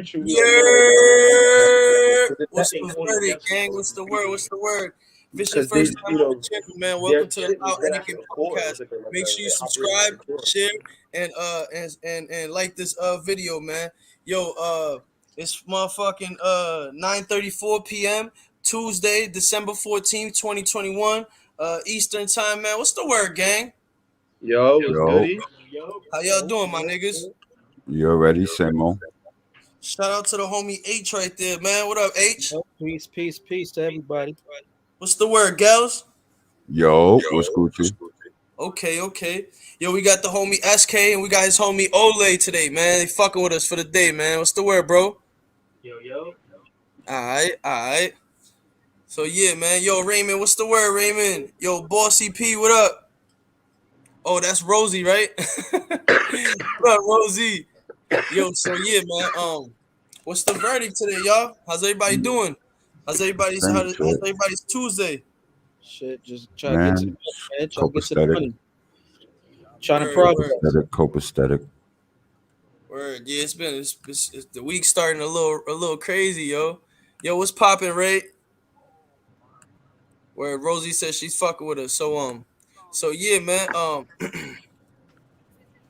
shoot you. Yeah. What's the word, gang? What's the word? What's the word? If it's your first time on the channel, man, welcome to the Out Etiquette podcast. Make sure you subscribe, share, and like this video, man. Yo, it's motherfucking 9:34 p.m. Tuesday, December 14th, 2021, Eastern time, man. What's the word, gang? Yo, what's goody? How y'all doing, my niggas? You already, Samo? Shout out to the homie H right there, man. What up, H? Peace to everybody. What's the word, gals? Yo, what's Gucci? Okay. Yo, we got the homie SK and we got his homie Ole today, man. They fucking with us for the day, man. What's the word, bro? Yo. Alright. So yeah, man. Yo, Raymond, what's the word, Raymond? Yo, Bossy P, what up? Oh, that's Rosie, right? What up, Rosie? Yo, so yeah, man. What's the verdict today, y'all? How's everybody doing? How's everybody's Tuesday? Shit, just try to get to the money. Trying to progress. Copacetic. Word, yeah, it's the week starting a little crazy, yo. Yo, what's popping, Ray? Where Rosie says she's fucking with us. So yeah, man.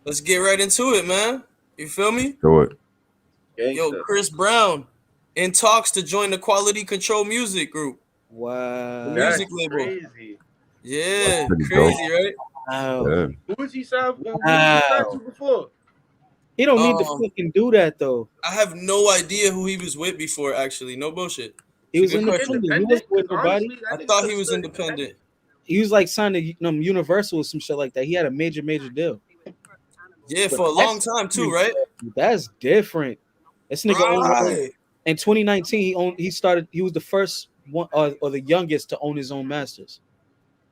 Let's get right into it, man. You feel me? Do it. Yo, Chris Brown in talks to join the Quality Control Music Group. Wow. Music label. Crazy. Yeah, Pretty crazy, dope. right? Wow. Yeah. Who was he signed to before? He don't need to fucking do that though. I have no idea who he was with before. Actually, no bullshit. He was independent. He was with nobody. I thought he was independent. He was like signed to Universal or some shit like that. He had a major deal. Yeah, for a long time too, right? That's different. This nigga Right. in 2019 he was the first one or the youngest to own his own masters.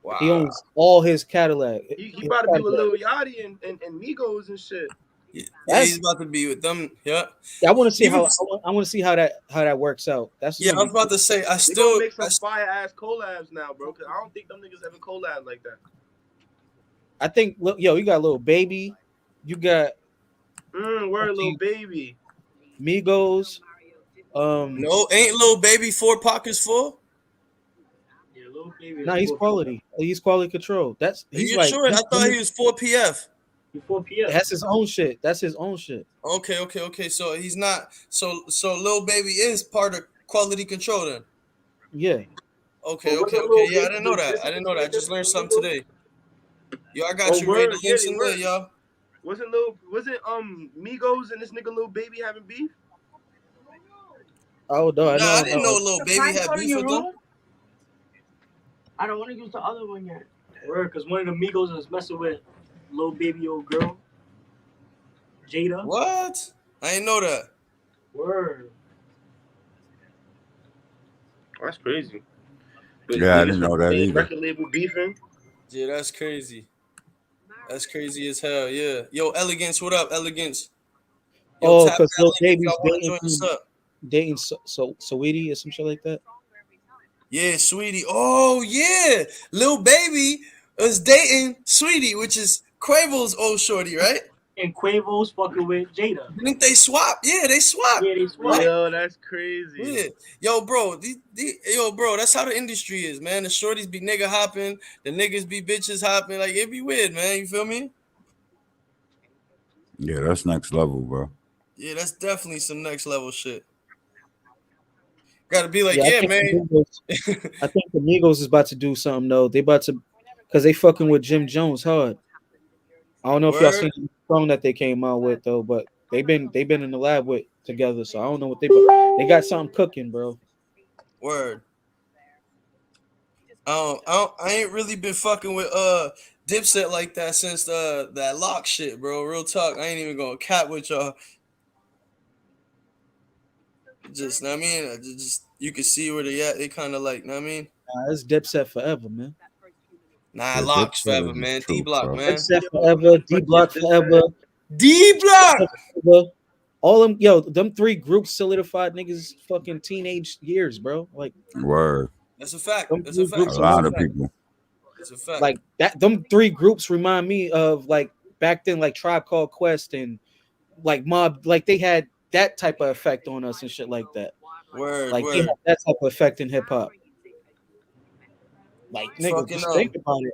Wow. He owns all his Cadillac. He about to be with Lil Yachty and Migos and shit. Yeah, he's about to be with them. Yeah. I want to see how that works out. That's I was about to say They gonna make some fire ass collabs now, bro. Cause I don't think them niggas ever collab like that. I think you got Lil Baby, you got Lil Baby, Migos. No, ain't Lil Baby 4 Pockets full? Yeah, Lil Baby. Nah, he's quality. He's quality control. He's you sure? I thought he was 4 PF. 4 p.m. That's his own shit. Okay. So he's not. So Lil Baby is part of Quality Control then. Yeah. Okay. Yeah, I didn't know that. I just learned something today. Yo, I got you. Ray, the links in there, y'all. Wasn't Migos and this nigga Lil Baby having beef? Oh no, I didn't know Lil Baby had beef with them. I don't want to use the other one yet. Word, because one of the Migos is messing with Lil Baby old girl, Jada. What? I didn't know that. Word. That's crazy. Yeah, I didn't know that either. Record label beefing. Yeah, that's crazy. That's crazy as hell. Yeah. Yo, Elegance, what up, Elegance? Yo, because Lil Baby's dating Saweetie or some shit like that. Yeah, Sweetie. Oh yeah, Lil Baby was dating Sweetie, which is Quavo's old shorty, right? And Quavo's fucking with Jada. Didn't they swap? Yeah, they swapped. Yo, that's crazy. Yeah. Yo, bro, that's how the industry is, man. The shorties be nigga hopping, the niggas be bitches hopping. Like, it be weird, man. You feel me? Yeah, that's next level, bro. Yeah, that's definitely some next level shit. Gotta be like, man. I think the Migos is about to do something though. They about to, because they fucking with Jim Jones hard. I don't know if y'all seen the song that they came out with though, but they've been in the lab with together, so I don't know what they got something cooking, bro. Word. I ain't really been fucking with Dipset like that since that lock shit, bro. Real talk. I ain't even gonna cap with y'all. Just, know what I mean? Just you can see where they at. They kind of like, know what I mean? Nah, it's Dipset forever, man. Nah, Locks forever, man. D-Block, man. Dipset forever. D-Block forever. D-Block! All them three groups solidified niggas' fucking teenage years, bro. Like, word. That's a fact. That's a fact. A lot of people. That's a fact. Like that. Them three groups remind me of like back then, like Tribe Called Quest and like Mob. Like they had that type of effect on us and shit like that. Word, Like they word. have that type of effect in hip hop. Like nigga, Fucking just think about it.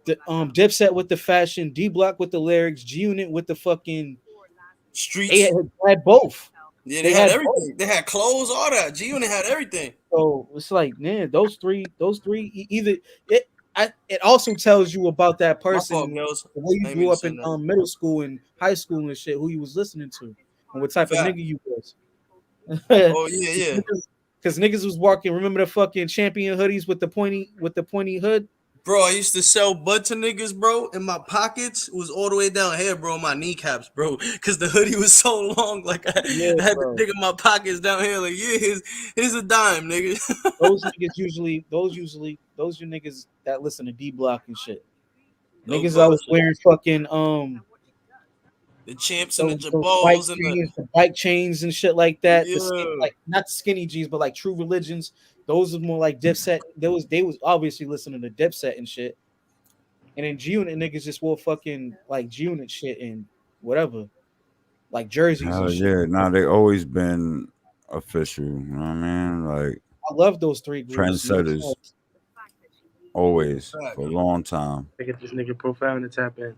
The Dipset with the fashion, D Block with the lyrics, G Unit with the fucking. They streets. had both. Yeah, They they had had everything. They had clothes, all that. G-Unit had everything. So it's like, man, those three, either it also tells you about that My fault, person, girls. the way I you ain't grew mean to up say in that. middle school and high school and shit, who you was listening to, and what type of Fact. nigga you was. Oh yeah, yeah. Because niggas was walking. Remember the fucking champion hoodies with the pointy hood? Bro, I used to sell bud to niggas, bro, and my pockets was all the way down here, bro, my kneecaps, bro, because the hoodie was so long, like I had bro. to dig in my pockets down here, like, yeah, here's a dime, nigga. Those niggas those you niggas that listen to D Block and shit. Oh, Niggas I God. was wearing fucking The champs and the those bike jabos and chains, the bike chains and shit like that. The skin, yeah. like not skinny jeans, but like True Religions. Those are more like Dipset. They was obviously listening to Dipset and shit. And then G Unit niggas just wore fucking like G Unit shit and whatever, like jerseys and Hell shit. yeah. Nah, they always been official. You know what I mean? Like I love those three groups. trendsetters. Always. Fact. For a long time. I get this nigga profound to tap in.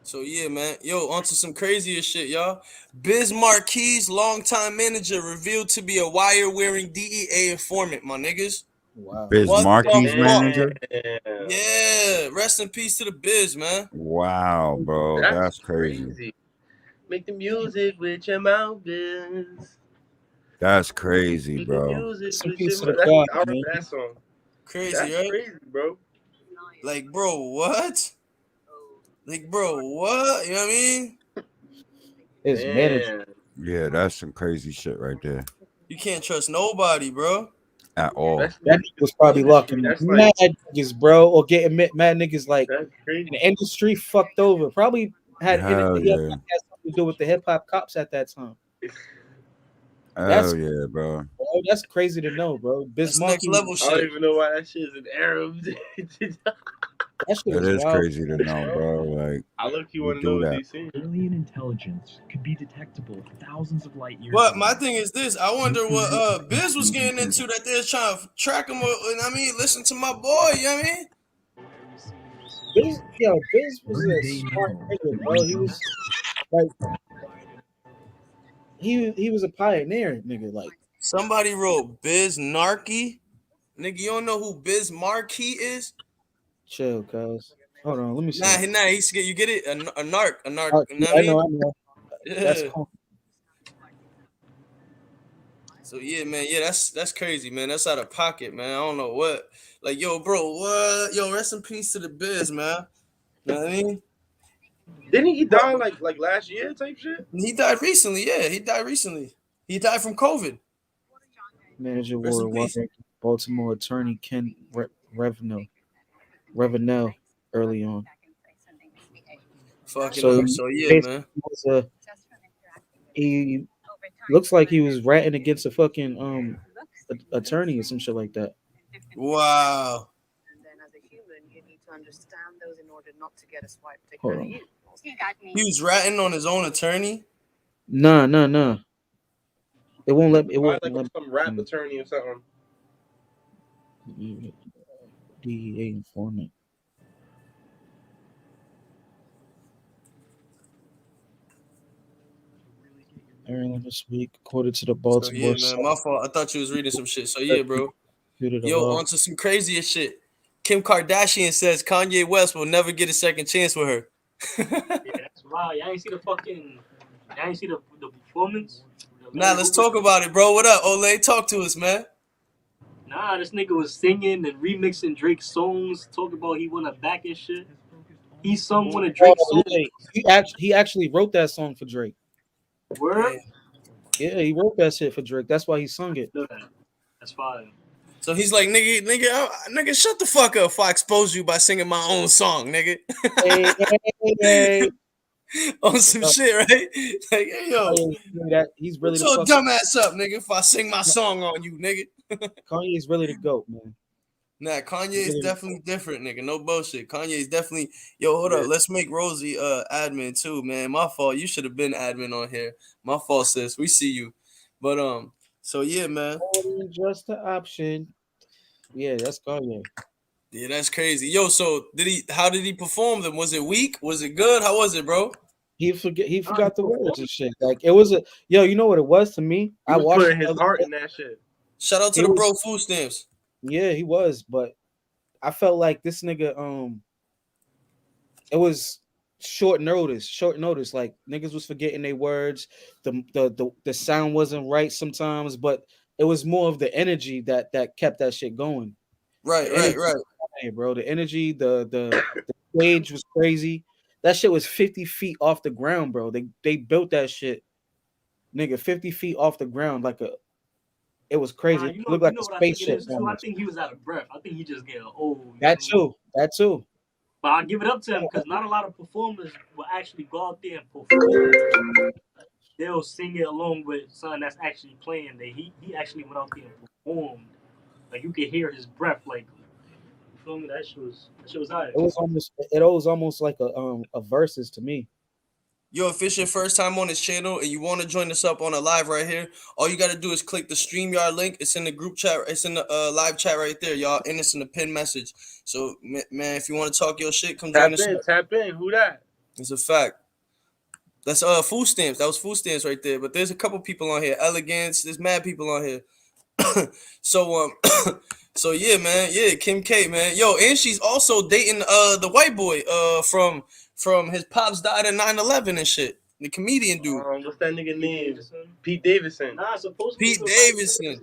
So yeah, man. Yo, onto some crazier shit, y'all. Biz Marquis, longtime manager, revealed to be a wire-wearing DEA informant, my niggas. Wow. Biz What Marquis the fuck? manager? Yeah, rest in peace to the Biz, man. Wow, bro. That's crazy. Make the music with your mouth, Biz. That's crazy, Make the bro. music Some with piece your of mouth. the God, I remember man. that song. Crazy, That's right? crazy, bro. Like, bro, what? Like, bro, what? You know what I mean? His manager. Yeah, that's some crazy shit right there. You can't trust nobody, bro. At all. That's That nigga was probably locking that's mad like niggas, bro, or getting mad niggas like that's in crazy. the industry fucked over. Probably had Hell he had yeah. something to do with the hip hop cops at that time. Hell yeah, bro. Bro, that's crazy to know, bro. That's next Bismarcky, level I don't shit. even know why that shit is an Arab. that shit It is is wild. crazy to know, bro. Like, I look, you we want to do know what that. they see. Alien intelligence could be detectable thousands of light years But away. my thing is this: I wonder what Biz was getting into that they're trying to track him. I mean, listen to my boy. You know what I mean? Biz was a smart nigga, bro. He was like he was a pioneer, nigga. Like Somebody wrote Biz Narky. Nigga, you don't know who Biz Marquis is? chill, cuz. Hold on, let me see. Nah, you get it? A narc. You know what I I mean? know. That's Yeah. cool. So yeah, man, yeah, that's crazy, man. That's out of pocket, man. I don't know what. Like, yo, bro, what? Yo, rest in peace to the Biz, man. You know what I mean? Didn't he die like last year type shit? He died recently. Yeah, he died recently. He died from COVID. Manager Rest in peace. Ward, Baltimore attorney Ken Revenell early on. Fucking so yeah, man. He looks like he was ratting against a fucking attorney or some shit like that. Wow. And then as a human, you need to understand those in order not to get a swipe taken Hold out of on. you. He was ratting on his own attorney. Nah. It won't let. It Probably won't like let. some rap attorney or something. DEA informant. Earlier this week, according to the So Baltimore. yeah, man, my fault. I thought you was reading some shit. So yeah, bro. Yo, on to some crazier shit. Kim Kardashian says Kanye West will never get a second chance with her. Yeah, that's wild. Y'all ain't see the performance? Nah, let's talk about it, bro. What up, Olay? Talk to us, man. Nah, this nigga was singing and remixing Drake's songs, talking about he wanna back and shit. He sung one of Drake's songs. He actually wrote that song for Drake. Word? Yeah, he wrote that shit for Drake. That's why he sung it. That's fine. So he's like, nigga, shut the fuck up if I expose you by singing my own song, nigga. Hey. On some shit, right? Like, hey, yo, he's really put your dumb ass up, nigga, if I sing my song on you, nigga. Kanye's really the GOAT, man. Nah, Kanye is definitely different, nigga. No bullshit. Kanye is definitely. Yo, hold up. Let's make Rosie admin too, man. My fault. You should have been admin on here. My fault, sis. We see you. But so yeah, man. Just the option. Yeah, that's Kanye. Yeah, that's crazy. Yo, so how did he perform them? Was it weak? Was it good? How was it, bro? He forgot the words and shit. Like it was you know what it was to me? He was putting his heart in that shit. Shout out to the bro food stamps. Yeah, he was, but I felt like this nigga it was short notice. Like niggas was forgetting their words. The sound wasn't right sometimes, but it was more of the energy that kept that shit going. Right. Hey, bro, the energy, the stage was crazy. That shit was 50 feet off the ground, bro. They built that shit, nigga, 50 feet off the ground, it was crazy. It looked like a spaceship. I think he was out of breath. I think he just getting old. That too. But I give it up to him because not a lot of performers will actually go out there and perform. They'll sing it along with something that's actually playing. That he actually went out there and performed. Like you could hear his breath. Like you feel me? That shit was high. It was almost like a versus to me. Yo, if it's your first time on this channel and you want to join us up on a live right here, all you got to do is click the StreamYard link. It's in the group chat. It's in the live chat right there, y'all. And it's in the pinned message. So, man, if you want to talk your shit, come join us. Tap in. Who that? It's a fact. That's food stamps. That was food stamps right there. But there's a couple people on here. Elegance. There's mad people on here. So so yeah, man. Yeah, Kim K, man. Yo, and she's also dating the white boy from his pops died in 9/11 and shit. The comedian dude. What's that nigga name? Pete Davidson. Nah, supposed to Pete Davidson.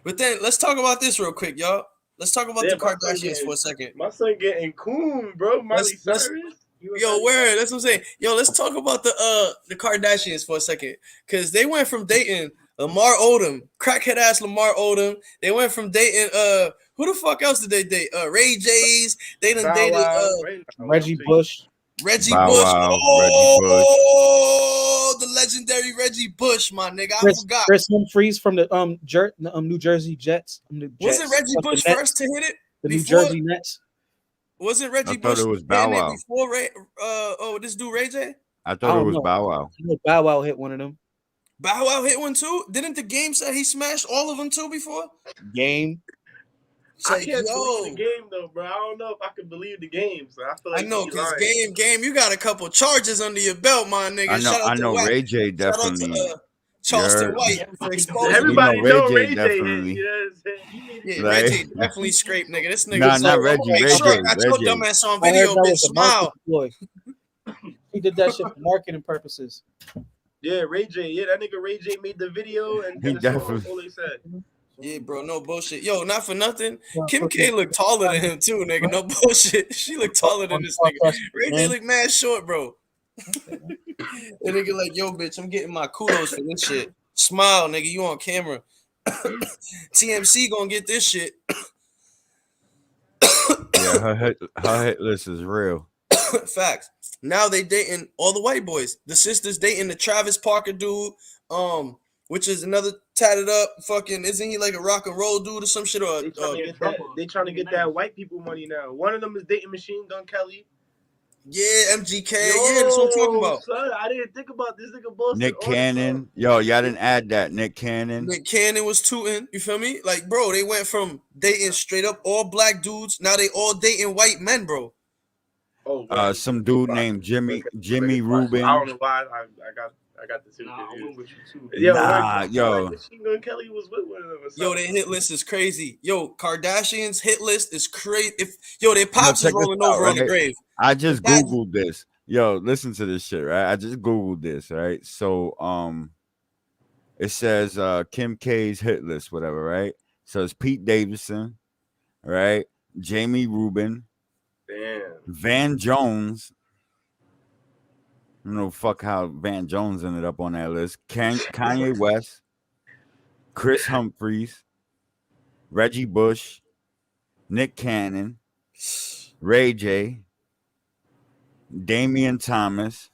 But then let's talk about this real quick, y'all. Let's talk about the Kardashians for a second. My son getting coon, bro. Miley Cyrus. Yo, word. That's what I'm saying. Yo, let's talk about the Kardashians for a second, because they went from dating Lamar Odom, crackhead ass Lamar Odom. They went from dating who the fuck else did they date? Ray J's. They done dated Reggie Bush. Reggie Bow Bush. Wow, Oh, the legendary Reggie Bush, my nigga. I forgot. Chris Humphries from the New Jersey Jets. Wasn't Reggie Bush first to hit it? The New Jersey Nets. Wasn't Reggie I Bush thought it was Bow Wow before this dude Ray J? I thought it was Bow Wow. Bow Wow hit one of them. Bow Wow hit one too? Didn't the Game say he smashed all of them too before? Game. I can't believe the Game though, bro. I don't know if I can believe the Game. So I feel like I know, because Game, you got a couple charges under your belt, my nigga. I know Ray J definitely. Charleston White for exposing. Everybody know Ray J. Definitely. Yeah, Ray J definitely scraped, nigga. This nigga. Nah, not Reggie. Ray J. Got your dumb ass on video, bitch. Smile. He did that shit for marketing purposes. Yeah, Ray J. Yeah, that nigga Ray J made the video and he definitely. all they said. Yeah, bro, no bullshit. Yo, not for nothing. Kim K looked taller than him too, nigga. No bullshit. She looked taller than this nigga. Ray J look mad short, bro. And nigga like, yo, bitch, I'm getting my kudos for this shit. Smile, nigga. You on camera. TMC gonna get this shit. Yeah, her hit list is real. Facts. Now they dating all the white boys. The sisters dating the Travis Parker dude, which is another tatted up fucking. Isn't he like a rock and roll dude or some shit? Or they trying to get that white people money now. One of them is dating Machine Gun Kelly. Yeah, MGK. Yeah, that's what I'm talking about. Son, I didn't think about this nigga boss. Nick Cannon. Yo, y'all didn't add that. Nick Cannon. Nick Cannon was tooting. You feel me? Like, bro, they went from dating straight up all black dudes. Now they all dating white men, bro. Oh, some dude named Jimmy Rubin. I don't know why I got the two. Nah, I'm with you too. Yo. Machine Gun Kelly was with one of them. Yo, their hit list is crazy. Yo, Kardashians hit list is crazy. Their pops is rolling over on the grave. I just Googled this. Yo, listen to this shit, right? I just Googled this, right? So it says Kim K's hit list, whatever, right? So it's Pete Davidson, right? Jamie Rubin, Van Jones. I don't know fuck how Van Jones ended up on that list. Kanye West, Chris Humphries, Reggie Bush, Nick Cannon, Ray J, Damian Thomas,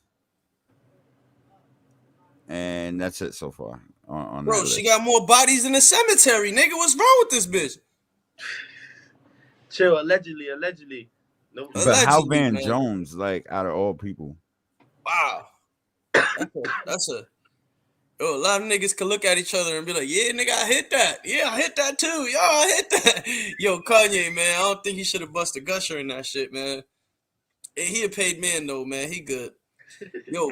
and that's it so far. On bro, she got more bodies in the cemetery, nigga. What's wrong with this bitch? Chill, allegedly. No, But how Allegedly, Van man. Jones, like out of all people? Wow. That's a a lot of niggas can look at each other and be like, yeah, nigga, I hit that. Yeah, I hit that too. Yo, I hit that. Yo, Kanye, man, I don't think he should have busted Gusher in that shit, man. He a paid man though, man. He good. Yo,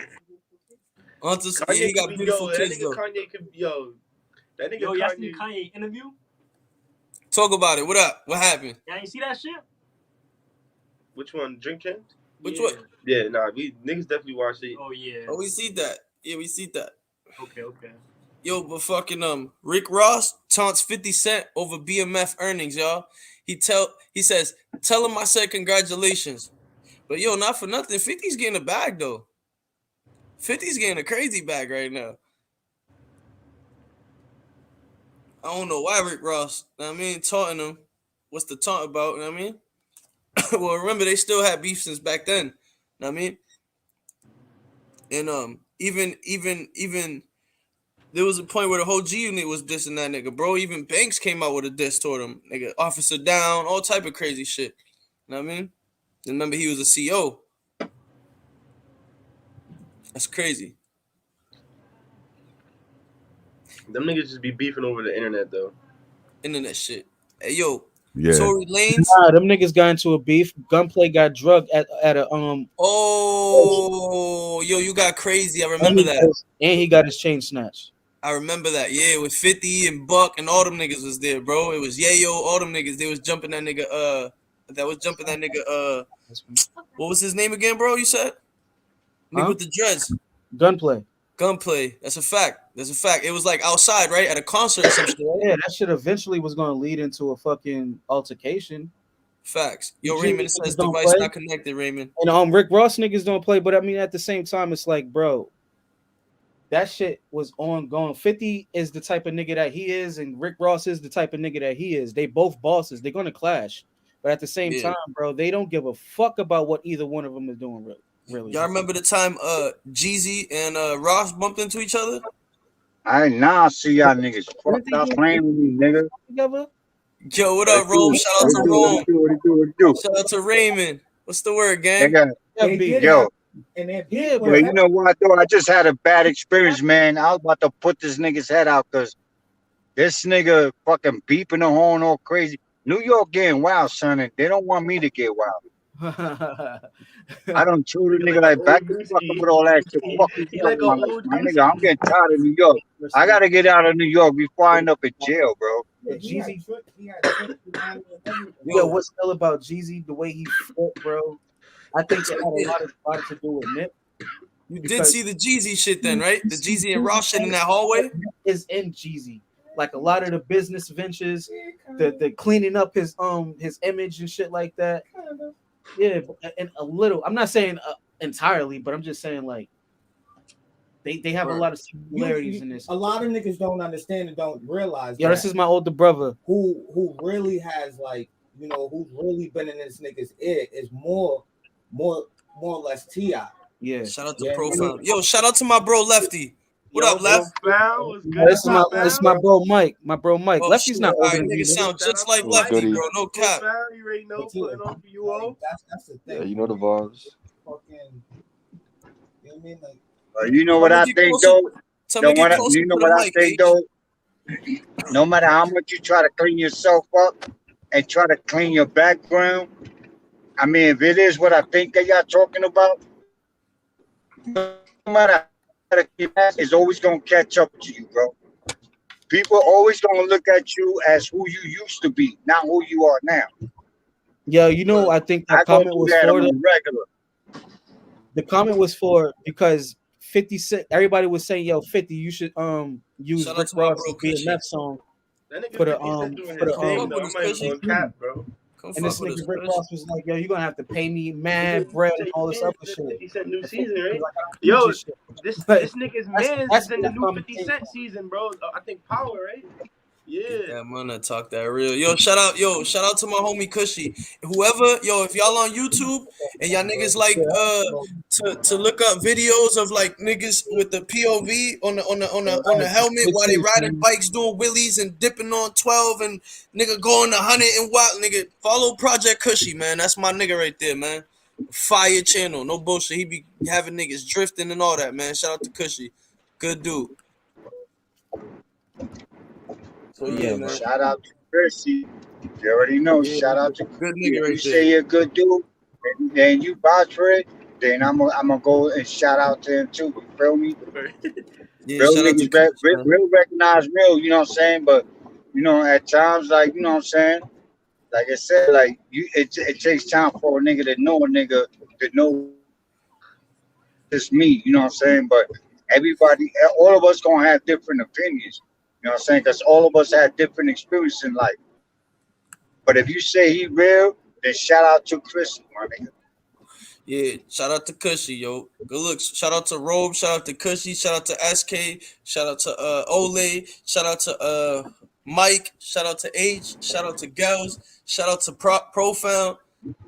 Kanye he got could be, beautiful that kids nigga though. Kanye could, that nigga Yo, y'all Kanye. seen Kanye interview? Talk about it. What up? What happened? Y'all ain't see that shit? Which one? Drinking? Which one? Yeah, nah, we niggas definitely watched it. Oh yeah. Oh, we see that. Yeah, we see that. Okay. Yo, but fucking Rick Ross taunts 50 Cent over BMF earnings, y'all. He says, tell him I said congratulations. But yo, not for nothing. 50's getting a bag though. 50's getting a crazy bag right now. I don't know why Rick Ross, taunting him. What's the taunt about? You know what I mean? Well, remember they still had beef since back then. You know what I mean? And even there was a point where the whole G Unit was dissing that nigga, bro. Even Banks came out with a diss toward him. Nigga, officer down, all type of crazy shit. You know what I mean? Remember he was a CO. That's crazy. Them niggas just be beefing over the internet though. Internet shit. Hey yo, Yeah. Tory Lanez. Nah, them niggas got into a beef. Gunplay got drugged at a Oh, yo, you got crazy. I remember that. And he got his chain snatched. I remember that. Yeah, it was 50 and Buck and all them niggas was there, bro. It was Yayo, all them niggas. They was jumping that nigga. What was his name again, bro? You said? Nigga with the dreads. Gunplay. That's a fact. It was like outside, right? At a concert or some shit, right? Yeah, that shit eventually was going to lead into a fucking altercation. Facts. Yo, Raymond, it says device not connected, Raymond. And Rick Ross niggas don't play, but I mean, at the same time, it's like, bro, that shit was ongoing. 50 is the type of nigga that he is, and Rick Ross is the type of nigga that he is. They both bosses. They're going to clash. But at the same time, bro, they don't give a fuck about what either one of them is doing, really. Y'all remember the time Jeezy and Ross bumped into each other? I now see y'all niggas. Stop playing with me, nigga. Together? Yo, what up, Rome? Shout out to Rome. Shout out to Raymond. What's the word, gang? Yo, you know what, though? I just had a bad experience, man. I was about to put this nigga's head out because this nigga fucking beeping the horn all crazy. New York getting wild, son, and they don't want me to get wild. I don't chew the nigga like back the fuck up with all that shit. Fuck you, like my nigga. I'm getting tired of New York. I gotta get out of New York before I end up in jail, bro. Jeezy. Yo, what's still about Jeezy? The way he flipped, bro. I think it had a lot to do with Nip. You did see the Jeezy shit then, right? The Jeezy and Ross shit in that hallway is in Jeezy. Like a lot of the business ventures, the cleaning up his image and shit like that. Yeah, and a little. I'm not saying entirely, but I'm just saying like they have a lot of similarities in this. A lot of niggas don't understand and don't realize. Yeah, this is my older brother who really has like who's really been in this nigga's ear is more or less T.I. Yeah. Shout out to Profound. Yo, shout out to my bro Lefty. What up, Left? This is my bro Mike. My bro Mike. Oh, Lefty's not older than nigga me. sound just like Lefty, bro. No cap. You already know, putting on for you all. That's the thing. Yeah, you know the vibes. Fucking, you know what I mean? Like, you know what I think, though? You know what I think, though? No matter how much you try to clean yourself up and try to clean your background, I mean, if it is what I think that y'all talking about, no matter is always gonna catch up to you, bro. People always gonna look at you as who you used to be, not who you are now. Yeah, I think that comment was for regular. The comment was for because 50 Cent. Everybody was saying, "Yo, 50, you should use Rick Ross' BMF song for the cap, bro." And this nigga Rick Ross was like, "Yo, you're gonna have to pay me mad bread and all this other shit." He said new season, right? Yo, this nigga's man is in the new 50 Cent season, bro. I think Power, right? Yeah. Yeah, I'm gonna talk that real. Shout out to my homie Cushy. Whoever, if y'all on YouTube and y'all niggas like to look up videos of like niggas with the POV on the helmet while they riding bikes doing wheelies and dipping on 12 and nigga going 100 and wild, nigga, follow Project Cushy, man. That's my nigga right there, man. Fire channel, no bullshit. He be having niggas drifting and all that, man. Shout out to Cushy. Good dude. So yeah, man. Shout out to Chrissy. You already know. Yeah, shout out to good Chrissy. nigga If right you say you're a good dude and you vouch for it, then I'm gonna go and shout out to him too. You feel me? Yeah, Real shout out to niggas Chris, man. real recognize real, you know what I'm saying? But at times, like, you know what I'm saying? Like I said, like it takes time for a nigga to know it's me, you know what I'm saying? But everybody, all of us gonna have different opinions, you know what I'm saying? Because all of us have different experience in life. But if you say he real, then shout out to Chris, my nigga. Yeah, shout out to Cushy, yo. Good looks. Shout out to Robe. Shout out to Cushy. Shout out to SK. Shout out to Ole. Shout out to Mike. Shout out to H. Shout out to Gels. Shout out to Profound.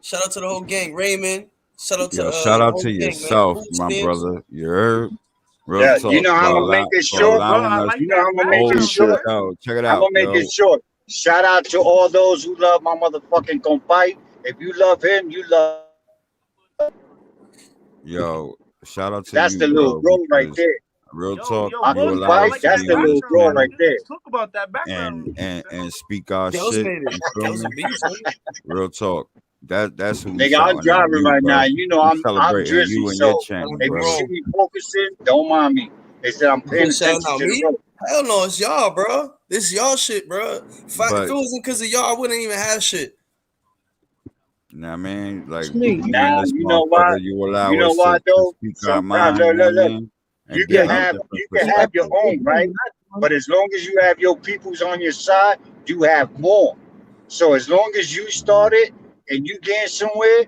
Shout out to the whole gang. Raymond. Shout out to Shout the out whole to gang, man. yourself, Food my stamps. brother. You heard? Real Yeah, talk. you know how I'm for gonna make it for short? Bro, I allowing us. like You know that how I'm gonna rap, make Holy it shit, short? yo. Check it I'm out, gonna make yo. it short. Shout out to all those who love my motherfucking compay. If you love him, you love. Yo, shout out to That's you, the little bro, bro right because there. real Yo, talk, yo, My you Bullshit, allow I compay, us like to that's that be the on little this background, bro my right channel nigga. there. Let's talk about that background. and speak our Gels shit. made it. You feel Gels me? and beats, man. Real talk. That's who we Nigga, I'm shouting at. driving You, right now. bro. You know We I'm celebrating drizzy, you and your so channel, if you brother. see Wrong. me focusing, don't mind me. It's that I'm paying You shouting attention out to the me? road. Hell no, it's y'all, bro. This y'all shit, bro. If it But wasn't because of y'all, I wouldn't even have shit. you know what I mean? Like me. we in Now, this you know why? motherfucker, you You allow know us why to though? speak our Sometimes, mind, you know what I look, mean? you And can give Yeah, our have different your perspectives. own, right? But as long as you have your peoples on your side, you have more. So as long as you started and you get somewhere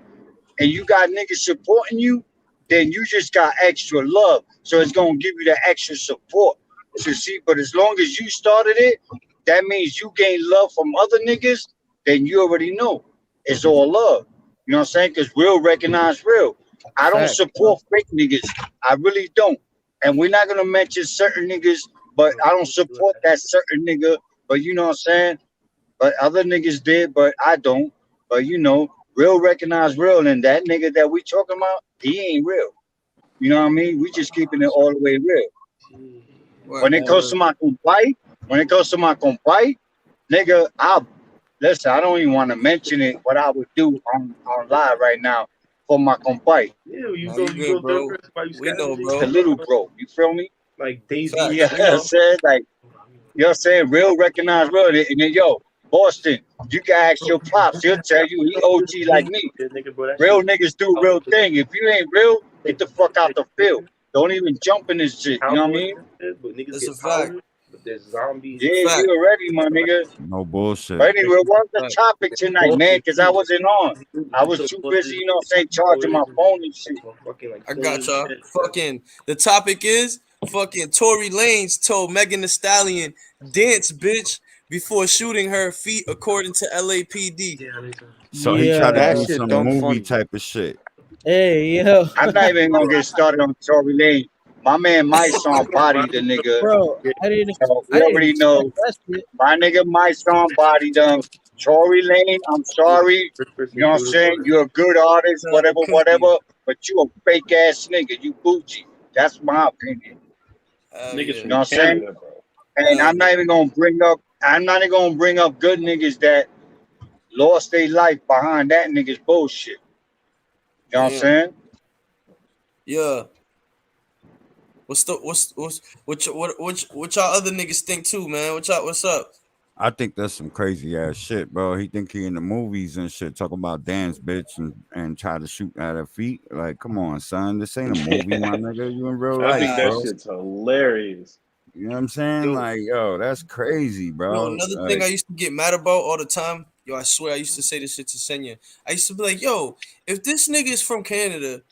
and you got niggas supporting you, then you just got extra love. So it's gonna give you the extra support. So see, but as long as you started it, that means you gain love from other niggas, then you already know it's all love. You know what I'm saying? Because real recognize real. I don't Fact. support fake niggas. I really don't. And we're not gonna mention certain niggas, but I don't support that certain nigga. But you know what I'm saying? But other niggas did, but I don't. But real recognize real, and that nigga that we talking about, he ain't real. You know what I mean? We just keeping it all the way real. What? When it comes to my compay, nigga, listen. I don't even want to mention it. What I would do on live right now for my compay. Yeah, you No, go you good, third bro. person while you We know, scavenging. The bro. little bro, you feel me? Like Daisy. Yeah, Facts. We you know what I'm know. saying? Like, you know what I'm saying? Real recognize real. And then, yo, Boston, you can ask your pops. He'll tell you he OG like me. Nigga, bro, that Real shit. niggas do real thing. If you ain't real, get the fuck out the field. Don't even jump in this shit. You know what I Cowboys mean? and shit, but niggas That's a get fact. power. But there's zombies. Yeah, Fact. you already, my nigga. No bullshit. But anyway, what's the Fact. topic tonight, man? Because I wasn't on. I was too busy, charging my phone and shit. I got y'all. Fucking the topic is fucking Tory Lanez told Megan Thee Stallion dance bitch before shooting her feet according to LAPD. So he tried to Yeah. do That shit some dumb movie funny. type of shit. Hey, yo. I'm not even gonna get started on Tory Lane. My man my song body the nigga. Bro, So I we didn't already know expect that shit. my nigga my song body done. Tory Lane, I'm sorry. You know what I'm saying? You're a good artist, Shout out to whatever, Cookie. but you a fake ass nigga. You bougie. That's my opinion. Hell Niggas yeah. You know what I'm saying? Canada, bro. And I'm not even gonna bring up good niggas that lost their life behind that nigga's bullshit. You know what I'm Damn. saying? Yeah. What y'all other niggas think too, man? What's up? I think that's some crazy ass shit, bro. He think he in the movies and shit, talking about dance bitch and try to shoot at her feet. Like, come on, son. This ain't a movie, my nigga. You in real I life, think that bro. shit's hilarious. You know what I'm saying? Yo. Like, yo, that's crazy, bro. Another Like, thing I used to get mad about all the time. Yo, I swear I used to say this shit to Senya. I used to be like, yo, if this nigga is from Canada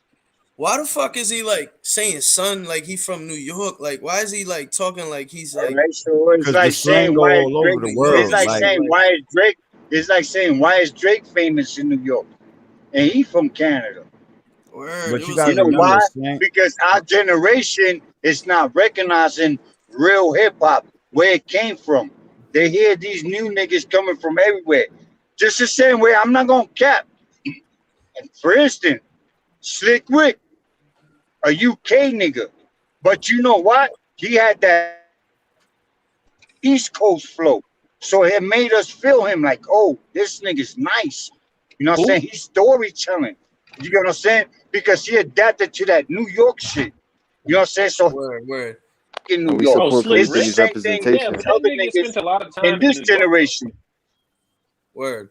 Why the fuck is he like saying son like he from New York? Like, why is he like talking like he's All like? right, so it's Because the like saying slang go why is all Drake? over the New York It's world. is like Like, saying like why is Drake? It's like saying why is Drake famous in New York and he from Canada? word. but It you was gotta You like know remember, why? slang. Because our generation is not recognizing real hip hop where it came from. They hear these new niggas coming from everywhere. Just the same way, I'm not gonna cap. And for instance, Slick Rick, a UK nigga, but you know what? He had that East Coast flow. So it made us feel him like, oh, this nigga's nice. You know what I'm Who? saying? He's storytelling. You get what I'm saying? Because he adapted to that New York shit. You know what I'm saying? So word. in And New we York, support Oh, Slick it's the Philly's Rick. same thing with Yeah, representation. these but that other nigga niggas spent a lot of in time in this New York, though. generation. Word.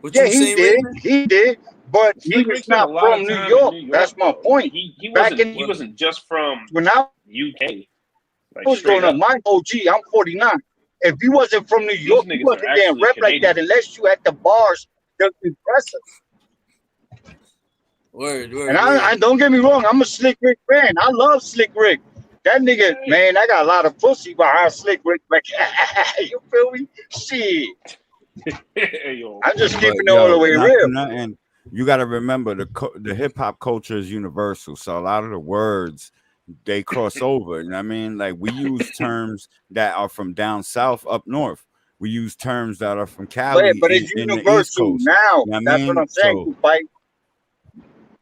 What Yeah, you he say, did. Raven? He did. But he Slick was Rick spent a not lot of from New time in York. New York, That's my though. point. He Back wasn't in he wasn't just from when I UK, like was straight growing up, up. my OG, I'm 49. If you wasn't from New These York, you niggas are wasn't getting actually rep like that Canadian. unless you had the bars that impressive. And Word. I don't get me wrong, I'm a Slick Rick fan. I love Slick Rick. That nigga, man, I got a lot of pussy behind Slick Rick. Like, you feel me? Shit. Yo, I'm just but keeping it all the yo, way not for real. nothing. You gotta remember the hip hop culture is universal. So a lot of the words they cross over. You know what I mean? Like we use terms that are from down south up north. We use terms that are from Cali But it's in the East universal Coast. now. You know what I That's what mean? I'm saying, So Kupai.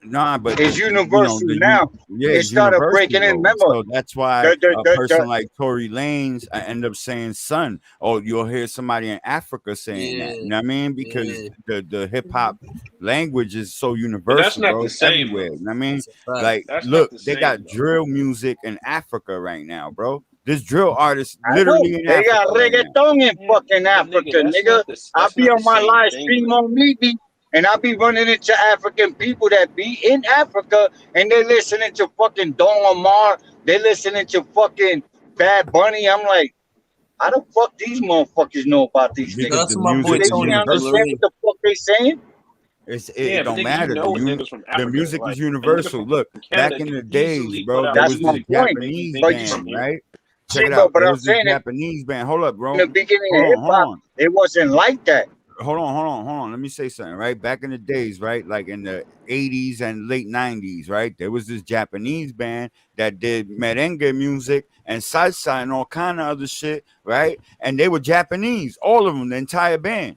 nah, but It's universal now. yeah, It it's started universal breaking in. though. Remember, So that's why a the person like Tory Lanez, I end up saying son, or you'll hear somebody in Africa saying that. You know what I mean? Because the hip hop language is so but that's universal, not bro. the It's same, everywhere. though. You know what I mean? That's a fact. Like, That's not look, the they got same, though. drill music in Africa right now, bro. There's drill artists I know literally in they got Africa right now. reggaeton in Yeah, fucking but nigga, Africa, nigga. I that's be not the on my same live thing, stream though. on Libby, and I be running into African people that be in Africa, and they listening to fucking Don Omar. They listening to fucking Bad Bunny. I'm like, how the fuck these motherfuckers know about these Shout Because niggas? out the to my Do boy music they is even Tony understand universal. what Delory. the fuck they saying? It Yeah, but don't niggas, you matter. know when niggas from The Africa, music is like a nigga universal. Look, from back Canada in can the days, easily put bro, out there That's was my this music that point. make you Japanese think But he's you from band, here. right? Check see, it out. but There I'm was this saying it Japanese band. Hold up, in bro. the beginning of Hold hip on, hold hop, on. it wasn't like that. Hold on. Let me say something, right? Back in the days, right? Like in the 80s and late 90s, right? There was this Japanese band that did merengue music and salsa and all kind of other shit, right? And they were Japanese, all of them, the entire band.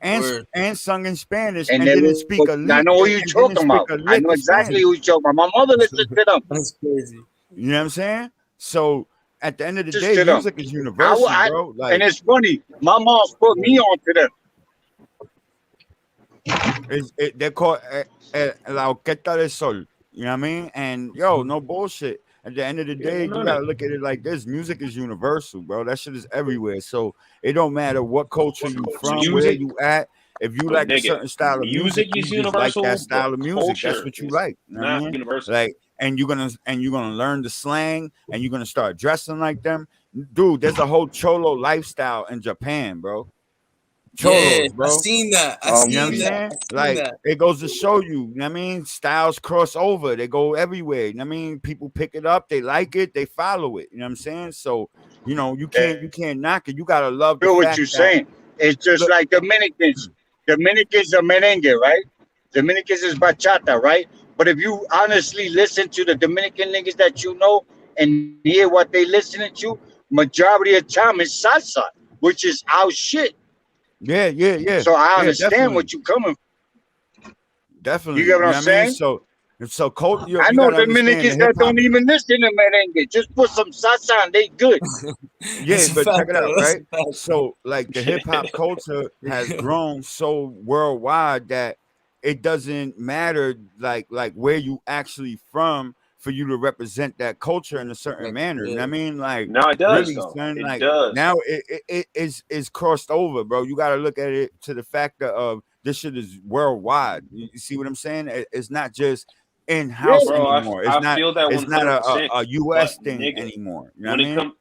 Word. And sung in Spanish And and they didn't was, speak a I lick know what and you didn't talking speak about. a I lick know of exactly Spanish. who you talking about. My mother listened to them. That's crazy. You know what I'm saying? So at the end of the Listens day, to them. music is universal, bro. And Like it's funny. My mom's put me on to them. they're called La Orquesta del Sol. You know what I mean? And yo, no bullshit. At the end of the Yeah, day, no, you none of gotta look at it like this: music is universal, bro. That shit is everywhere. So it don't matter what culture you from, where music, you at. If you but like a nigga, certain style of music, music is you just like that universal, but style of music. That's culture what you is like. You know what I not mean? universal. Like, and you're gonna learn the slang, and you're gonna start dressing like them, dude. There's a whole cholo lifestyle in Japan, bro. Yeah, Cholos, I bro. seen that. You know what I'm saying? Like it goes to show you, you know what I mean? Styles cross over, they go everywhere. You know what I mean? People pick it up, they like it, they follow it. You know what I'm saying? So, you know, you can't knock it. You gotta love I the feel what fact you're that saying. It's just look, like Dominicans. Dominicans are merengue, right? Dominicans is bachata, right? But if you honestly listen to the Dominican niggas that you know and hear what they listening to, majority of time is salsa, which is our shit. yeah. So I Yeah, understand definitely. what you coming from. You Definitely. get You what know I'm what I mean? saying? So I you know gotta understand the Dominicans hip that hop. don't even listen to merengue. Just put some salsa and they good. Yeah, That's a but check fact, it though. out, That's right? a fact. So like the hip hop culture has grown so worldwide that it doesn't matter like where you actually from for you to represent that culture in a certain manner. You know what I mean? Like No, it does really, though. son, It like does. now it is crossed over, bro. You gotta look at it to the factor of this shit is worldwide. You see what I'm saying? It's not just in Yeah. house Bro, anymore. I feel that It's not 100%. a But US thing nigga, anymore. You know what when I it mean? comes,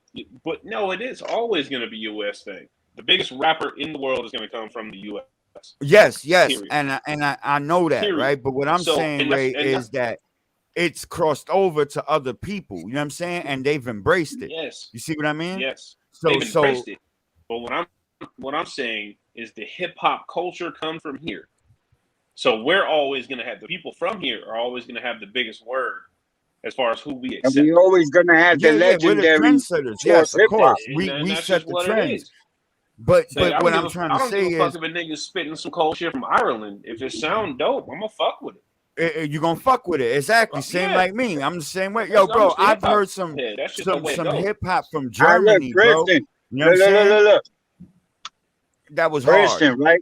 but no, it is always going to be U.S. thing. The biggest rapper in the world is going to come from the U.S. Yes, Period. and I know that, Period. right? But what I'm So saying, Ray, and is that it's crossed over to other people. You know what I'm saying? And they've embraced it. Yes. You see what I mean? Yes. So They've embraced it. But what I'm saying is the hip hop culture comes from here. So we're always gonna have the people from here are always gonna have the biggest word as far as who we accept. And we always gonna have the legendary trendsetters. Yes, of course. We set the trends. But what I'm trying to say is, I don't give a fuck if a nigga's spitting some cold shit from Ireland. If it sound dope, I'm gonna fuck with it. You gonna fuck with it. Exactly. Same like me. I'm the same way. Yo, bro, I've heard some hip hop from Germany, bro. You know what I'm saying? Look. That was for hard. instance, right?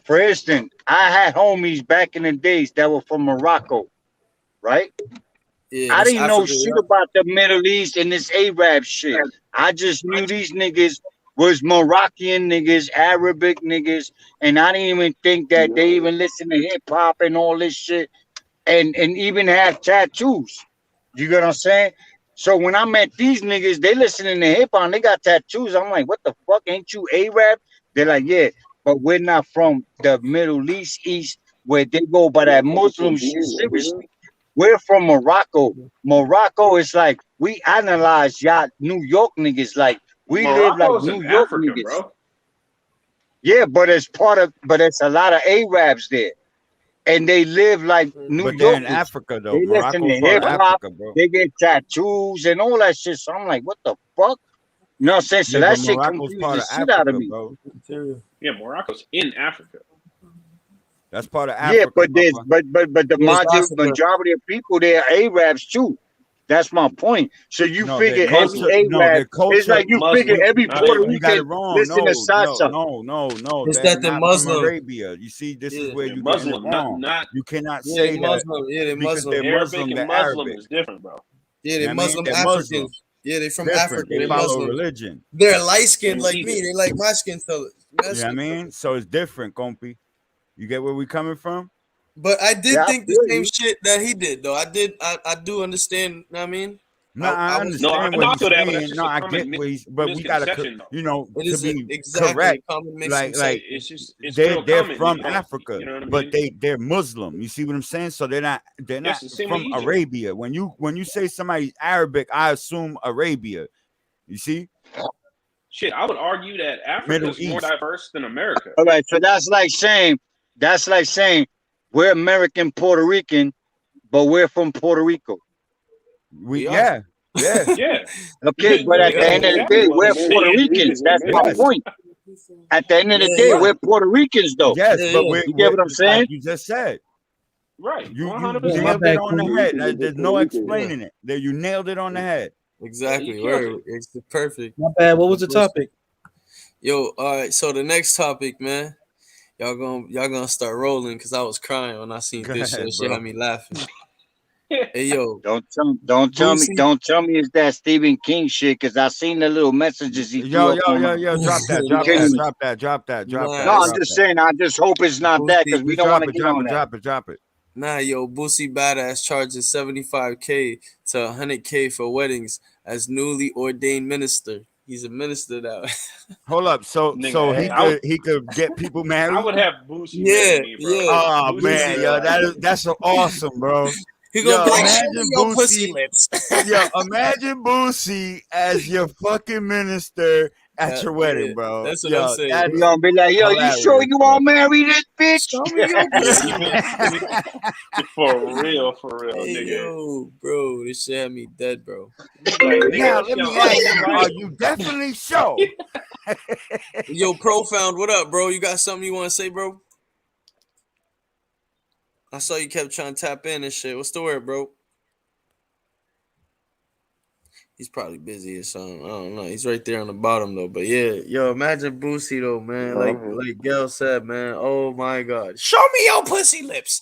For instance, I had homies back in the days that were from Morocco, right? Yeah, I didn't know shit about the Middle East and this Arab shit. I just knew these niggas was Moroccan niggas, Arabic niggas, and I didn't even think that they even listen to hip hop and all this shit, and even have tattoos. You get what I'm saying? So when I met these niggas, they listening to hip hop and they got tattoos. I'm like, what the fuck? Ain't you Arab? They're like, yeah, but we're not from the Middle East, where they go by that Muslim shit. Seriously. We're from Morocco. Morocco is like, we analyze y'all New York niggas like we Morocco's live like New York Africa, niggas. bro. Yeah, but it's a lot of Arabs there. And they live like New York. They're in Africa though. They listen to hip hop, they get tattoos and all that shit. So I'm like, what the fuck? You know what I'm saying? So that shit confused the shit out of me. Bro. Yeah, Morocco's in Africa. That's part of Africa. Yeah, but the majority of people there are Arabs too. That's my point. So you figure every Arab, it's like you figure every Puerto Rican listen to salsa. No. It's that the Muslim Arabia. You see, this is where you Muslim, wrong. not you cannot say Muslim. Yeah, they're Muslim. They're Arabic Muslim, and Muslim is different, bro. Yeah, they're Muslim Africans. Yeah, they're from Africa. They They're follow Muslim. religion. They're light skinned like me. They like my skin color. You know what I mean? So it's different, Compy. You get where we coming from? But I did think the same shit that he did, though. I do understand. You know what I mean? No, I understand what he's saying. No, I get what he's, but we gotta, you know, to be correct. Like they're from Africa, but they're Muslim. You see what I'm saying? So they're not from Arabia. When you say somebody's Arabic, I assume Arabia. You see? Shit, I would argue that Africa is more diverse than America. All right, so that's like saying we're American Puerto Rican, but we're from Puerto Rico. Yeah. Okay, but at the end of the day, we're Puerto Ricans. That's my point. At the end of the day, we're Puerto Ricans, though. Yes, but you get what I'm saying? Like you just said. Right. You nailed it on the head. There's no explaining it. You nailed it on the head. Exactly. It's perfect. Not bad. What was the topic? Yo, all right. So the next topic, man. Y'all gonna start rolling because I was crying when I seen this shit. Shit had me laughing. Hey yo, don't tell me it's that Stephen King shit because I seen the little messages he Yo, drop that. No, I'm just saying. I just hope it's not that because we don't want to get on that. Drop it. Nah, yo, Boosie Badass charges $75K to $100K for weddings as newly ordained minister. He's a minister now. Hold up, so he could get people married. I would have Boosie. Yeah. Oh man, yo, that's so awesome, bro. He gonna be like, imagine your pussy lips. Imagine Boosie as your fucking minister at your wedding, bro. That's what I'm saying. You're gonna be like, yo, you sure you want to marry this bitch? For real, hey, nigga. Yo, bro, this shit had me dead, bro. Now, let me ask you, are you definitely sure? Yo, Profound, what up, bro? You got something you want to say, bro? I saw you kept trying to tap in and shit. What's the word, bro? He's probably busy or something. I don't know. He's right there on the bottom though. But yeah, yo, imagine Boosie though, man. Like Gail said, man. Oh my God, show me your pussy lips.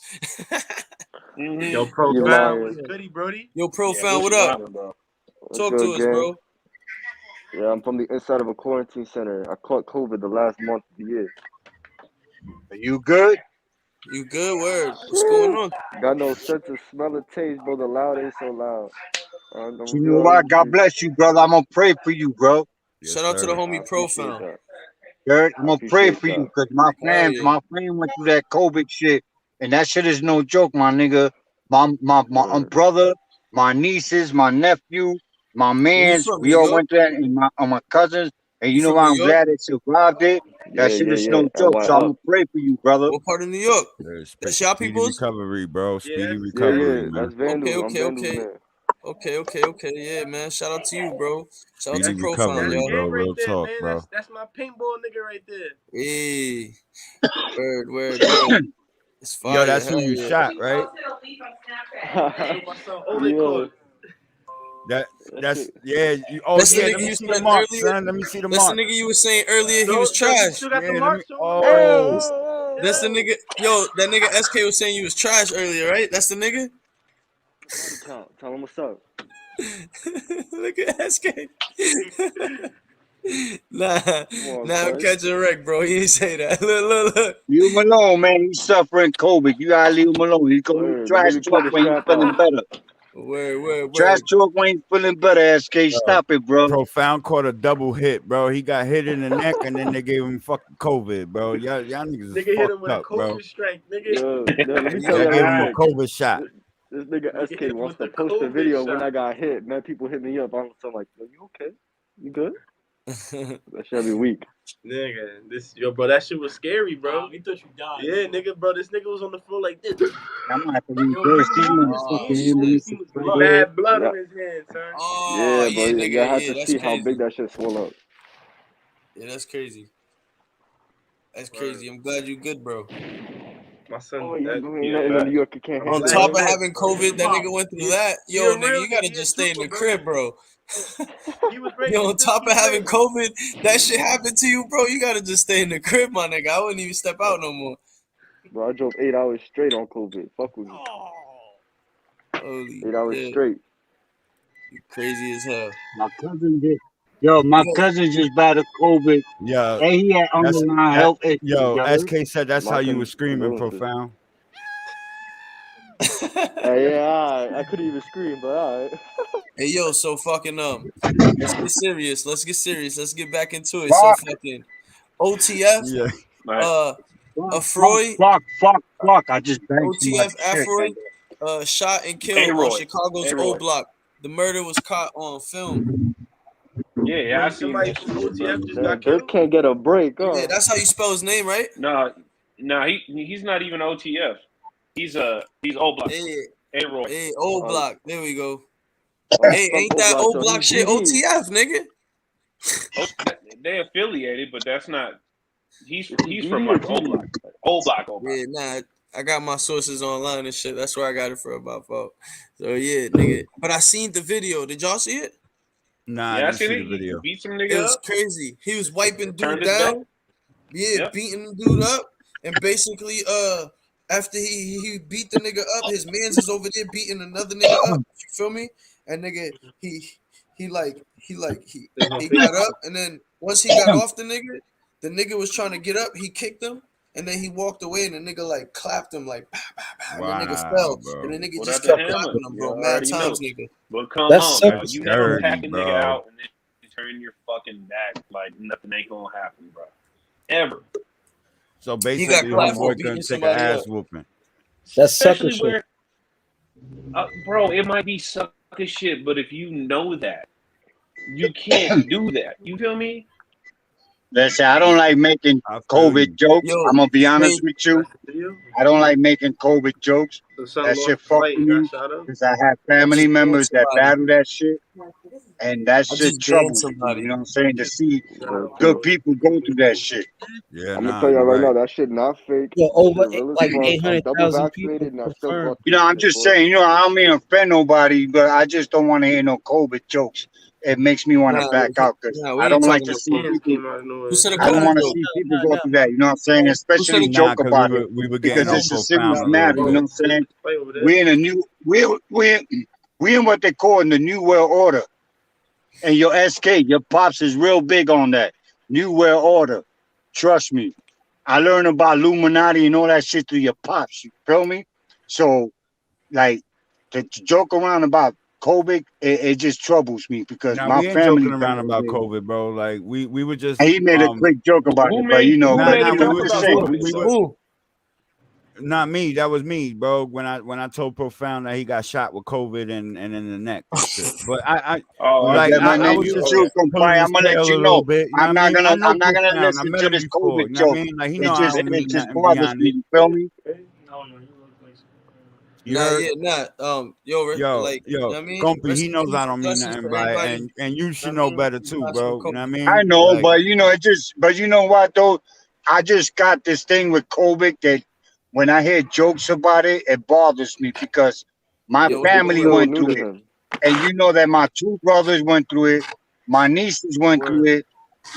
Yo, Profound, goody, Brody. Yo, Profound, what up? Talk to us, bro. Yeah, I'm from the inside of a quarantine center. I caught COVID the last month of the year. Are you good? You good? Word. What's going on? Got no sense of smell or taste, bro. The loud ain't so loud. You know what? God bless you, brother. I'm gonna pray for you, bro. Shout out to the homie Profound. I'm gonna pray for you because my friend went through that COVID shit, and that shit is no joke, my nigga. my brother, my nieces, my nephew, my Where you mans, from? we New all York? went there, and my cousins. And You you know from why New I'm York? glad they survived it? That shit is no joke. So I'm gonna pray for you, brother. What part of New York? That's y'all Speedy people's? recovery, bro. Speedy Yeah, recovery, yeah, that's man. Vandal. I'm Okay. Vandal's man. Okay. Yeah, man. Shout out to you, bro. Shout out Speedy to Profile, recovery, y'all. bro. right Real there, talk, man. bro. That's my paintball nigga right there. Hey, word. It's fire. Yo, that's who Hell you yeah. shot, right? That's what my son Ole called. That's yeah. That's the Let nigga me you see the said mark, earlier. son. Let me see the That's the mark. nigga you was saying earlier. He No, was you trash. still got the Yeah, marks on? That's the nigga. Yo, that nigga SK was saying you was trash earlier, right? That's the nigga. Tell him what's up. Look at SK. Nah, on, I'm cuz. catching a wreck, bro. He ain't say that. Look. Leave him alone, man. He's suffering COVID. You gotta leave him alone. He's going to Word, the trash nigga talk put the when he's strap feeling on. better. Word. Trash talk when he's feeling better, SK. Stop it, bro. Profound caught a double hit, bro. He got hit in the neck, and then they gave him fucking COVID, bro. Y'all niggas is Nigga hit him fucked with a up, bro. COVID strike, nigga. Yo, let me tell Y'all y'all gave real him a quick. COVID shot. This nigga Nigga SK hit him wants with to the post a COVID video when shot. I got hit. Man, people hit me up. I'm like, yo, you okay? You good? That shit be weak. Nigga, bro, that shit was scary, bro. We thought you died. Yeah, nigga, bro, this nigga was on the floor like this. I'm gonna have to reverse these motherfuckers. Mad blood on his hands, son. Oh, Yeah, yeah, but nigga. y'all had Yeah, to that's see how crazy. big that shit swell up. Yeah, that's crazy. That's crazy. I'm glad you good, bro. My son, Oh, yeah, bro, ain't nothing in New York you can't On handle. top of Right? having COVID, that nigga went through that. Yo, a nigga, real you gotta nigga, just stay in the bro. crib, bro. He was ready. Yo, on top of having COVID, that shit happened to you, bro. You gotta just stay in the crib, my nigga. I wouldn't even step out no more. Bro, I drove 8 hours straight on COVID. Fuck with me. Holy 8 hours shit. straight. You crazy as hell. My cousin did. My cousin just battled COVID. Yeah, And he had underlying health issues. yo, yo. SK said that's how you were screaming, Profound. Yeah, I couldn't even scream, but all right. Hey, yo, so fucking let's get serious. Let's get back into it. So fucking OTF, Yeah. Afroy, Fuck. I just banged OTF somebody. Afroy, shot and killed on Chicago's O Block. The murder was caught on film. Yeah, I seen Somebody that from shit, bro. OTF just got Dirk killed. can't get a break, huh? Yeah, that's how you spell his name, right? No, he's not even OTF. He's O Block. A-Roy. Hey, O Block. There we go. Oh, Hey, fuck ain't that O-Block, O so Block he's shit DD. OTF, nigga? They affiliated, but that's not. He's DD from or like O GD? Block. O Block. Yeah, nah. I got my sources online and shit. That's where I got it from about fault. So yeah, nigga. But I seen the video. Did y'all see it? Nah, I Yeah, I didn't seen see it. the He video. beat some It nigga was up. crazy. He was wiping Turned dude his down. back. Yeah, Yep. beating the dude up. And basically, after he beat the nigga up, his mans is over there beating another nigga up. You feel me? And nigga, he got up, and then once he got off the nigga was trying to get up. He kicked him, and then he walked away, and the nigga like clapped him like, bah, bah, bah, and the nigga fell, bro. and the nigga Well, just that's a kept hammer. clapping him, bro. You Mad already times, know. nigga. But come That's on, now. such You a never dirty, pack a nigga bro. out and then you turn your fucking back like nothing ain't gonna happen, bro. Ever. So He got basically, clapped for homeboy beating couldn't take an somebody ass up. whooping. That's sucker Especially shit. where, bro, it might be sucker shit, but if you know that, you can't do that. You feel me? Listen, I don't like making I feel COVID you. jokes. Yo, I'm gonna be honest hey, with you. I don't like making COVID jokes. So son That lost shit the fuck fight with and got me shot up. because I have I family just banned members that somebody. battle that shit, and that I shit just banned troubles me. somebody. You know what I'm saying? To see Word, good too. people go through that shit. Yeah, I'm gonna nah, tell y'all you're right now, right. that shit not fake. Yo, That over shit real as like fuck. I'm double 800,000 people vaccinated and I still confirmed. got You this know, I'm shit, just boy. saying. You know, I don't mean to offend nobody, but I just don't want to hear no COVID jokes. It makes me want to back out because What I are you don't like talking to about? see Hands people. came out of nowhere. Who said a I don't COVID want to joke? see people go through that. You know what I'm saying? Especially Nah, joke cause about it we were getting because on it's a serious Profound a matter. little You know bit. what I'm saying? Fight over there. We're in a new we in what they call in the new world order. And your SK, your pops is real big on that. New world order. Trust me. I learned about Illuminati and all that shit through your pops. You feel me? So like to joke around about COVID, it just troubles me because Now my we ain't family joking around battles about it. COVID, bro. Like we were just And he made a quick joke about Who it, but made you know, who nah made nah a we joke were about just COVID we were though? Who? Not me. That was me, bro. When I told Profound that he got shot with COVID and in the neck and shit. But I Oh, like Okay, my I name was is just true, pulling compadre. his I'm gonna tail let a you little know. bit. You know what I mean? I know I'm not gonna Profound. I listen met to him this before. COVID You know what I joke. mean? Like he know I don't It mean just nothing bothers beyond me. it. You feel me? You heard? Yo, Yo, like, you know what I mean? Compy, Rest he in knows peace, I don't mean justice nothing for by it, everybody. and you You should know what know I mean? better too, Passed from bro. You know what I COVID. I mean? know, Like, but but you know what though? I just got this thing with COVID that when I hear jokes about it, it bothers me because my It's family still went new through to it, him. and you know that my two brothers went through it, my nieces went through Word. it,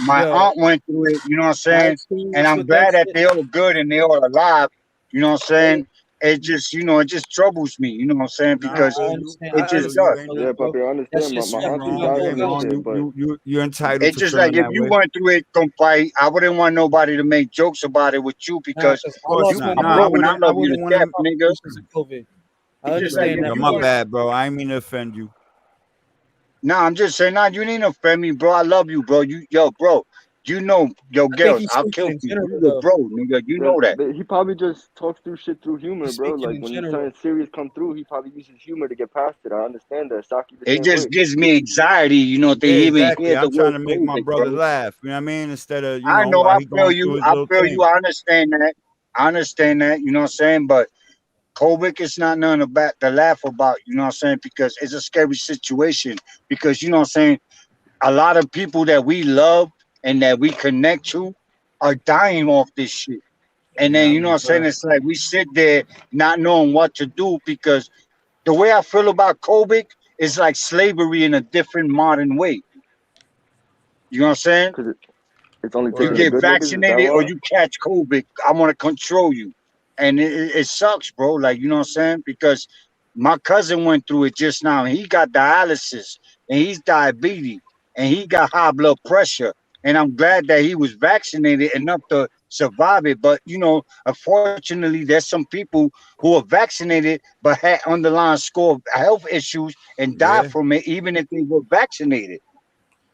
my Yo, aunt went through it. You know what I'm my saying? And experience I'm with that glad that shit. they all good and they all alive. You know what I'm saying? It just it just troubles me. You know what I'm saying? nah, I Because feel I you. understand I it that feel just you. does. Ain't Yeah, bro. Papi, I That understand. shit My nothing struck me auntie wrong. my died You whole ain't from that life. wrong. shit, but You're entitled It's to just like feeling if that you way. Of went through it, compadre, I wouldn't want nobody to make jokes about it with you Nah, because because I course you lost not. my my Nah, mom. bro and I I love you to wouldn't death, want nigga. complications of COVID. I It's just like understand if Yo, that. you my went bad, bro. I ain't mean to offend you. Nah, I'm just saying, nah, you ain't offend me, bro. I love you, bro. Bro, yo, I think girls, he's I'll speaking kill in for you. general, You the though. bro, nigga. You yeah, know that. he probably just talks through shit through humor, He's bro. speaking Like in when general. something serious come through, he probably uses humor to get past it. I understand that. Saki the It same just way. gives me anxiety, to Yeah, even exactly. hear the I'm trying word to make my COVID, brother bro. laugh. You know what I mean? Instead of I know, while he going through his I little feel you, thing. I understand that. I understand that, you know what I'm saying? But COVID is not nothing about to laugh about, you know what I'm saying? Because it's a scary situation. Because you know what I'm saying, a lot of people that we love and that we connect to are dying off this shit. And then Yeah, you know what I'm that's saying? right. It's like we sit there not knowing what to do because the way I feel about COVID is like slavery in a different modern way. You know what I'm saying? Cause it's only You taking the Word. get good niggas. Is that vaccinated or why? you catch COVID. I want to control you. And it sucks, bro. Like, you know what I'm saying? Because my cousin went through it just now. And he got dialysis and he's diabetes and he got high blood pressure. And I'm glad that he was vaccinated enough to survive it. But, unfortunately, there's some people who are vaccinated but had underlying score of health issues and died Yeah. from it, even if they were vaccinated.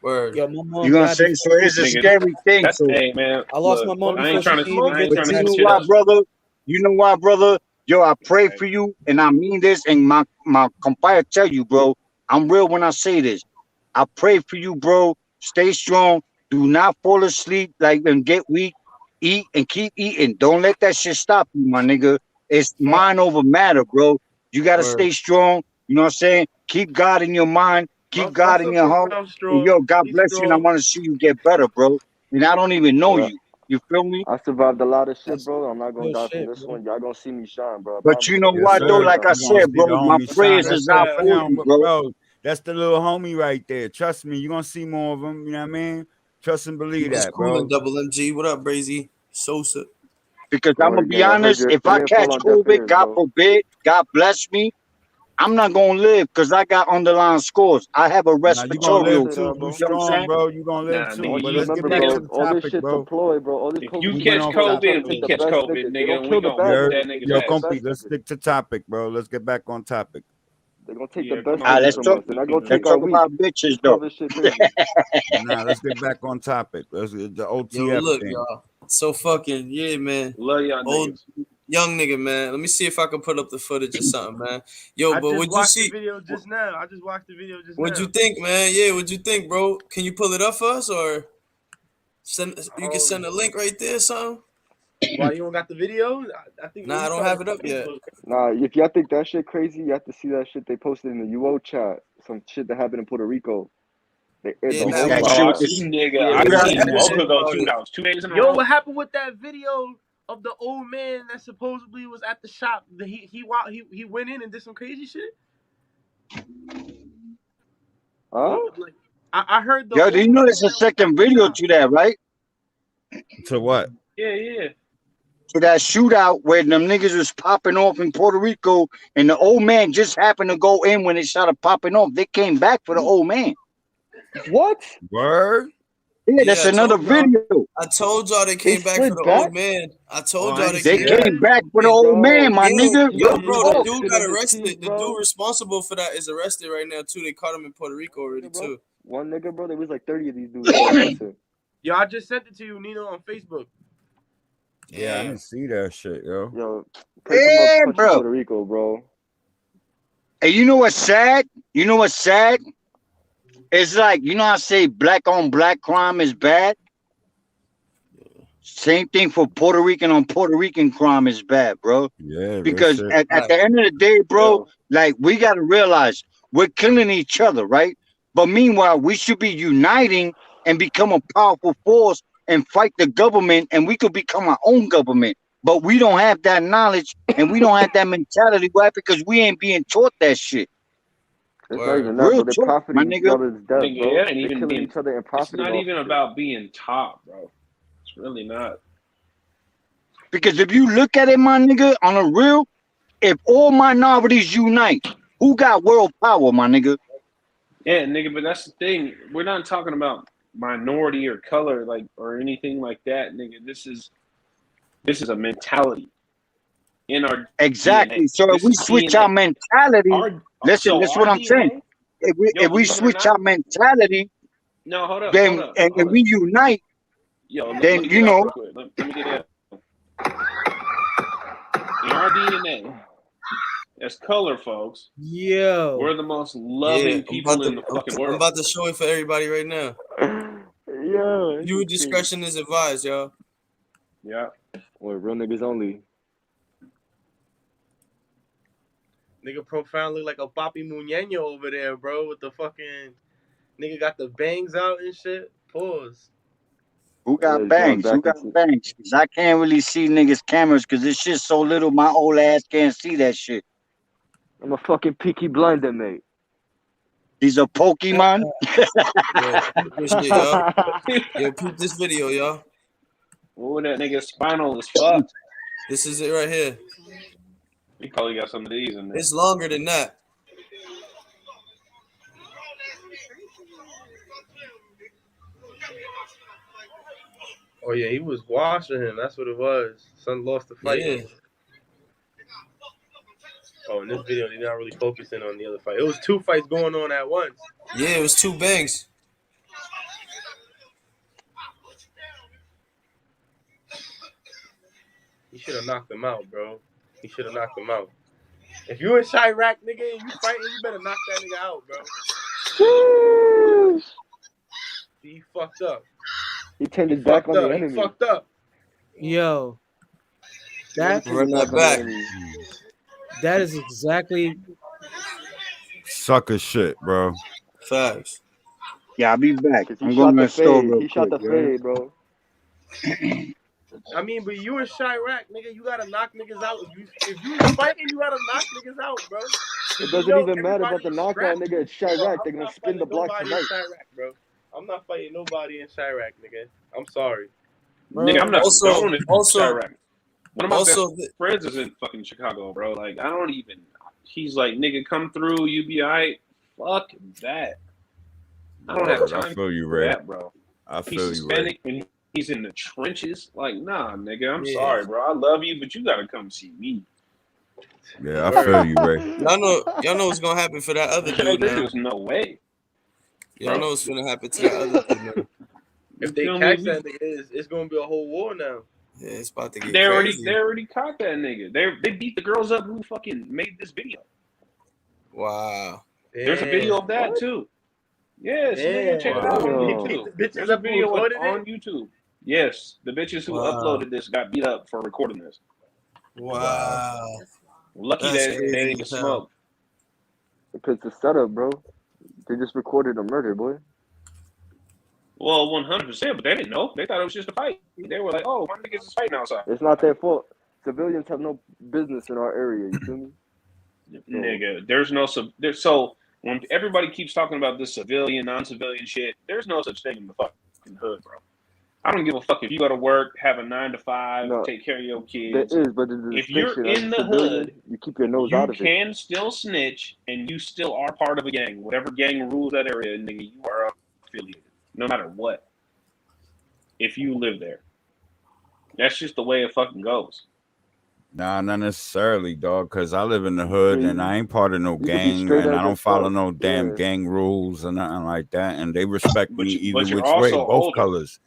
Word. Yo, my You mom know what I'm died saying? before So she it's a could. nigga, scary thing. that's So hey man. I lost Look, my mom I before ain't she trying could to even I ain't get trying but to you take know shit vaccinated. what, up. brother? You know what, brother? Yo, I pray Right. for you, and I mean this, and my compare tell you, bro. I'm real when I say this. I pray for you, bro. Stay strong. Do not fall asleep like and get weak. Eat and keep eating. Don't let that shit stop you, my nigga. It's Fact. mind over matter, bro. You gotta Word. stay strong. You know what I'm saying? Keep God in your mind. Keep My God in son your heart. profound And strong. yo, God He's bless you. And I strong. want to see you get better, bro. And I don't even know Yeah, you. You feel me? I survived a lot of shit, That's bro. I'm not gonna real die from shit, this bro. one. Y'all gonna see me shine, bro. I But promise you know y'all. Yes, what Real though? shit, sir. Like I though. You're gonna said, see bro, the my homie shine. prayers Yes, That's is out that sir. for fam, you, bro. bro. That's the little homie right there. Trust me, you're gonna see more of him. You know what I mean? Trust and believe What's that, coolin', bro. Double MG? What up, Brazy? Sosa. Because I'm gonna Word be gang. I heard honest, your if I didn't fall catch on deaf COVID, ears, God bro. forbid, God bless me, I'm not gonna live because I got underlying scores. I have a Now you I gonna won't live respiratory. say too. that, You bro. You know what I'm strong, saying? bro. You gonna live Nah, too. All nigga, But you let's you get remember, back to nigga. bro, the all this topic, shit's a bro. ploy, bro. All this If COVID you We shit went is a catch off ploy to try to COVID topic and take he the already. catch best COVID, niggas. They don't nigga, kill we the gonna bad whoop You're that niggas. They nigga's just yo, take the ass. compy. best Let's niggas. stick to topic, bro. Let's get back on topic. They're gonna take the Yeah, best come on, niggas Let's from talk. us. let's They're keep not gonna keeping take it. Let's our talk weak. about bitches This though. COVID shit crazy. Nah, let's get back on topic. Let's the Yo, OTF look, thing. y'all. So fucking yeah, man. Love y'all Old niggas. young nigga, man. Let me see if I can put up the footage or something, man. Yo, I but just what'd you watched the see? video just now. I just watched the video just What'd you now. think, man? Yeah, what'd you think, bro? Can you pull it up for us or send? You can send a link right there, or something. Why you don't got the video? I think Nah, I you don't talking have it about up yet. Facebook. Nah, if y'all think that shit crazy, you have to see that shit they posted in the UO chat. Some shit that happened in Puerto Rico. They aired Yeah, the man. whole We That Oh, shit file I with out. this. seen nigga. yeah, I we Who gotta that? seen hear both more of those about it. shootouts 2 days in a Yo, row. what happened with that video of the old man that supposedly was at the shop? He went in and did some crazy shit. Huh? Like I heard the Yo, do you old know man there's a that was at second the video shop. to that, right? To what? Yeah, yeah. To that shootout where them niggas was popping off in Puerto Rico, and the old man just happened to go in when they started popping off. They came back for the old man. What? Word? Yeah, that's Yeah, another video. I told y'all they They came back for slid the back? old man. I Oh, told I y'all ain't they They see came back that. came for the back old for the man. old Yo, man, my Yo, nigga. these yo, What the niggas bro, are the fuck? dude got spinning the arrested. cheese, The dude bro. responsible for that is arrested right now too. They caught him in Puerto Rico already Bro. too. One nigga, bro. There was like 30 of these dudes that went missing. Yo, I just sent it to you, Nino, on Facebook. Yeah, I didn't see that shit, yo. Yo, pray for my country, bro. Puerto Rico, bro. And you know what's sad? You know what's sad? It's like, you know how I say black on black crime is bad? Same thing for Puerto Rican on Puerto Rican crime is bad, bro. Yeah, Because at the end of the day, bro, like we got to realize we're killing each other, right? But meanwhile, we should be uniting and become a powerful force and fight the government, and we could become our own government. But we don't have that knowledge and we don't have that mentality, right? Because we ain't being taught that shit. It's not even that, Real bro. They're talk, my profiting each nigga. other's death, Nigga, bro. it ain't They're even killing being. each other and It's profiting not off even shit. about being top, bro. It's really not. Because if you look at it, my nigga, on a real, if all minorities unite, who got world power, my nigga? Yeah, nigga, but that's the thing. We're not talking about minority or color, like, or anything like that, nigga. This is a mentality in our Exactly. DNA. So if This we is switch our DNA. mentality, listen, this is what I'm saying. DNA. If we believe it or switch not, our mentality, no, hold up, then hold up, and hold we up. unite, Yo, let then me you get out know. real quick. Let me get out. In our DNA, as color folks, Yo, we're the most loving people in the fucking world. I'm about to show it for everybody right now. Yo, Viewer discretion is advised, y'all. Yeah. Or real niggas only. Nigga profound look like a Papi Muñeño over there, bro, with the fucking nigga got the bangs out and shit. Pause. Who got he's going bangs? Who back got into. bangs? Because I can't really see niggas' cameras because this shit's so little, my old ass can't see that shit. I'm a fucking Peaky Blinder, mate. He's a Pokemon. Yo, peep this shit, y'all. Yo, peep this video, y'all. Oh, that nigga spinal as fuck. This is it right here. He probably got some of these in there. It's longer than that. Oh yeah, he was washing him. That's what it was. Son lost the fight. Yeah. Oh, in this video, they're not really focusing on the other fight. It was two fights going on at once. Yeah, it was two bangs. He should have knocked him out, bro. He should have knocked him out. If you in Chirac, nigga, and you fighting, you better knock that nigga out, bro. He fucked up. He turned his back on the enemy. He fucked up. Yo, that Run that back. That is exactly sucker shit, bro. Facts. Yeah, I'll be back. He I'm shot going to the the store fade. real He shot the quick, fade, bro. I mean, but you in Chirac, nigga, you gotta knock niggas out. If you fighting, you gotta knock niggas out, bro. It doesn't even matter about the knockout, nigga. It's Chirac. They're gonna spin the block tonight. Chirac, bro. I'm not fighting nobody in Chirac, nigga. I'm sorry. Nigga, I'm not going to Chirac. One of my best friends is in fucking Chicago, bro. Like, I don't even. He's like, nigga, come through. You be alright. Fuck that. I don't have time. I feel you, for Ray. that, bro. I He's feel you, Hispanic Ray. and he's in the trenches. Like, nah, nigga, I'm sorry, bro. I love you, but you gotta come see me. Yeah, I feel you, Ray. Y'all know what's gonna happen for that other dude now. There's no way. Y'all know what's gonna happen to that other dude now. If they catch that nigga, it's gonna be a whole war now. Yeah, it's about to get They crazy. already caught that nigga. They beat the girls up who fucking made this video. Wow. There's a video of that too. Yes, nigga, check it out on YouTube. There's a video on YouTube. Yes, the bitches who uploaded this got beat up for recording this. Wow. Lucky That's that they crazy didn't as hell. smoke. Because the setup, bro. They just recorded a murder, boy. Well, 100%, but they didn't know. They thought it was just a fight. They were like, "Oh, my niggas is fighting outside." It's not their fault. Civilians have no business in our area. You feel me? Nigga, there's no so when everybody keeps talking about this civilian, non-civilian shit, there's no such thing in the fucking hood, bro. I don't give a fuck if you go to work, have a 9 to 5, take care of your kids. There is, but if you're in the hood, you keep your nose you out of it. You can still snitch, and you still are part of a gang. Whatever gang rules that area, nigga, you are affiliated, no matter what. If you live there, that's just the way it fucking goes. Nah, not necessarily, dog. Cause I live in the hood and I ain't part of no gang, and I don't follow no damn gang rules or nothing like that. And they respect me either which way, both colors.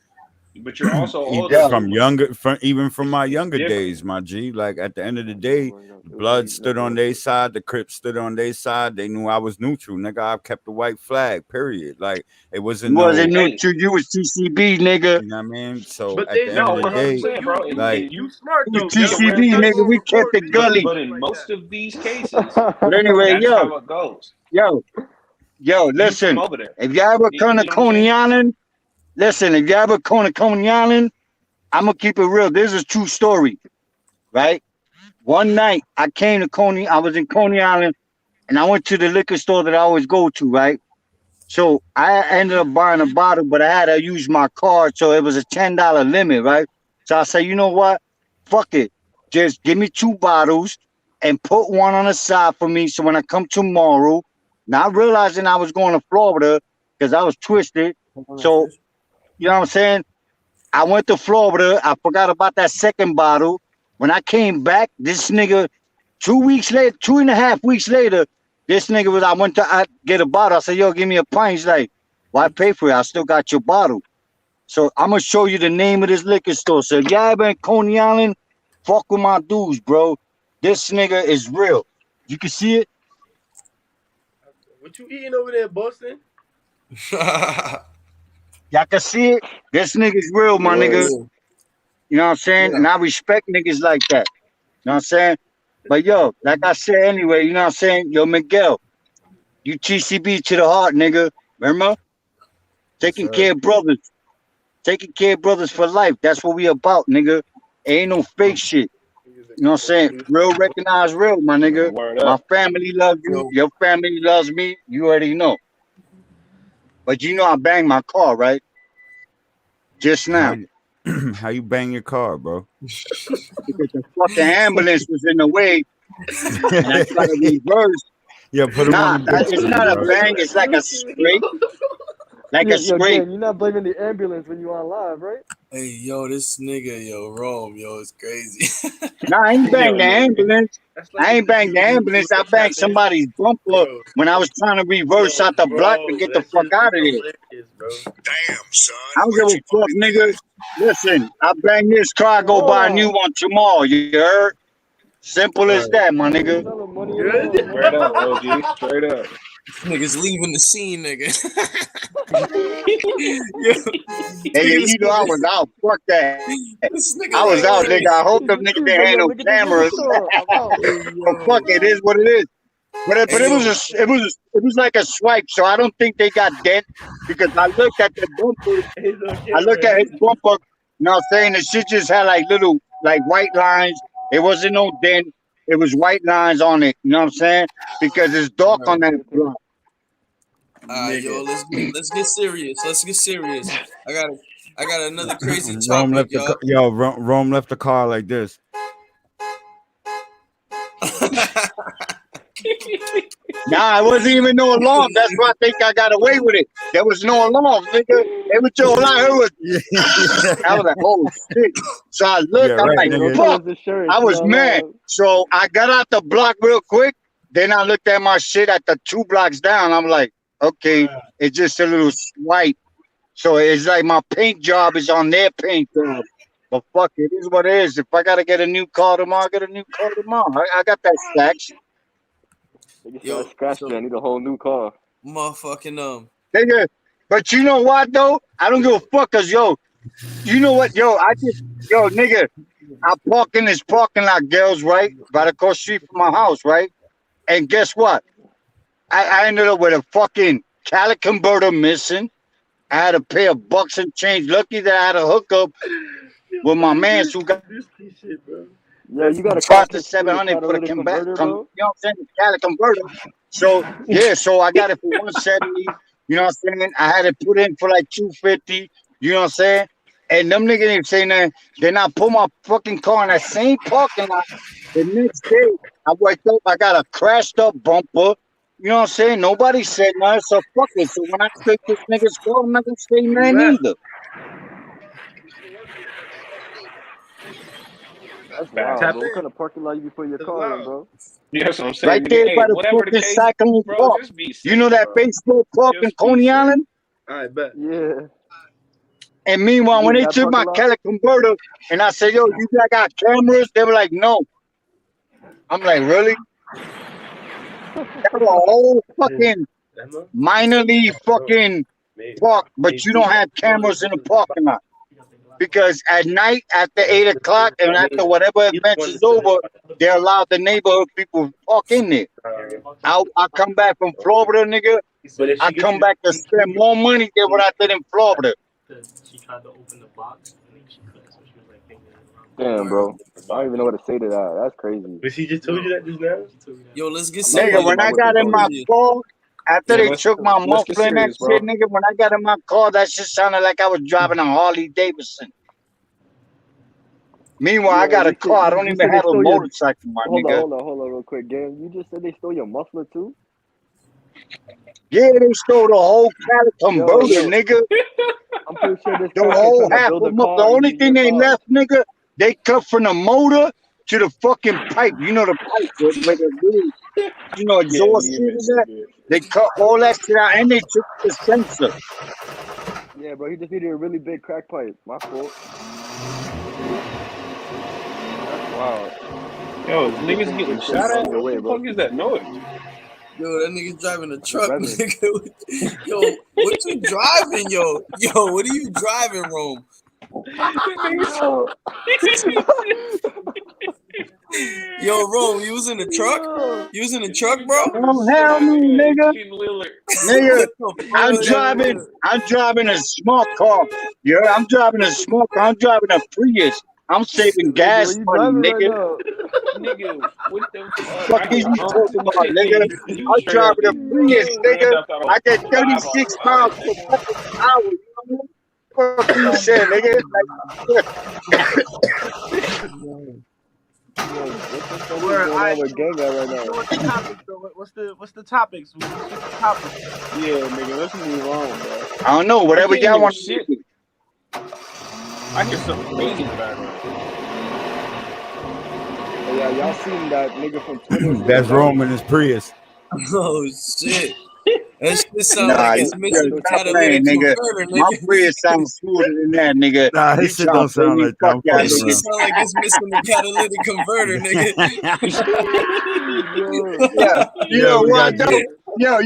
But you're also older. Even from younger, even from my younger days, my G. Like at the end of the day, Blood stood on their side, the Crips stood on their side. They knew I was neutral, nigga. I kept the white flag. Period. Like it wasn't. You wasn't neutral. You was TCB, nigga. You know what I mean? So But at the end of the day, bro, like you smart though. TCB, nigga. We kept the gully. But in most of these cases, but anyway, that's how it goes. Yo, listen. If y'all ever come to Coney Island, listen. If y'all ever come to Coney Island, I'm gonna keep it real. This is a true story, right? One night I came to Coney. I was in Coney Island, and I went to the liquor store that I always go to, right? So I ended up buying a bottle, but I had to use my card, so it was a $10 limit, right? So I said, you know what? Fuck it. Just give me 2 bottles and put one on the side for me. So when I come tomorrow, not realizing I was going to Florida because I was twisted. So, you know what I'm saying? I went to Florida. I forgot about that second bottle. When I came back, this nigga, 2.5 weeks later, this nigga I went to get a bottle. I said, yo, give me a pint. He's like, why pay for it? I still got your bottle. So I'm going to show you the name of this liquor store. So if y'all ever in Coney Island, fuck with my dudes, bro. This nigga is real. You can see it. What you eating over there, Boston? Y'all can see it. This nigga's real, my nigga. You know what I'm saying? Yeah. And I respect niggas like that. You know what I'm saying? But yo, like I said anyway, you know what I'm saying? Yo, Miguel, you TCB to the heart, nigga. Remember? Taking care of brothers. Taking care of brothers for life. That's what we about, nigga. Ain't no fake shit. You know what I'm saying? Real recognize real, my nigga. My family loves you. Your family loves me. You already know. But you know I banged my car, right? Just now. How you bang your car, bro? Because the fucking ambulance was in the way, and I tried to reverse. Yeah, put him on the it's not a bang. It's like a scrape. Like a scrape. You're not blaming the ambulance when you on live, right? Hey, yo, this nigga, Rome, it's crazy. Nah, I ain't banged the ambulance. I ain't banged the ambulance. I banged somebody's bumper when I was trying to reverse out the block to get the fuck out of here. Damn, son. I don't give a fuck, nigga. Listen, I bang this car, go buy a new one tomorrow. You heard? Simple as that, my nigga. Straight up, OG. Straight up. Niggas leaving the scene, nigga. Hey, you know I was out. Fuck that. I was out, nigga. I hope them niggas didn't have no cameras. But fuck it, is what it is. But it was like a swipe, so I don't think they got dent because I looked at the bumper. I looked at his bumper. You know what I'm saying? The shit just had like little white lines. It wasn't no dent. It was white lines on it. You know what I'm saying? Because it's dark on that block. Yo, let's get serious. Let's get serious. I got another crazy topic, Rome left the car like this. Nah, it wasn't even no alarm. That's why I think I got away with it. There was no alarm, nigga. It was your alarm. I was like, oh shit. So I looked, I'm like, fuck. I was mad. So I got out the block real quick. Then I looked at my shit at the 2 blocks down. I'm like, okay, it's just a little swipe. So it's like my paint job is on their paint job. But fuck it, is what it is. If I gotta get a new car tomorrow, I get a new car tomorrow. I got that stacks. Yo, I need a whole new car. Motherfucking Nigga, but you know what though? I don't give a fuck, cause you know what, nigga, I park in this parking lot, girls, right? Right across the street from my house, right? And guess what? I ended up with a fucking Cali converter missing. I had to pay $1 and change. Lucky that I had a hookup with my man who got yeah, you got to cost us $700 for the you know what I'm saying? The Cali converter. So yeah, so I got it for $170. You know what I'm saying? I had it put in for like $250. You know what I'm saying? And them niggas didn't say nothing. Then I put my fucking car in that same parking lot. The next day, I wake up, I got a crashed up bumper. You know what I'm saying? Nobody said nothing, so fuck it. So when I take this nigga's car, I'm not gonna say nothing either. That's wild, bro. What kind of parking lot you put your car in, bro? Yeah, that's what I'm saying. Right there by the fucking cycling park. You know that baseball park in Coney Island? I bet. Yeah. And meanwhile, when they took my Cadillac converter, and I said, "Yo, you got cameras?" They were like, "No." I'm like, "Really?" That was a whole fucking minorly fucking park, but you don't have cameras in the parking lot. Because at night, after 8 o'clock, and after whatever event is over, they allow the neighborhood people to park in there. I come back from Florida, nigga. I come back to spend more money than what I did in Florida. She tried to open the box and she couldn't, so she was like thinking. Damn, bro. I don't even know what to say to that. That's crazy. But she just told you that just now? Yo, let's get serious. Nigga, when I got in my car, after they took my muffler and that shit, nigga, when I got in my car, that shit sounded like I was driving a Harley Davidson. Meanwhile, I got a car. I don't even have a motorcycle, my nigga. Hold on, real quick, gang. You just said they stole your muffler too? Yeah, they stole the whole Cadillac converter, nigga. I'm pretty sure this the whole half of them. The only thing they left, nigga, they cut from the motor to the fucking pipe. You know the pipe with the little, exhaust shit is that? They cut all that shit out and they took the sensor. Yeah, bro, he just needed a really big crack pipe. My fault. That's wild. Yo, niggas getting shot at? What the fuck is that noise? Yo, that nigga's driving a truck, nigga. Yo, what you driving, yo? Yo, what are you driving, Rome? Yo, Rome, you was in the truck? You was in the truck, bro? Oh, hell no, nigga. Nigga, I'm driving a smart car. Yeah, I'm driving a smart car. I'm driving a Prius. I'm saving gas money, nigga. Nigga, what the fuck is you talking about, nigga? I'm driving a Prius, nigga. I get 36 miles per fucking hour. You know what the fuck you said, nigga? What's the topics? Yeah, nigga, let's move on, bro. I don't know. Whatever y'all want to do. I hear something crazy in the background. Oh, yeah, y'all seen that nigga from Twitter? That's Rome in his Prius. Oh shit. That shit sound Nah, like it's missing the catalytic converter, nigga. My Prius sounds smoother than that, nigga. Nah, his shit don't sound like that. That shit sound like it's missing the catalytic converter, nigga. Yeah, you know what, though? Yo.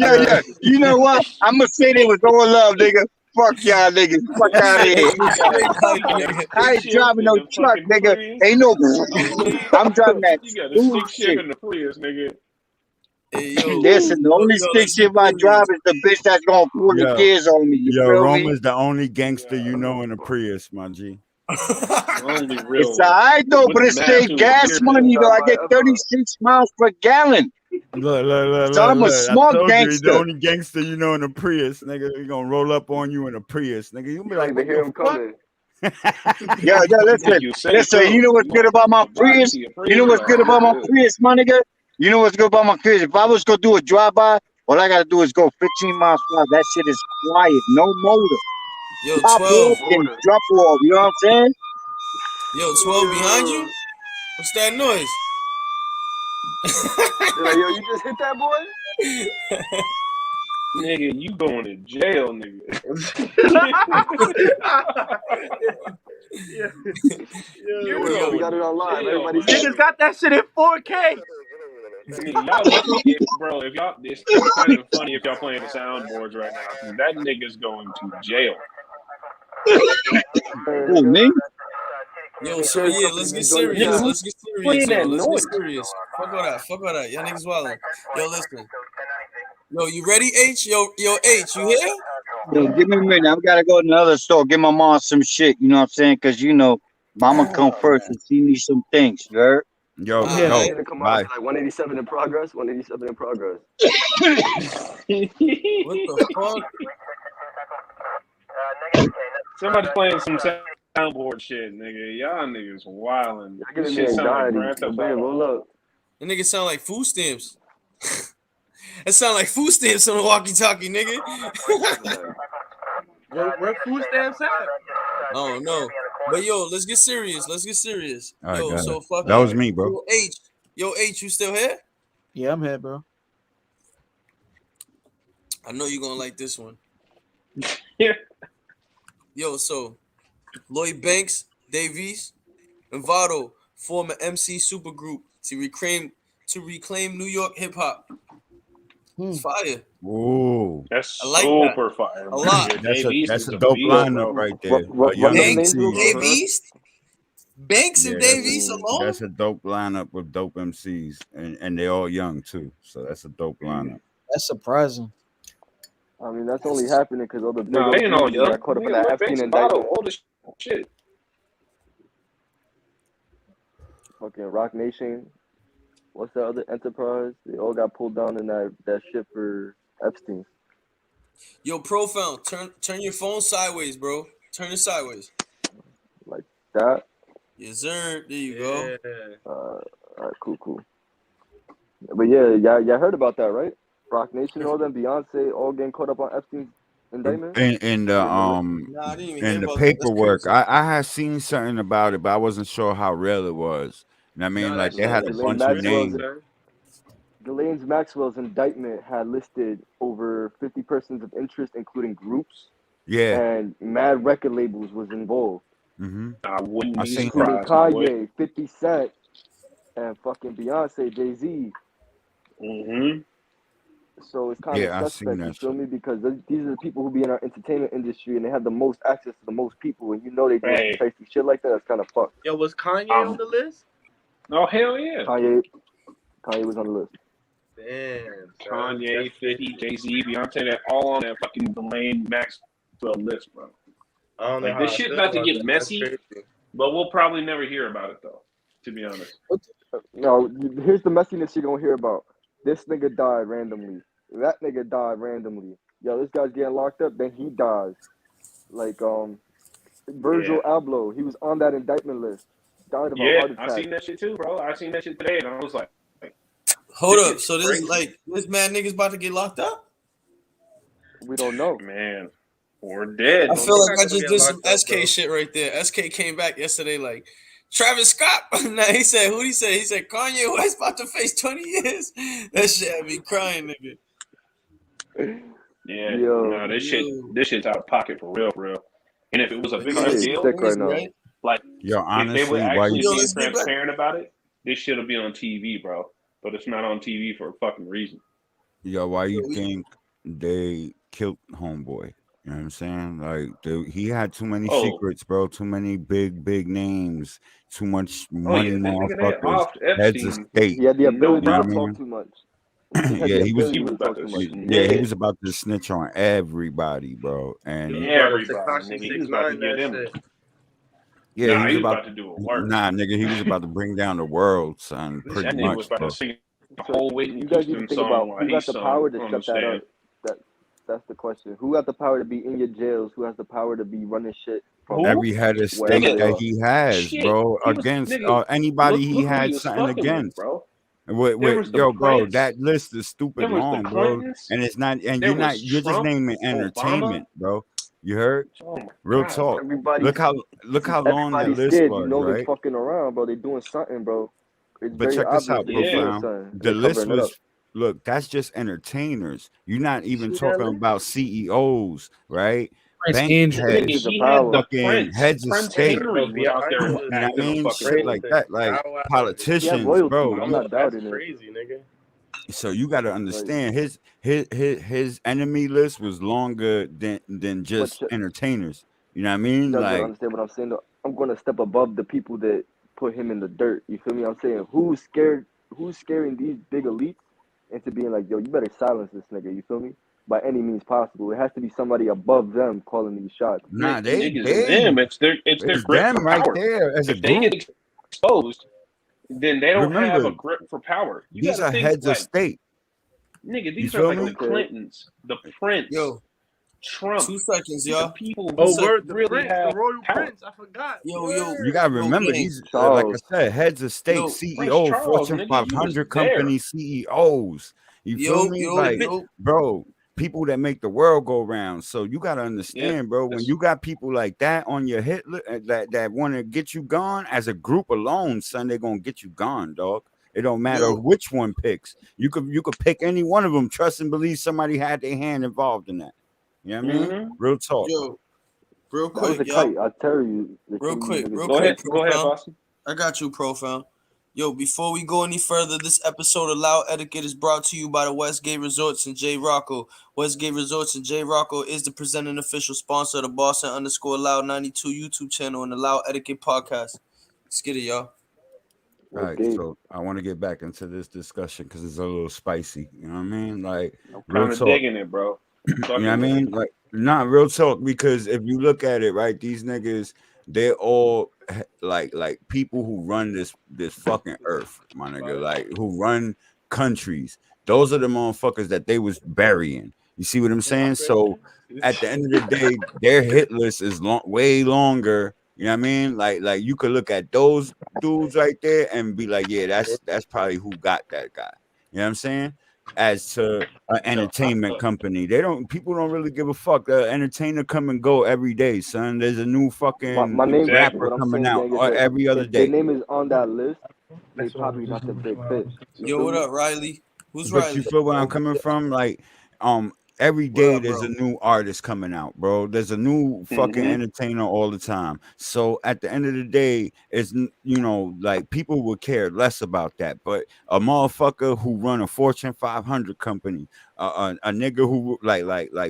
You know what? I'm gonna say they was all love, nigga. Fuck y'all niggas. Fuck out of here. I ain't driving no truck, nigga. Ain't no. I'm driving that. You got a stick shift in the Prius, nigga. Hey, yo, listen, the only stick shift I drive is the bitch that's gonna pull the gears on me. You feel Rome me? is the only gangster you know in a Prius, my G. It's alright though, but it saves gas money though. I get 36 miles per gallon. Look, So I'm a smart gangster. The only gangster you know in a Prius, nigga. He gonna roll up on you in a Prius, nigga. You be like, what the fuck? Yo, listen. You know what's good about my Prius? You know what's good about my Prius, my nigga? You know what's good about my Prius? If I was gonna do a drive-by, all I gotta do is go 15 miles per hour. That shit is quiet, no motor. Yo, Pop 12. off and drop off. You know what I'm saying? Yo, 12 behind you? What's that noise? Like, yo, you just hit that boy? Nigga, you going to jail, nigga. We got it online. Niggas got that shit in 4K. Y'all lucky, bro. If y'all, it's not even funny if y'all playing the soundboards right now. That nigga's going to jail. Who, me? Yo, so yeah, let's get serious. Let's get serious. Fuck all that. Y'all niggas wildin'. Yo, listen. Yo, you ready, H? Yo, H, you here? Yo, give me a minute. I gotta go to another store, give my mom some shit. You know what I'm saying? Because mama come first and see me some things. You heard? Yo, bye. Like 187 in progress. 187 in progress. What the fuck? Somebody's playing some soundboard shit, nigga. Y'all niggas wildin'. This shit sound like Grand Theft Auto. That nigga sound like food stamps. That sound like food stamps on the walkie-talkie, nigga. Where food stamps at? Oh no. But yo, let's get serious. All right, yo, so fuck. That was me, bro. Yo, H, you still here? Yeah, I'm here, bro. I know you're gonna like this one. Yeah. Yo, so Lloyd Banks, Davies, and Vado form an MC supergroup to reclaim New York hip hop. It's fire. Ooh, That's I like that super fire. a lot. That's a dope lineup right there. Young Banks, MCs. Davies, Banks and Davies alone. That's a dope lineup with dope MCs, and they're all young too. So that's a dope lineup. That's surprising. I mean, that's only happening because all the big No, they ain't all OGs young. got caught up in that Lloyd Epstein Banks and indictment. Vado, old as shit. Fucking Rock Nation. What's that other enterprise? They all got pulled down in that shit for Epstein. Yo, Profound, turn your phone sideways, bro. Turn it sideways. Like that. Yes, sir. There you go. All right, cool. But yeah, y'all heard about that, right? Rock Nation, all them, Beyonce, all getting caught up on Epstein's indictment. In the I didn't even hear in the about paperwork, that. I had seen something about it, but I wasn't sure how real it was. And I mean, like they had a bunch of names. Ghislaine Maxwell's indictment had listed over 50 persons of interest, including groups. Yeah. And mad record labels was involved. I wouldn't be including surprised. Kanye, 50 Cent, and fucking Beyonce, Jay-Z. So it's kind of I seen suspect, that you feel me? Because these are the people who be in our entertainment industry and they have the most access to the most people, and you know they do tasty shit like that. That's kind of fucked. Yo, was Kanye on the list? Oh, hell yeah. Kanye was on the list. Damn. Kanye, 50, Jay-Z, Beyonce, they're all on that fucking Ghislaine Maxwell list, bro. I don't know Like, how this I shit feel about to about get that. messy, That's crazy. but we'll probably never hear about it, though, to be honest. No, here's the messiness you're gonna hear about. This nigga died randomly. That nigga died randomly. Yo, this guy's getting locked up, then he dies. Like Virgil Abloh, he was on that indictment list. Died of a heart attack. I seen that shit too, bro. I seen that shit today, and I was like Hold up. So this this mad nigga's about to get locked up? We don't know. Man, we're dead. I feel like I just did some SK shit right there. SK came back yesterday like, Travis Scott. Nah, he said, who'd he say? He said, Kanye West about to face 20 years. That shit had me crying, nigga. Yeah, no, this shit's out of pocket for real. And if it was a big enough deal, right like honestly, if they would actually be you transparent about it, this shit'll be on TV, bro. But it's not on TV for a fucking reason. Yo, why you think they killed Homeboy? You know what I'm saying? Like he had too many secrets, bro. Too many big names. Too much money, motherfuckers. Heads of state. He had the ability You know to what I talk mean? too much. He was talk too much. Yeah, he was about to snitch on everybody, bro. And everybody, he was about to get him. Yeah, he was about to do a work. Nah, nigga, he was about to bring down the world, son. Pretty That nigga much, was about bro. to sing the whole Whitney You guys need to Houston think song about while who he got the sung power to on shut the that stand. up. That's the question. Who got the power to be in your jails? Who has the power to be running shit from Every head of state that he has, bro, against anybody he had something against, bro. Bro, that list is stupid there was long, the bro. Clintons, And it's not, and there you're not, was you're just Trump, naming entertainment, bro. You heard? Oh my Real God, talk. Everybody, Look how long that everybody's list scared. was, You know right? they fucking around, bro. They doing something, bro. It's But very check this obvious out, that they doing Profound. something. The They list covering it up. was, look, that's just entertainers. You're not even See that talking list? about CEOs, right? Prince Bank Andrew. heads, Niggas of he power. had the fucking heads of Prince state. Henry was out there Beyonce You know what I acting a mean? fucking Shit fool. like that, like Bow Wow. He had politicians, royalty. bro. I'm not That's doubting it. crazy, nigga. So you got to understand his enemy list was longer than just entertainers. You know what I mean? You guys gotta Like, understand what I'm saying. Though. I'm gonna step above the people that put him in the dirt. You feel me? I'm saying who's scaring these big elites into being like, yo, you better silence this nigga. You feel me? By any means possible. It has to be somebody above them calling these shots. nah, Niggas and them. It's their it's grip them for right power. there as a If they group. get exposed, then they don't have Remember, a grip for power. You these gotta are think heads like, of state. nigga, You these are feel like me? the Clintons, the Prince, Yo, Trump. 2 seconds, These are y'all. people who Oh, word, the really Prince, have the Royal power. Prince. I forgot. Yo, You gotta remember gang. these, like I said, heads of state, Yo, Prince CEO, Charles, Fortune nigga, you was 500 there. company CEOs. You feel me? Like, bro, people that make the world go round. So you gotta understand, bro. When you got people like that on your hit list, that want to get you gone as a group alone, son, they're gonna get you gone, dog. It don't matter which one picks. You could pick any one of them. Trust and believe somebody had their hand involved in that. You know what I mean? Real talk. Yo, Real That was quick, a y'all. kite. I tell you. Real quick, Go ahead, Profound. Boston. I got you, Profound. Yo, before we go any further, this episode of Loud Etiquette is brought to you by the Westgate Resorts and J Rocco. Westgate Resorts and J Rocco is the presenting official sponsor of the Boston_Loud 92 YouTube channel and the Loud Etiquette podcast. Let's get it, y'all. All right, so I want to get back into this discussion because it's a little spicy. You know what I mean? Like, I'm real kind of talk. digging it, bro. You know what I mean? Like, not real talk, because if you look at it, right, these niggas, they're all like people who run this fucking earth, my nigga, like who run countries. Those are the motherfuckers that they was burying. You see what I'm saying? So at the end of the day, their hit list is way longer. You know what I mean? Like you could look at those dudes right there and be like, yeah, that's probably who got that guy. You know what I'm saying? As to an entertainment company, people don't really give a fuck. The entertainer come and go every day, son. There's a new fucking My name, rapper what I'm coming saying, out gang, is that every other if their day. name is on that list, they probably not the big fish. Yo, what up, Riley? Who's But Riley? you feel where I'm coming from? Like, every day there's a new artist coming out, bro. There's a new fucking entertainer all the time. So at the end of the day, it's, you know, like people would care less about that. But a motherfucker who run a Fortune 500 company, a nigga who like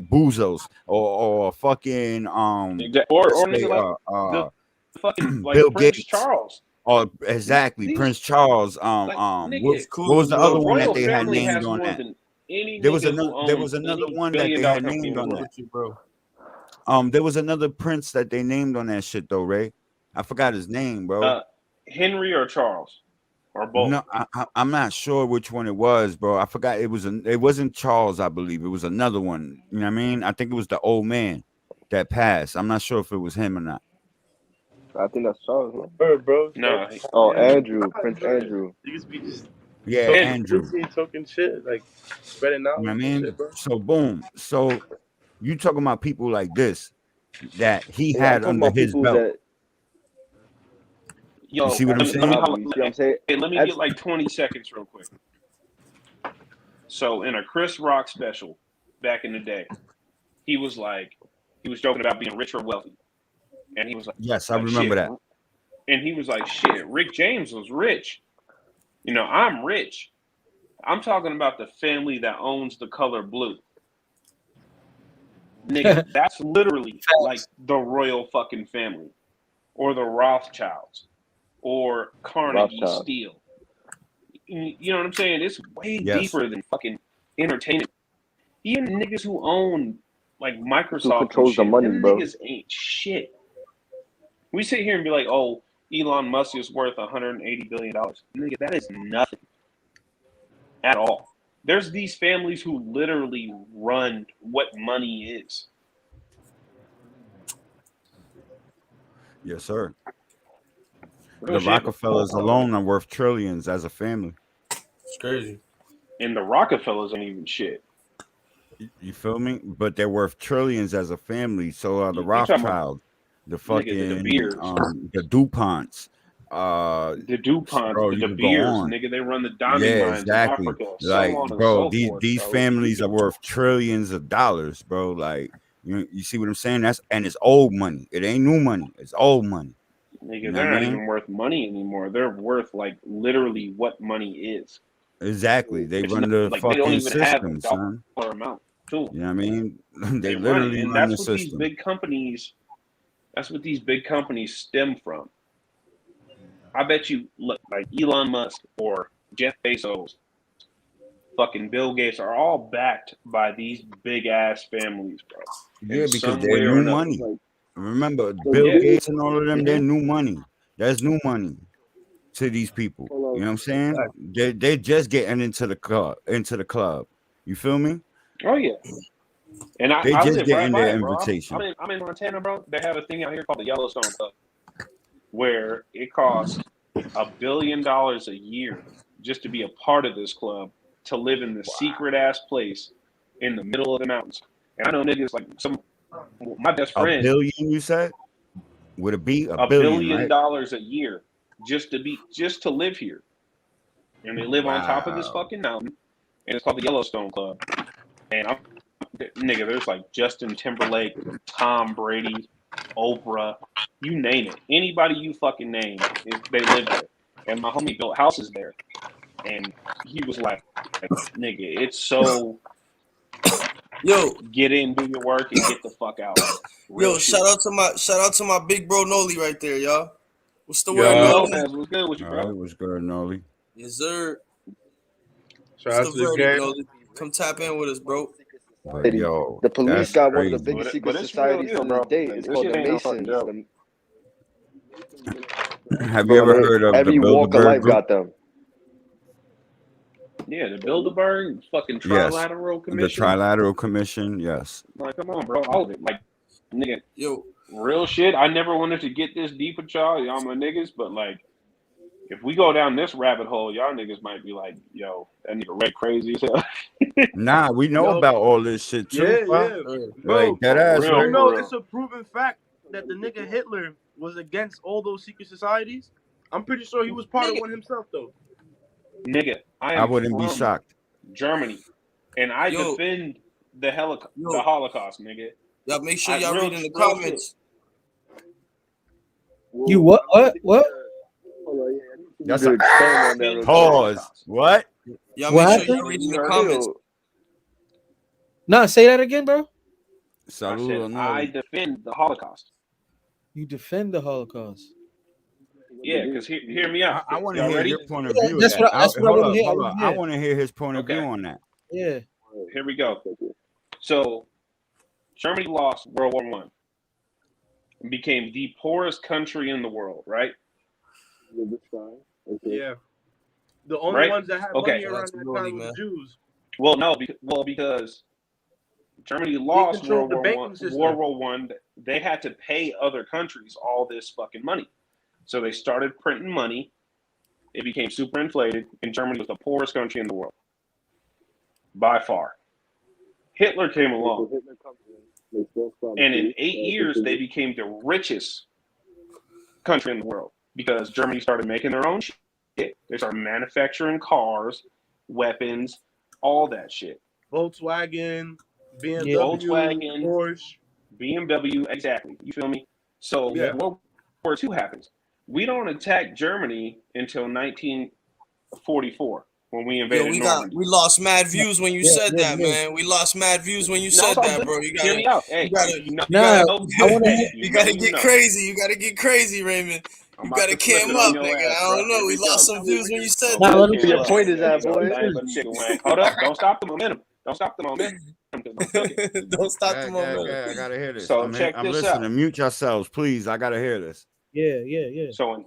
Boozos or a fucking or say, nigga like the fucking like Bill Prince Gates. Charles. Oh, exactly, Prince Charles. Nigga, What was the other one that royal they had family named has on more that? than any There was nigga who another owns any one that they billion-dollar had company in named the on world. that. There was another prince that they named on that shit though, Ray. I forgot his name, bro. Henry or Charles or both. No, I'm not sure which one it was, bro. I forgot. It wasn't Charles, I believe. It was another one. You know what I mean? I think it was the old man that passed. I'm not sure if it was him or not. I think that's Charles, man. Bro. No. Oh, Andrew, Prince Andrew. You just be just Yeah, Andrew. talking shit, like spreading knowledge. You know what I mean? Shit, bro. So boom. So you talking about people like this that he Yeah, I'm had talking under about his people belt. that. Yo, You see what I'm saying? You see what I'm saying? Hey, let me get like 20 seconds real quick. So in a Chris Rock special back in the day, he was joking about being rich or wealthy. And he was like, yes, I remember that. And he was like, shit, Rick James was rich. You know, I'm rich. I'm talking about the family that owns the color blue. Nigga, that's literally like the royal fucking family. Or the Rothschilds. Or Carnegie Steel. You know what I'm saying? It's way deeper than fucking entertainment. Even niggas who own like Microsoft who controls the money, them bro. niggas ain't shit. We sit here and be like, oh, Elon Musk is worth $180 billion. Nigga, that is nothing at all. There's these families who literally run what money is. Yes, sir. Real The shit. Rockefellers alone are worth trillions as a family. It's crazy. And the Rockefellers ain't even shit. You feel me? But they're worth trillions as a family. So are the You talking about Rothschilds, the fucking nigga, the De Beers. the DuPonts. The DuPonts, bro, the you De could go Beers, on. nigga, they run the diamond Yeah, mines exactly. in Africa, Like, so on and bro, so forth. these bro. families are worth trillions of dollars, bro. Like, you see what I'm saying? And it's old money. It ain't new money. It's old money. Nigga, You know they're what I not mean? even worth money anymore. They're worth like literally what money is. Exactly. They It's run not, the like they don't fucking even have a system, son. dollar amount too. You know what I mean? They run it, literally and run the that's what these system. big companies. That's what these big companies stem from. I bet you, look, like Elon Musk or Jeff Bezos, fucking Bill Gates are all backed by these big ass families, bro. Yeah, because some they're way or new another. money. Remember, Bill Gates and all of them, they're new money. That's new money to these people. You know what I'm saying? They're just getting into the club. You feel me? Oh yeah. And They I just live getting right by their it, bro. invitation. I'm in Montana, bro. They have a thing out here called the Yellowstone Club, where it costs $1 billion a year just to be a part of this club, to live in the secret ass place in the middle of the mountains. And I know niggas like my best friend. $1 billion, you said? Would it be $1 billion a year just to live here? And they live on top of this fucking mountain, and it's called the Yellowstone Club. And nigga, there's like Justin Timberlake, Tom Brady, Oprah, you name it. Anybody you fucking name, they live there. And my homie built houses there. And he was like nigga, it's so get in, do your work, and get the fuck out. Yo, shout out to my big bro Noli right there, y'all. What's the word, Noli? Noli? What's good with you, bro? What's good, Noli? Yes, sir. Shout out to the verdict, game. Noli? Come tap in with us, bro. But, yo, The police got one of the biggest secret it's societies real to deal, this day. bro. It's This called shit the ain't no fucking Masons. joke. Have you ever heard of the every walk of Bilderberg life Group? got them. Yeah, the Bilderberg fucking Yes, Trilateral the Commission. Trilateral Commission. Yes. Like, come on, bro, all of it. Like, nigga, yo, real shit. I never wanted to get this deep with y'all my niggas, but like, if we go down this rabbit hole, y'all niggas might be like, yo, that nigga Ray crazy as hell. Nah, we know about all this shit too. Yeah, bro. Like that ass. You know, it's a proven fact that the nigga Hitler was against all those secret societies. I'm pretty sure he was part of one himself, though. Nigga, I wouldn't be shocked. Germany, and I defend the Holocaust, nigga. Y'all make sure y'all read in the comments. You what? That's a pause. What? Y'all What make sure y'all read in the comments. Nah, say that again, bro. I defend the Holocaust. You defend the Holocaust. Yeah, because hear me out. I want to hear your point of view. That's what I want to hear. Hold on. I want to hear his point of view on that. Yeah. Here we go. So, Germany lost World War I and became the poorest country in the world, right? Yeah. The only ones that had money around that time money, were Jews. Well, no, because Germany lost controlled World the War banking system. World War I. They had to pay other countries all this fucking money. So they started printing money. It became super inflated, and Germany was the poorest country in the world. By far. Hitler came along. And in 8 years, they became the richest country in the world because Germany started making their own shit. They started manufacturing cars, weapons, all that shit. Volkswagen, BMW, Porsche. BMW, exactly. You feel me? So when World War II happens, we don't attack Germany until 1944 when we invaded Normandy. We lost mad views when you said that, man. We lost mad views when you said that, bro. You Hear me out. Hey, you gotta get crazy. You gotta get crazy, Raymond. You gotta cam up, nigga. I don't know. We lost some views when you said that. Your point is that, boy. Hold up. Don't stop the momentum. Don't stop the momentum. Don't stop the momentum. I gotta hear this. So I'm this listening. out. Mute yourselves, please. I gotta hear this. Yeah. So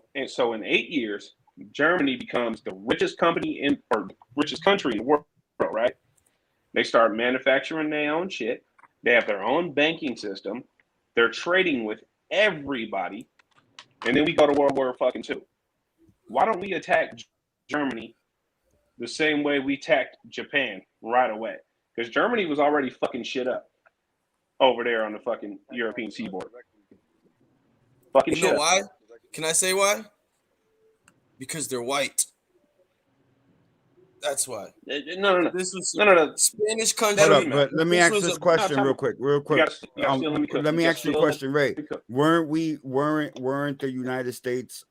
in 8 years, Germany becomes the richest country in the world, right? They start manufacturing their own shit. They have their own banking system. They're trading with everybody. And then we go to World War II. Why don't we attack Germany the same way we attacked Japan right away? Because Germany was already fucking shit up over there on the fucking European seaboard. Fucking you know why? Can I say why? Because they're white. That's why. No. This was no. Spanish country. Hold up, but let me ask this question real quick. Let me ask you a question, Ray. Weren't the United States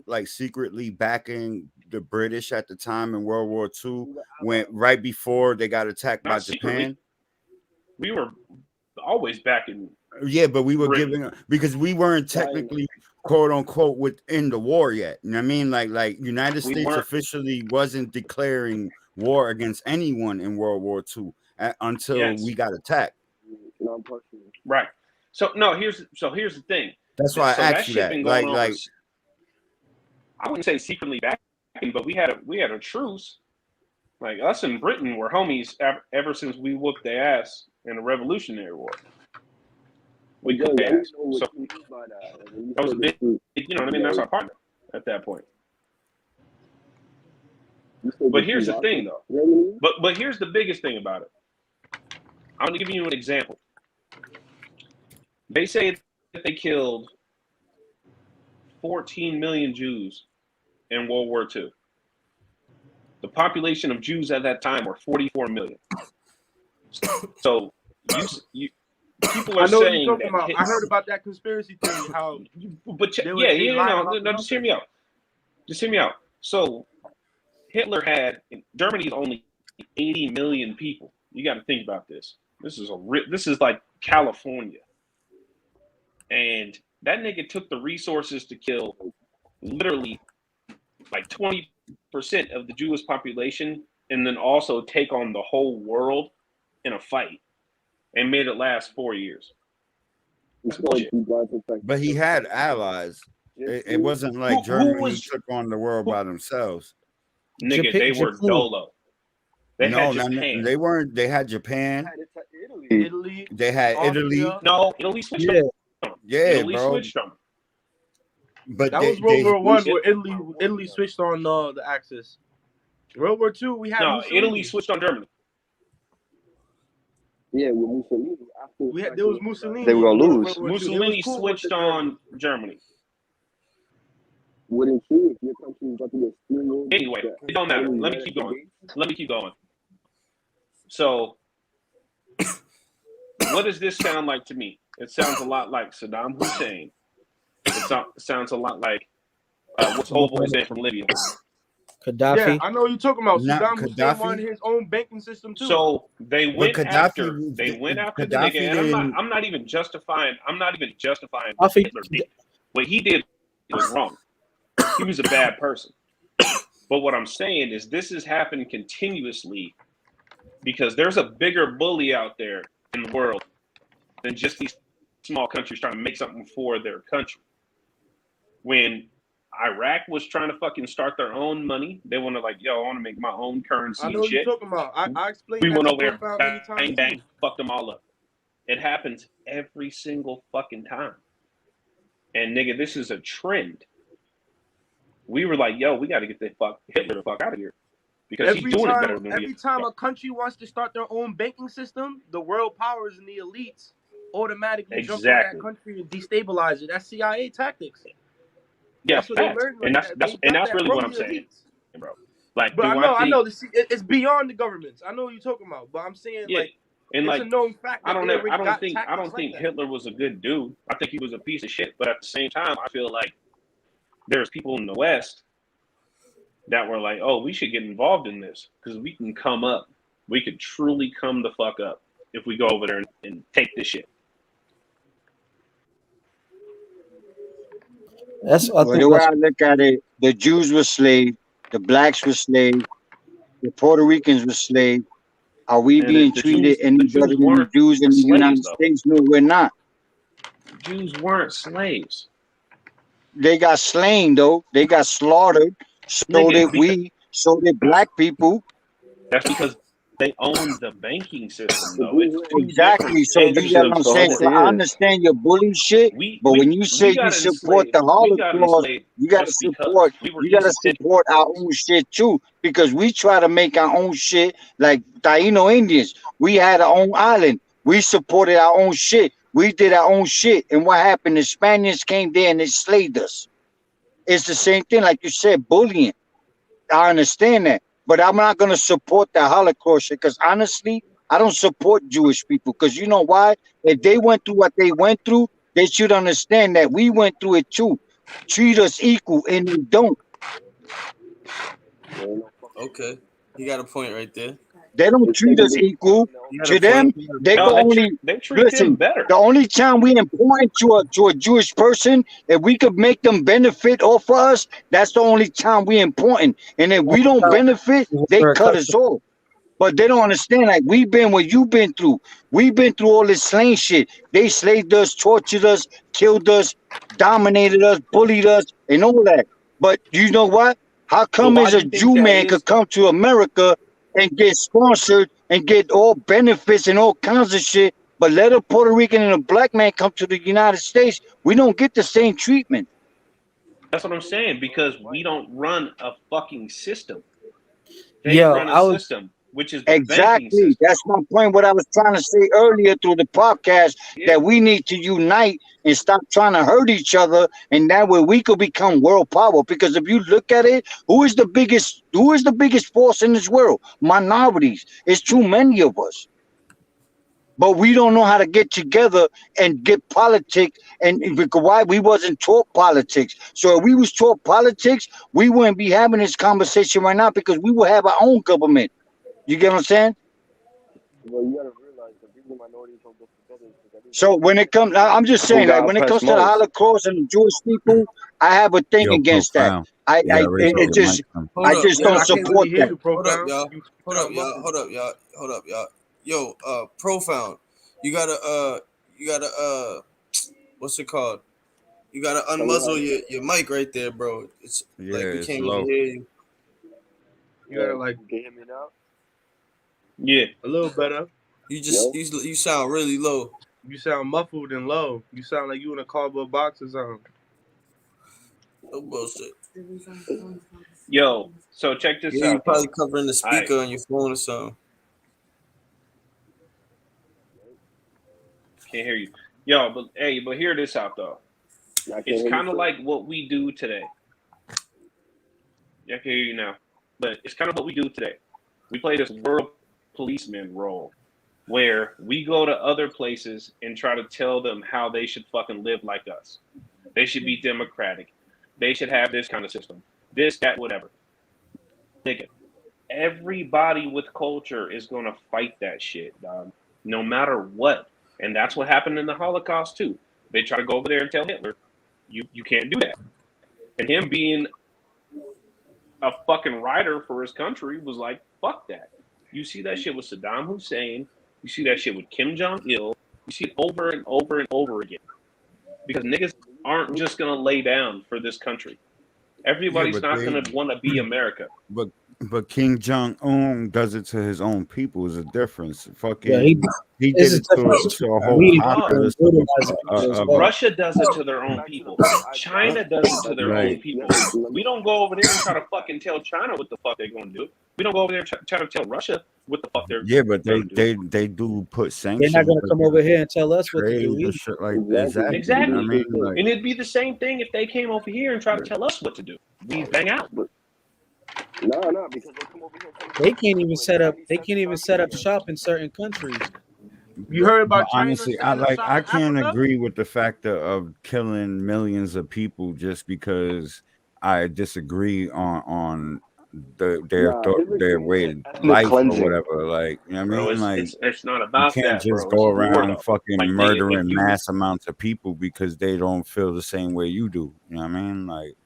like secretly backing the British at the time in World War II when right before they got attacked by Japan? We were always backing. Yeah, but we were giving because we weren't technically quote unquote within the war yet. You know what I mean? Like United States officially wasn't declaring war against anyone in World War II until we got attacked. Right. So here's the thing. That's why I asked you that. I wouldn't say secretly backing, but we had a truce. Like us and Britain were homies ever since we whooped their ass in the Revolutionary War. We cooked their ass. So that was a big, you know what I mean? That's our partner at that point. But here's the thing, though. But here's the biggest thing about it. I'm going to give you an example. They say that they killed 14 million Jews in World War II. The population of Jews at that time were 44 million. So people are I know what you're saying talking that. about. I heard about that conspiracy theory. How, but they yeah, lied no, just hear me out. Just hear me out. So Hitler had Germany is only 80 million people. You got to think about this. This is like California, and that nigga took the resources to kill literally like 20% of the Jewish population, and then also take on the whole world in a fight, and made it last 4 years. That's bullshit. But he had allies. It wasn't like Germany took on the world by themselves. Nigga, they were dolo. They had Japan. They weren't. They had Japan. Italy. They had Italy. No, Italy switched them. Yeah, Italy bro. switched them. But that was World War One, where Italy switched on the axis. World War II, we had Mussolini. Italy switched on Germany. Yeah, with Mussolini. There was Mussolini. They were gonna lose. Mussolini switched on Germany. Wouldn't you if your country was about to get steamrolled? Anyway, it don't matter. Let me keep going. So, what does this sound like to me? It sounds a lot like Saddam Hussein. It sounds a lot like what's Oval is from Libya. Gaddafi. Yeah, I know what you're talking about. Now, Saddam Hussein Gaddafi? wanted his own banking system too. So they went after Gaddafi the nigga, and I'm not even justifying what Hitler did. What he did was wrong. He was a bad person. But what I'm saying is this has happened continuously because there's a bigger bully out there in the world than just these small countries trying to make something for their country. When Iraq was trying to fucking start their own money, they want to I want to make my own currency I know and what you're shit. talking about. I explained We that went to over there, Profile many bang, times bang, too. fucked them all up. It happens every single fucking time. And nigga, this is a trend. We were like, yo, we got to get Hitler the fuck out of here. Because he's doing it better than we are. Every time a country wants to start their own banking system, the world powers and the elites automatically jump on that country and destabilize it. That's CIA tactics. Yeah, that's what they learned. And that's really what I'm saying, bro. Like, but I know. It's beyond the governments. I know what you're talking about. But I'm saying it's a known fact. I don't think Hitler was a good dude. I think he was a piece of shit. But at the same time, I feel like there's people in the West that were like, oh, we should get involved in this because we can come up. We could truly come the fuck up if we go over there and take this shit. The way I look at it, the Jews were slaves, the blacks were slaves, the Puerto Ricans were slaves. Are we being treated any better than the Jews in the United States? No, we're not. Jews weren't slaves. They got slain though. They got slaughtered. So did black people. That's because they own the banking system, though. Exactly. So you get what I'm saying? So I understand your bully shit, but when you say you support the Holocaust, you gotta support our own shit too, because we try to make our own shit. Like Taino Indians, we had our own island. We supported our own shit. We did our own shit, and what happened? The Spaniards came there and they slaved us. It's the same thing, like you said, bullying. I understand that, but I'm not gonna support the Holocaust because honestly, I don't support Jewish people. Because you know why? If they went through what they went through, they should understand that we went through it too. Treat us equal, and they don't. Okay, you got a point right there. They don't treat us equal. To them, they treat them better. The only time we important to a Jewish person, if we could make them benefit off of us, that's the only time we important. And if we don't benefit, they cut us off. But they don't understand. Like we've been what you've been through. We've been through all this slaying shit. They slaved us, tortured us, killed us, dominated us, bullied us, and all that. But you know what? How come as a Jew man could come to America and get sponsored and get all benefits and all kinds of shit, but let a Puerto Rican and a black man come to the United States, we don't get the same treatment. That's what I'm saying, because we don't run a fucking system. They run a system, which is the banking system. That's my point. What I was trying to say earlier through the podcast, that we need to unite and stop trying to hurt each other, and that way we could become world power. Because if you look at it, who is the biggest force in this world? Minorities. It's too many of us. but we don't know how to get together and get politics. And because why we wasn't taught politics. So if we was taught politics, we wouldn't be having this conversation right now because we would have our own government. You get what I'm saying? Well, you gotta realize the reason minorities don't get together is because So when it comes, I'm just who saying, like got when it oppressed comes to the most. Holocaust and the Jewish people, I have a thing Yo, against that. profound. You gotta raise up It your just, mic. Son. Hold I up, just y'all. don't I can't support really hear that. you, Hold up, Profound. y'all. You Hold sound up, y'all. muffled. Hold up, y'all. Hold up, y'all. Yo, Profound. You gotta what's it called? You gotta unmuzzle your mic right there, bro. It's Yeah, like we it's can't low. even hear you. You gotta like You can hear me now? Yeah. a little better. You just you sound really low. You sound muffled and low. You sound like you in a cardboard box or something. No bullshit. Yo, so check this Yeah, you out, probably though. covering the speaker on your phone or something. Can't hear you. Yo, but hear this out, though. I can't It's hear kind you, of sir. like what we do today. Yeah, I can hear you now. But it's kind of what we do today. We play this world policeman role where we go to other places and try to tell them how they should fucking live like us. They should be democratic. They should have this kind of system. This, that, whatever. Nigga, everybody with culture is going to fight that shit, dog. No matter what. And that's what happened in the Holocaust, too. They try to go over there and tell Hitler, you can't do that. And him being a fucking writer for his country was like, fuck that. You see that shit with Saddam Hussein. You see that shit with Kim Jong-il. You see it over and over and over again. Because niggas aren't just going to lay down for this country. Everybody's not going to want to be America. But King Jong-un does it to his own people is a difference. Fucking, Yeah, he did it to a whole populace. Russia does it to their own people. China does it to their own people. We don't go over there and try to fucking tell China what the fuck they're going to do. We don't go over there and try to tell Russia what the fuck they're but they do put sanctions. They're not gonna come over here and tell us what to do. Shit like exactly. Exactly. I mean, like, and it'd be the same thing if they came over here and tried to tell us what to do. We'd bang out. No, because they come over here. They can't even set up. They can't even set up shop in certain countries. You heard about China? Honestly, I can't agree with the fact of killing millions of people just because I disagree on their way of life or whatever. Like, you know what I mean? Like, it's not about you can't that, just bro. go It's war, around though. fucking Like, murdering mass amounts of people because they don't feel the same way you do. You know what I mean? Like,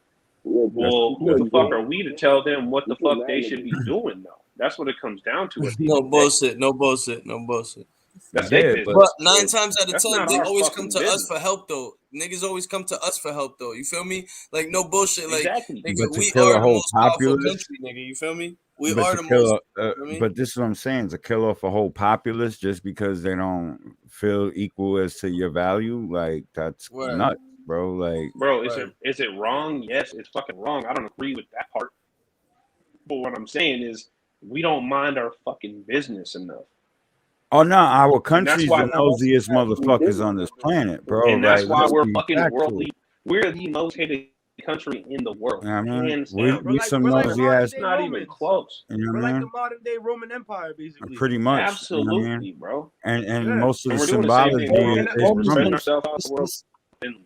well, who the fuck are we to tell them what the fuck they should be doing, though? That's what it comes down to. No bullshit. No bullshit. No bullshit. That's their business. But 9 times out of That's 10, not they our always fucking come to us business. for help, though. Niggas always come to us for help, though. You feel me? Like, no bullshit. Like, Exactly. nigga, But to we kill are a the whole most powerful populace, country, nigga. You feel me? We but are to the kill most. a, You know what I mean? but this is what I'm saying: to kill off a whole populace just because they don't feel equal as to your value, like that's nuts, bro. Like, Bro, is it wrong? Yes, it's fucking wrong. I don't agree with that part. But what I'm saying is, we don't mind our fucking business enough. oh no, our And that's country's why the nosiest motherfuckers on this planet, bro. And that's Like, why let's we're be fucking world factual. lead. We're the most hated country in the world. You know what I mean? Hands We down. we some We're like nosy modern ass, day Not even Romans. close. you know We're what I like mean? the modern day Roman Empire, basically. Pretty much, Absolutely, you know what I mean? bro. And Yeah. most of And the we're doing the same symbology thing. is Spreading from ourselves out the world.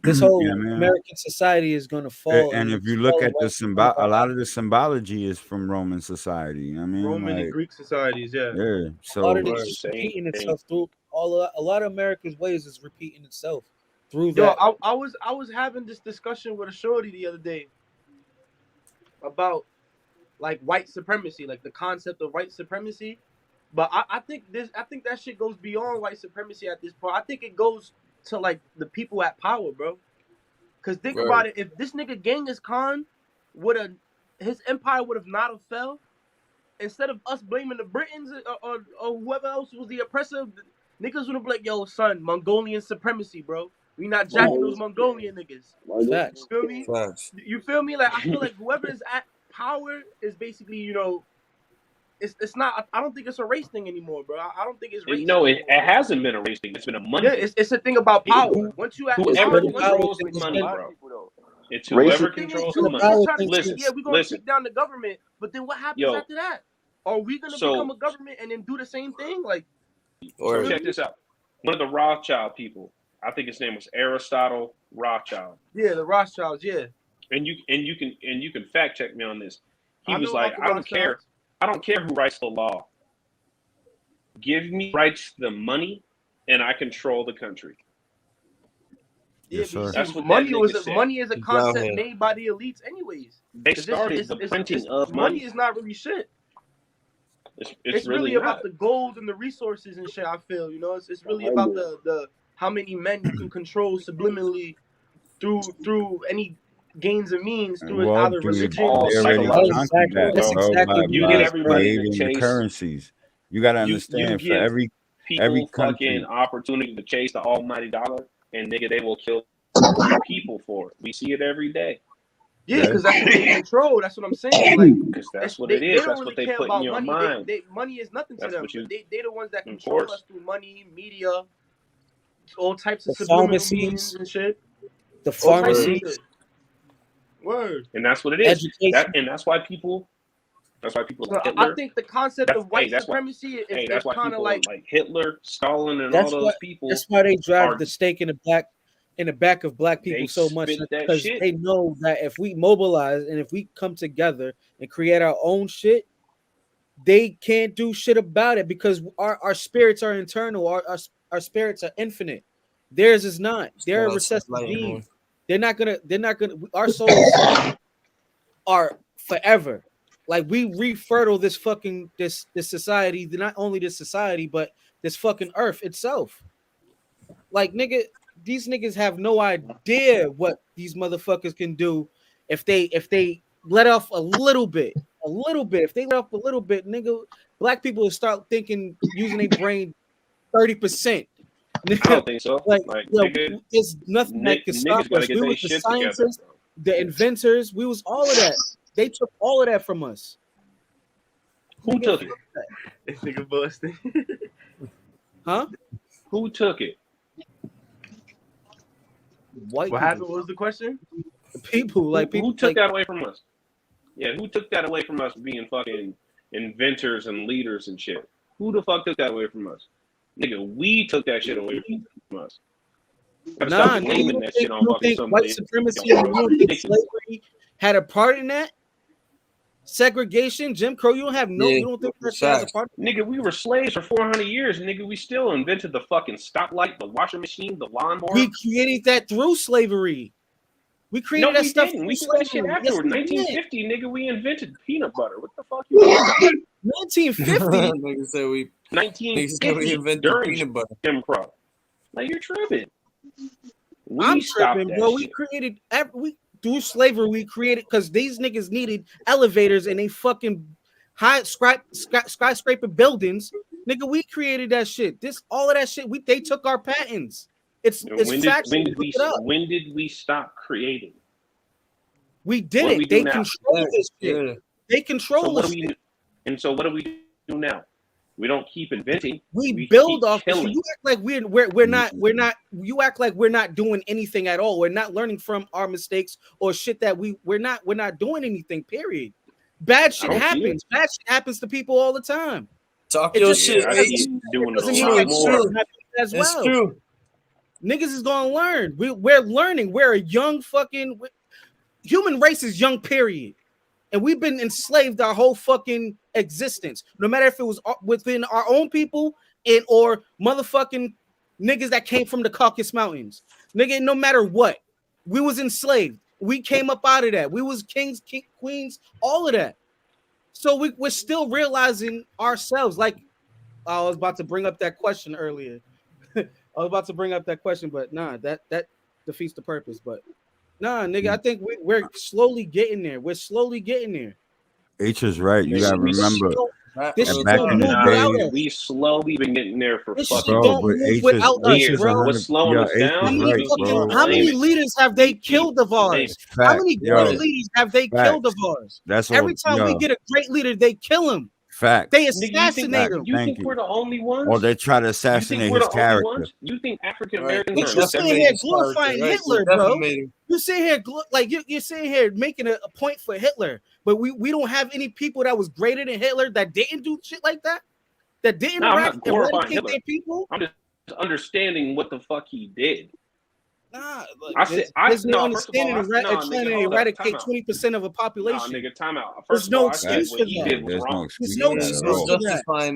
This you whole know what I mean? American society is gonna fall. And if you look at the a lot of the symbology is from Roman society. You know what I mean? Roman like, and Greek societies, yeah. Yeah. a So lot of this is repeating itself through a lot of America's ways is repeating itself through Yo, that. I was having this discussion with a shorty the other day about like white supremacy, like the concept of white supremacy. But I think that shit goes beyond white supremacy at this point. I think it goes to like the people at power, bro. Cause think about it, if this nigga Genghis Khan his empire would have not have fell, instead of us blaming the Britons or whoever else was the oppressor, niggas would have been like, yo, son, Mongolian supremacy, bro. We not jacking those Mongolian niggas. Facts. You feel me? Facts. You feel me? Like, I feel like whoever is at power is basically, you know, it's not. I don't think it's a race thing anymore, bro. I don't think it's race. No, it hasn't been a race thing. It's been a money Yeah, thing. it's a thing about power. Once you at Whoever power, controls the money, bro. It's whoever controls the money. Listen, yeah, we're gonna take down the government, but then what happens after that? Are we gonna become a government and then do the same thing? Like, so check this out. one of the Rothschild people. I think his name was Aristotle Rothschild. Yeah, the Rothschilds. Yeah. And you can fact check me on this. He was know like, about the I don't care. Rothschilds. I don't care who writes the law. Give me rights to the money, and I control the country. Yeah, Yes, sir. That's what money that nigga said. money is a concept made by the elites, anyways. They started the printing of money. Money is not really shit. It's really not. about the gold and the resources and shit. I feel, you know, it's really about the how many men you can control subliminally through any gains and means through either religion or you get everybody to chase currencies. You got to understand for every country, fucking opportunity to chase the almighty dollar, and nigga, they will kill people for it. We see it every day. Yeah, because that's what they control. That's what I'm saying. Like, because that's what it is. That's what they put in your mind. Money is nothing to them. They're the ones that control us through money, media, all types of subliminal means and shit. The pharmacies. Word. And that's what it is. And that's why people. That's why people. Like Hitler, I think the concept of white supremacy is kind of like Hitler, Stalin, and all those people. That's why they drive the stake in the back of black people so much, because they know that if we mobilize and if we come together and create our own shit, they can't do shit about it because our spirits are internal. Our spirits are infinite. Theirs is not. They're a recessive being. They're not gonna. Our souls are forever. Like we refertile this fucking this society. Not only this society, but this fucking earth itself. Like nigga, these niggas have no idea what these motherfuckers can do if they let off a little bit. If they let off a little bit, nigga, black people will start thinking using their brain 30%. I don't think so. Like there's nothing that can stop us. We was the scientists, the inventors. We was all of that. They took all of that from us. Who took it? This nigga busted. Huh? Who took it? What happened? What was the question? People who took that away from us? Yeah, who took that away from us being fucking inventors and leaders and shit? Who the fuck took that away from us? Nigga, we took that shit away from us. Nah, you don't think white supremacy and you don't think slavery had a part in that? Segregation, Jim Crow, you don't think that has a part? Nigga, we were slaves for 400 years, nigga. We still invented the fucking stoplight, the washing machine, the lawnmower. We created that through slavery. We created that stuff. We did that shit afterward. 1950, nigga, we invented peanut butter. What the fuck you talking about? 1950? Nigga said we 1950 invented during peanut butter. Jim Crow. Like, you're tripping. I'm tripping, bro. We created through slavery, we created because these niggas needed elevators and they fucking high skyscraper buildings. Nigga, we created that shit. All of that shit, they took our patents. When did we stop creating? We did it. They control this shit. Yeah. They control this shit. And so what do we do now? We don't keep inventing. We build off. You act like we're not. You act like we're not doing anything at all. We're not learning from our mistakes or shit that we're not doing anything. Period. Bad shit happens. Bad shit happens to people all the time. Talk your shit. Doing a lot more. It's true. Niggas is gonna learn. We're learning. We're a young fucking human race is young. Period. And we've been enslaved our whole fucking existence. No matter if it was within our own people or motherfucking niggas that came from the Caucasus Mountains. Nigga, no matter what, we was enslaved. We came up out of that. We was kings, queens, all of that. So we're still realizing ourselves. Like, I was about to bring up that question earlier. But nah, that defeats the purpose. But nah, nigga, I think we're slowly getting there. H is right. You gotta remember. We slowly been getting there for fucking years. What's slowing us down? How many leaders have they killed of ours? How many great leaders have they killed of ours? Every time we get a great leader, they kill him. Fact. They assassinate him. You think we're the only ones? Or they try to assassinate his character. You think African Americans are you sitting here glorifying Hitler, bro? You sit here you're sitting here making a point for Hitler, but we don't have any people that was greater than Hitler that didn't do shit like that. That didn't eradicate their people. I'm just understanding what the fuck he did. Nah, there's no understanding of trying to eradicate 20% of a population. Nah, nigga, time out. There's no excuse for what he did that. was wrong. There's no excuse for that. I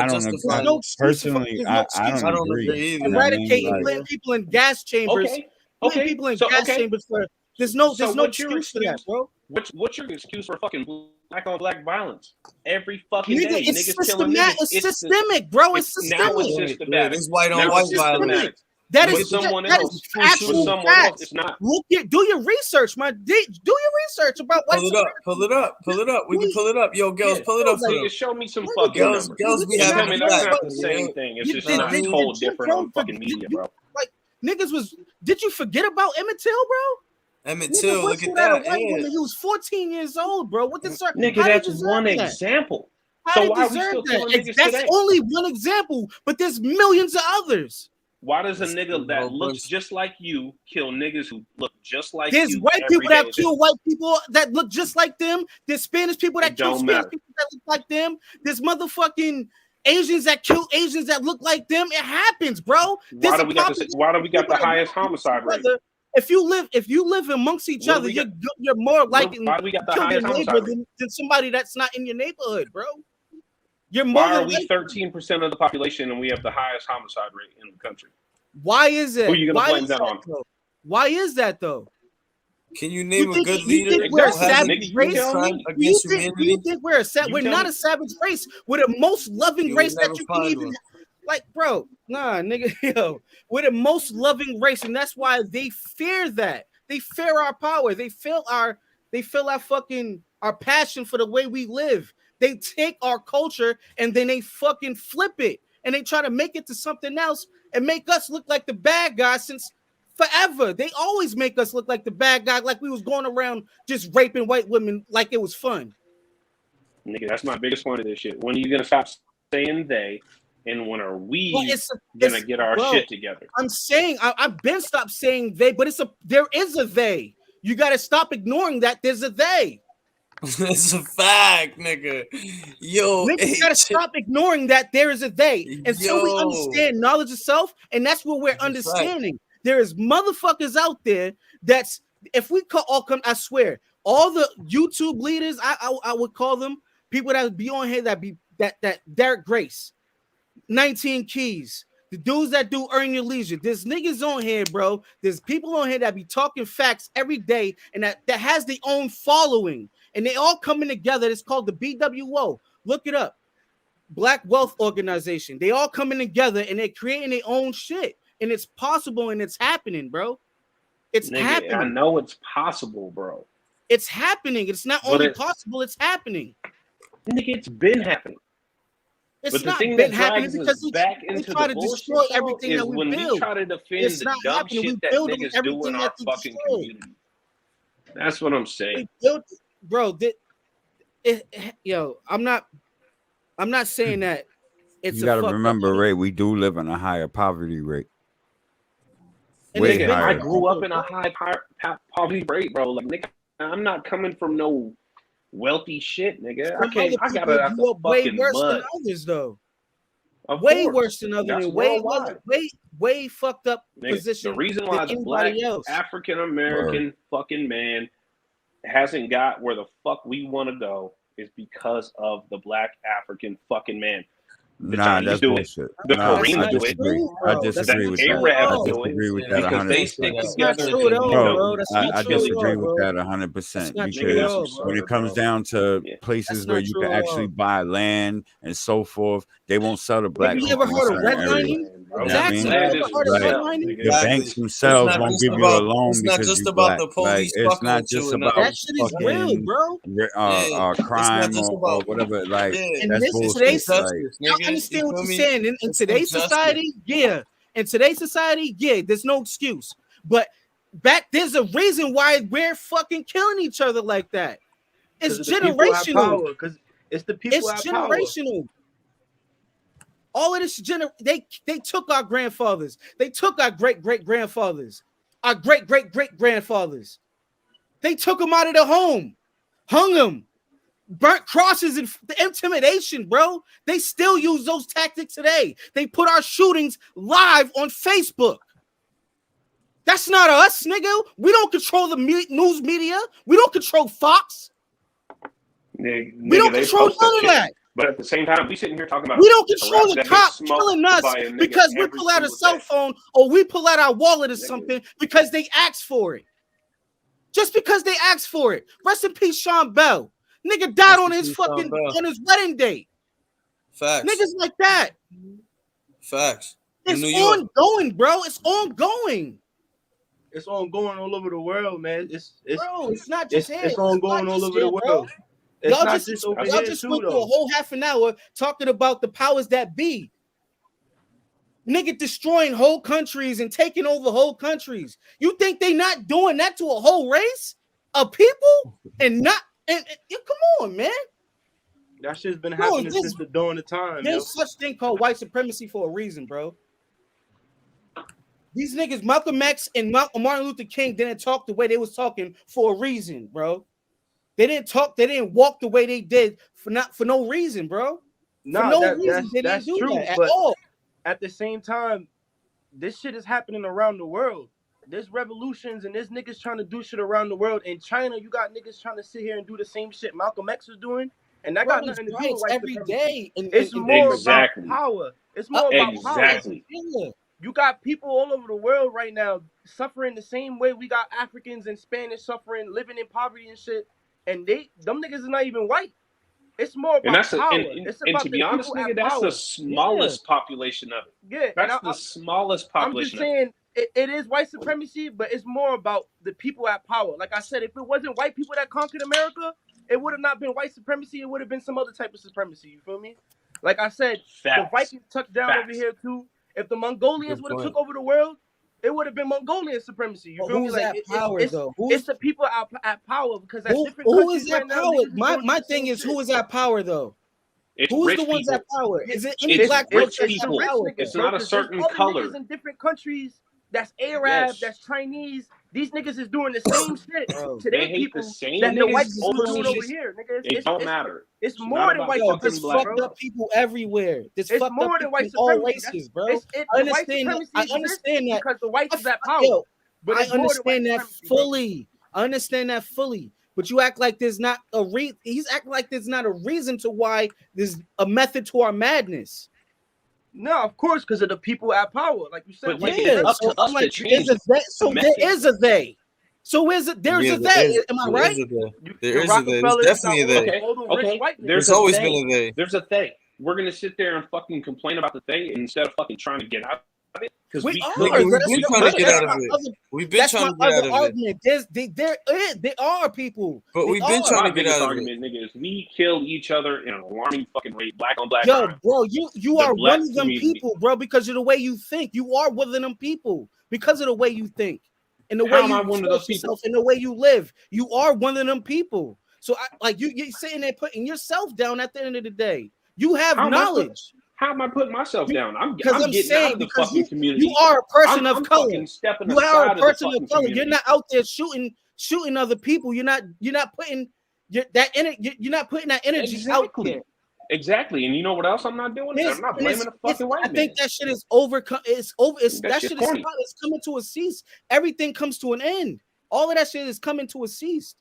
don't agree. Personally, I don't agree. Eradicating people in gas chambers. Okay. People in gas chambers for there's no excuse for that, bro. What's your excuse for fucking black on black violence? Every fucking day, it's niggas killing niggas. It's systemic, bro. It's systemic. Now it's systematic. It's white on white violence. That is actual facts. It's not. Do your research, man. Do your research about what. Pull it up. We can pull it up. Yo, girls, pull it up. Nigga, show me some fucking numbers. Girls, we have that's not the same thing. It's just not told different on fucking media, bro. Like niggas was. Did you forget about Emmett Till, bro? Emmett Till, look at that. He was 14 years old, bro. What the nigga? That's one example. So why are we still killing niggas today? That's only one example, but there's millions of others. Why does a nigga that looks just like you kill niggas who look just like you? There's white people that kill white people that look just like them. There's Spanish people that kill Spanish people that look like them. There's motherfucking Asians that kill Asians that look like them. It happens, bro. Why do we got the highest homicide rate? If you live amongst each other, you're more likely to kill your neighbor than somebody that's not in your neighborhood, bro. Why are we 13% of the population and we have the highest homicide rate in the country? Why is it? Who are you gonna blame that on? Why is that though? Can you name a good leader? You think we're a savage race? You think we're a savage? We're not a savage race. We're the most loving race that you can even. Like, bro, nah, nigga, yo, we're the most loving race, and that's why they fear that. They fear our power. They feel our fucking our passion for the way we live. They take our culture and then they fucking flip it and they try to make it to something else and make us look like the bad guy since forever. They always make us look like the bad guy, like we was going around just raping white women like it was fun. Nigga, that's my biggest point of this shit. When are you gonna stop saying they? And when are we gonna get our shit together? I'm saying I've been stopped saying they, but there is a they. You gotta stop ignoring that there's a they. It's a fact, nigga. Yo, niggas gotta stop ignoring that there is a they until we understand knowledge of self, and that's what we're understanding. Right. There is motherfuckers out there that's if we all come, I swear, all the YouTube leaders, I would call them people that would be on here that Derek Grace, 19 Keys, the dudes that do Earn Your Leisure. There's niggas on here, bro. There's people on here that be talking facts every day and that has their own following. And they all coming together. It's called the BWO. Look it up. Black Wealth Organization. They all coming together and they're creating their own shit. And it's possible and it's happening, bro. It's happening. I know it's possible, bro. It's happening. It's not only possible, it's happening. Nigga, it's been happening. It's not been happening because they try to destroy everything that we build. We try to defend the dumb shit that niggas do in our fucking community. That's what I'm saying. Bro, I'm not saying that it's. You got to remember, Ray, we do live in a higher poverty rate. Nigga, I grew up in a high poverty rate, bro. Like, nigga, I'm not coming from no wealthy shit, nigga. I got it out the fucking worse mud. Than others, though. Way worse than others. Way fucked up position. The reason why the black African American fucking man hasn't got where the fuck we want to go is because of the black African fucking man. The Chinese do it. The Koreans do it. I disagree with that. Arabs do it because they stick together. I disagree with that 100% because when it comes down to places where you can actually buy land and so forth, they won't sell the black. Have you ever heard of redlining? The banks themselves won't give you a loan because you're black. It's not just about that shit is real, bro. Crime or whatever. Like that's bullshit. I understand what you're saying. In today's society, there's no excuse. But there's a reason why we're fucking killing each other like that. It's generational. Because it's the people. It's generational. Power. All of this they took our grandfathers. They took our great-great-grandfathers. Our great-great-great-grandfathers. They took them out of the home, hung them. burnt crosses and the intimidation, bro. They still use those tactics today. They put our shootings live on Facebook. That's not us, nigga. We don't control the news media. We don't control Fox. We don't control none of that. But at the same time, we sitting here talking about we don't control the cops killing us because we pull out a cell phone or we pull out our wallet or something because they asked for it. Just because they asked for it. Rest in peace, Sean Bell. Nigga died on his fucking on his wedding day. Facts. Niggas like that. Facts. It's ongoing, bro. It's ongoing. It's ongoing all over the world, man. It's not just here. It's ongoing all over the world. Y'all just went through a whole half an hour talking about the powers that be. Nigga destroying whole countries and taking over whole countries. You think they not doing that to a whole race of people? And come on, man. That shit's been happening since the dawn of time. There's such thing called white supremacy for a reason, bro. These niggas, Malcolm X and Martin Luther King didn't talk the way they was talking for a reason, bro. They didn't talk, they didn't walk the way they did for no reason, bro. That's true, but at the same time, this shit is happening around the world. There's revolutions and there's niggas trying to do shit around the world. In China, you got niggas trying to sit here and do the same shit Malcolm X was doing, and that got nothing to do with white every day. It's more about power. It's more about power. You got people all over the world right now suffering the same way we got Africans and Spanish suffering, living in poverty and shit. And them niggas is not even white. It's more about power. And to be honest, nigga, that's the smallest population of it. Yeah, that's the smallest population. I'm just saying it is white supremacy, but it's more about the people at power. Like I said, if it wasn't white people that conquered America, it would have not been white supremacy. It would have been some other type of supremacy. You feel me? Like I said, the Vikings touched down over here too. If the Mongolians would have took over the world, it would have been Mongolian supremacy. You feel me? Like it's the people at power because at different who countries is at right power? Now, my thing is who is at power though? Who's the ones at power? Is it any it's black rich folks people? at power? It's not a certain color. In different countries, that's Arab, that's Chinese. These niggas is doing the same shit to their people that the white people doing over here. Nigga, it don't matter. It's more than white supremacy. There's fucked up people everywhere. There's it's fucked more up than people white in all supremacy. races, bro. I understand that because the whites is at power. But I understand that fully. I understand that fully. But you act like there's not a he's acting like there's not a reason to why there's a method to our madness. No, of course, because of the people at power, like you said. But it's up to us to change. So there is a they. So is it? There's a they. Am I right? There is a they. There's definitely a they. Okay. There's always been a they. There's a they. We're gonna sit there and fucking complain about the they instead of fucking trying to get out of it. Because we've been trying to get out of it. We've been trying to get out of it. There are people. But we've been trying to get out of it. Nigga, is we kill each other in an alarming fucking rate, black on black. Yo, bro, you are one of them people, bro, because of the way you think. You are one of them people because of the way you think and the way you express yourself and the way you live. You are one of them people. So, you're sitting there putting yourself down at the end of the day. You have knowledge. How am I putting myself down? I'm getting out of the fucking community. You are a person of color. You are a person of color. You're not out there shooting other people. You're not putting that energy out there. Exactly. And you know what else I'm not doing? I'm not blaming the fucking white man. I think that shit is overcome. That shit is coming to a cease. Everything comes to an end. All of that shit is coming to a cease.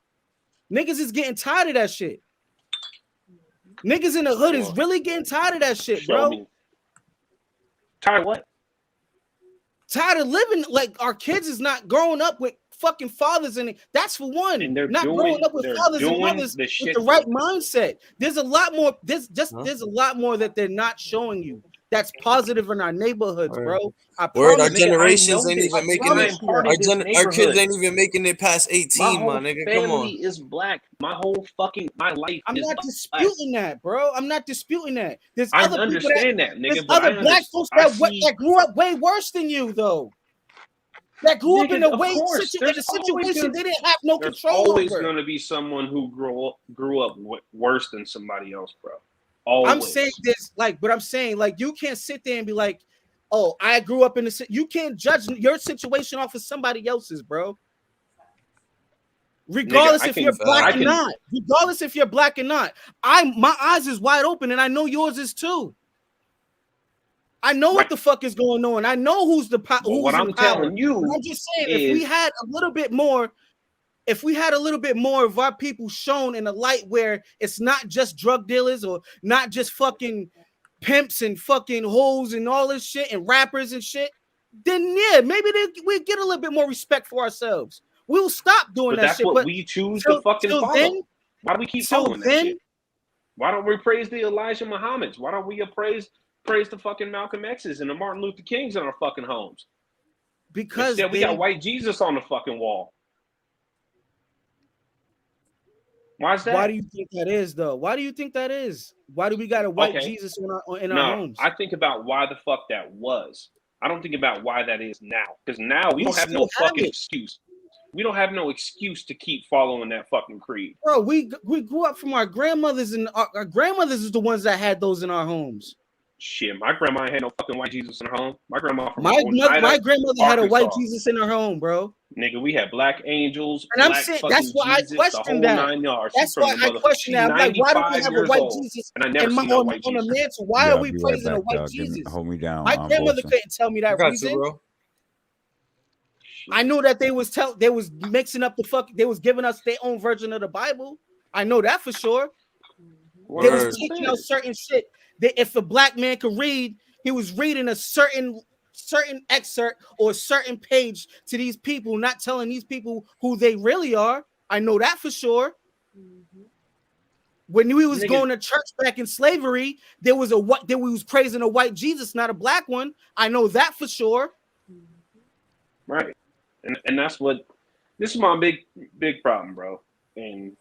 Niggas is getting tired of that shit. Niggas in the hood is really getting tired of that shit, bro. Tired of what? Tired of living like our kids is not growing up with fucking fathers in it. That's for one. And they're not growing up with fathers and mothers with the right mindset. There's a lot more. There's a lot more that they're not showing you. That's positive in our neighborhoods, bro. Our generations ain't even making it. Our kids ain't even making it past 18, my nigga. Come on. Family is black. My life. I'm not disputing that, bro. I'm not disputing that. There's I other understand that, nigga. There's other black folks that grew up way worse than you, though. That grew up in a situation they didn't have no control over. There's always going to be someone who grew up worse than somebody else, bro. Always. I'm saying this, but I'm saying, you can't sit there and be like, oh, I grew up in you can't judge your situation off of somebody else's, bro. Regardless Nigga, if you're black or can, not. Regardless if you're black or not. My eyes is wide open, and I know yours is too. I know what the fuck is going on. I know who's who's what I'm in power. telling you, I'm just saying, if we had a little bit more of our people shown in a light where it's not just drug dealers or not just fucking pimps and fucking hoes and all this shit and rappers and shit, then yeah, maybe we get a little bit more respect for ourselves. We'll stop doing that shit. But we choose to fucking follow. Then, why do we keep following that shit? Why don't we praise the Elijah Muhammad's? Why don't we praise the fucking Malcolm X's and the Martin Luther Kings in our fucking homes? Because instead we got white Jesus on the fucking wall. Why is that? Why do you think that is, though? Why do you think that is? Why do we got a white Jesus in our homes? I think about why the fuck that was. I don't think about why that is now. Because now we don't have no fucking excuse. We don't have no excuse to keep following that fucking creed. Bro, we grew up from our grandmothers, and our grandmothers is the ones that had those in our homes. Shit, my grandma had no fucking white Jesus in her home. My grandma from my grandmother had a white Jesus in her home, bro. Nigga, we had black angels. And I'm saying that's why I question that. That's why I question that. I'm like, why do we have a white Jesus and I never seen on white a Jesus. mantle? Why are we praising a white Jesus? Hold me down. My grandmother couldn't tell me that reason. Bro. I know that they was mixing up they was giving us their own version of the Bible. I know that for sure. They was teaching us certain shit that if a black man could read, he was reading a certain excerpt or a certain page to these people, not telling these people who they really are. I know that for sure. When we was going to church back in slavery, we was praising a white Jesus, not a black one. I know that for sure. Right. And that's this is my big problem, bro. And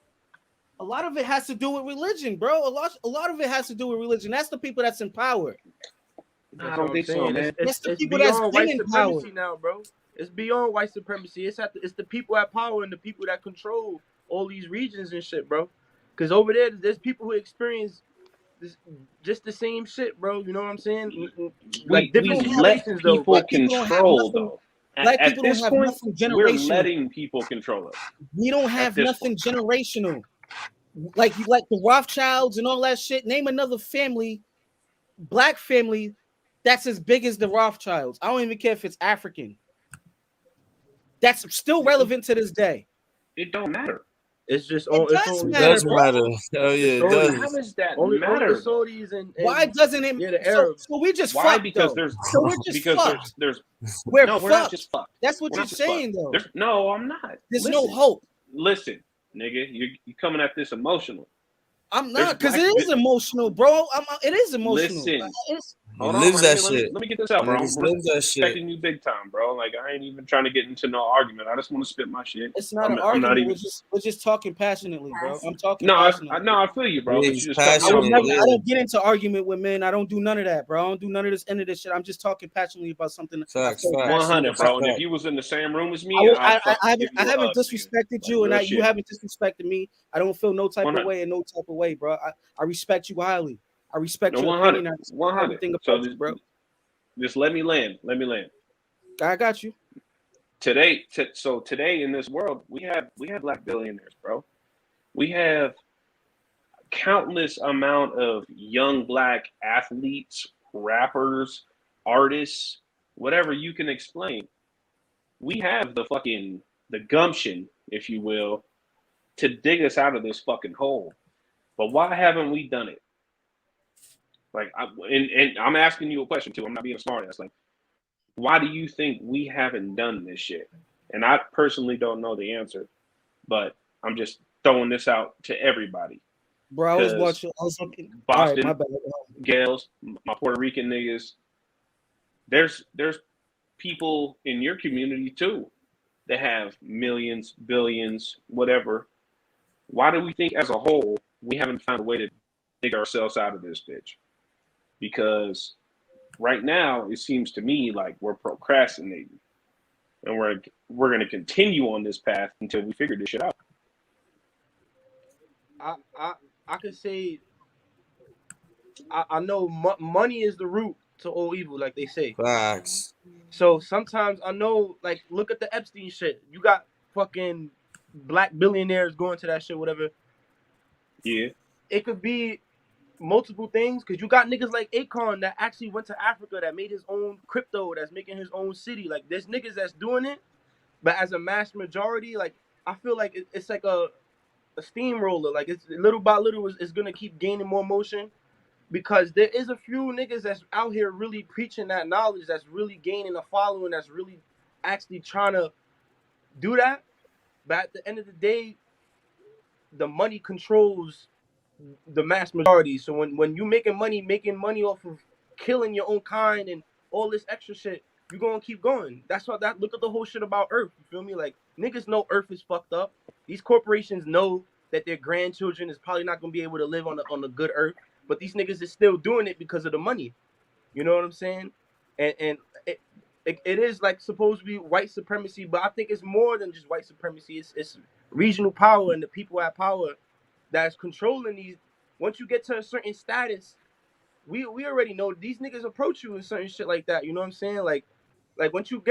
a lot of it has to do with religion, bro. A lot of it has to do with religion. That's the people that's in power. I don't think so, man. It's the people beyond that's white in supremacy power now, bro. It's beyond white supremacy. It's the people at power and the people that control all these regions and shit, bro. Because over there's people who experience just the same shit, bro. You know what I'm saying? Like different situations, though. Black people control, though. Black people don't have nothing generational. We're letting people control us. We don't have nothing generational. Like the Rothschilds and all that shit. Name another family, black family, that's as big as the Rothschilds. I don't even care if it's African. That's still relevant to this day. It don't matter. It's just it does matter. Oh yeah, it does. How does that matter? matter? Why doesn't it? Yeah, the Arabs. So we just why? Fucked, because though. we're not just fucked. That's what you're saying, though. No, I'm not. There's no hope. Listen, nigga, you're coming at this emotional. I'm not, because it is emotional, bro. It is emotional. Listen. Hold on, that shit. Let me get this out, bro. I'm that respecting you big time, bro. Like, I ain't even trying to get into no argument. I just want to spit my shit. It's not an argument. We're just talking passionately, bro. I'm talking passionately. I feel you, bro. Yeah, I don't get into argument with men. I don't do none of that, bro. I don't do none of this end of this shit. I'm just talking passionately about something. Facts. 100, bro. And if you was in the same room as me, I haven't disrespected you, and you haven't disrespected me. I don't feel no type of way in no type of way, bro. I respect you highly. I respect your opinion. 100. So bro. Just let me land. I got you. Today in this world, we have black billionaires, bro. We have countless amount of young black athletes, rappers, artists, whatever you can explain. We have the gumption, if you will, to dig us out of this fucking hole. But why haven't we done it? Like, and I'm asking you a question too. I'm not being a smartass. Like, why do you think we haven't done this shit? And I personally don't know the answer, but I'm just throwing this out to everybody. Bro, I was watching Boston, right, Gales, my Puerto Rican niggas. There's people in your community too that have millions, billions, whatever. Why do we think as a whole we haven't found a way to dig ourselves out of this bitch? Because right now it seems to me like we're procrastinating, and we're going to continue on this path until we figure this shit out. I could say I know money is the root to all evil, like they say. Facts. So sometimes I know, like, look at the Epstein shit. You got fucking black billionaires going to that shit, whatever. Yeah. It could be multiple things, because you got niggas like Akon that actually went to Africa, that made his own crypto, that's making his own city. Like, there's niggas that's doing it, but as a mass majority, like, I feel like it's like a steamroller. Like, it's little by little is gonna keep gaining more motion, because there is a few niggas that's out here really preaching that knowledge, that's really gaining a following, that's really actually trying to do that. But at the end of the day, the money controls the mass majority. So when you making money off of killing your own kind and all this extra shit, you gonna keep going. That's why look at the whole shit about Earth. You feel me? Like, niggas know Earth is fucked up. These corporations know that their grandchildren is probably not gonna be able to live on a good Earth, but these niggas is still doing it because of the money. You know what I'm saying? And it is like supposed to be white supremacy, but I think it's more than just white supremacy. It's regional power and the people at power that's controlling these. Once you get to a certain status, we already know these niggas approach you and certain shit like that. You know what I'm saying? Like once you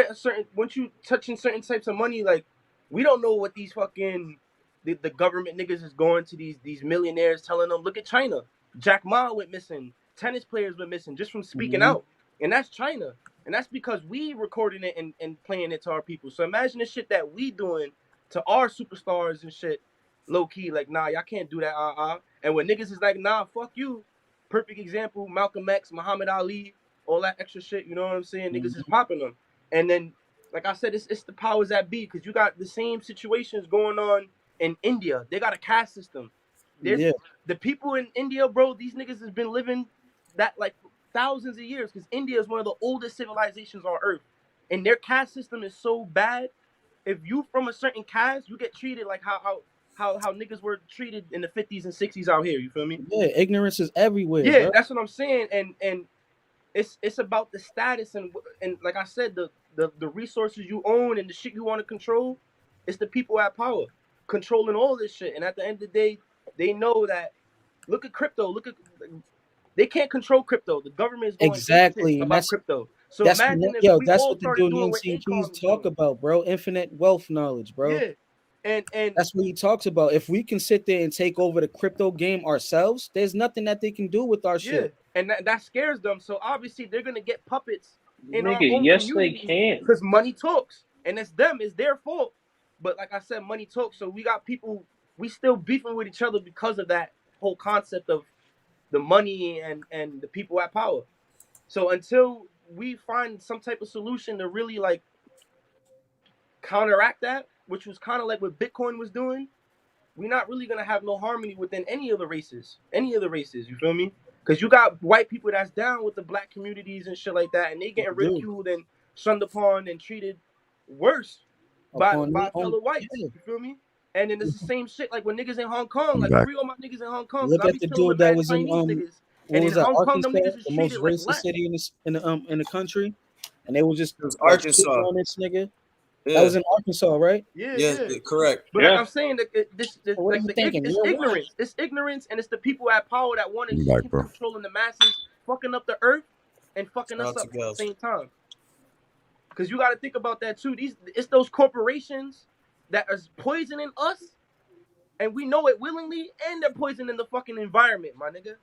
touching certain types of money, like, we don't know what these fucking the government niggas is going to these millionaires telling them. Look at China. Jack Ma went missing. Tennis players went missing just from speaking out, and that's China. And that's because we recording it and playing it to our people. So imagine the shit that we doing to our superstars and shit, low key. Like, nah, y'all can't do that. And when niggas is like, nah, fuck you. Perfect example: Malcolm X, Muhammad Ali, all that extra shit. You know what I'm saying? Niggas is popping them. And then, like I said, it's the powers that be, because you got the same situations going on in India. They got a caste system. The people in India, bro, these niggas has been living that like thousands of years, because India is one of the oldest civilizations on Earth, and their caste system is so bad. If you from a certain caste, you get treated like how niggas were treated in the 50s and 60s out here. You feel me? Yeah, ignorance is everywhere. Yeah, bro. that's what I'm saying, and it's about the status and like I said, the resources you own and the shit you want to control. It's the people at power controlling all this shit, and at the end of the day, they know that. Look at crypto. They can't control crypto. The government is going Exactly, and about crypto. So that's imagine what, if we that's all what the started doing what dude in Akon CPs was talk doing. about, bro. Infinite wealth knowledge, bro. Yeah, and that's what he talks about. If we can sit there and take over the crypto game ourselves, there's nothing that they can do with our shit. And that scares them. So obviously they're gonna get puppets in our Nigga, own yes they community, can. because money talks, and it's their fault. But like I said, money talks. So we got people. We still beefing with each other because of that whole concept of the money and the people at power. So until we find some type of solution to really like counteract that, which was kind of like what Bitcoin was doing, we're not really gonna have no harmony within any of the races. You feel me? Because you got white people that's down with the black communities and shit like that, and they getting ridiculed and shunned upon and treated worse by fellow whites. You feel me? And then it's the same shit like when niggas in Hong Kong, like free all my niggas in Hong Kong. Look I at be the chilling with dude that mad was in Chinese niggas. what And was in that, Hong Kong, Arkansas, them niggas is the most treated like racist less. city in the country, and they were just Arkansas on this nigga. Yeah. That was in Arkansas, right? Yeah. Correct. But like I'm saying, that this what like are you thinking? it's ignorance. It's ignorance, and it's the people at power that want to keep controlling the masses, fucking up the earth, and fucking us up at the same time. Because you got to think about that too. It's those corporations that are poisoning us, and we know it willingly, and they're poisoning the fucking environment, my nigga.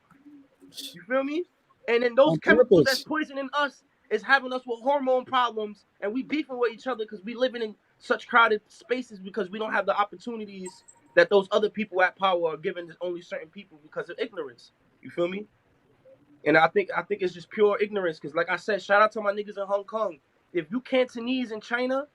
You feel me? And then those chemicals that's poisoning us is having us with hormone problems, and we beefing with each other because we living in such crowded spaces because we don't have the opportunities that those other people at power are giving to only certain people because of ignorance. You feel me? And I think it's just pure ignorance, because like I said, shout out to my niggas in Hong Kong. If you Cantonese in China,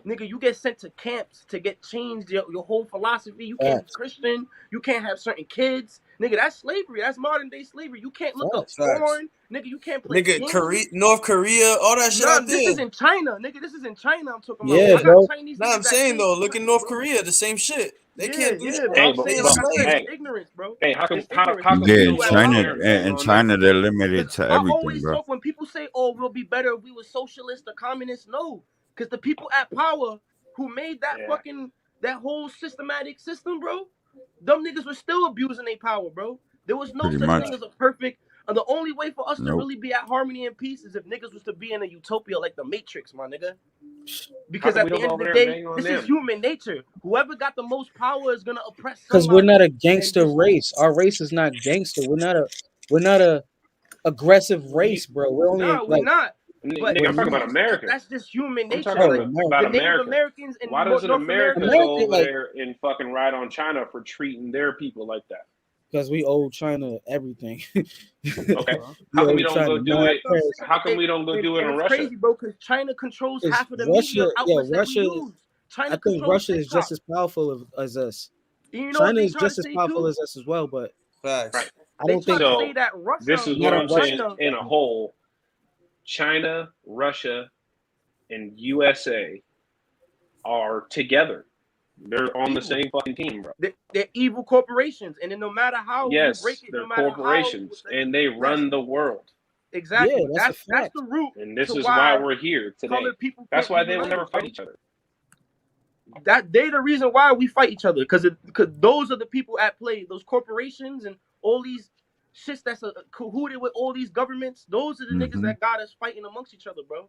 nigga, you get sent to camps to get changed your whole philosophy. You can't be Christian. You can't have certain kids. Nigga, that's slavery. That's modern day slavery. You can't look up porn. Nigga, you can't play games. North Korea, all that shit out there. This is in China. Nigga, this is in China I'm talking about. Yeah, I got Chinese nah, I'm saying though, look in North Korea, the same shit. They can't do shit. But I'm saying, like I said, it's ignorance, bro. Hey, how come Yeah, in China they're limited to I everything, always bro. talk when people say, "Oh, we'll be better if we were socialist or communist." No, because the people at power who made that that whole systematic system, bro, them niggas were still abusing their power, bro. There was no such thing as a perfect. And the only way for us to really be at harmony and peace is if niggas was to be in a utopia like the Matrix, my nigga. Because at the end of the day, this is human nature. Whoever got the most power is gonna oppress somebody. Because we're not a gangster race. Our race is not gangster. We're not a aggressive race, bro. We're only we're not. But I'm talking about America. That's just human nature. I'm talking about the Native America. Americans in Why doesn't North America America go over there and fucking ride on China for treating their people like that? Because we owe China everything. Okay. How come we don't go do it? How come we don't go do it in Russia? Crazy, bro. Because China controls half of the media outlets that we use. I think Russia is just as powerful as us. China is just as powerful as us as well, but right. I don't think so. That Russia, this is what I'm saying. In a whole, China, Russia, and USA are together. They're on the same fucking team, bro. They're evil corporations, and then no matter how yes, you break it, they're corporations, and they run the world. Exactly. Yeah, that's the root. And this is why we're here today. That's why they will never fight each other. That they're the reason why we fight each other, because those are the people at play. Those corporations and all these shits that's cahooted with all these governments. Those are the niggas that got us fighting amongst each other, bro.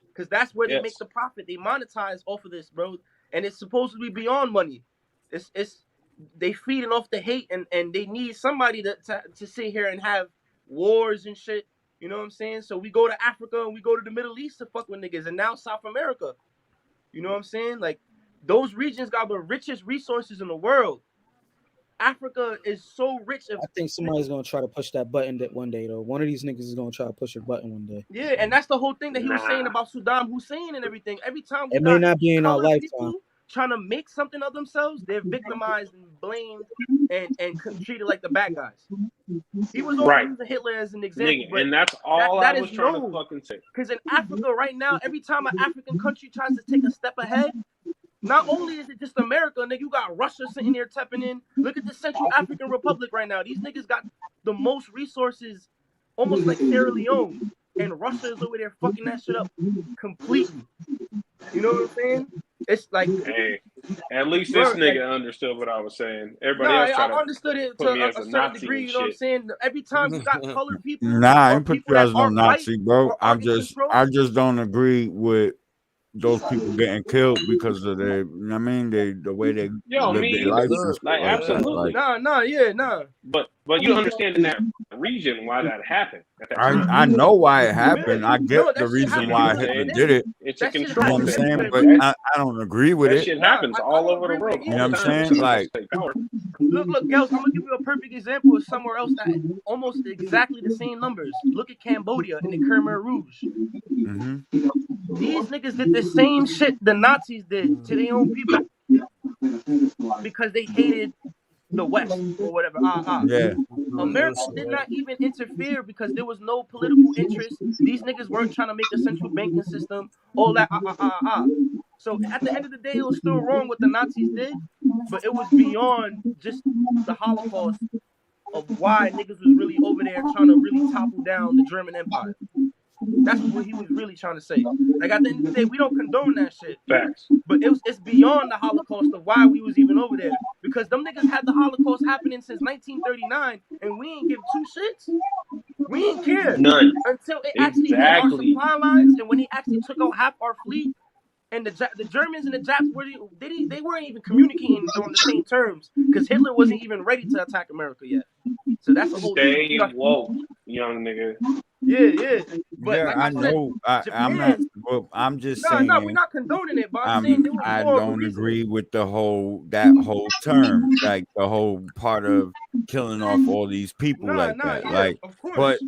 Because that's where they make the profit. They monetize off of this, bro. And it's supposed to be beyond money. It's they feeding off the hate, and they need somebody to sit here and have wars and shit. You know what I'm saying? So we go to Africa and we go to the Middle East to fuck with niggas, and now South America. You know what I'm saying? Like, those regions got the richest resources in the world. Africa is so rich. I think somebody's gonna try to push that button one day, though. One of these niggas is gonna try to push a button one day. Yeah, and that's the whole thing that he was saying about Saddam Hussein and everything. Every time it may not be in our lifetime. Trying to make something of themselves, they're victimized and blamed and treated like the bad guys. He was always using Hitler as an example, but and that's all I was trying to fucking say. Because in Africa right now, every time an African country tries to take a step ahead, not only is it just America, nigga, you got Russia sitting there tapping in. Look at the Central African Republic right now. These niggas got the most resources, almost like Sierra Leone, and Russia is over there fucking that shit up completely. You know what I'm saying? It's like, hey, at least this nigga understood what I was saying. Everybody else tried to understood it to a certain degree. You know what I'm saying? Every time you got colored people, I ain't put you as no Nazi, bro. I just don't agree with those people getting killed because of their, I mean, the way they live their life. Like, absolutely. Nah. But you understand in that region why that happened. I know why it happened. I get the reason why Hitler did it. It's a control. You know what I'm saying? But I don't agree with it. That shit happens all over the world. You know what I'm saying? Like, look, Gels, I'm gonna give you a perfect example of somewhere else that almost exactly the same numbers. Look at Cambodia and the Khmer Rouge. These niggas did the same shit the Nazis did to their own people because they hated the West or whatever. Yeah. America did not even interfere because there was no political interest. These niggas weren't trying to make a central banking system. All that. So at the end of the day, it was still wrong what the Nazis did, but it was beyond just the Holocaust of why niggas was really over there trying to really topple down the German Empire. That's what he was really trying to say. Like, at the end of the day, we don't condone that shit. Facts. But it's beyond the Holocaust of why we was even over there. Because them niggas had the Holocaust happening since 1939, and we ain't give two shits. We ain't care. None. Until it actually hit our supply lines, and when he actually took out half our fleet, and the Germans and the Japs, they weren't even communicating on the same terms, because Hitler wasn't even ready to attack America yet. So that's a whole thing. Stay woke, young nigga. Yeah. But like I know. I'm not. Well, I'm just saying. No, we're not condoning it, but I'm saying I don't agree with that whole term, like the whole part of killing off all these people that. Like, but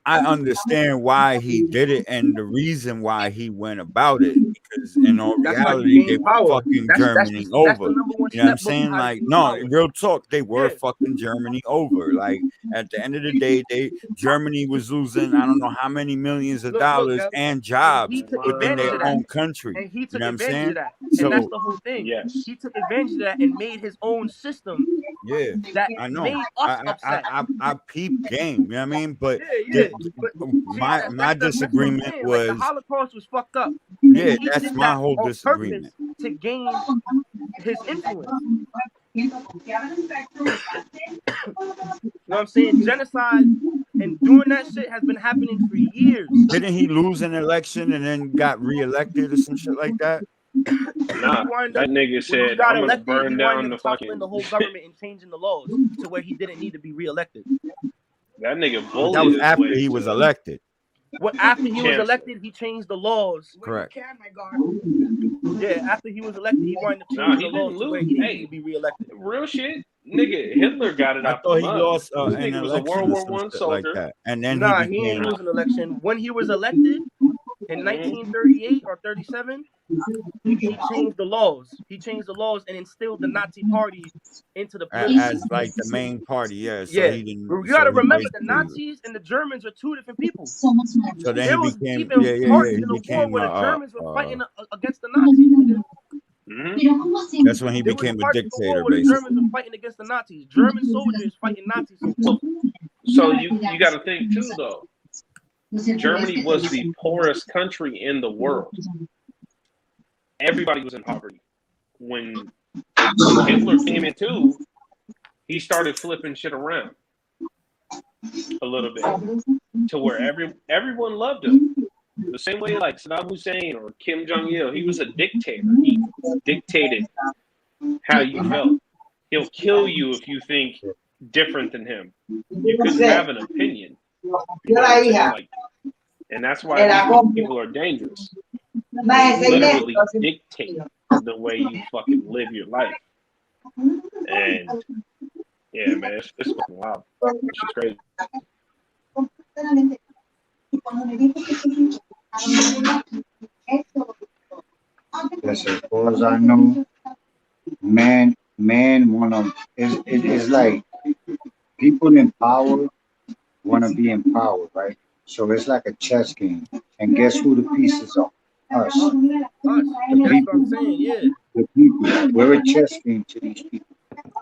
I understand why he did it and the reason why he went about it. Because in all reality, they were fucking Germany over. You know what I'm saying? Like, no, real talk, they were fucking Germany over. Like, at the end of the day, Germany was losing, I don't know how many millions of dollars and jobs within their own country. And he took you know what I'm advantage saying? of that. So, and that's the whole thing. Yes. He took advantage of that and made his own system. Yeah, that I know. Made us upset. I peep game. You know what I mean? But my disagreement was the Holocaust was fucked up. Yeah, that's my whole disagreement. To gain his influence. You know what I'm saying? Genocide and doing that shit has been happening for years. Didn't he lose an election and then got reelected or some shit like that? Nah, that nigga When he said, got I'm gonna elected, burn he down wound the up toppling fucking. the whole government and changing the laws to where he didn't need to be reelected. That nigga That bullied was his after way he was to elected. What after he was chancellor. elected, he changed the laws. Correct. Yeah, after he was elected, he wound up Nah, changing he the laws didn't to where lose. he didn't need Hey, to be reelected. real shit, nigga. Hitler got it I out the thought he mud. lost This an nigga was a election World or War some One shit like soldier. that, and then Nah, he he ain't became. lose an election. When he was elected in 1938 or 37, he changed the laws. He changed the laws and instilled the Nazi Party into the political As system. like the main party, yeah. So Yeah, he didn't. you So gotta he remember the basically. Nazis and the Germans are two different people. So then There he was became. even parts He in the war became. where the Germans were fighting against the Nazis. Nigga. That's when he There was became a parts of the war dictator, where the basically. Germans were fighting against the Nazis. German soldiers fighting Nazi soldiers. So you got to think too, though. Germany was the poorest country in the world. Everybody was in poverty. When Hitler came in too, he started flipping shit around a little bit to where everyone loved him. The same way like Saddam Hussein or Kim Jong-il, he was a dictator. He dictated how you felt. He'll kill you if you think different than him. You couldn't have an opinion. You know what I'm saying? Like, and that's why these people are dangerous. They literally dictate the way you fucking live your life. And yeah, man, it's fucking wild. It's just crazy. Yes, as far as I know, man wanna it's like people in power wanna be in power, right? So it's like a chess game. And guess who the pieces are? Us. Us. The That's people. what I'm saying, yeah. The people. We're a chess game to these people.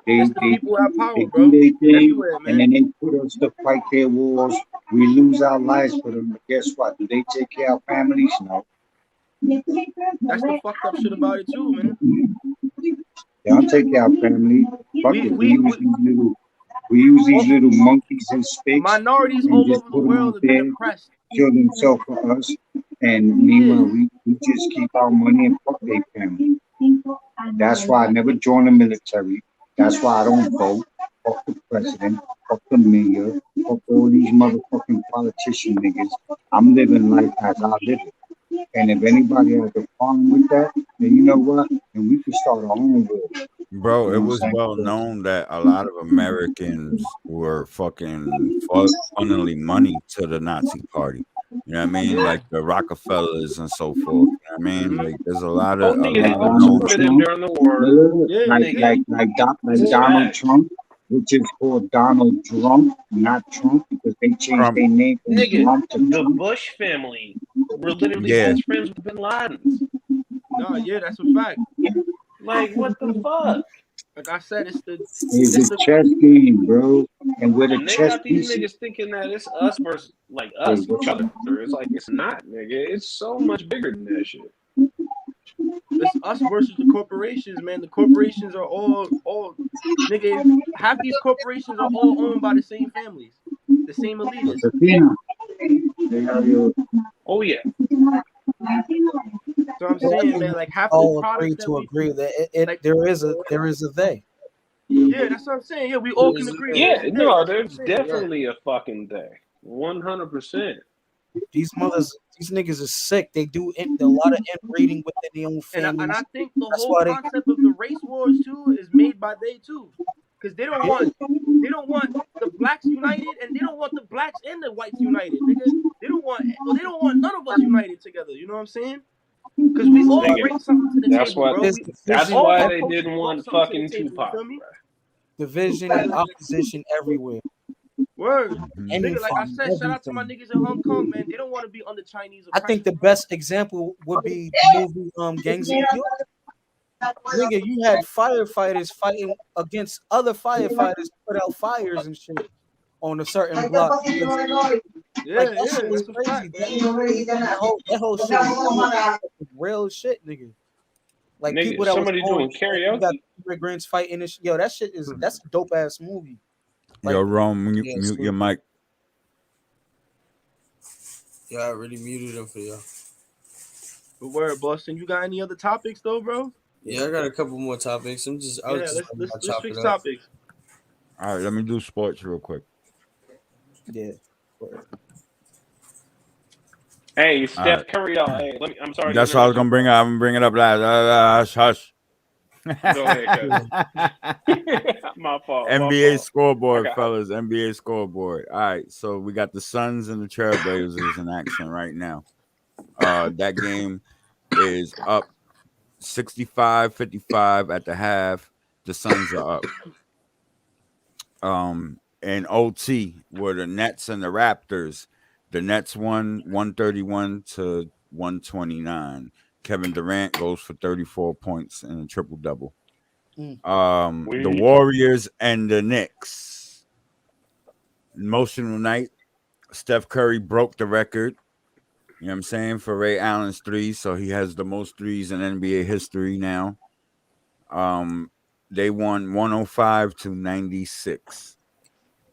It's the people who have power, they bro. do their thing, Everywhere, man. and then they put us to fight their wars. We lose our lives for them. But guess what? Do they take care of families? No. That's the fucked up shit about it too, man. They don't take care of family. Fuck it. We use these little monkeys and sticks. Minorities and all just over put the them world out have been there, oppressed. kill themselves for us. And meanwhile, we just keep our money and fuck their family. That's why I never joined the military. That's why I don't vote. Fuck the president. Fuck the mayor. Fuck all these motherfucking politician niggas. I'm living life as I live it. And if anybody has a problem with that, then you know what? Then we can start our own war. Bro, You it know was what I'm well saying? known that a lot of Americans were fucking funneling money to the Nazi party. You know what I mean? Yeah. Like the Rockefellers and so forth. You know what I mean? Like there's a lot Oh, of nigga, they known. supported him during the war. Yeah, Like Donald Trump, which is called Donald Trump, not Trump, because they changed Trump. their name from Nigga, Trump to the Trump. Bush family were literally Yeah. best friends with Bin Laden. No, yeah, that's a fact. Like, what the fuck? Like I said, it's a chess game, bro. And with a And they chess got these piece, niggas thinking that it's us versus like us, each other. It's like it's not, nigga. It's so much bigger than that shit. It's us versus the corporations, man. The corporations are all nigga. Half these corporations are all owned by the same families, the same elitists. Oh yeah. So I'm saying, man, like half the all products agree that to we agree that like, there is a they. Yeah, that's what I'm saying. Yeah, we all can agree. Yeah, There's a no, day. there's That's what I'm saying. definitely a fucking day. 100%. These niggas are sick. They do a lot of inbreeding within their own families. And I think the That's whole why concept of the race wars too is made by they too, because they don't want the blacks united, and they don't want the blacks and the whites united, nigga. They don't want none of us united together. You know what I'm saying? Because we all Nigga, bring something to the that's table, what. bro. That's All why our they cultures didn't brought want something to fucking the table. You Tupac. feel me? division and opposition everywhere. Word, Any nigga. Like I fucking said, shout out to my niggas in Hong Kong, man. They don't want to be under Chinese I oppression. think the best example would be the movie Gangs of New York. Nigga, you had firefighters fighting against other firefighters to put out fires and shit on a certain block. Yeah, That shit is crazy. That whole shit is real shit, nigga. Like Nigga, people that was somebody born, doing you got karaoke. immigrants fighting this. Yo, that shit is that's a dope ass movie. Like, Yo, Rome, mute, Yeah, mute your stupid. mic. Yeah, I already muted him for y'all. Good word, Boston. You got any other topics though, bro? Yeah, I got a couple more topics. I was Yeah, just let's chop switch it up. topics. All right, let me do sports real quick. yeah. Hey, All Steph right. Curry, y'all. Hey, I'm sorry. That's to what I was interrupt gonna you, bring bro. up. I'm gonna bring it up last. Hush. Go ahead, cuz. My fault. NBA scoreboard, Okay. fellas. NBA scoreboard. All right, so we got the Suns and the Trailblazers in action right now. That game is up 65-55 at the half. The Suns are up. And OT were the Nets and the Raptors. The Nets won 131 to 129. Kevin Durant goes for 34 points and a triple double. The Warriors and the Knicks. Emotional night. Steph Curry broke the record. You know what I'm saying? For Ray Allen's threes. So he has the most threes in NBA history now. They won 105 to 96.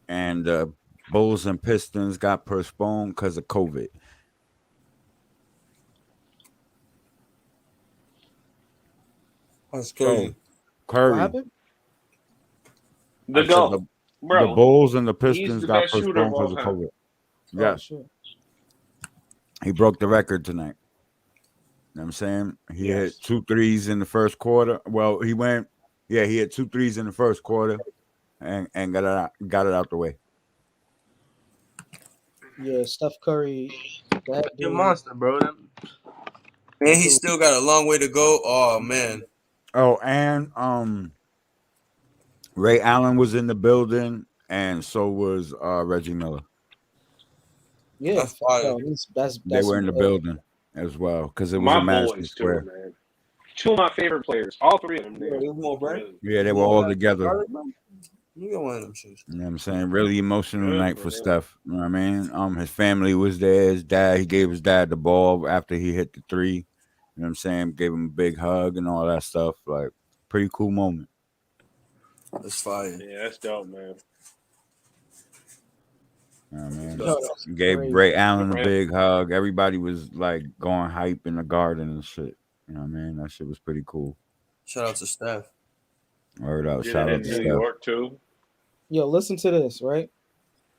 And Bulls and Pistons got postponed because of COVID. That's crazy. So, Curry. What happened? The GOAT. Bro, the Bulls and the he's Pistons the got best shooter of postponed all because of time. COVID. Oh, Yes. shit. He broke the record tonight. You know what I'm saying? He hit 2 threes in the first quarter. Well, he hit 2 threes in the first quarter and got it out the way. Yeah, Steph Curry. That You're a dude. monster, bro. And he still got a long way to go. Oh man. Oh, and Ray Allen was in the building, and so was Reggie Miller. Yeah, That's fire. yo, that's They were in the building as well because it was My a Madison boys, Square. too, man. 2 of my favorite players. All 3 of them. Yeah, they were all together. You got one of them shoes. You know what I'm saying? Really emotional Good night for for him. Steph. You know what I mean? His family was there. His dad, he gave his dad the ball after he hit the 3. You know what I'm saying? Gave him a big hug and all that stuff. Like, pretty cool moment. That's fire. Yeah, that's dope, man. You know what I mean? Yo, Gave crazy. Ray Allen a big hug. Everybody was like going hype in the garden and shit. You know what I mean? That shit was pretty cool. Shout out to Steph. Word out. Did Shout it out in to New Steph. York, too. Yo, listen to this, right?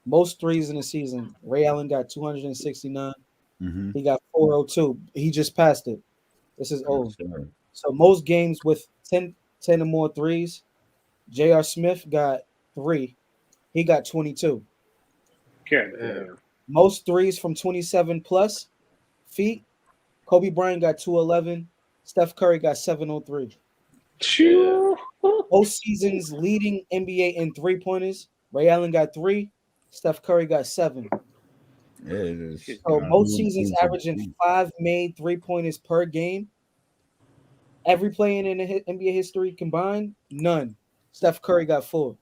Most threes in the season. Ray Allen got 269. Mm-hmm. He got 402. He just passed it. This is old. Sure. So most games with 10 or more threes. J.R. Smith got 3. He got 22. Damn. Most threes from 27 plus feet. Kobe Bryant got 211. Steph Curry got 703. Most seasons leading NBA in 3-pointers. Ray Allen got 3. Steph Curry got 7. Yeah, it is. So most seasons averaging 5 made 3-pointers per game. Every player in the NBA history combined, none. Steph Curry got 4.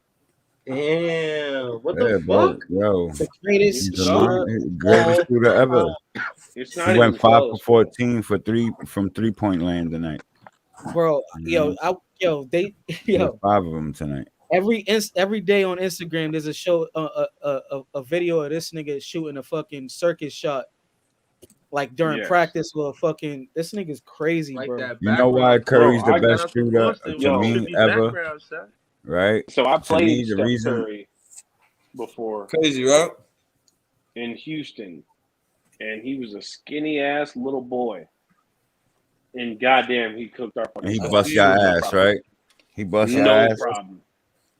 Damn. What the bro, fuck? yo. The greatest He's shooter. greatest shooter ever. It's He not went even 5 close, for 14 from 3-point land tonight. Bro, yo, There's 5 of them tonight. Every day on Instagram, there's a show, a video of this nigga shooting a fucking circus shot, like during practice. Or fucking this nigga's crazy, Like bro. that You know why Curry's the I got best out the shooter Boston, to me tribute ever? background, son. Right? So I To me, played the Steph reason Curry before. Crazy, right? In Houston. And he was a skinny ass little boy. And goddamn, he cooked our fucking. and he bust your ass, right? He bust your No ass. problem.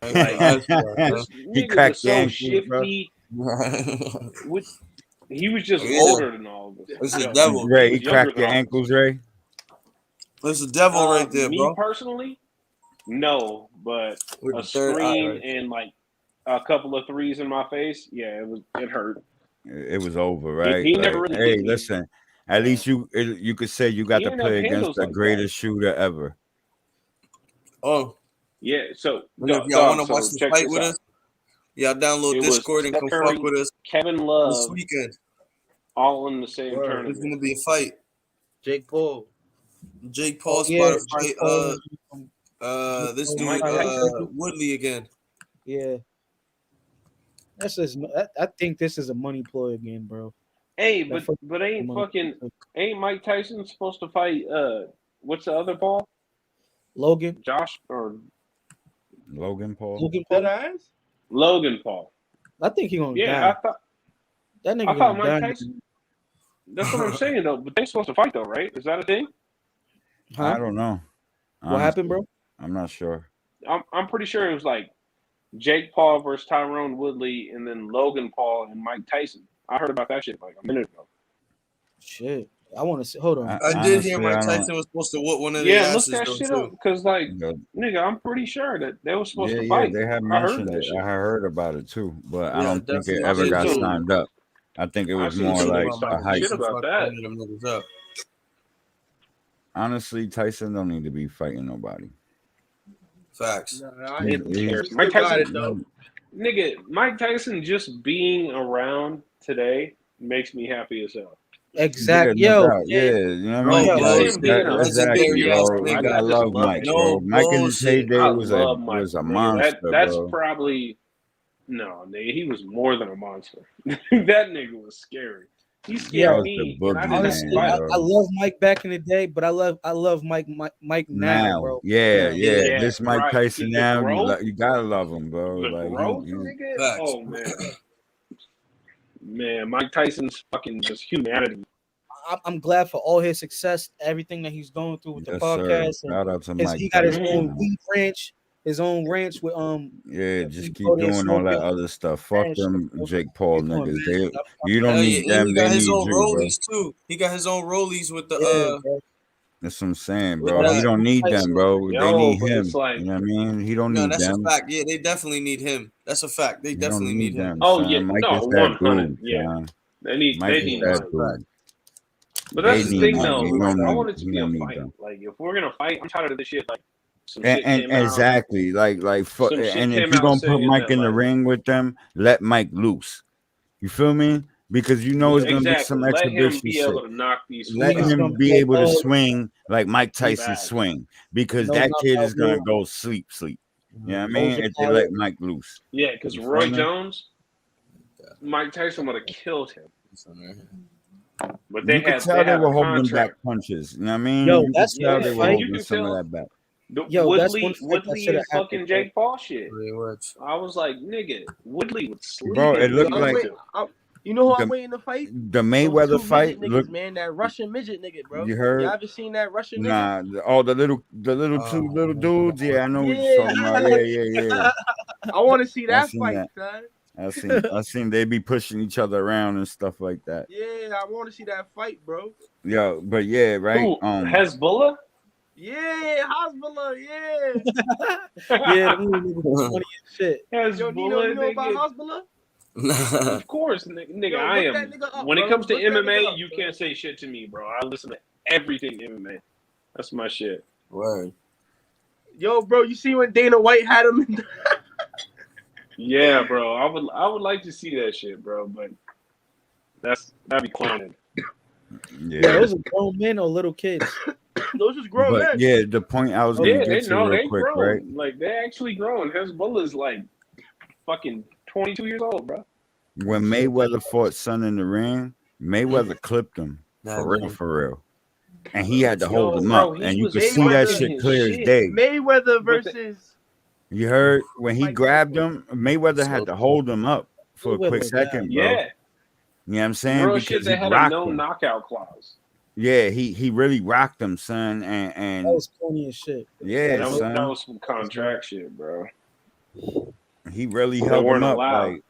Like, This He nigga cracked was your so ankles, shifty. He was just Yeah. older than all of us. It's the Yo, devil. he Ray, was he younger cracked than your all of us. ankles, Ray. It's the devil right there, Me bro. personally, no, but With a the third eye, screen right? and like a couple of threes in my face, yeah, it hurt. It was over, right? He Like, never really hey, hit me. listen. At least you could say you got He to didn't have play against handles the like that. greatest shooter ever. Oh, Yeah, so and if y'all want to watch the fight with us, y'all download It was Discord and Steph come Curry, fuck with us Kevin this Love, weekend. all in the same There's tournament. gonna be a fight. Jake Paul. Jake Paul's yeah, about to fight this dude Mike Tyson. Woodley again. Yeah, that's just. I think this is a money ploy again, bro. Hey, That but ain't Mike Tyson supposed to fight what's the other Paul? Logan. Josh or Logan Paul. Logan Paul. Logan Paul. I think he gonna die. Yeah, I thought Mike Mike Tyson. That's what I'm saying though. But they're supposed to fight though, right? Is that a thing? Huh? I don't know. What happened, bro? I'm not sure. I'm pretty sure it was like Jake Paul versus Tyrone Woodley, and then Logan Paul and Mike Tyson. I heard about that shit like a minute ago. Shit, I want to see. Hold on. I did hear Mike Tyson was supposed to whoop one of their asses. Look that shit up because like nigga, I'm pretty sure that they were supposed to fight. They have mentioned it. I heard about it too, but I don't think it ever got signed up. I think it was more like a hype. Shit about that. Honestly, Tyson don't need to be fighting nobody. Facts. Mike Tyson, nigga, Mike Tyson just being around today makes me happy as hell. Exactly. Yeah, Yo. You know what I mean? Exactly, bro. I love Mike, bro. Mike in his heyday was a monster, That's bro. probably no, nigga. He was more than a monster. That nigga was scary. He scared me. Honestly, I love Mike back in the day, but I love Mike now, bro. Yeah. This Mike Tyson now, you gotta love him, bro. Like, oh man, Mike Tyson's fucking just humanity. I'm glad for all his success, everything that he's going through with the podcast. Shout out to Mike. He got his own weed ranch. His own ranch with just keep doing all that other stuff. Fuck them Jake Paul niggas. You don't need them. He got his own rollies too. He got his own rollies with the That's what I'm saying, bro. He don't need them, bro. They need him. You know what I mean? He don't need that's them. a fact. Yeah, they definitely need him. That's a fact. They definitely need him. Oh yeah, Mike no, is that 100. dude, Yeah, they need that Mike. But that's the thing, though. I want it to be a fight. Like, if we're gonna fight, I'm tired of this shit. Like, and exactly, like, and if you're gonna put Mike in the ring with them, let Mike loose. You feel me? Because you know it's gonna be some exhibition shit. Let him be able to swing like Mike Tyson swing, because that kid is gonna go sleep. You know what I mean? If they let Mike loose. Yeah, because Roy Jones, Mike Tyson would have killed him. But they could tell they were holding back punches. You know what I mean? Yo, that's how they were you holding can some tell. of that back. Woodley is fucking Jake Paul shit. I was like, nigga, Woodley would sleep. Bro, it looked like you know who I'm waiting to fight? The Mayweather fight. Niggas, man, that Russian midget nigga, bro. You heard? Y'all ever seen that Russian nigga? Nah, all the little two little dudes. Yeah, I know what you're talking about. Yeah. I want to see that fight, son. I seen they be pushing each other around and stuff like that. Yeah, I want to see that fight, bro. Yo, but yeah, right. Ooh, Hezbollah. Yeah, Hezbollah. Yeah. Yeah, funny as shit. Hezbollah, Yo, Nino, you know about Hezbollah? Of course, nigga. Yo, I am. Up, when bro. it comes to look MMA, you can't say shit to me, bro. I listen to everything MMA. That's my shit. Word. Yo, bro, you see when Dana White had him in Yeah, bro. I would like to see that shit, bro. But that'd be clowning. Yeah, those are grown men or little kids. Those just grown men. Yeah, the point I was gonna get to real quick, grown. right? Like they actually grown. Hezbollah is like fucking 22 years old, bro. When Mayweather fought Son in the ring, Mayweather clipped him for real. And he had to hold him up, and you could see that shit clear as day. Mayweather versus. You heard when he grabbed him, Mayweather had to hold him up for a quick second, bro. Yeah. You know what I'm saying? Bro, because shit, they he had a rocked no him. knockout clause. Yeah, he really rocked him, son, and that was funny as shit. Yeah, that was some contract shit, bro. He really held him up. Like,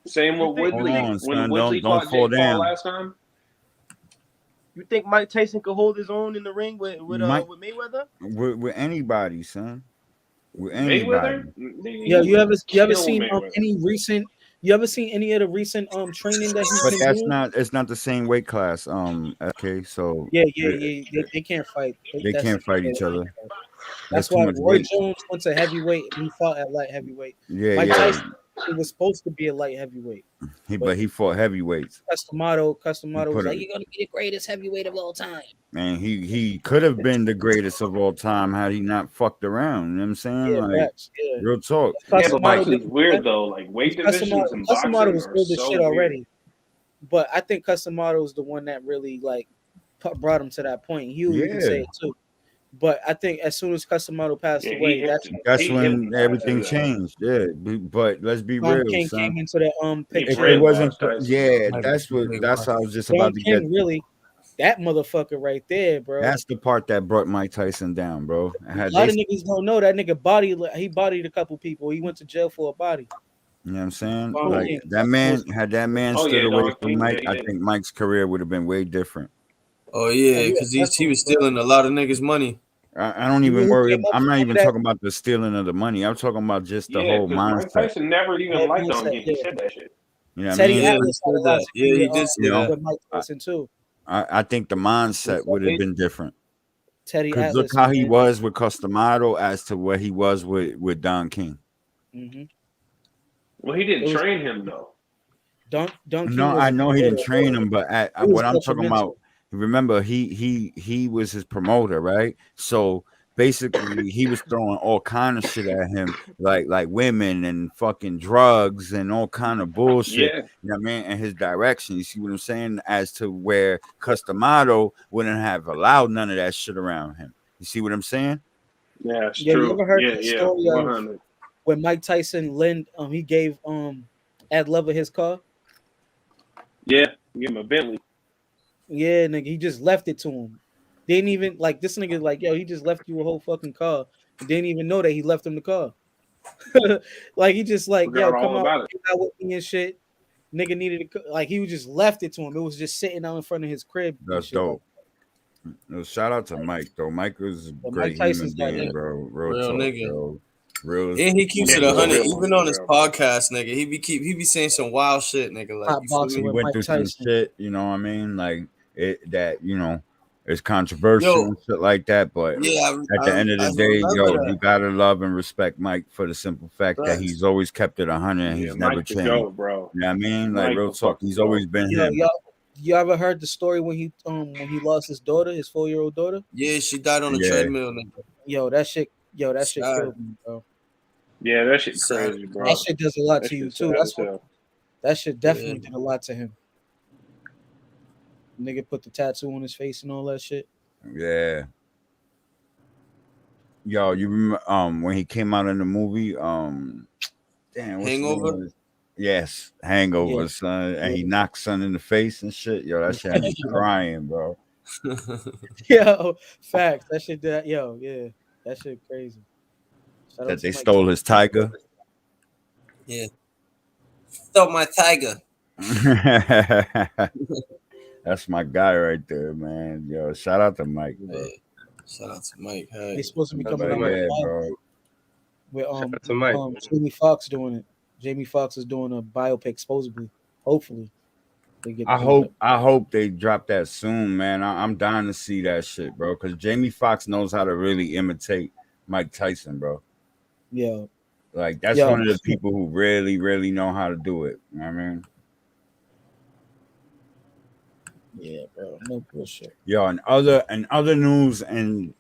same with Woodley. When Woodley don't fought fall Jake down. Paul last time. You think Mike Tyson could hold his own in the ring with Mayweather? With anybody, son. With anybody. Yeah, you ever seen any recent? You ever seen any of the recent training that he's been doing? It's not the same weight class. Okay, so yeah. They can't fight. They can't fight each other. That's why Roy Jones went to heavyweight and he fought at light heavyweight. Yeah, Mike Tyson, He was supposed to be a light heavyweight. But he fought heavyweights. Customato was like, him- "You're gonna be the greatest heavyweight of all time." Man, he could have been the greatest of all time had he not fucked around. You know what I'm saying? Yeah, Like, facts. Yeah. real talk. Yeah, Customato boxing's didn't- weird though. Like weight divisions in boxing Customato was are good as so shit weird. already, but I think Customato is the one that really like brought him to that point. Hugh, you can say Yeah. it too. But I think as soon as Customato passed Yeah, away, That's when everything changed. Yeah, but let's be Don real, King son. came into the If picture. it wasn't for, yeah, that's how I was just Don about to get. King really, that motherfucker right there, bro. That's the part that brought Mike Tyson down, bro. A lot of niggas don't know that nigga bodied a couple people. He went to jail for a body. You know what I'm saying? Don Like King. that man, had that man Oh, stood yeah, away Don from King, Mike, yeah, I yeah. think Mike's career would have been way different. Oh yeah, because he was stealing a lot of niggas' money. I don't even worry. I'm not even talking about the stealing of the money. I'm talking about just the Yeah, whole because Mike mindset. Tyson never even Whole liked Don mindset, King. He yeah. said that shit. You know what I Teddy mean? Atlas had a lot to Yeah, do he with, did say You know, that. with Mike Tyson too. I think the mindset would have been different. Teddy Because look Atlas, how he man. was with Customato as to where he was with Don King. Mm-hmm. Well, he didn't train him though. Don King No, was I a know he didn't promoter. train him, but He was what I'm talking detrimental. about, remember, he was his promoter, right? So basically, he was throwing all kind of shit at him, like women and fucking drugs and all kind of bullshit. Yeah. You know what I mean? And his direction. You see what I'm saying? As to where Customato wouldn't have allowed none of that shit around him. You see what I'm saying? Yeah, it's Yeah, true. you ever heard Yeah, the yeah, story of 100. when Mike Tyson he gave Ed Lover his car? Yeah, give him a Bentley. Yeah, nigga, he just left it to him. Didn't even like this nigga like, yo, he just left you a whole fucking car. Didn't even know that he left him the car. Like he just like, Forgot yo, come all out, about it. hang out with me and shit. Nigga needed like he was just left it to him. It was just sitting out in front of his crib. and That's shit like dope. No, shout out to Mike though. Mike was a But great Mike Tyson's human got being, that. bro. Real Real talk, nigga. yo. Real. And he keeps Yeah, it he's a 100, real one, even on his bro. podcast, nigga. He be saying some wild shit, nigga. Like Hot you feel boxing me? He with went Mike through some Tyson. shit, you know what I mean? Like it that, you know, it's controversial Yo, and shit like that. But yeah, at the end of I the day, remember yo, that. you gotta love and respect Mike for the simple fact that Facts. he's always kept it 100 and Yeah, he's never Mike the changed. GOAT, bro. You know what I mean? Like Mike real the talk, fucking he's GOAT. always been Yo, him. you ever heard the story when he lost his daughter, his 4-year-old daughter? Yeah, she died on the Yeah. treadmill, nigga. Yo, that shit Sad. killed me, bro. Yeah, that shit Sad. crazy, bro. That shit does a lot That to you shit's too. sad That's as what hell. that shit definitely Yeah. did a lot to him. Nigga put the tattoo on his face and all that shit. Yeah. Yo, you remember when he came out in the movie, damn, what's the name Hangover? of it? Yes, Hangover, Yeah. son. And he Yeah. knocked son in the face and shit. Yo, that shit had me crying, bro. Yo, facts. That shit did. Yo, yeah, that shit crazy. Shout out That to they Mike stole his tiger. Yeah. Stole my tiger. That's my guy right there, man. Yo, shout out to Mike, bro. Yeah. Shout out to Mike. They Hey. supposed to be Shout out coming to out Mike. with Yeah, a bro. with Shout out to Mike. Jamie Foxx doing it. Jamie Foxx is doing a biopic, supposedly. Hopefully, they get. I hope they drop that soon, man. I'm dying to see that shit, bro. Because Jamie Foxx knows how to really imitate Mike Tyson, bro. Yeah. Like that's Yo. one of the people who really, really know how to do it. You know what I mean? Yeah, bro. No bullshit. Yo, and other news and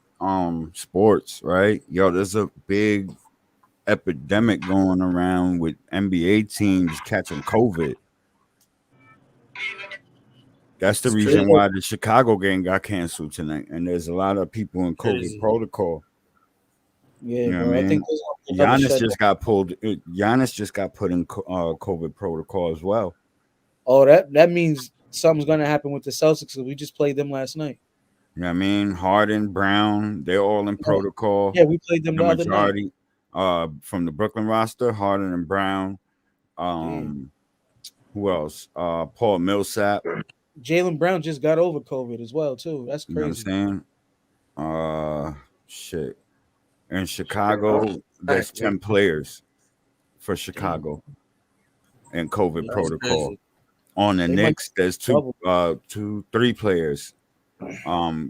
sports, right? Yo, there's a big epidemic going around with NBA teams catching COVID. That's the reason crazy. why the Chicago game got canceled tonight, and there's a lot of people in COVID Crazy. protocol. Yeah, You know bro. what I I mean? think there's another Giannis shutdown. just got pulled. Giannis just got put in COVID protocol as well. Oh, that means something's gonna happen with the Celtics because we just played them last night. You know what I mean? Harden, Brown, they're all in protocol. Yeah, we played them the other night. majority from the Brooklyn roster, Harden and Brown. Who else? Paul Millsap. Jaylen Brown just got over COVID as well too. That's You know what crazy. I'm saying? Shit. In Chicago, there's 10 players for Chicago in COVID That's protocol. crazy. On the They might Knicks, there's three players.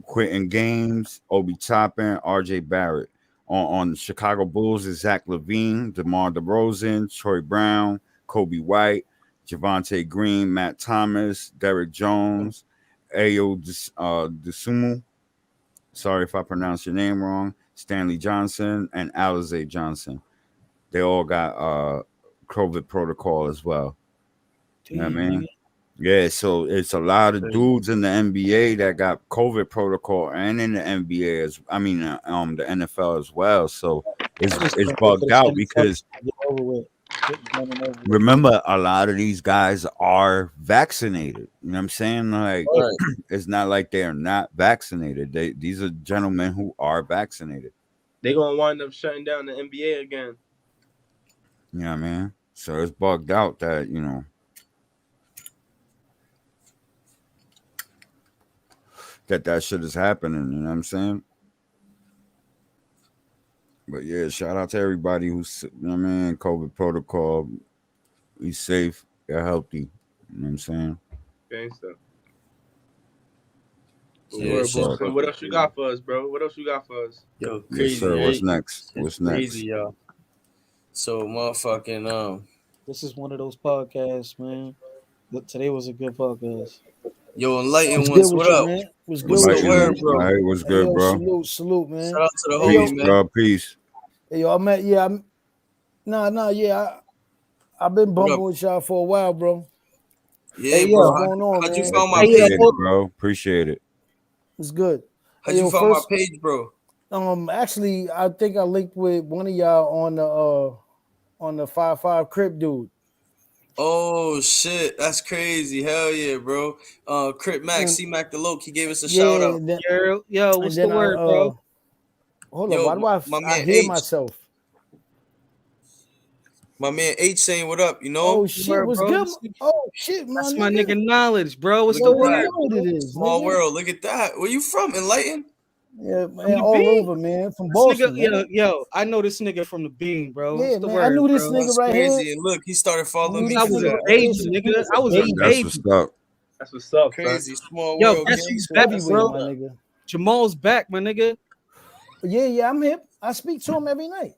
Quitting games, Obi Toppin, RJ Barrett. On the Chicago Bulls is Zach LaVine, DeMar DeRozan, Troy Brown, Kobe White, Javonte Green, Matt Thomas, Derek Jones, Ayo Desumu. Sorry if I pronounced your name wrong. Stanley Johnson and Alize Johnson. They all got COVID protocol as well. You know what I mean? Yeah, so it's a lot of dudes in the NBA that got COVID protocol and in the NBA the NFL as well. So it's bugged out because remember a lot of these guys are vaccinated. You know what I'm saying? Like it's not like they're not vaccinated. These are gentlemen who are vaccinated. They're gonna wind up shutting down the NBA again. You know what I mean? So it's bugged out that, that shit is happening, you know what I'm saying? But yeah, shout out to everybody who's, COVID protocol. Be safe, get healthy. You know what I'm saying? Gangsta. Yeah, what else you got for us, bro? What else you got for us? Yo, crazy. Yes, sir. What's next? What's next? Crazy, y'all. So motherfucking This is one of those podcasts, man. But today was a good podcast. Yo, Enlighten ones, what up? Man? What's good What's with the you, word, man? bro? All right, what's good, bro? Salute, man. Shout out to the Peace, homie, man. bro. Peace. Hey, yo, I've been bumping with y'all for a while, bro. Yeah, hey, bro. What's going on, How'd man? you find my Appreciate page, it, bro? Appreciate it. It's good. How'd you find my page, bro? Actually, I think I linked with one of y'all on the 5-5 Crip dude. Oh shit, that's crazy. Hell yeah, bro. Crip Mac, C Mac the Loke, he gave us a shout out. Yo, what's the word, bro? Hold on, why do I hear myself? My man H saying what up, you know? Oh shit, what's good? Oh shit, man. That's my nigga Knowledge, bro. What's the word? Small world, look at that. Where you from? Enlighten? Yeah, man, all over, man. From Boston, man. Yo, I know this nigga from the Bean, bro. Yeah, What's the man, word, I knew this bro? nigga right crazy. here. And look, he started following me. I was a baby, nigga. I was a baby. That's what's up. That's what's up, crazy. Son. Small Yo, world. guess who's back, bro? My nigga. Jamal's back, my nigga. Yeah, I'm hip. I speak to him every night.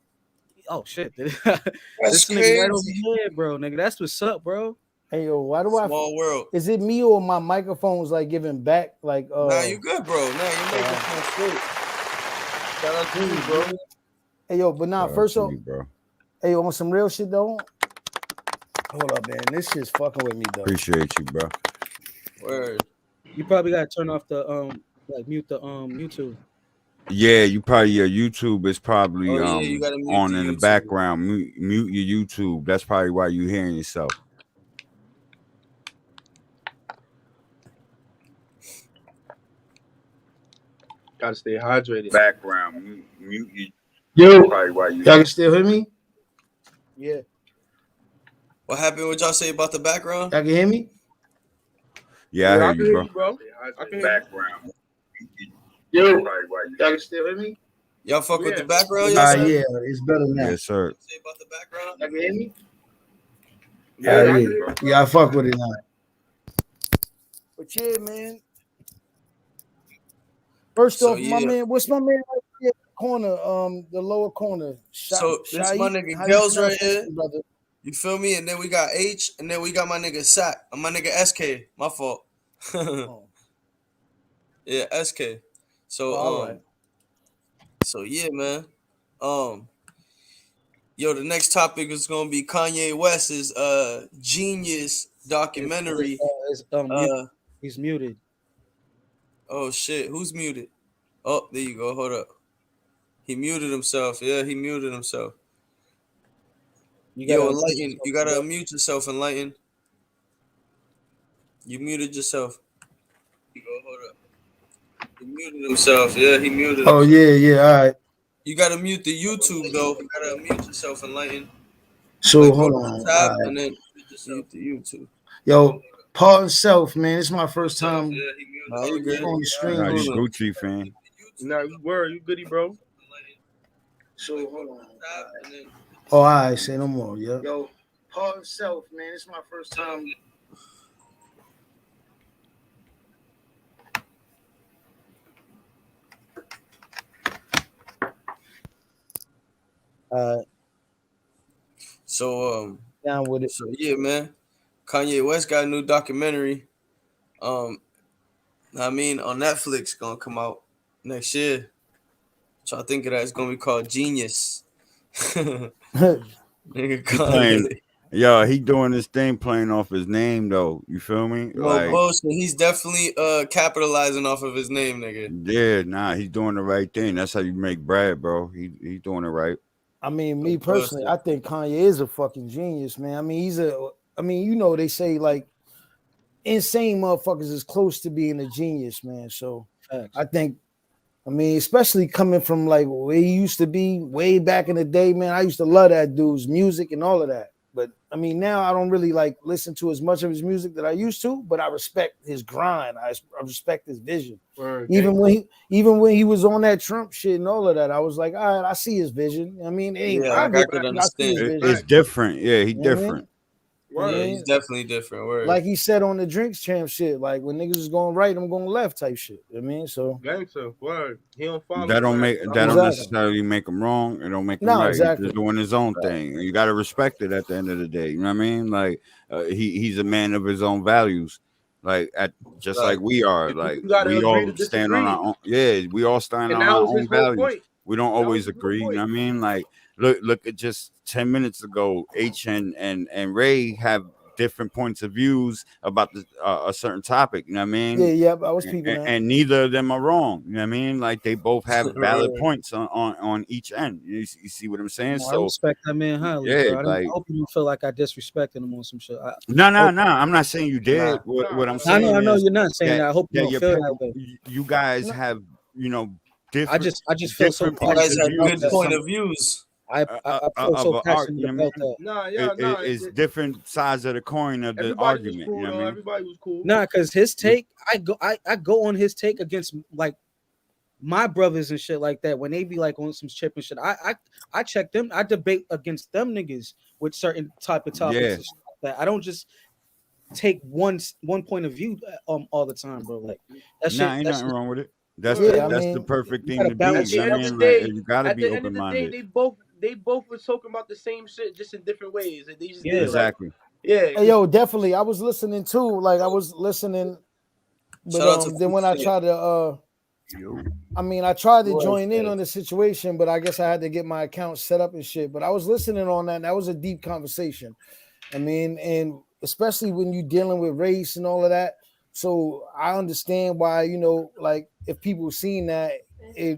Oh shit, this That's nigga right over crazy. here, bro, nigga. That's what's up, bro. Hey yo, why do Small world. Is it me or my microphone's like giving back? Like Nah, you good, bro. Nah, your microphone's straight. Shout out to you, bro. Hey yo, but first off, bro. Hey yo, on some real shit though. Hold up, man. This shit's fucking with me though. Appreciate you, bro. Word. You probably gotta turn off the mute the YouTube. Yeah, your YouTube is probably you gotta mute on the in the YouTube. background. Mute your YouTube. That's probably why you're hearing yourself. Gotta stay hydrated. Background. Mute your. Yo, Probably why you. y'all can still hear me? Yeah. What happened? What y'all say about the background? Y'all can hear me? Yeah, I hear you, bro. bro. I can hear Background. Yo, y'all can still hear me? Y'all fuck with the background? Y'all say? Yeah, it's better now. Yes, sir. Say about the background? Y'all can hear me? Yeah, yeah, I fuck with it now. But yeah, man. First off, my man, what's my man right here? Corner, the lower corner. So this my nigga Gibbs right here, brother. You feel me? And then we got H, and then we got my nigga Sack, and my nigga SK. My fault. Yeah, SK. So so yeah, man. Yo, the next topic is gonna be Kanye West's Genius documentary. He's muted. Oh shit, who's muted? Oh, there you go. Hold up. He muted himself. Yeah, he muted himself. Yo, Enlighten, you gotta unmute yourself, Enlighten. You muted yourself. You go, hold up. He muted himself. Yeah, he muted himself. Oh, yeah, all right. You gotta mute the YouTube though. You gotta unmute yourself, Enlighten. So like, hold go to on. the tab Right. and then mute the YouTube. Yo, pardon self, man. It's my first time Nah, you good. on the stream. Nah, you Gucci fan. Nah, you were. You goody, bro. So hold on. Oh, all right. Say no more. Yeah. Yo, pardon self, man. It's my first time. So down with it. So yeah, man. Kanye West got a new documentary. I mean, on Netflix, gonna come out next year. So I think that it's gonna be called Genius. Nigga He playing, Kanye. he doing this thing playing off his name though. You feel me? No Like, bullshit. He's definitely capitalizing off of his name, nigga. yeah, nah, he's doing the right thing. That's how you make bread, bro. He doing it right. I mean, me personally, I think Kanye is a fucking genius, man. I mean, they say like insane motherfuckers is close to being a genius, man. So I think, especially coming from like where he used to be way back in the day, man. I used to love that dude's music and all of that. But I mean, now I don't really like listen to as much of his music that I used to, but I respect his grind. I respect his vision. Even when he was on that Trump shit and all of that, I was like, all right, I see his vision. I mean, I could understand. It's different. Yeah, he's different. Yeah, he's definitely different. Word. Like he said on the Drinks Champ shit, like when niggas is going right, I'm going left type shit. I mean, so gangster, word. He don't follow. That don't necessarily make him wrong. It don't make him right. Exactly. He's just doing his own thing, and you got to respect it at the end of the day. You know what I mean? Like he's a man of his own values, like like we are. Like we all stand on our own. Yeah, we all stand on our own values. We don't always agree. You know what I mean? Like look at just 10 minutes ago, H and Ray have different points of views about a certain topic. You know what I mean? Yeah, I was peeping that. And neither of them are wrong. You know what I mean? Like they both have valid points on each end. You see what I'm saying? I respect that man highly. Yeah, bro. I hope you don't feel like I disrespected him on some shit. No. I'm not saying you did. What I'm saying, I know you're not saying that. I hope you don't feel that way. You guys have, different. I just feel so good point of views. I feel so passionate about that. It's different sides of the coin of the argument. Cool, you know what I mean? Everybody was cool. Nah, because his take, I go on his take against like my brothers and shit like that when they be like on some chip and shit. I check them. I debate against them niggas with certain type of topics. Yeah. And shit like that. I don't just take one point of view all the time, bro. Like that shit. Ain't nothing wrong with it. That's the perfect thing to be. You gotta be open minded. They both were talking about the same shit, just in different ways. They just exactly. Hey, yo, definitely. I was listening too. Like I was listening, but then when I tried to, I tried to join in on the situation, but I guess I had to get my account set up and shit. But I was listening on that. And that was a deep conversation. I mean, and especially when you're dealing with race and all of that. So I understand why, like if people seen that,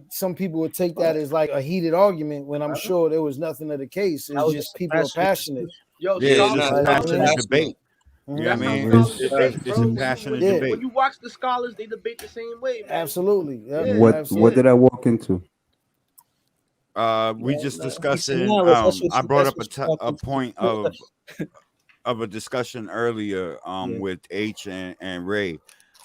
some people would take that as like a heated argument when I'm sure there was nothing of the case. It's just people are passionate. Yo, it's a passionate debate. You know what I mean? It's a passionate debate. When you watch the scholars, they debate the same way, man. Absolutely. Yeah, what did I walk into? We just discussing. I brought up a point of a discussion earlier with H and Ray.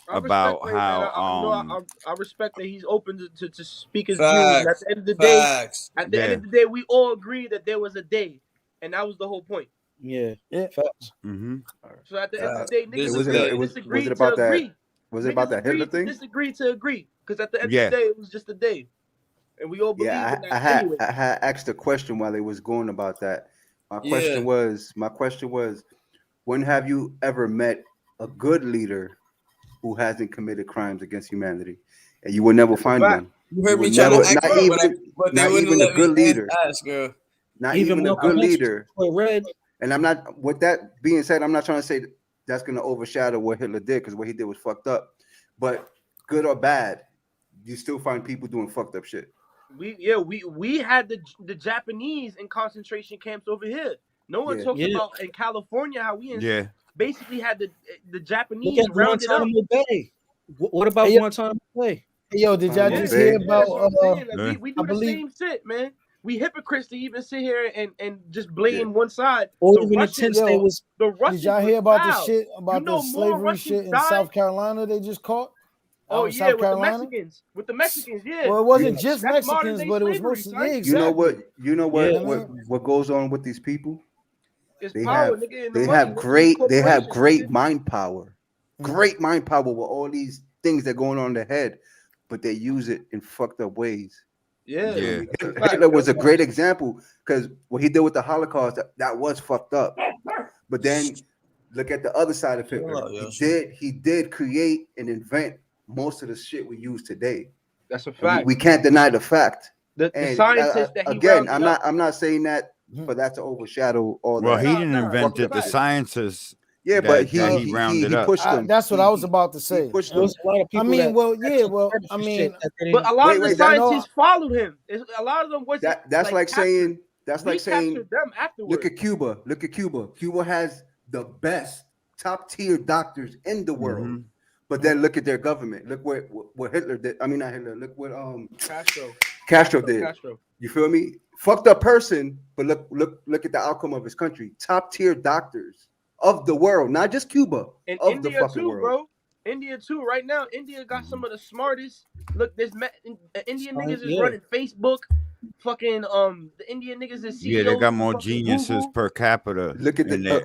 About how I respect that he's open to speak his views. And at the end of the day, end of the day, we all agree that there was a day, and that was the whole point. Yeah, facts. Mm-hmm. So at the end of the day, niggas was it about that? Agree. Was it about that Hitler thing? Disagree to agree, because at the end of the day, it was just a day, and we all believe in that. I had asked a question while they was going about that. My question was, when have you ever met a good leader who hasn't committed crimes against humanity? And you will never find one. You heard me try to ask not even a good leader. Not even a good leader. And I'm not, with that being said, I'm not trying to say that's going to overshadow what Hitler did, because what he did was fucked up. But good or bad, you still find people doing fucked up shit. We had the Japanese in concentration camps over here. No one talks about in California how we basically had the Japanese rounded up. What about Guantanamo Bay? Hey, yo, did y'all just hear about? We do the same shit, man. We hypocrites to even sit here and just blame one side. Or even the state was. The Russians. Did y'all hear about the shit about the slavery shit in South Carolina? They just caught. Oh yeah, with the Mexicans. With the Mexicans, yeah. Well, it wasn't just Mexicans, but it was mostly. Exactly. You know what goes on with these people? They have great mind power. Great mind power with all these things that are going on in their head, but they use it in fucked up ways. Yeah. Hitler was a great example because what he did with the Holocaust, that was fucked up. But then look at the other side of Hitler. He did create and invent most of the shit we use today. That's a fact. We can't deny the fact. The scientists that he again, rounded I'm not saying that for that to overshadow all that. Well, he didn't invent it. The scientists. Yeah, but he rounded up. pushed them. That's what I was about to say. Pushed them. I mean, but a lot of the scientists followed him. A lot of them wasn't. That's like saying. Them afterwards. Look at Cuba. Cuba has the best top tier doctors in the world. But then look at their government. Look what Hitler did. I mean, not Hitler. Look what Castro did. You feel me? Fucked up person, but look at the outcome of his country. Top tier doctors of the world, not just Cuba. And of India the fucking too, world. bro. India too. Right now, India got some of the smartest. Look, there's Indian niggas is running Facebook. Fucking the Indian niggas is CEOs. Yeah, they got more geniuses per capita. Look at in their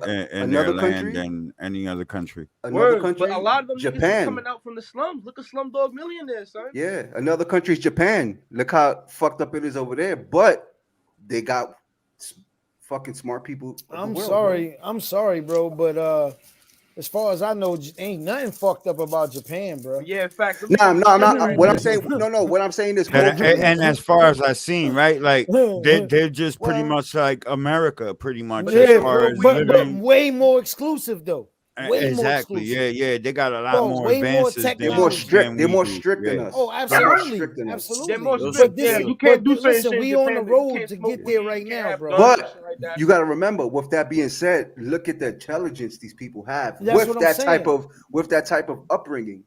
land than any other country. Another country, but a lot of them Japan. niggas is coming out from the slums. Look at Slumdog Millionaire, son. Yeah, another country is Japan. Look how fucked up it is over there. But they got fucking smart people. I'm sorry, bro, but as far as I know, ain't nothing fucked up about Japan, bro. Yeah, in fact. No, I'm not. What I'm saying, what I'm saying is, and as far as I've seen, right, like they're just pretty much like America, pretty much. Yeah, as far as but way more exclusive though. Exactly. Yeah. They got a lot more advances. They're more strict. They're more strict than us. Oh, absolutely. They're more strict. You can't do listen, we on the road to get there right now, bro. But you got to remember, with that being said, look at the intelligence these people have with that type of upbringing.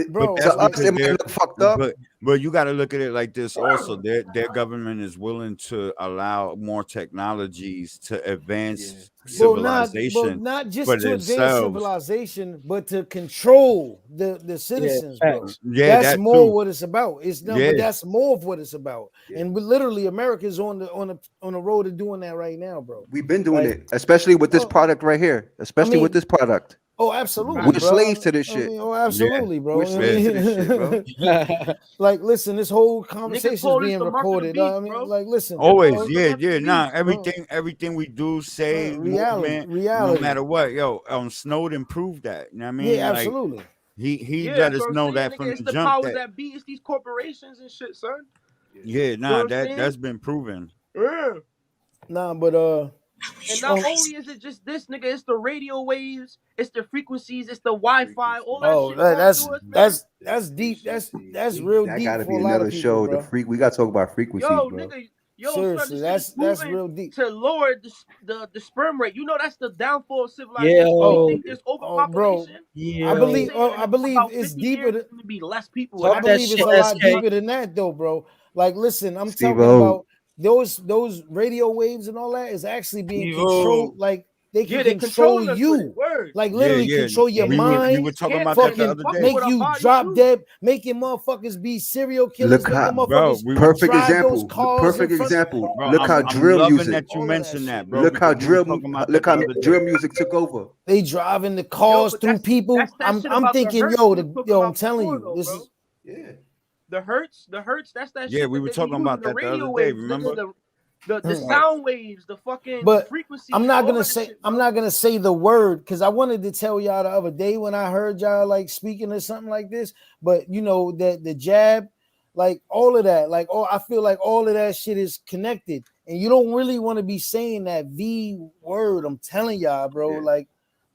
Bro, to us, it might look fucked up. But you got to look at it like this also. Their government is willing to allow more technologies to advance civilization. Not just for to advance themselves. Civilization, but to control the citizens, bro. Yeah, that's that more too. what it's about. It's not, but that's more of what it's about. And literally, America's on the road to doing that right now, bro. We've been doing it, especially with this product right here. With this product. Oh, absolutely. We're slaves to this shit. Oh, absolutely, bro. We're slaves to this shit, bro. Like, listen, this whole conversation is being recorded. I mean, like, listen. Always, nah. Everything we do, say, reality. No matter what, Snowden proved that. You know what I mean? Yeah, absolutely. He let us know that from it's the the jump. powers that be. It's these corporations and shit, son. Yeah, nah, that's been proven. Yeah. Nah, but And not only is it just this, nigga, it's the radio waves, it's the frequencies, it's the Wi-Fi, all that shit. That's deep. That's real deep. That gotta for be a lot another of people, show. bro. We gotta talk about frequencies, Yo, bro. nigga, seriously, son, that's real deep. To lower the sperm rate. You know that's the downfall of civilization. Yeah, You think there's overpopulation. I believe it's deeper. There's gonna be less people. I believe it's a lot deeper than that, though, bro. Like, listen, I'm talking about those radio waves and all that is actually being controlled. Like, they can control you, like literally control your mind. We were talking about fucking that the other day. Make you drop dead, making motherfuckers be serial killers. Look how, perfect example. Look how drill music. That you mentioned that, bro. Look how drill music took over. They driving the cars through people. I'm thinking, I'm telling you, this is the hertz. That's that. Yeah, shit we were talking about that the other day. Remember? The sound waves, the fucking frequencies. I'm not gonna say the word because I wanted to tell y'all the other day when I heard y'all like speaking or something like this. But you know that the jab, like all of that, I feel like all of that shit is connected, and you don't really want to be saying that V word. I'm telling y'all, bro, like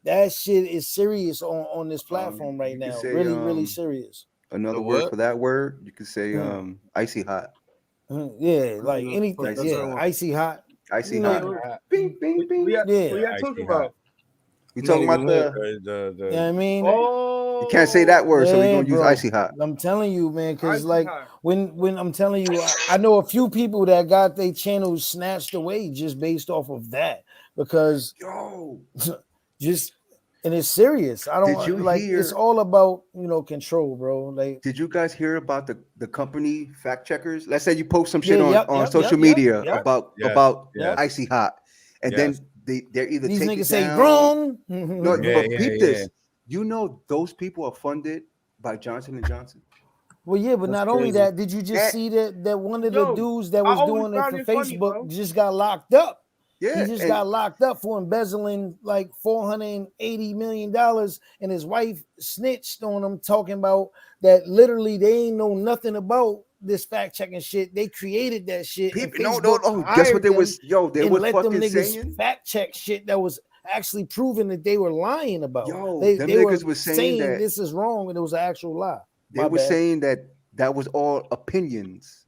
that shit is serious on this platform right now. Say, really serious. Another word for that word, you could say icy hot. Yeah, like anything. Icy hot. Icy hot. Bing, bing, bing. We are talking about. We talking about the you know what I mean? You can't say that word, so we're gonna use icy hot. I'm telling you, man, because like when I'm telling you, I know a few people that got their channels snatched away just based off of that because and it's serious. I don't it's all about control, bro. Like, did you guys hear about the company fact checkers? Let's say you post some shit on social media about icy hot, and then they're either these niggas say wrong. No, but peep this. You know those people are funded by Johnson & Johnson. Well, yeah, but That's not only crazy. that, did you just see that one of the Yo, dudes that I was always doing it found for it funny, Facebook bro. just got locked up? Yeah, He just got locked up for embezzling like $480 million, and his wife snitched on him, talking about that literally they ain't know nothing about this fact checking shit. They created that shit, and Facebook Guess hired what they them was? Yo, they and were let them fucking niggas saying. fact check shit that was actually proven that they were lying about. Yo, They them were niggas was saying that this is wrong, and it was an actual lie. they were saying that was all opinions.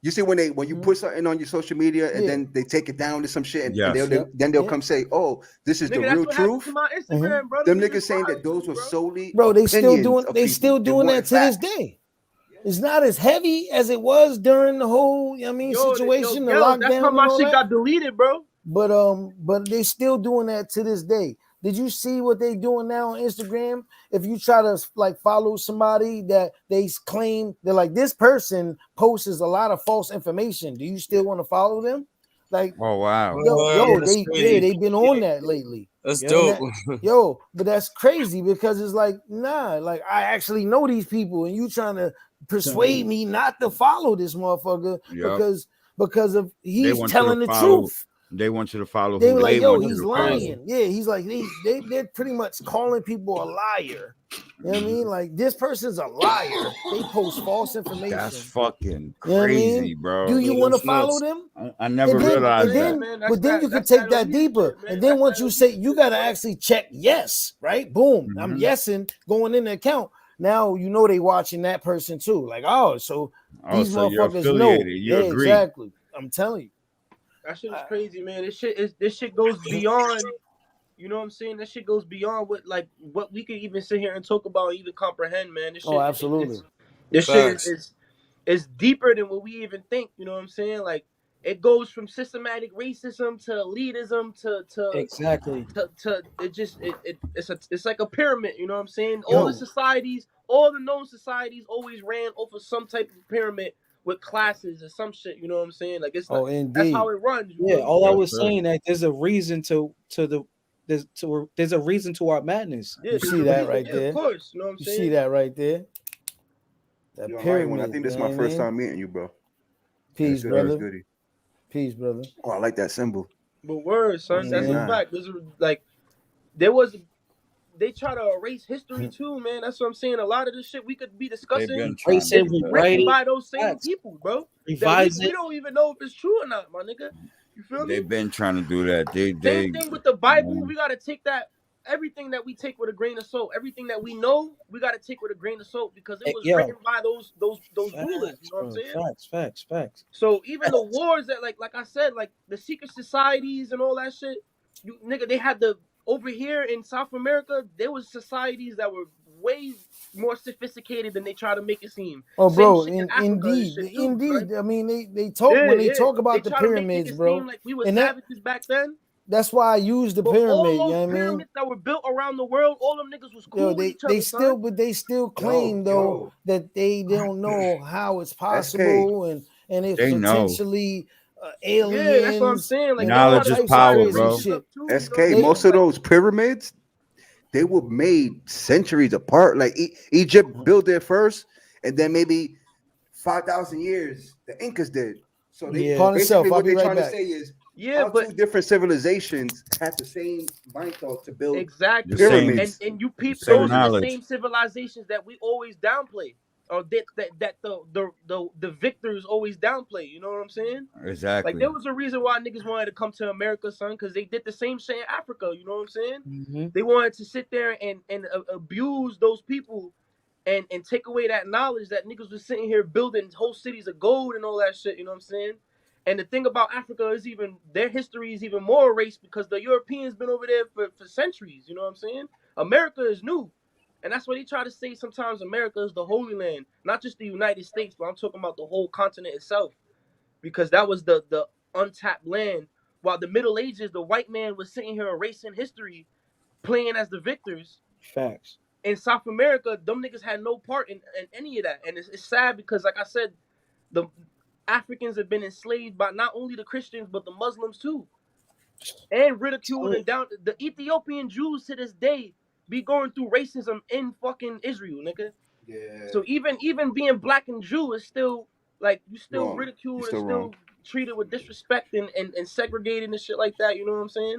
You see, when you put something on your social media and then they take it down to some shit, and then they'll come say, "Oh, this is the Nigga, that's real what happened truth." to my Instagram, bro. Them niggas saying that those were solely Bro, they still opinions doing of they people. still It doing that wasn't to this facts. day. It's not as heavy as it was during the whole, situation, the lockdown, that's how and my all shit that. got deleted, bro. But they still doing that to this day. Did you see what they doing now on Instagram? If you try to like follow somebody that they claim they're like, this person posts a lot of false information, do you still want to follow them? Like, oh wow, they've been on that lately. That's dope. But that's crazy because it's like, nah, like I actually know these people, and you trying to persuade me not to follow this motherfucker because of he's telling the truth. They want you to follow. They who were like, they yo, want you he's to follow. lying. Yeah, he's like, they're pretty much calling people a liar. You know what I mean? Like, this person's a liar. They post false information. That's fucking You know what I crazy, mean? bro. Do you want to follow them? I never realized that. But then you can take that deeper. And then once you say, you got to actually check yes, right? Boom. I'm yesing going in the account. Now you know they watching that person too. Like, oh, so these motherfuckers know. You agree. Exactly. I'm telling you. That shit is crazy, man. This shit goes beyond. You know what I'm saying? That shit goes beyond what we could even sit here and talk about and even comprehend, man. This shit, absolutely. This shit is deeper than what we even think. You know what I'm saying? Like, it goes from systematic racism to elitism to exactly to it's like a pyramid. You know what I'm saying? All the known societies always ran off of some type of pyramid with classes or some shit. You know what I'm saying? Like, it's indeed. That's how it runs. Yeah, all I was saying that there's a reason there's a reason to our madness. You see that right there? Of course, you know what I'm saying? You see that right there? That pyramid. I think this is my first time meeting you, bro. Peace, brother. Peace, brother. Oh, I like that symbol. But word, son, that's a fact. They try to erase history too, man. That's what I'm saying. A lot of this shit we could be discussing is written by those same people, bro. We don't even know if it's true or not, my nigga. You feel me? They've been trying to do that. Same thing with the Bible. We gotta take that. Everything that we take with a grain of salt, everything that we know, we got to take with a grain of salt because it was written by those rulers. You know what I'm saying? Facts. So even the wars that, like I said, like the secret societies and all that shit, they had over here in South America, there was societies that were way more sophisticated than they try to make it seem. Oh, bro, indeed. Right? I mean, they talk when they talk about the pyramids, bro. Like we were savages back then. That's why I use the pyramid. All those you know what I mean? pyramids that were built around the world, all them niggas was cool with each other. But they still claim that they don't know how it's possible and it's potentially aliens. Yeah, that's what I'm saying. Like, knowledge is power, bro. SK, most of those pyramids, they were made centuries apart. Like Egypt built it first, and then maybe 5,000 years the Incas did. So they basically what they're trying to say is. Yeah, but 2 different civilizations had the same mind thought to build pyramids. And you peep, those are the same civilizations that we always downplay, or that the victors always downplay. You know what I'm saying? Exactly. Like, there was a reason why niggas wanted to come to America, son, because they did the same shit in Africa. You know what I'm saying? Mm-hmm. They wanted to sit there and abuse those people. And take away that knowledge that niggas was sitting here building whole cities of gold and all that shit. You know what I'm saying? And the thing about Africa is their history is even more erased because the Europeans been over there for centuries. You know what I'm saying? America is new. And that's why they try to say sometimes America is the Holy Land. Not just the United States, but I'm talking about the whole continent itself. Because that was the untapped land. While the Middle Ages, the white man was sitting here erasing history, playing as the victors. Facts. In South America, them niggas had no part in any of that. And it's sad because, like I said, the Africans have been enslaved by not only the Christians but the Muslims too, and ridiculed and down. The Ethiopian Jews to this day be going through racism in fucking Israel, nigga. Yeah. So even being black and Jew is still like you still Wrong. ridiculed You're and still still wrong. treated with disrespect and segregated and shit like that. You know what I'm saying?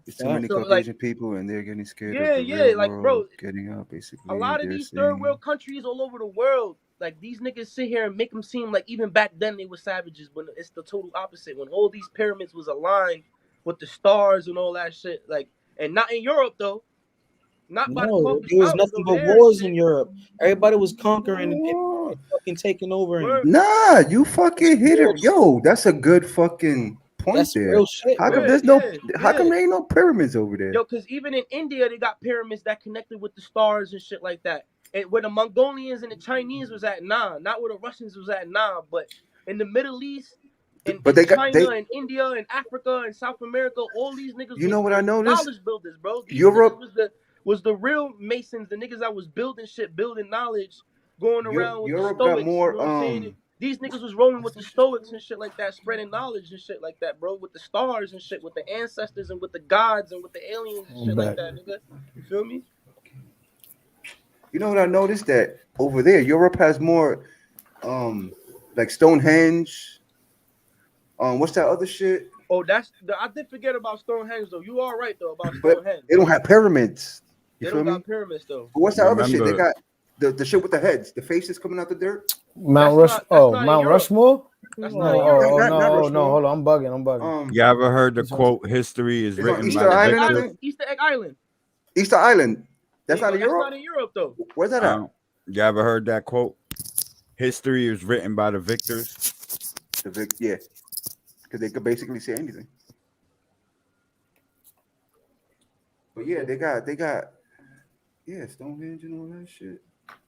It's too many So, Caucasian people, and they're getting scared of yeah, the real like bro, world getting out. a Basically, lot of they're these third saying, world countries all over the world, like these niggas sit here and make them seem like even back then they were savages, when it's the total opposite. When all these pyramids was aligned with the stars and all that shit, like, and not in Europe though, not by the No, Caucasus there was Mountains nothing over but there and wars in shit. Europe. Everybody was conquering and fucking taking over. And nah, you fucking hit it. Yo, that's a good fucking point that's there. real shit, How come bro. there's no? How come there ain't no pyramids over there? Yo, because even in India, they got pyramids that connected with the stars and shit like that. And where the Mongolians and the Chinese was at, nah. Not where the Russians was at, nah. But in the Middle East, in China and India and Africa and South America, all these niggas You know what I noticed? knowledge builders, bro. These Europe niggas was the real Masons, the niggas that was building shit, building knowledge, going around with Europe the got Stoics. more. You know what I'm saying? These niggas was rolling with the Stoics and shit like that, spreading knowledge and shit like that, bro. With the stars and shit, with the ancestors and with the gods and with the aliens and shit like that, nigga. You feel me? You know what I noticed? That over there, Europe has more, like Stonehenge. What's that other shit? Oh, I did forget about Stonehenge though. You are right though about But Stonehenge. they don't have pyramids. You They feel don't me? got pyramids though. But what's that other shit? They got the shit with the heads, the faces coming out the dirt. Mount Rushmore? That's no, not in Europe. No, hold on, I'm bugging. You ever heard the quote, history is written Easter by the Island, victors? Easter Egg Island. Easter Island. That's not in That's Europe? not in Europe though. Where's that at? You ever heard that quote? History is written by the victors. Yeah. Because they could basically say anything. But yeah, they got Stonehenge and all that shit.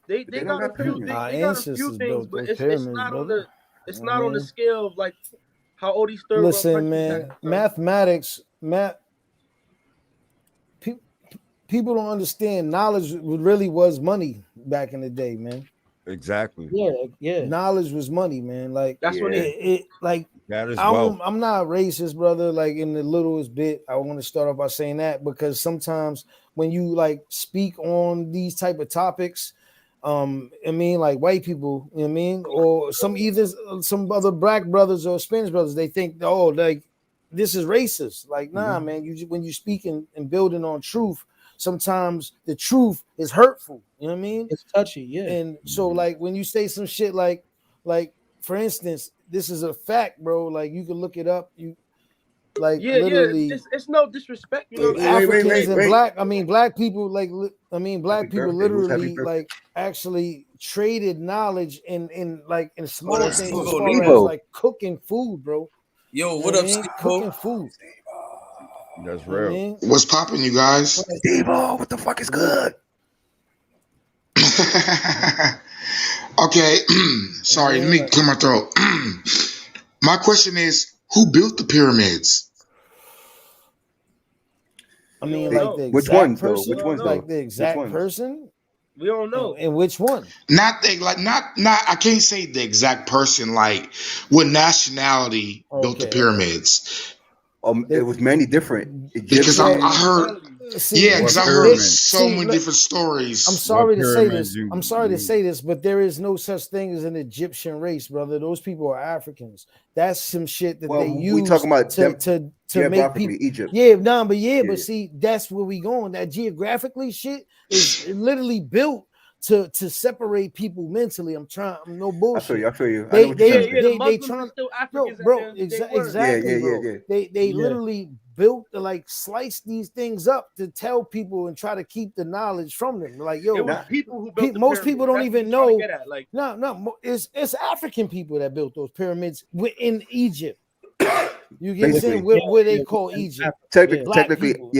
They don't got a few pyramids. they got a few things, but it's not on the scale of like how all these third world Listen, countries man, people don't understand. Knowledge really was money back in the day, man. Exactly. Yeah. Knowledge was money, man. Like that's what that is wealth. I'm not racist, brother. Like in the littlest bit, I want to start off by saying that because sometimes when you like speak on these type of topics, I mean, like white people, you know what I mean, or some other black brothers or Spanish brothers, they think, oh, like this is racist. Like, nah, man. When you speak and building on truth, sometimes the truth is hurtful. You know what I mean? It's touchy, yeah. And so, like, when you say some shit like, for instance, this is a fact, bro. Like, you can look it up. You literally. It's no disrespect. You know, Africans and black people, black people literally like actually traded knowledge in small things as far as like cooking food, bro. Yo, what up, Steve? Cooking food. That's real. What's popping, you guys? Steve-O, what the fuck is good? Okay, sorry, let me clear my throat. My question is, who built the pyramids? I mean, like the which exact ones, person, though? Which ones, like though? the exact Which ones? person. We don't know. And which one? Not I can't say the exact person, like what nationality built the pyramids. It was many different. Because I heard because I heard so many different stories. I'm sorry to say this. But there is no such thing as an Egyptian race, brother. Those people are Africans. That's some shit that they use. We talking about to make people Egypt. But see, that's where we going. That geographically shit is literally built to separate people mentally. I'm no bullshit. I feel you. They trying, bro. Exactly, bro. They literally built to like slice these things up to tell people and try to keep the knowledge from them. Like, yo, it was people who built most people don't even know. Like, it's African people that built those pyramids in Egypt. You get saying where they call Egypt. Technically, people,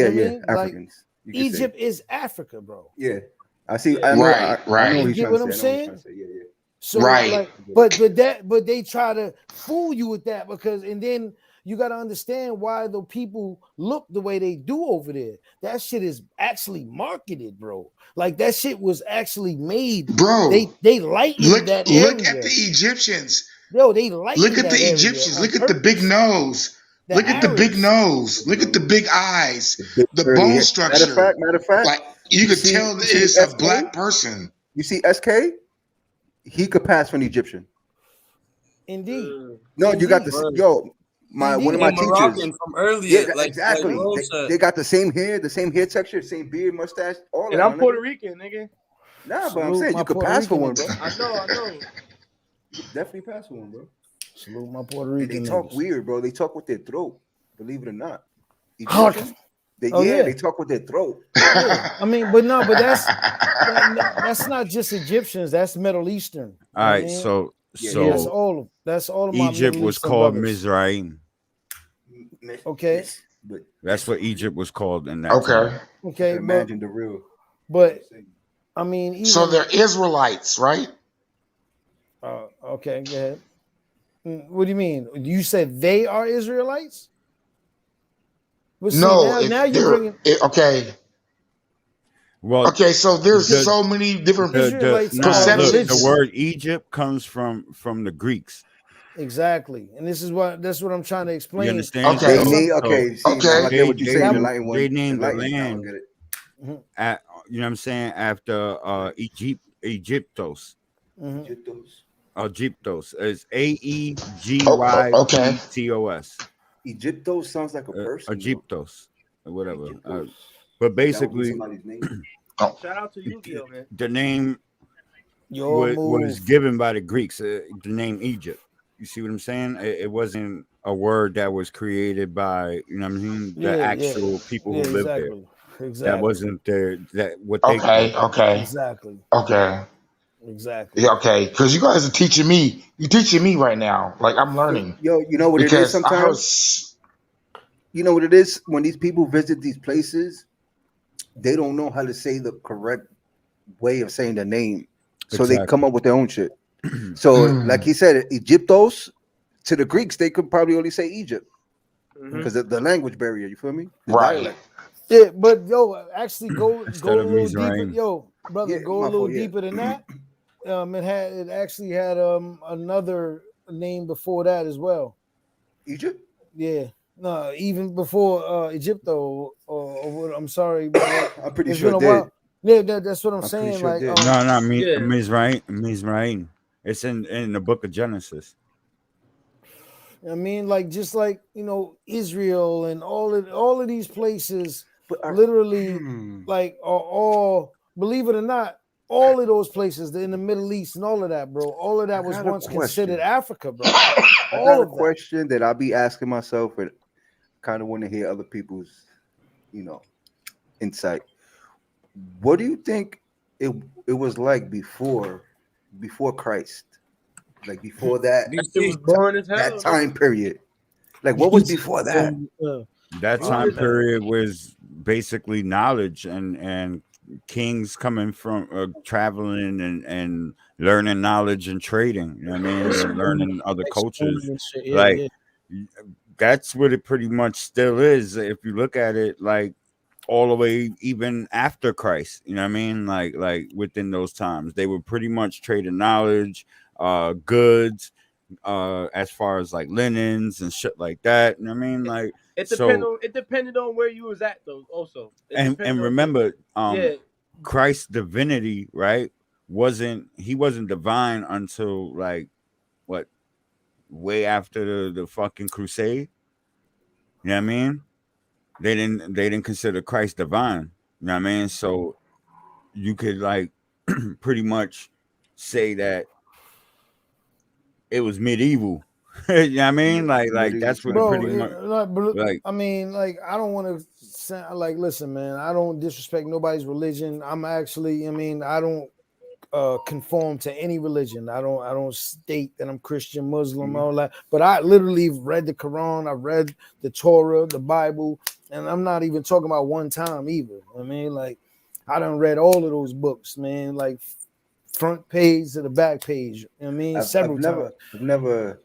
Africans. Like, Egypt is Africa, bro. Yeah, I see. Right. You get what I'm saying? Yeah. So, right. Like, but they try to fool you with that and then you got to understand why the people look the way they do over there. That shit is actually marketed, bro. Like that shit was actually made, bro. They lightened that area. Look at the Egyptians. Yo, they lightened. Look at the Egyptians. Look at the big nose. Look at the big nose. Look at the big eyes. The bone structure. Matter of fact, like you could tell it's a black person. You see SK, he could pass for an Egyptian. Indeed. No, Indeed. you got this. Yo, one of my teachers Moroccan from earlier, yeah, like exactly. They got the same hair texture, same beard, mustache, all and that. I'm Puerto Rican, nigga. Nah, but I'm saying you could pass for one, bro. I know. You could definitely pass for one, bro. Salute my Puerto Rican. And they talk weird, bro. They talk with their throat. Believe it or not. Egyptian? They talk with their throat. Yeah. I mean, but that's not just Egyptians. That's Middle Eastern. All right, so that's all of my Egypt Middle was Eastern called brothers. Mizraim. Okay. That's what Egypt was called in that. Okay. time. Okay. Imagine the real. But I mean, even, so they're Israelites, right? Okay, go ahead. What do you mean? You said they are Israelites? Well, see, No, now you're bringing. Okay. Well, okay, so there's so many different perceptions. The word Egypt comes from the Greeks. Exactly, and that's what I'm trying to explain. You understand? Okay. They named the land. At, you know what I'm saying? After Egyptos. Egyptos is Aegyptos. Egyptos sounds like a person. Egyptos or whatever. But basically, Shout out to Yu-Gi-Oh, man. the name was given by the Greeks. The name Egypt. You see what I'm saying? It wasn't a word that was created by, you know what I mean, the actual people who lived there. Exactly. That wasn't what they Okay. Exactly. Okay. Exactly. Yeah, okay, because you guys are teaching me. You're teaching me right now. Like I'm learning. Yo, you know what it is sometimes? You know what it is? When these people visit these places, they don't know how to say the correct way of saying the name. So they come up with their own shit. So, like he said, Egyptos, to the Greeks, they could probably only say Egypt. Because of the language barrier, you feel me? Right. Yeah, but yo, actually go a little deeper. Yo, brother, go a little deeper than that. It actually had another name before that as well. Egypt? Yeah. No, even before Egypto or I'm sorry, but I'm pretty sure it did. Yeah, that's what I'm saying. Sure like Mizraim. It's in the book of Genesis. I mean, like just like Israel and all of these places, literally, like are all, believe it or not, all of those places in the Middle East and all of that, bro. All of that was once considered Africa, bro. All of a question that I'll be asking myself, and kind of want to hear other people's, insight. What do you think it was like before Christ? Like before that, that time period. Like what was before that? That time period was basically knowledge and kings coming from traveling and learning knowledge and trading. You know what I mean? And learning other cultures. That's what it pretty much still is. If you look at it, like all the way even after Christ, you know what I mean? Like within those times, they were pretty much trading knowledge, goods, as far as like linens and shit like that. You know what I mean? Like it depended on where you was at though. Also, and remember, Christ's divinity, right? He wasn't divine until like what? Way after the fucking crusade. You know what I mean? They didn't consider Christ divine. You know what I mean? So you could like pretty much say that it was medieval. You know what I mean? Like that's what pretty much like. I mean, like I don't want to sound like, listen, man, I don't disrespect nobody's religion. I'm actually, I don't conform to any religion. I don't state that I'm Christian, Muslim, all that. But I literally read the Quran, I read the Torah, the Bible, and I'm not even talking about one time either. I mean, like I done read all of those books, man, like front page to the back page. You know what I mean, several times. I've never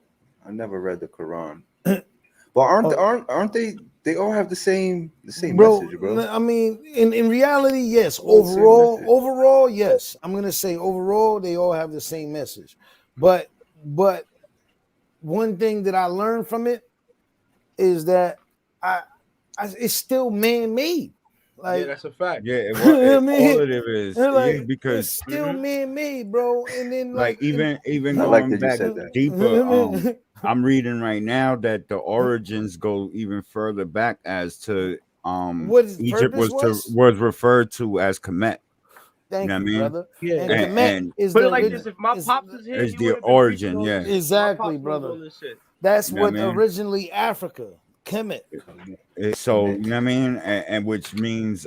read the Quran. But aren't they? They all have the same message, bro. I mean, in reality, yes. Overall, yes. I'm gonna say overall, they all have the same message. But one thing that I learned from it is that it's still man-made. Like, yeah, that's a fact. Yeah, you know what I mean? all of it is Like, because it's still man-made, bro. And then like even I like going that you back said that. deeper, I'm reading right now that the origins go even further back as to what his Egypt purpose was referred to as Kemet. Thank You know what I you, mean? brother. Yeah. And Kemet is Put the it like this: if my is, pops was here, is he the would have been preaching origin, all yeah. this shit. exactly, My pops brother. knows all this shit. That's You know what what I mean? originally Africa, Kemet. So you know what I mean, and which means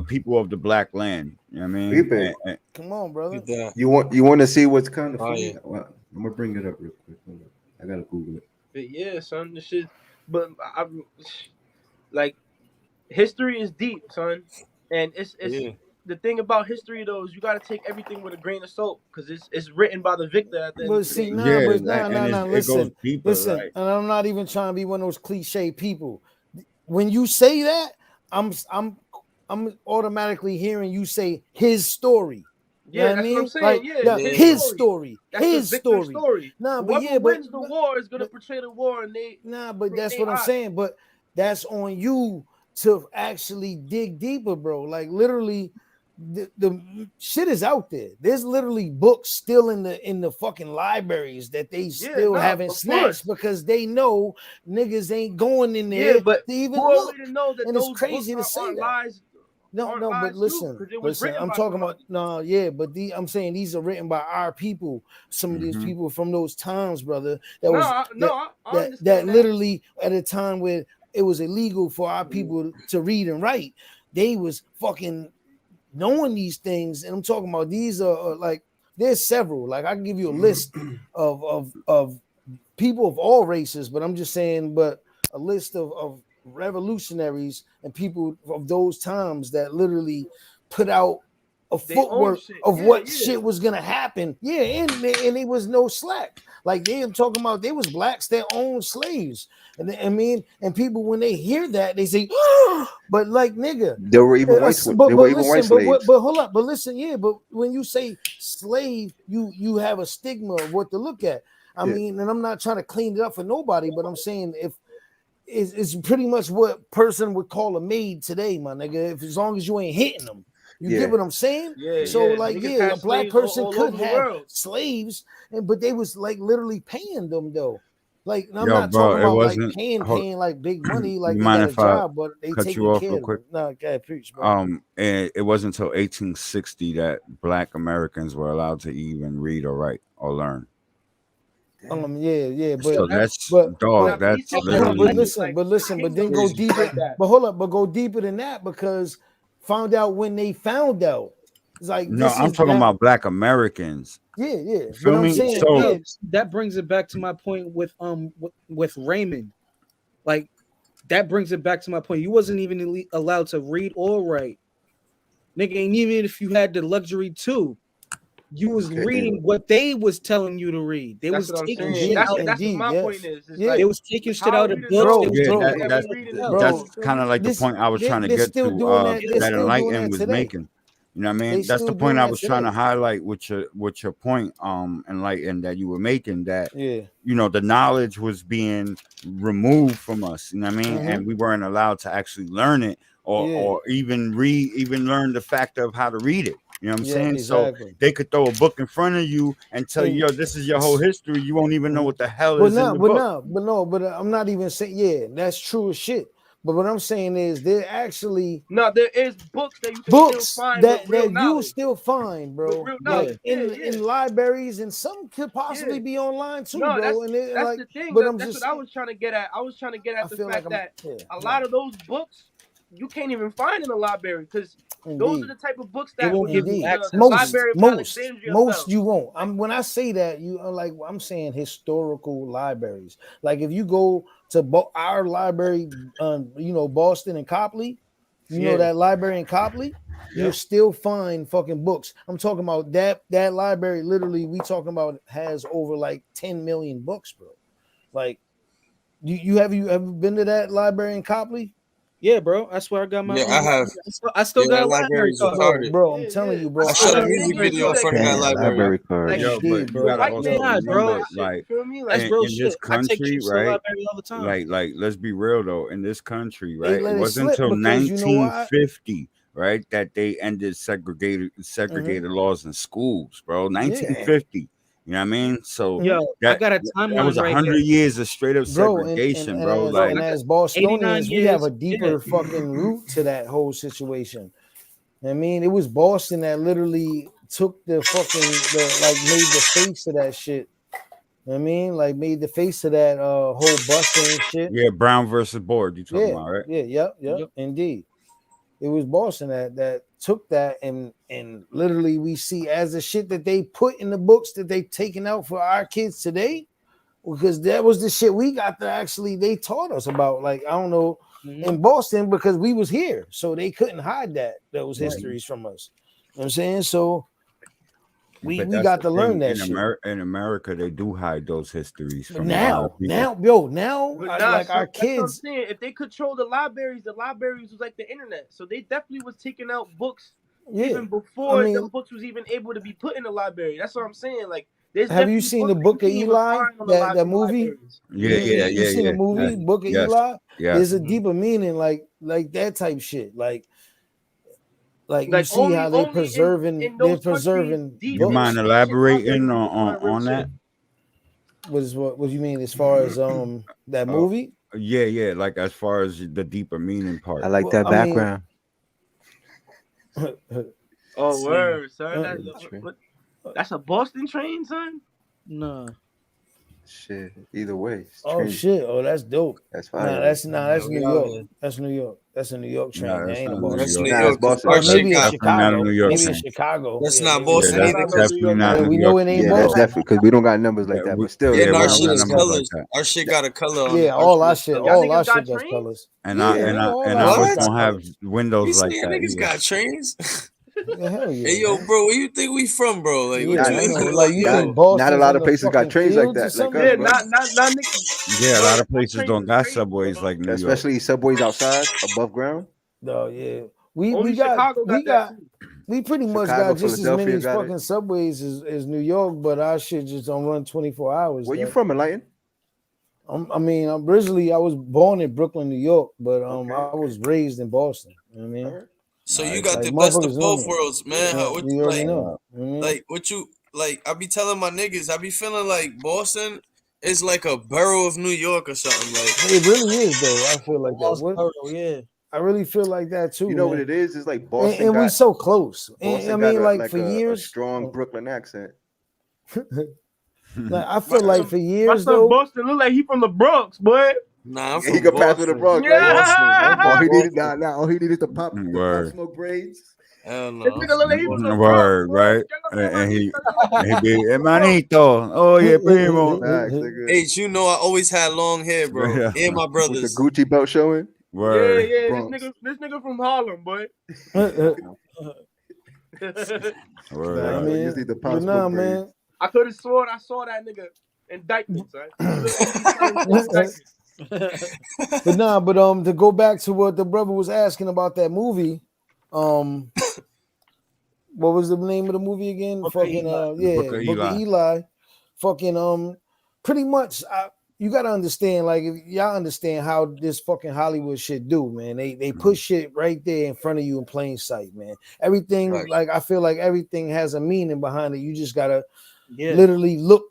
people of the black land. You know what I mean? Reap it. Come on, brother. You want to see what's kind of funny? Well, I'm gonna bring it up real quick. Hold on. I gotta Google it. But yeah, son, this shit. But I like history is deep, son, and it's the thing about history though is you got to take everything with a grain of salt because it's written by the victor at the end But of the see, day. It goes deeper, listen. right? And I'm not even trying to be one of those cliche people. When you say that, I'm automatically hearing you say his story. Yeah, You know that's what I what I'm mean? saying. Like, Yeah, his story. That's His the victor's story. story. Nah, but Whoever yeah, wins the war is gonna portray the war, and they but that's what I'm eyes. saying. But that's on you to actually dig deeper, bro. Like literally, the shit is out there. There's literally books still in the fucking libraries that they still haven't snatched because they know niggas ain't going in there but to even who are look. we to know that And those it's crazy to books say aren't that. lies? No, but listen, because it was written I'm by talking somebody. about but I'm saying these are written by our people. Some of these people from those times, brother. I understand That literally at a time where it was illegal for our people to read and write, they was fucking knowing these things. And I'm talking about these are like there's several. Like I can give you a list of people of all races, but I'm just saying, but a list of revolutionaries and people of those times that literally put out a footwork of what shit was gonna happen. Yeah, and it was no slack. Like they were talking about, they was blacks that owned slaves, and I mean, and people when they hear that they say, oh, but like nigga, There were even white. There were even white slaves. but hold up, but listen, yeah, but when you say slave, you have a stigma of what to look at. I mean, and I'm not trying to clean it up for nobody, but I'm saying if it's pretty much what person would call a maid today, my nigga. If as long as you ain't hitting them, you get what I'm saying? Yeah. So like, niggas a black person all could over the have world. slaves, but they was like literally paying them though. Like I'm Yo, not bro, talking it about like wasn't paying like big money, like you they mind got a if I job, but they cut you taking off care real of quick? them. No, okay, preach, bro. It wasn't until 1860 that Black Americans were allowed to even read or write or learn. Yeah, So that's but that's but literally. listen, but then go deeper. But hold up, but go deeper than that because found out when they found out. It's like No, this I'm is talking now, about Black Americans. Yeah. You But feel I'm me? saying, So that brings it back to my point with Raymond. Like that brings it back to my point. You wasn't even allowed to read or write, nigga. And even if you had the luxury to, you was reading what they was telling you to read. They was taking shit out. That's what my point is. It's They like, was taking shit how out are of we to books. know They was that's kind of like the point I was trying to get still to. doing that. They're That still doing Enlighten that was today. making. You know what I mean? They That's the still point doing I that was trying to today. highlight with your point, Enlighten, that you were making, that Yeah. you know the knowledge was being removed from us. You know what I mean? Mhm. And we weren't allowed to actually learn it or even learn the fact of how to read it. You know what I'm saying? Exactly. So they could throw a book in front of you and tell you, yo, this is your whole history. You won't even know what the hell is in the book. But I'm not even saying, yeah, that's true as shit. But what I'm saying is there actually there is books that you can still find that with real you knowledge. still find, bro. With real Like knowledge. in libraries, and some could possibly be online too, No, bro. that's Like, the thing. but I'm That's just what I was trying to get at. I was trying to get at the feel fact like that a lot of those books you can't even find in the library because those are the type of books that the Library of Alexandria most fell. you won't. When I say that, I'm saying historical libraries. Like if you go to our library, Boston and Copley, know that library in Copley, you'll still find fucking books. I'm talking about that library. Literally, we talking about has over like 10 million books, bro. Like, you ever been to that library in Copley? Yeah, bro. That's where I got my. Yeah, I have. I still got a library library's card. retarded. Bro, I'm telling you, bro. I shot a the music thing is, video in like, front of that Damn, library. card. like Yo, but you the gotta white also man God, control bro. that shit. like, You feel me? That's Like, real in this shit. I take country, trips to the right? library all the time. Like, let's be real though. In this country, They right, let it it wasn't slip until because you know why? 1950, right, that they ended segregated laws in schools, bro. 1950. You know what I mean? So Yo, I that got a that timeline was right 100 here. years of straight up Bro, segregation, and bro. as Like, and as 89 Bostonians, we have years. a deeper fucking root to that whole situation. I mean, it was Boston that literally took the made the face of that shit. I mean, like made the face of that whole busting and shit. yeah, Brown versus Board, you talking about, right? Yep, indeed. It was Boston that took that and literally we see as the shit that they put in the books that they taken out for our kids today, because that was the shit we got to actually they taught us about. Like, I don't know, in Boston, because we was here, so they couldn't hide those histories from us. You know what I'm saying? So we But that's got the to learn thing, that shit. in America, they do hide those histories But from a lot of people. But nah, like so our that's what I'm kids. saying. If they control the libraries was like the internet. So they definitely was taking out books even before them books was even able to be put in the library. That's what I'm saying. Like, there's Have you definitely seen the books Book of you can't even Eli? find on the That movie? libraries. You seen the movie Book of Eli? Yes. There's a deeper meaning, like that type shit. Like you see only, how they're only preserving. in They're those countries preserving. deep You in mind the ancient elaborating libraries, you find real on shit. that? What you mean as far as that movie? Yeah, like as far as the deeper meaning part. I like that background. Oh, word, son. That's a Boston train, son? No. Shit. Either way. Oh shit! Oh, that's dope. That's fire. That's New York. That's New York. That's a New York train. Nah, That that's ain't a not Boston. New Nah, York. it's Boston. Or maybe it's Definitely not a Chicago. New York Maybe train. it's Chicago. That's Yeah, not maybe Boston Yeah, either. that's definitely not Yeah, New we York. know it ain't Yeah, that's Boston. definitely because we don't got numbers like that. But still, Yeah, Yeah, no, we our don't shit got is numbers like colors. that. Our shit got a color on it. Yeah, all our shit, Y'all all niggas our got shit does trains? colors. And Yeah, I all and our ours shit got don't have colors. windows You like saying that niggas either. got trains? Yeah, hell yeah. Hey, yo, bro, where you think we from, bro? Like, what Yeah, you I know. like, Like, you yo? think Boston's not a lot in of the places got fucking trains like fields or that, like something? us, Yeah, bro. not niggas. Yeah, a lot of places trains don't is got crazy, subways bro. like New York. Especially subways outside, above ground. No, yeah. Only Chicago got that too. We pretty much Chicago, got just as many Philadelphia got fucking it. subways as New York, but our shit just don't run 24 hours. Where you from, Enlighten? Originally I was born in Brooklyn, New York, but I was raised in Boston. You know what I mean? So you got Like, the best of motherfuckers know both me. worlds, man. Yeah, What you you already like? know. You know what I mean? Like what you like? I be telling my niggas, I be feeling like Boston is like a borough of New York or something. Like It really is, though. I feel like that. Yeah. I really feel like that too. You know man. what it is? It's like Boston and we got so close. Boston I mean, got like for a years, strong Brooklyn accent. like I feel like for My years son though. Boston look like he from the Bronx, boy. nah, I'm Yeah, he from could pass with the Boston. Bronx, right? Boston. All he needed, Boston. all he needed to pop Word. smoke braids. Hell no. This nigga look like he from the Bronx, Word, boy. right? And he be hermanito. Oh yeah, primo. Facts, nigga. H, you know I always had long hair, bro. Yeah. And my With the brothers. Gucci belt showing. Word. Yeah, Bronx. this nigga from Harlem, boy. Word. I You mean, just need the pop but nah, smoke braids. man. I could have sworn I saw that nigga in diapers, right? He looked like he was trying to diapers. But nah, but to go back to what the brother was asking about that movie, what was the name of the movie again? Book of Eli. Book of Eli. Fucking pretty much you gotta understand, like if y'all understand how this fucking Hollywood shit do, man. They put shit right there in front of you in plain sight, man. Everything, Right. like I feel like everything has a meaning behind it. You just gotta Yeah. literally look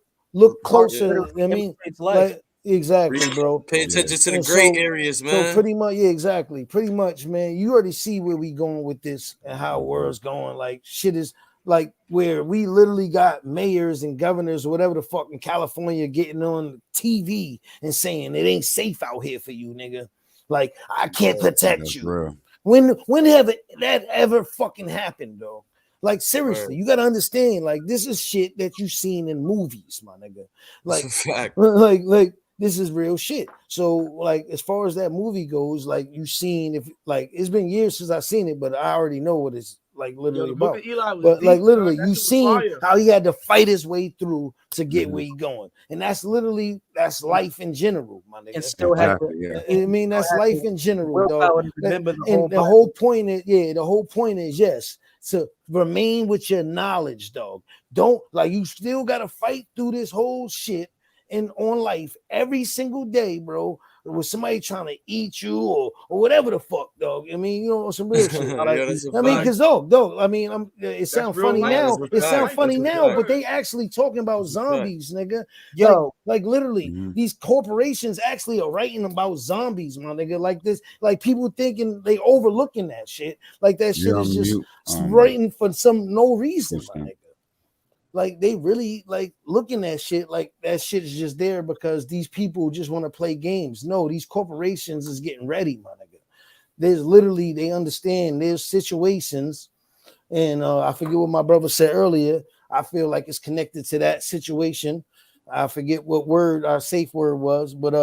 closer. I mean, Imitates life. like exactly, bro. Pay attention to the And gray so- areas, So man. pretty much, yeah, exactly. Pretty much, man. You already see where we going with this and how world's going. Like shit is like where we literally got mayors and governors or whatever the fuck in California getting on TV and saying it ain't safe out here for you, nigga. Like I can't protect That's you. real. When have that ever fucking happened though? Like seriously, you gotta understand. Like this is shit that you seen in movies, my nigga. Like, That's a fact. like this is real shit. So like as far as that movie goes, like you seen if like it's been years since I seen it, but I already know what it's like literally the book about. of Eli was But deep, like literally, son. That you shit was seen fire. how he had to fight his way through to get Mhm. where he going, and that's literally life in general, my nigga. And still had Exactly, yeah. I mean, that's life in general, dog. willpower to remember the And whole the Bible. whole point is, the whole point is, yes, to remain with your knowledge, dog. Don't like you still gotta fight through this whole shit and on life every single day, bro. With somebody trying to eat you or whatever the fuck, dog. I mean, you know, some real shit. Like, Yeah, that's a I mean, fact. because dog. I mean, it sounds real funny life. now. That's a It fact. sounds funny That's a now, fact. but they actually talking about That's a fact. zombies, nigga. Yo, like literally, Mhm. these corporations actually are writing about zombies, my nigga. Like this, like people thinking they overlooking that shit. Like that shit You're is on just mute. writing for no reason, my Houston. nigga. Like they really like looking at shit like that shit is just there because these people just want to play games. No, these corporations is getting ready, my nigga. There's literally they understand there's situations, and I forget what my brother said earlier. I feel like it's connected to that situation. I forget what word our safe word was, but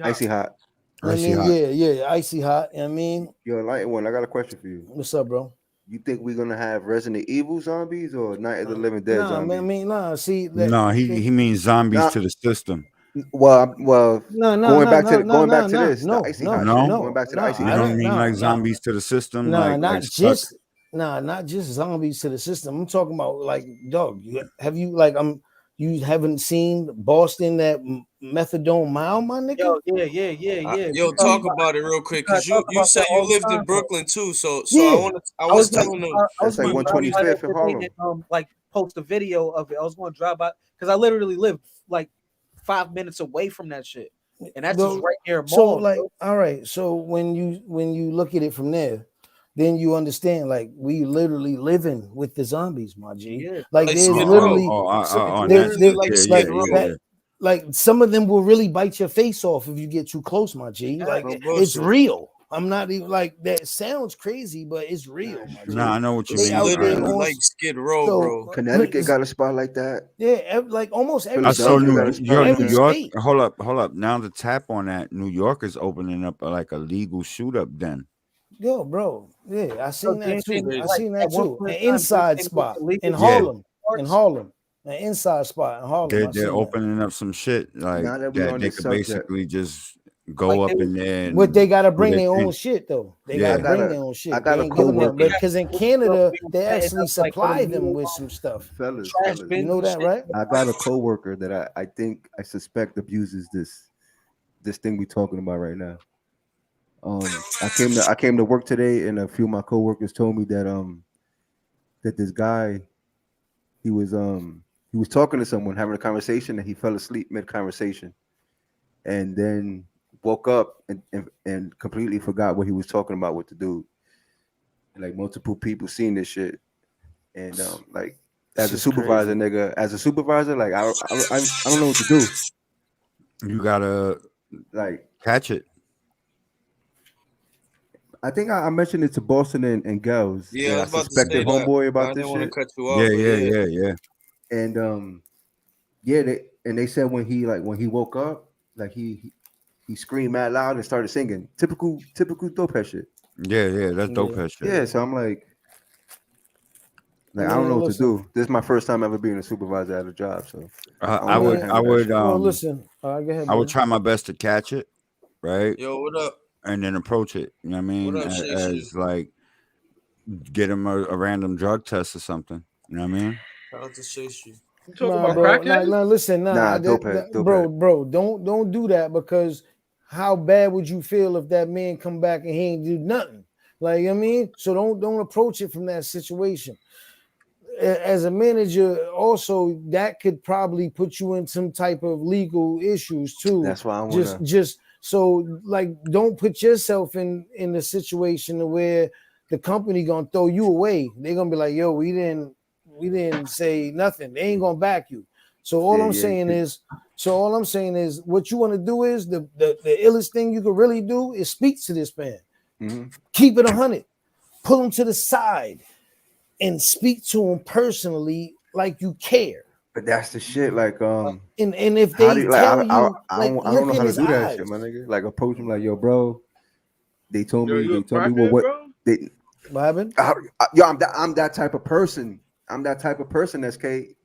Icy hot. I Icy mean, hot. yeah, icy hot. I mean, Yo, light one. I got a question for you. what's up, bro? You think we're gonna have Resident Evil zombies or Night of the Living Dead Nah, zombies? man, I mean, nah. See that? No, he means zombies Nah. to the system. Well, No, going back to this, no, the icy no, hot No? shit. Going back to the icy You hot don't shit. mean like zombies to the system, Nah, like not stuck? just not just zombies to the system. I'm talking about like dog. You haven't seen Boston that methadone mile, my nigga? Yo, yeah. Yo, talk about it real quick, cause you said you lived in Brooklyn too, so Yeah. I was telling them. I was That's like going to drive by 125th that in today Harlem. and like post a video of it. I was going to drive by because I literally live like 5 minutes away from that shit, and that's just right near a So mall. like, bro. all right. So when you look at it from there, then you understand like we literally living with the zombies, my G. Yeah. Like Like there's Skid literally Row. on there- that there- shit. like Yeah, Skid yeah, Row. yeah. that like some of them will really bite your face off if you get too close, my G. Like No it's bullshit. real. I'm not even like that sounds crazy, but it's real, my G. Nah, I know what you It's They mean. out there literally on like Skid Row, so bro. Connecticut got a spot like that. yeah, like almost every I saw Philadelphia got a state, spot like New every that. York. state. Hold up. Now to tap on that, New York is opening up like a legal shoot up den. Yo, bro. Yeah, I seen that then too. I like seen at that one too. point An in time, inside they made spot illegal in Yeah. Harlem. In parts. Harlem. An inside spot in Harlem. I They're seen that. opening up some shit like Now that we that. on They this could subject, basically just go Like up they in there But they and gotta do bring their their own thing. shit though. They Yeah. gotta bring their own I shit. got They a ain't giving them coworker. because in Canada they actually supply them with some stuff. Fellas, trash fellas. You bins know and that, shit. right? I got a coworker that I think I suspect abuses this thing we talking about right now. I came to work today, and a few of my coworkers told me that this guy he was talking to someone, having a conversation, and he fell asleep mid conversation, and then woke up and completely forgot what he was talking about with the dude. And, like multiple people seen this shit, and like as a Shit's supervisor, crazy. nigga, as a supervisor, like I don't know what to do. You gotta Like catch it. I think I mentioned it to Boston and Gels. Yeah, I that was about to suspected say that. homeboy I about didn't this want to shit. cut you off, but Yeah. And they said when he woke up, like he screamed mad loud and started singing. Typical dope head shit. Yeah. That's dope Yeah. as shit. Yeah, so I'm like I don't Man, know what listen. to do. This is my first time ever being a supervisor at a job, so I don't know how to would handle that shit. Well, listen. Go ahead, I would brother. try my best to catch it, right? Yo, what up? And then approach it. You know what I mean? What up, Shay? As like get him a random drug test or something. You know what I mean? Shout out to Shay. You talking Nah, about bro. crackheads? Nah, listen, Nah, dope head. bro, don't do that because how bad would you feel if that man come back and he ain't do nothing? Like I mean, so don't approach it from that situation. As a manager, also that could probably put you in some type of legal issues too. That's why I wanna Just so like don't put yourself in the situation where the company gonna throw you away. They're gonna be like, yo, we didn't say nothing. They ain't gonna back you. So all I'm saying is what you want to do is the illest thing you can really do is speak to this man. Mm-hmm. Keep it 100. Pull him to the side and speak to him personally like you care. But that's the shit. Like and if they tell you, I don't know how to do that shit, my nigga. Like approach him like, yo, bro. They told me Yo, you a what crackhead, bro? What happened? I'm that type of person. I'm that type of person. SK.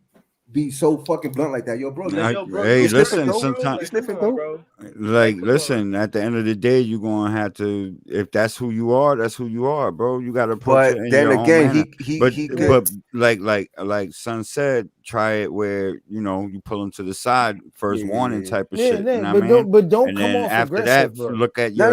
Be so fucking blunt like that, yo, bro. Hey, listen. Sometimes, you sniffing dope? like, listen. At the end of the day, you're gonna have to. If that's who you are, that's who you are, bro. You gotta approach it in then your again, own manner. he but like Son said, try it where you pull him to the side, first warning type of shit. You know what I mean? But don't and come then off after aggressive, that, bro. look at your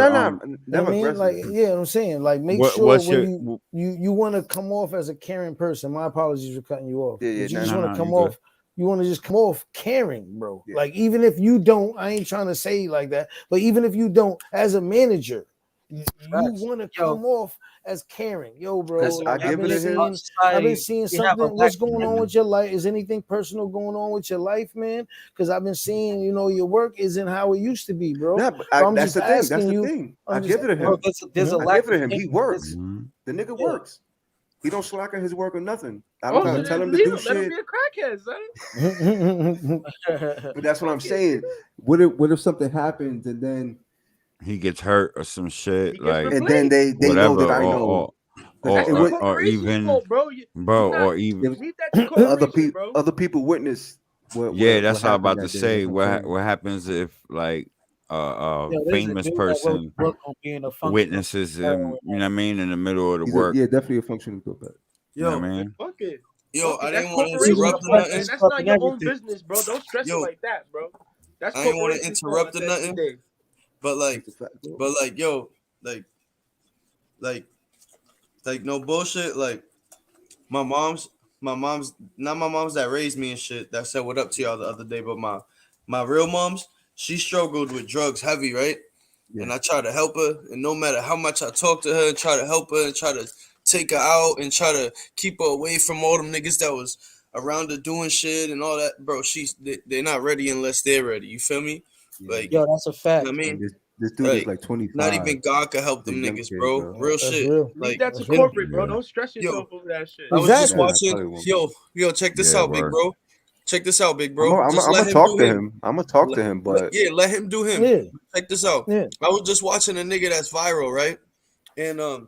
never aggressive. Like, I'm saying, like, make sure when you want to come off as a caring person. My apologies for cutting you off. You just want to come off. You want to just come off caring, bro. Yeah. Like, even if you don't, I ain't trying to say like that, but even if you don't, as a manager, you want to come off as caring. Yo, bro, like, I've been seeing something. What's going on with your life? Is anything personal going on with your life, man? Because I've been seeing, your work isn't how it used to be, bro. Yeah, but that's the thing. That's the thing. I give it to him. Bro, there's a lack of him. He works. The nigga works. He don't slack on his work or nothing. I don't gotta tell him to do shit. Let him be a crackhead, son. But that's what I'm saying. What if something happens and then he gets hurt or some shit, like, and then they know that I know, or even or even other people witness. That's what I'm about to say. What happens if like famous person witnesses him? You know what I mean? In the middle of the work. Yeah, definitely a functioning dope. You know what I mean? Fuck it. Yo, I didn't want to interrupt nothing. That's not your own business, bro. Don't stress it like that, bro. That's I didn't want to interrupt or nothing. But like, yo, like no bullshit. Like my mom's not my mom's that raised me and shit. That said what up to y'all the other day. But my real mom's, she struggled with drugs heavy, right? Yeah. And I tried to help her, and no matter how much I talk to her and try to help her and try to take her out and try to keep her away from all them niggas that was around her doing shit and all that, bro. They're not ready unless they're ready. You feel me? Like, yo, that's a fact. You know what I mean, this dude is like 25. Not even God can help them niggas, bro. Real shit. Leave that to corporate, bro. Don't stress yourself over that shit. I was just watching. Yo, check this out, big bro. Check this out, big bro. I'm gonna talk to him. I'm gonna talk to him, but let him do him. Yeah. Check this out. Yeah. I was just watching a nigga that's viral, right? And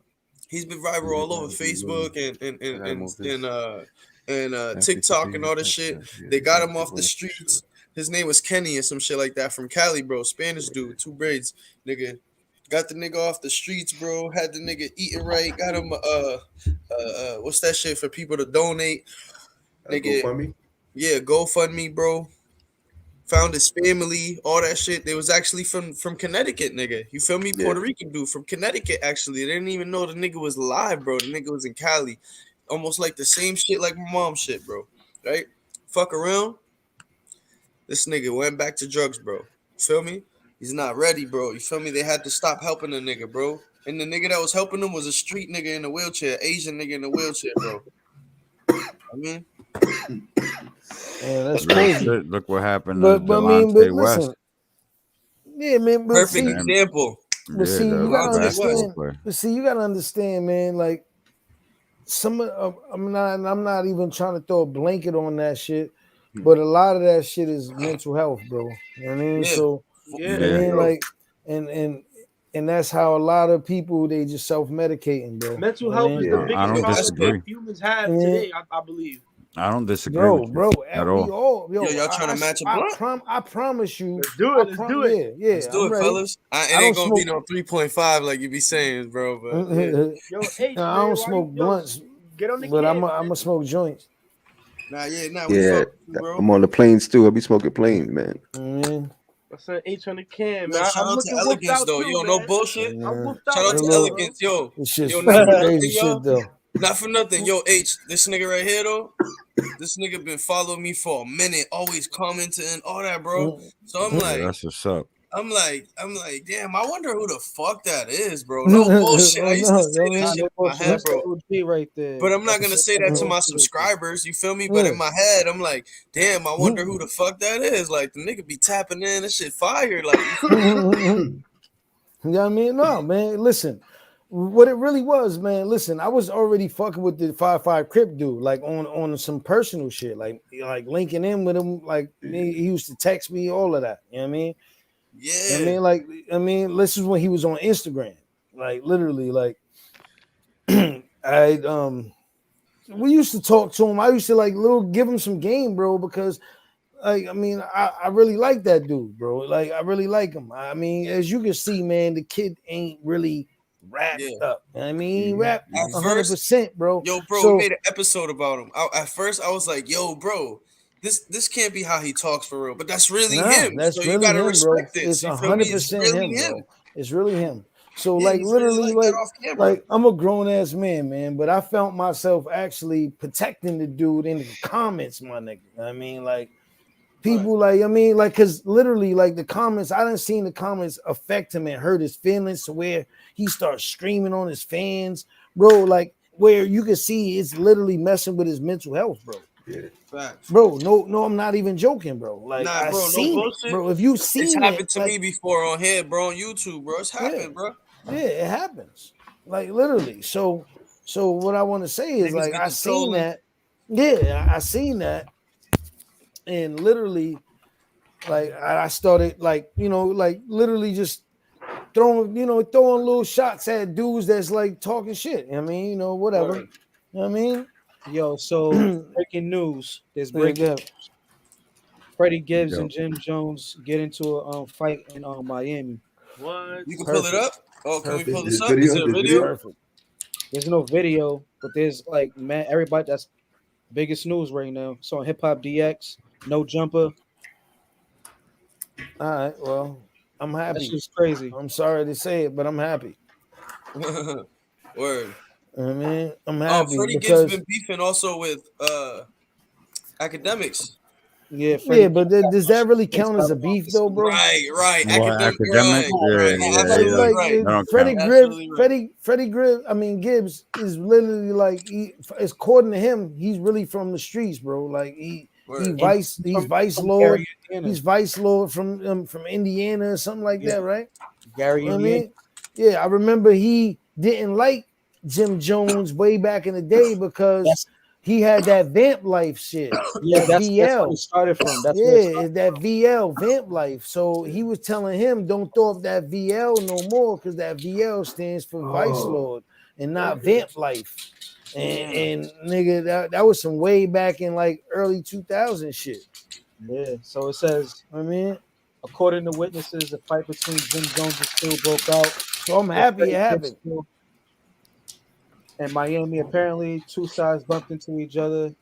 he's been viral all over Facebook and TikTok and all this shit. They got him off the streets. His name was Kenny or some shit like that from Cali, bro. Spanish dude, 2 braids, nigga. Got the nigga off the streets, bro. Had the nigga eating right. Got him what's that shit for people to donate? Nigga. GoFundMe? Yeah, GoFundMe, bro. Found his family, all that shit. They was actually from Connecticut, nigga. You feel me? Yeah. Puerto Rican dude from Connecticut, actually. They didn't even know the nigga was alive, bro. The nigga was in Cali. Almost like the same shit like my mom shit, bro. Right? Fuck around. This nigga went back to drugs, bro. Feel me? He's not ready, bro. You feel me? They had to stop helping the nigga, bro. And the nigga that was helping him was a street nigga in a wheelchair, Asian nigga in a wheelchair, bro. I mean, yeah, that's crazy. Look what happened. But listen, West. Yeah, man. But perfect example. But see, you gotta understand. But see, you gotta understand, man. Like some, I'm not even trying to throw a blanket on that shit. But a lot of that shit is mental health, bro. You know what I mean? Yeah. So I mean, like, and that's how a lot of people they just self-medicating, bro. Mental health is the biggest problem humans have today, I believe. I don't disagree, bro. At all. Y'all trying to match a blunt? I promise you. Let's do it. Let's do it. Yeah, let's do it, fellas. It ain't gonna be no 3.5 like you be saying, bro. But yo, hey, I don't smoke blunts, get on the but I'm gonna smoke joints. I'm on the planes too. I be smoking planes, man. My son H on the can, man. Shout out to Elegance though. Yo, no bullshit. Shout out to Elegance, yo. It's just crazy shit though. Not for nothing, yo, H. This nigga right here though. This nigga been following me for a minute, always commenting, all that, bro. So I'm like, that's what's up. I'm like, damn, I wonder who the fuck that is, bro. No bullshit. I used to say that shit in my head, bro. Right there. But I'm not gonna say that to my subscribers, you feel me? But in my head, I'm like, damn, I wonder who the fuck that is. Like the nigga be tapping in, this shit fire. Like you know what I mean? No, man. Listen, what it really was, man. Listen, I was already fucking with the 5-5 Crip dude, like on some personal shit, like linking in with him. Like he used to text me, all of that. You know what I mean? Yeah. I mean, this is when he was on Instagram, like literally, like we used to talk to him. I used to give him some game, bro, because I really like that dude, bro. Like I really like him. I mean, as you can see, man, the kid ain't really wrapped up. I mean, he rapped 100%, bro. Yo, bro, we made an episode about him. At first, I was like, yo, bro, this can't be how he talks for real. But that's really him. That's so really you gotta him, bro. respect It's this. 100% him, bro. It's really him. So Yeah, like he's really literally like that off camera. like I'm a grown ass man, but I felt myself actually protecting the dude in the comments, my nigga. I mean, like people because literally like the comments, I done seen the comments affect him and hurt his feelings to where he starts screaming on his fans, bro. Like where you can see it's literally messing with his mental health, bro. Yeah. Facts. Bro, no, I'm not even joking, bro. Like Nah, bro, I seen no it, bro. If you seen it's happened to like, me before on here, bro, on YouTube, bro. It's happened, bro. Yeah, it happens. Like literally. So what I want to say is Niggas like get I to seen trolling. that. Yeah, I seen that. And literally, like I started like literally just throwing little shots at dudes that's like talking shit. I mean, whatever. Word. You know what I mean? Yo, so breaking news. There's breaking news. Freddie Gibbs and Jim Jones get into a fight in Miami. What? You can pull it up? Oh, can we pull this up? Video, Is there a video? Perfect. There's no video, but there's like everybody that's biggest news right now. So on Hip Hop DX, No Jumper. All right, well, I'm happy. That's just crazy. I'm sorry to say it, but I'm happy. Word. I mean, I'm happy Freddie because Gibbs been beefing also with academics. Yeah, but does that really count as a beef though, bro? Right. Academic? Freddie Gibbs, I mean Gibbs is literally like according to him, he's really from the streets, bro. Like he's vice lord. He's vice lord from Indiana or something like that, right? Gary, I mean, yeah, I remember he didn't like Jim Jones way back in the day because he had that vamp life shit. Yeah, that's where it started from. That VL vamp life. So he was telling him, don't throw up that VL no more because that VL stands for Vice Lord and not vamp life. And nigga, that was some way back in like early 2000 shit. Yeah. So it says, I mean, according to witnesses, the fight between Jim Jones and Still broke out. So I'm happy it happened. In Miami, apparently, two sides bumped into each other.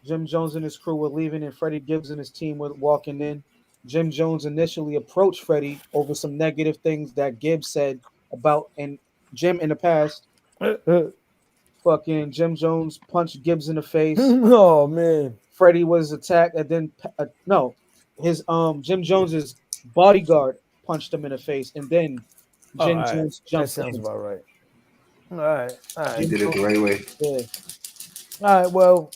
Jim Jones and his crew were leaving, and Freddie Gibbs and his team were walking in. Jim Jones initially approached Freddie over some negative things that Gibbs said about Jim in the past. Fucking Jim Jones punched Gibbs in the face. Oh man! Freddie was attacked, and then his Jim Jones's bodyguard punched him in the face, and then Jim Jones jumped. That sounds about right. All right. He did it the right way. Yeah. All right. Well,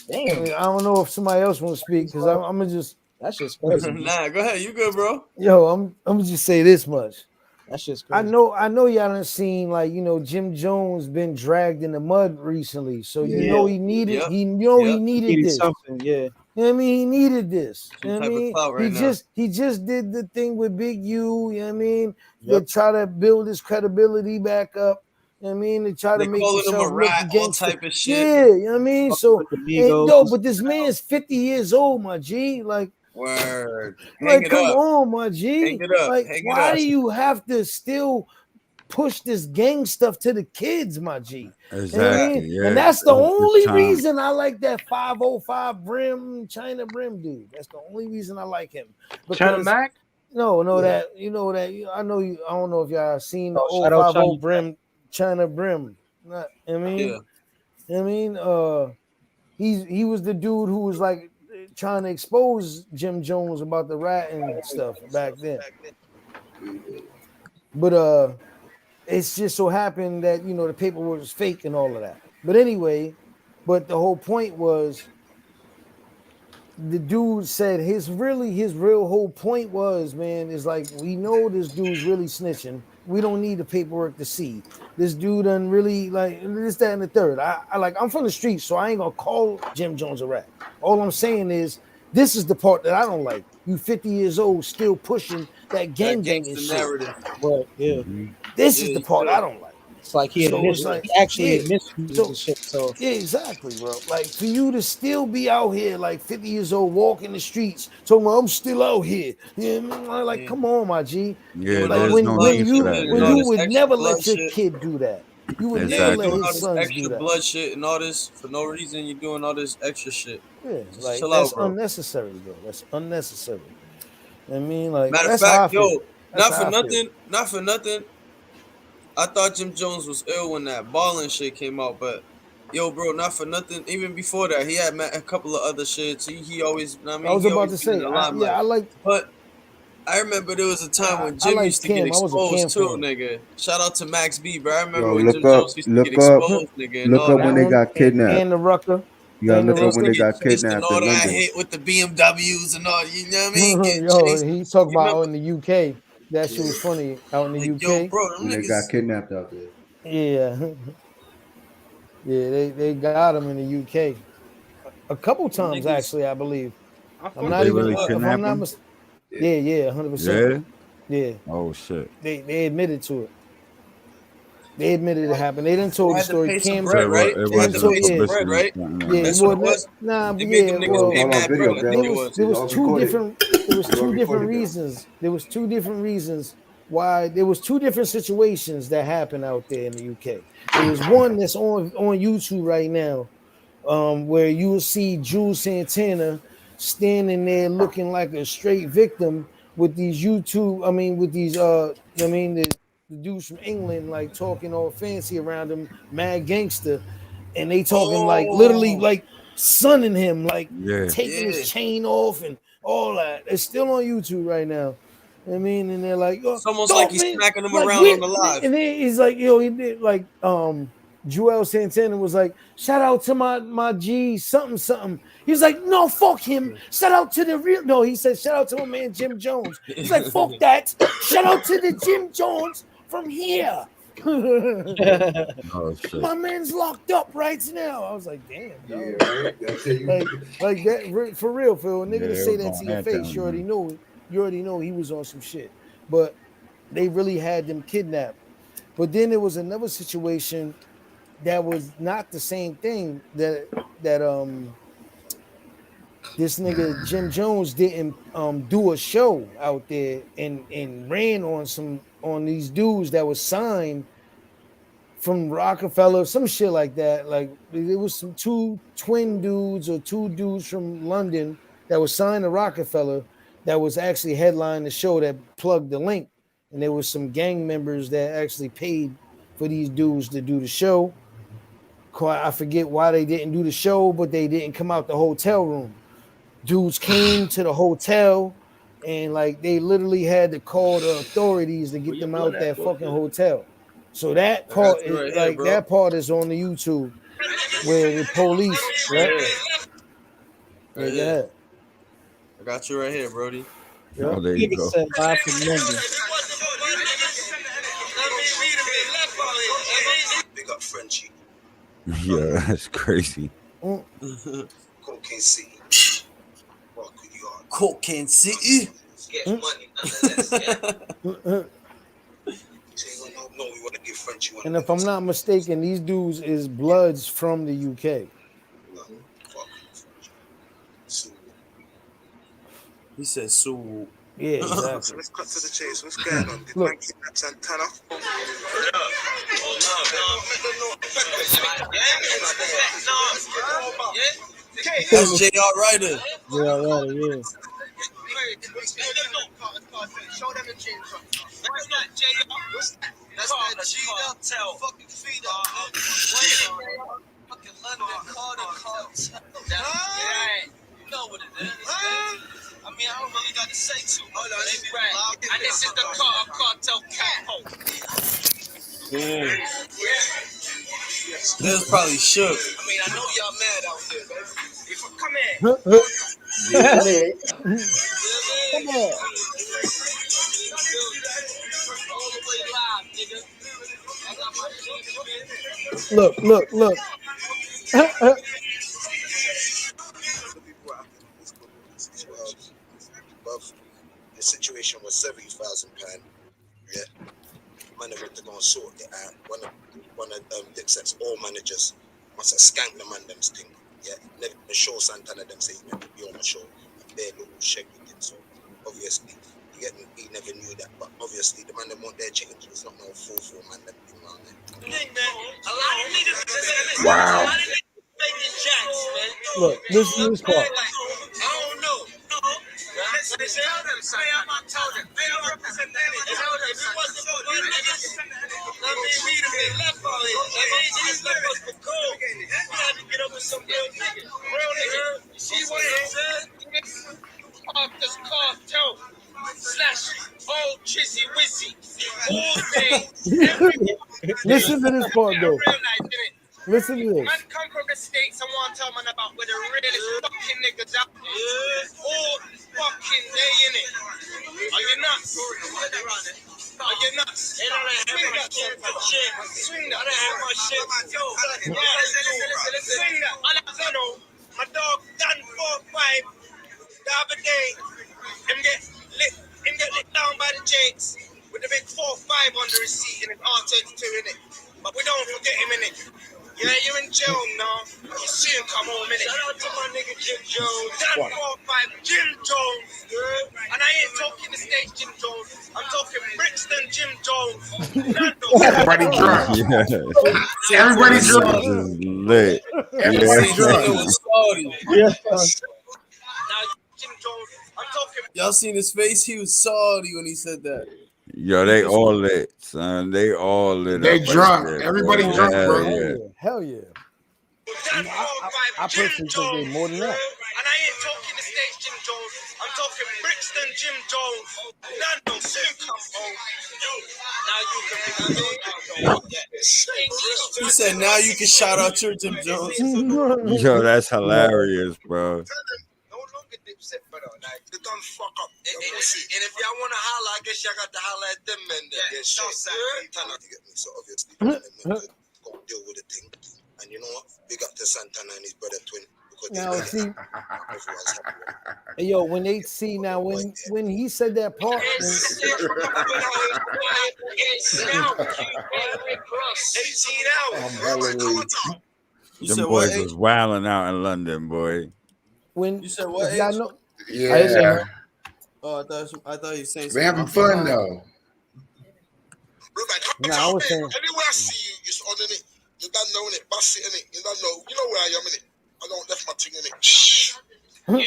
damn. I don't know if somebody else want to speak because I'm gonna just. That's just crazy. Nah, go ahead. You good, bro? Yo, I'm gonna just say this much. That's just crazy. I know y'all done seen Jim Jones been dragged in the mud recently, so he needed he needed this. Something, yeah. You know what I mean? He needed this. You know what I mean? Right he just did the thing with Big U, you know what I mean? To try to build his credibility back up. You know what I mean? To try to make himself look gangster. Type of shit. Yeah, you know what I mean? So but this man's 50 years old, my G. Like, word. Come on, my G. Hang it up. Like, why do you have to still push this gang stuff to the kids, my G? Exactly. You know what I mean? Yeah. And that's the only reason I like that 505 brim China brim dude. That's the only reason I like him. China Mac? No, that I know you. I don't know if y'all seen the 050 brim China brim. Not, I mean, I mean, he was the dude who was like trying to expose Jim Jones about the rat and stuff back then. But it's just so happened that the paperwork was fake and all of that. But anyway, the whole point was the dude said his real whole point was, man, is like, we know this dude's really snitching. We don't need the paperwork to see. This dude done really like this, that, and the third. I'm from the streets, so I ain't gonna call Jim Jones a rat. All I'm saying is this is the part that I don't like. You 50 years old still pushing that gang shit. Narrative. Right, yeah. This is the part I don't like. It's like he actually admits the shit. So yeah, exactly, bro. Like for you to still be out here, like 50 years old, walking the streets, talking about I'm still out here. You know what I mean? Like, come on, my G. Yeah, Like there's no need for that. when Yeah. you would never let your kid do that. You would never You're let doing his all this sons extra do that. blood shit and all this for no reason. You're doing all this extra shit. Yeah, Just like chill that's out, bro. unnecessary, bro. That's unnecessary. I mean, like Matter of that's how I fact, feel. yo, That's not how for I feel. nothing. I thought Jim Jones was ill when that balling shit came out, but yo, bro, not for nothing. Even before that, he had a couple of other shits. He always, I I mean, was he about always to been in say, the limelight. I like. But I remember there was a time when I Jim like used to get Cam. I was a Cam exposed too, fan. nigga. Shout out to Max B, bro. I remember Yo, when Jim Jones used to get exposed, nigga, and look all up that. when they got kidnapped. And the Rucker. You gotta And the look up when they Rucker. got kidnapped All in that London. hit with the BMWs and all, you know what I mean? Getting Yo, chased. he talked You about remember? out in the UK. That shit was funny out in the Like, yo, UK. bro, them When they got niggas. kidnapped out there. Yeah, yeah, they got him in the UK a couple Them times niggas. actually. I believe. I I'm fuck not They with even really him. if I'm kidnapped not him? mis- Yeah, 100%. Yeah. Yeah, Oh shit. they admitted to it. They admitted it happened. They didn't tell They the had to story. pay some Cam, So bread, right? it They had to wasn't a pay some yeah, bread, publicity right? stunt. yeah. That's what Well, it was. nah, They but made yeah, them niggas It's pay all well, on mad bread. video, That's what bro. it was. there It's was all two recorded. different. There was It's all two different recorded, bro. reasons. There was two different reasons why. There was two different situations that happened out there in the UK. There was one that's on YouTube right now, where you will see Jules Santana standing there looking like a straight victim with these YouTube. I mean, with these the dudes from England like talking all fancy around him, mad gangster, and they talking like literally Oh, like sunning him, like Yeah. taking his yeah. chain off and all that. It's still on YouTube right now. I mean, and they're like, oh, It's almost like don't he's man, smacking them like around on we, the live. and then he's like, he did like Joel Santana was like, shout out to my G something something. He was like, no, fuck him. Shout out to the real. No, he said, shout out to my man Jim Jones. He's like, fuck that. Shout out to the Jim Jones from here. Oh shit. My man's locked up right now. I was like, damn, dog. Yeah, right. That's it. Like that for real, Phil. A nigga Yeah, to they say were that to going your ham face, you telling already him. know it. You already know he was on some shit. But they really had them kidnapped. But then there was another situation that was not the same thing that this nigga Jim Jones didn't do a show out there and ran on these dudes that was signed from Rockefeller, some shit like that. Like there was some two twin dudes or two dudes from London that was signed to Rockefeller that was actually headlining the show that plugged the link. And there was some gang members that actually paid for these dudes to do the show. I forget why they didn't do the show, but they didn't come out the hotel room. Dudes came to the hotel and like they literally had to call the authorities to get them out that fucking hotel. So that I got part you is right here, like bro. that part is on the YouTube where the police, right? Right here. Yeah, Right go here. ahead. I got you right here, Brody. Yep. Oh, there you nigga go. said live from London. Big up Frenchie. Yeah, that's crazy. Cocaine City. Cocaine City. Get money nonetheless, yeah? No, we want to give Frenchie one. And if I'm not mistaken, these dudes is Bloods from the UK. He said so. Yeah, exactly. So let's cut to the chase. What's going on? Did Look. man kidnap Santana? That's J.R. Ryder. Yeah, right, yeah. Show them the jeans. What's that, JR? That's that G-Hotel. Fucking feet up. Fucking London Carter. Right. You know what it is. I mean, I don't really got to say too much. Right. And this is the cartel capo. Yeah. They was probably shook. I mean, I know y'all mad out there, baby. If I come in. Come on. Look. The situation was £70,000. Yeah. man went to go and sort it out. One of Dipset's all managers must have skanked the man them's thing. Yeah, never been show Santana them say he meant to be on the show. A bare little shake with it. So obviously, you get me, he never knew that. But obviously, the man that want their change is not no full man that thing around there. Wow. Look, listen to this part. I don't know. Listen to this part, though. Listen to this. Man come from the States and want to tell man about where the realest fucking niggas out there. All fucking day, innit? Are you nuts? Are you nuts? Swing that shit. Swing that. I don't have my shit. Swing that. I don't know. My dog done 4-5 the other day. Him get lit down by the Jakes with the big 4-5 under his seat in his R32, innit? But we don't forget him, innit? Yeah, you're in jail now. You see him come home, innit? Shout out to my nigga Jim Jones. Dan 4-5, Jim Jones. And I ain't talking the stage Jim Jones. I'm talking Brixton Jim Jones. Everybody drunk. Yeah. Everybody drunk. Lit. Everybody Yeah. drunk. Yeah. Jim Jones. I'm talking. Y'all seen his face? He was salty when he said that. Yo, they all lit, son. They all lit. They up drunk. right there, Everybody bro. drunk, Hell bro. yeah. Hell yeah. I personally think they more than that. And I ain't talking the stage Jim Jones. I'm talking Brixton Jim Jones. Nando soon come home. Now you can He said, now you can shout out your Jim Jones. Yo, that's hilarious, bro. Dipset, brother. Like, they done fuck up. And if y'all want to holler, I guess y'all got to holler at them men there. Yeah, Santana, you get me? So obviously, they went to go deal with the thing. And you know what? Big up to Santana and his brother twin. Now see, yo, when they see now when he said that part, Them boys was wilding out in London, boy. You said what? y'all know, Yeah. Oh, I thought you were saying They having fun though. Nah, I was saying. Anywhere I see you, you're on it. You don't know it, bust it in it. You don't know. You know where I am in it. I don't left my thing in it. UK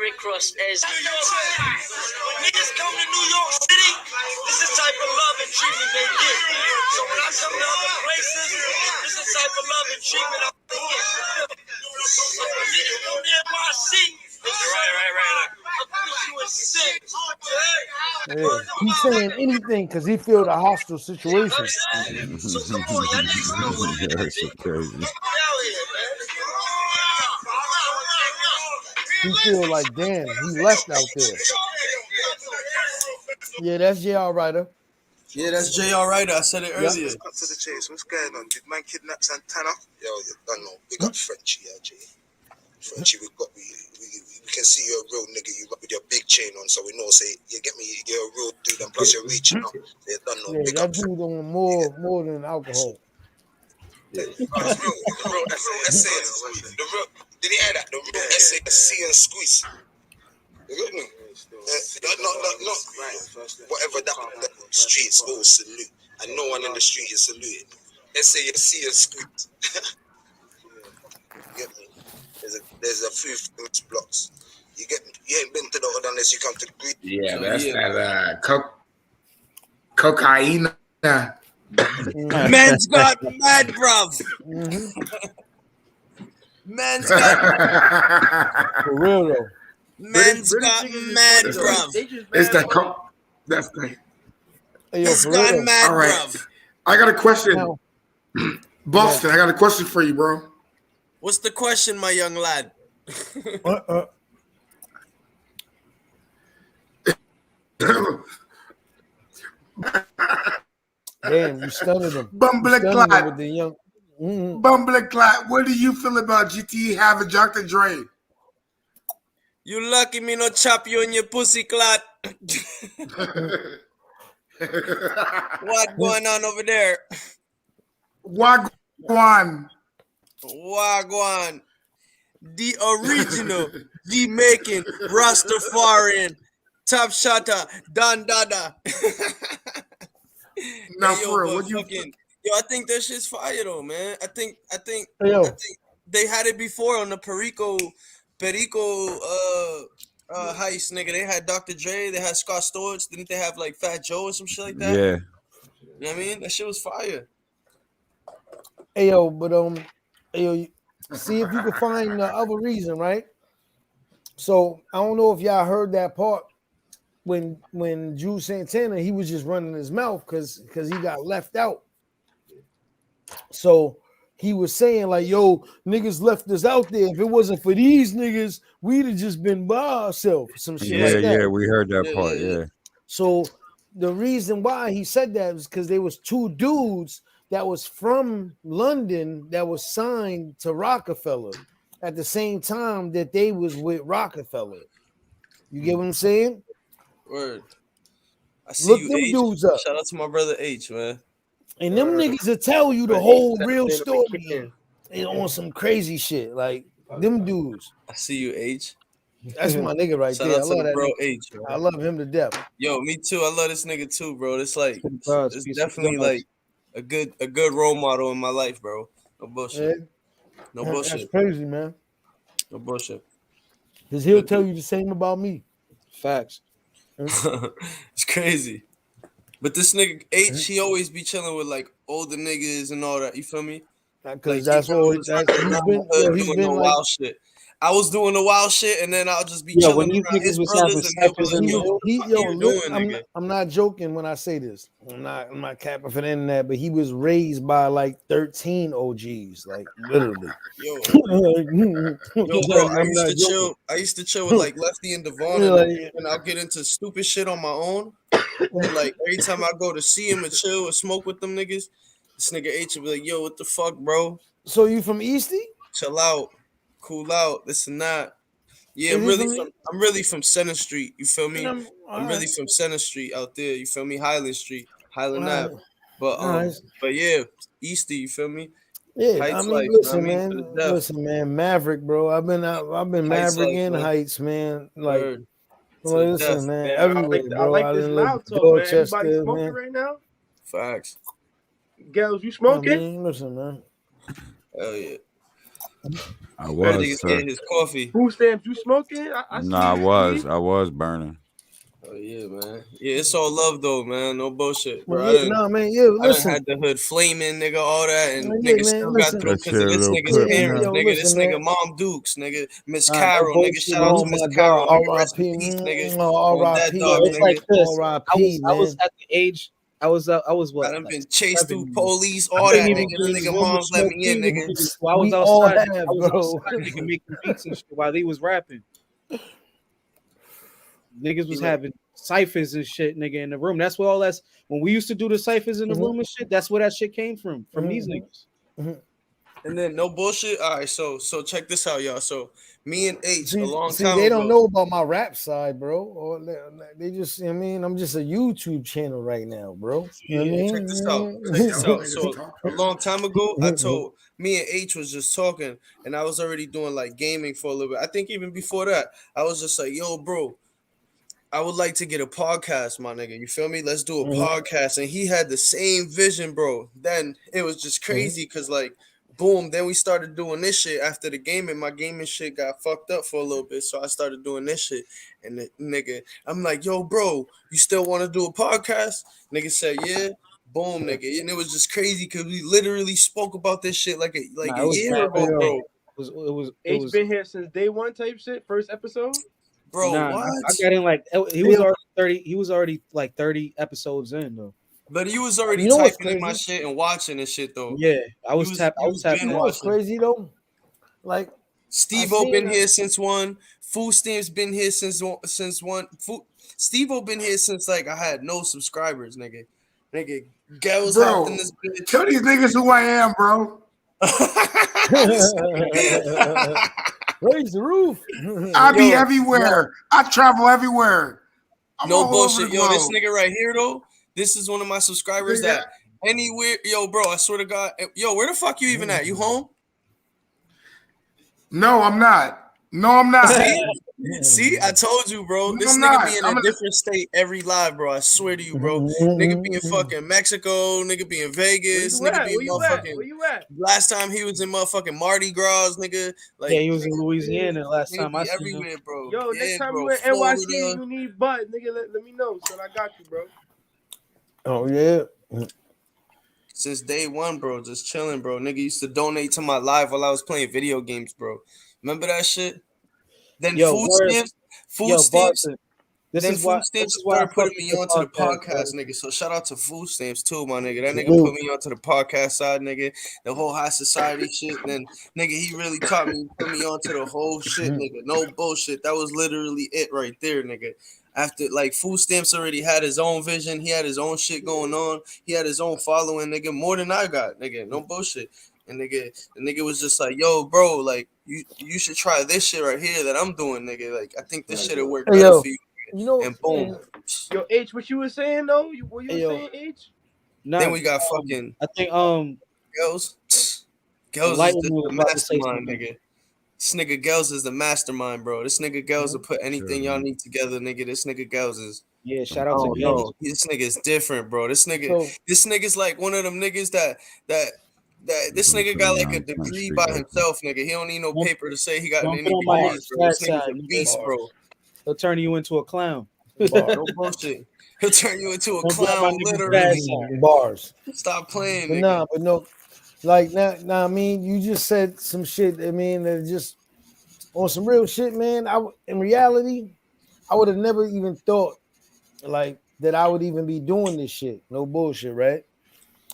Rick Ross is New York City. When niggas come to New York City, this is the type of love and treatment they get. So when I come to other places, this is the type of love and treatment I get. So when niggas go near my seat, right. I put you in sick. Yeah, he's saying anything because he feel the hostile situation. So come on, y'all niggas know what it is. That's so crazy. Get out here, man. He feel like, damn, he left out there. Yeah, that's J.R. Ryder. Yeah, that's J.R. Ryder. I said it earlier. Cut to the chase. What's going on? Did man kidnap Santana? Yo, you don't know. We got Frenchie, yeah, Jay. Frenchie, we can see you're a real nigga. You with your big chain on, so we know. Say, you get me. You're a real dude, and plus you're reaching out. They don't know. Yeah, that dude on more than alcohol. The real essay. The real. Did he hear that? The real essay, see and squeeze. You get me? Not whatever that streets all salute, and no one in the street is saluting. Essay, see and squeeze. You get me? There's a few famous blocks. You get me? You ain't been to the hood unless you come to the Greek. Yeah, that's that cocaine. Man's got mad, bruv. Man's got for real though. Man's got mad, bruv. It's that coke. That's great. Hey, Man's got mad, all right. bruv. I got a question. Boston, I got a question for you, bro. What's the question, my young lad? Damn, you stunned him. Bumbleclot. With the young. Bumbleclot. What do you feel about GTE having Dr. Dre? You lucky me not chop you on your pussy clot. What going on over there? Wagwan. Wagwan. The original, Jamaican, Rastafarian, top shotter, Don Dada. Now Hey, for real, what you? Yo, I think that shit's fire though, man. I think Yo. I think they had it before on the Perico heist, nigga. They had Dr. Dre, they had Scott Storch, didn't they have like Fat Joe or some shit like that? Yeah. You know what I mean? That shit was fire. Hey yo, but hey, yo, see if you can find the other reason, right? So I don't know if y'all heard that part when Drew Santana, he was just running his mouth because he got left out. So he was saying like, yo, niggas left us out there. If it wasn't for these niggas, we'd have just been by ourselves. Some shit like that. Yeah, we heard that part. Yeah. So the reason why he said that was because there was two dudes that was from London that was signed to Rockefeller at the same time that they was with Rockefeller. You get what I'm saying? Word. I see Look you, them H. dudes up. Shout out to my brother H, man. And them niggas will tell you the whole real story and on some crazy shit. Like them dudes. I see you, H. That's my nigga right Shout there. out I to love the that bro nigga. H. Man. I love him to death. Yo, me too. I love this nigga too, bro. It's like it's definitely like a good role model in my life, bro. No bullshit. No bullshit. That's crazy, man. No bullshit. Because he'll tell you the same about me. Facts. It's crazy. But this nigga H, he always be chilling with like older niggas and all that. You feel me? Because like, that's all he's been the like, wild shit. I was doing the wild shit, and then I'll just be Yeah, chilling when these around niggas his was brothers, having and they'll be cyphers like, in "Yo, the what the fuck you doing, nigga?" I'm not joking when I say this. I'm not capping for the internet, but he was raised by like 13 OGs, like literally. Yo, bro, I used to chill with like Lefty and Devon, and I'll get into stupid shit on my own. And like every time I go to see him and chill and smoke with them niggas, this nigga H will be like, "Yo, what the fuck, bro? So you from Eastie? Chill out, cool out, this and that." Yeah, I'm really from Center Street. You feel me? I'm really from Center Street out there. You feel me? Highland Street, Highland Ave. But yeah, Eastie. You feel me? Yeah, Heights I mean, life, listen, you know what I mean? listen, man, Maverick, bro. I've been Heights Maverick life, in man. Heights, man. Like, Word. listen, man, Man, everywhere, I bro. like this done lived loud in talk, man. Dorchester, Everybody smoking man. right now? Facts. Girls, you I smoking? mean, listen, man. Hell yeah. I was. Niggas getting his coffee. Food stamps, you smoking? I see Nah, you, I was burning. Oh yeah, man. Yeah, it's all love though, man. No bullshit, bro. Well, yeah, I done had the hood flaming, nigga, all that, and niggas still got through because of this nigga's parents, nigga. This nigga Mom Dukes, nigga. Miss Carol, nigga. Shout out to Miss Carol, nigga. Rest in peace, nigga. On that dog, It's like nigga. this. I was at the age. I was what? I done been chased through police, all that, nigga. The nigga moms let me in, nigga. I was outside. I was outside, nigga, making beats and shit while they was rapping. Niggas was having ciphers and shit, nigga, in the room. That's where all that's when we used to do the ciphers in the room and shit. That's where that shit came from these niggas. And then no bullshit. All right, so check this out, y'all. So me and H a long time they ago. don't know about my rap side, bro. Or they just, I mean, I'm just a YouTube channel right now, bro. You know what I mean? Check this out. Check this out. So a long time ago, I told me and H was just talking, and I was already doing like gaming for a little bit. I think even before that, I was just like, "Yo, bro, I would like to get a podcast, my nigga. You feel me? Let's do a podcast." And he had the same vision, bro. Then it was just crazy because like. Boom, then we started doing this shit after the gaming. My gaming shit got fucked up for a little bit, so I started doing this shit. And the nigga, I'm like, "Yo, bro, you still want to do a podcast?" Nigga said, "Yeah." Boom, nigga. And it was just crazy because we literally spoke about this shit like a year ago, bro. H been here since day one type shit, first episode? Bro, nah, what? I got in like he was already 30. He was already like 30 episodes in though. But he was already typing in my shit and watching and shit though. Yeah, I was tapping. You know what's crazy though? Like Steve-O been here since one. Food Stamps been here since one. Steve-O been here since like I had no subscribers, nigga. Nigga, girls bro, in this bitch. Tell these niggas who I am, bro. Raise the roof. I be everywhere. I travel everywhere. I'm no bullshit, yo. This nigga right here though. This is one of my subscribers that anywhere, yo, bro, I swear to God, yo, where the fuck you even at? You home? No, I'm not. No, I'm not. See, I told you, bro. This nigga be in a different state every live, bro. I swear to you, bro. Nigga be in fucking Mexico. Nigga be in Vegas. Nigga be in motherfucking. Where you at? Last time he was in motherfucking Mardi Gras, nigga. Like, yeah, he was in Louisiana last time I seen everywhere, him. bro. Yo, yeah, next time bro. you in NYC and you need butt, nigga, let me know, son. I got you, bro. Oh yeah. Since day one, bro, just chilling, bro. Nigga used to donate to my live while I was playing video games, bro. Remember that shit? Then food stamps. This is why started putting me onto the podcast, nigga. So shout out to food stamps too, my nigga. That nigga put me onto the podcast side, nigga. The whole high society shit. Then nigga, he really put me onto the whole shit, nigga. No bullshit. That was literally it right there, nigga. After like food stamps already had his own vision, he had his own shit going on. He had his own following, nigga, more than I got, nigga. No bullshit. And the nigga was just like, yo, bro, like you should try this shit right here that I'm doing, nigga. Like I think this shit'll work better for you. You know, and boom. Yo, H, what you were saying though? What you were saying, H? Nah, then we got fucking. I think Gels is the mastermind, nigga. This nigga Gels is the mastermind, bro. This nigga Gels will put anything y'all need together, nigga. This nigga Gels is. Yeah, shout out to Gels. This nigga is different, bro. This nigga's like one of them niggas that this nigga got like a degree by himself, nigga. He don't need no paper to say he got any degrees, bro. This nigga's a beast, bro. He'll turn you into a clown. No bullshit. He'll turn you into a clown, literally. Bars. Stop playing, but nigga. But no, like now, I mean, you just said some shit. I mean, just on some real shit, man. In reality, I would have never even thought like that I would even be doing this shit. No bullshit, right?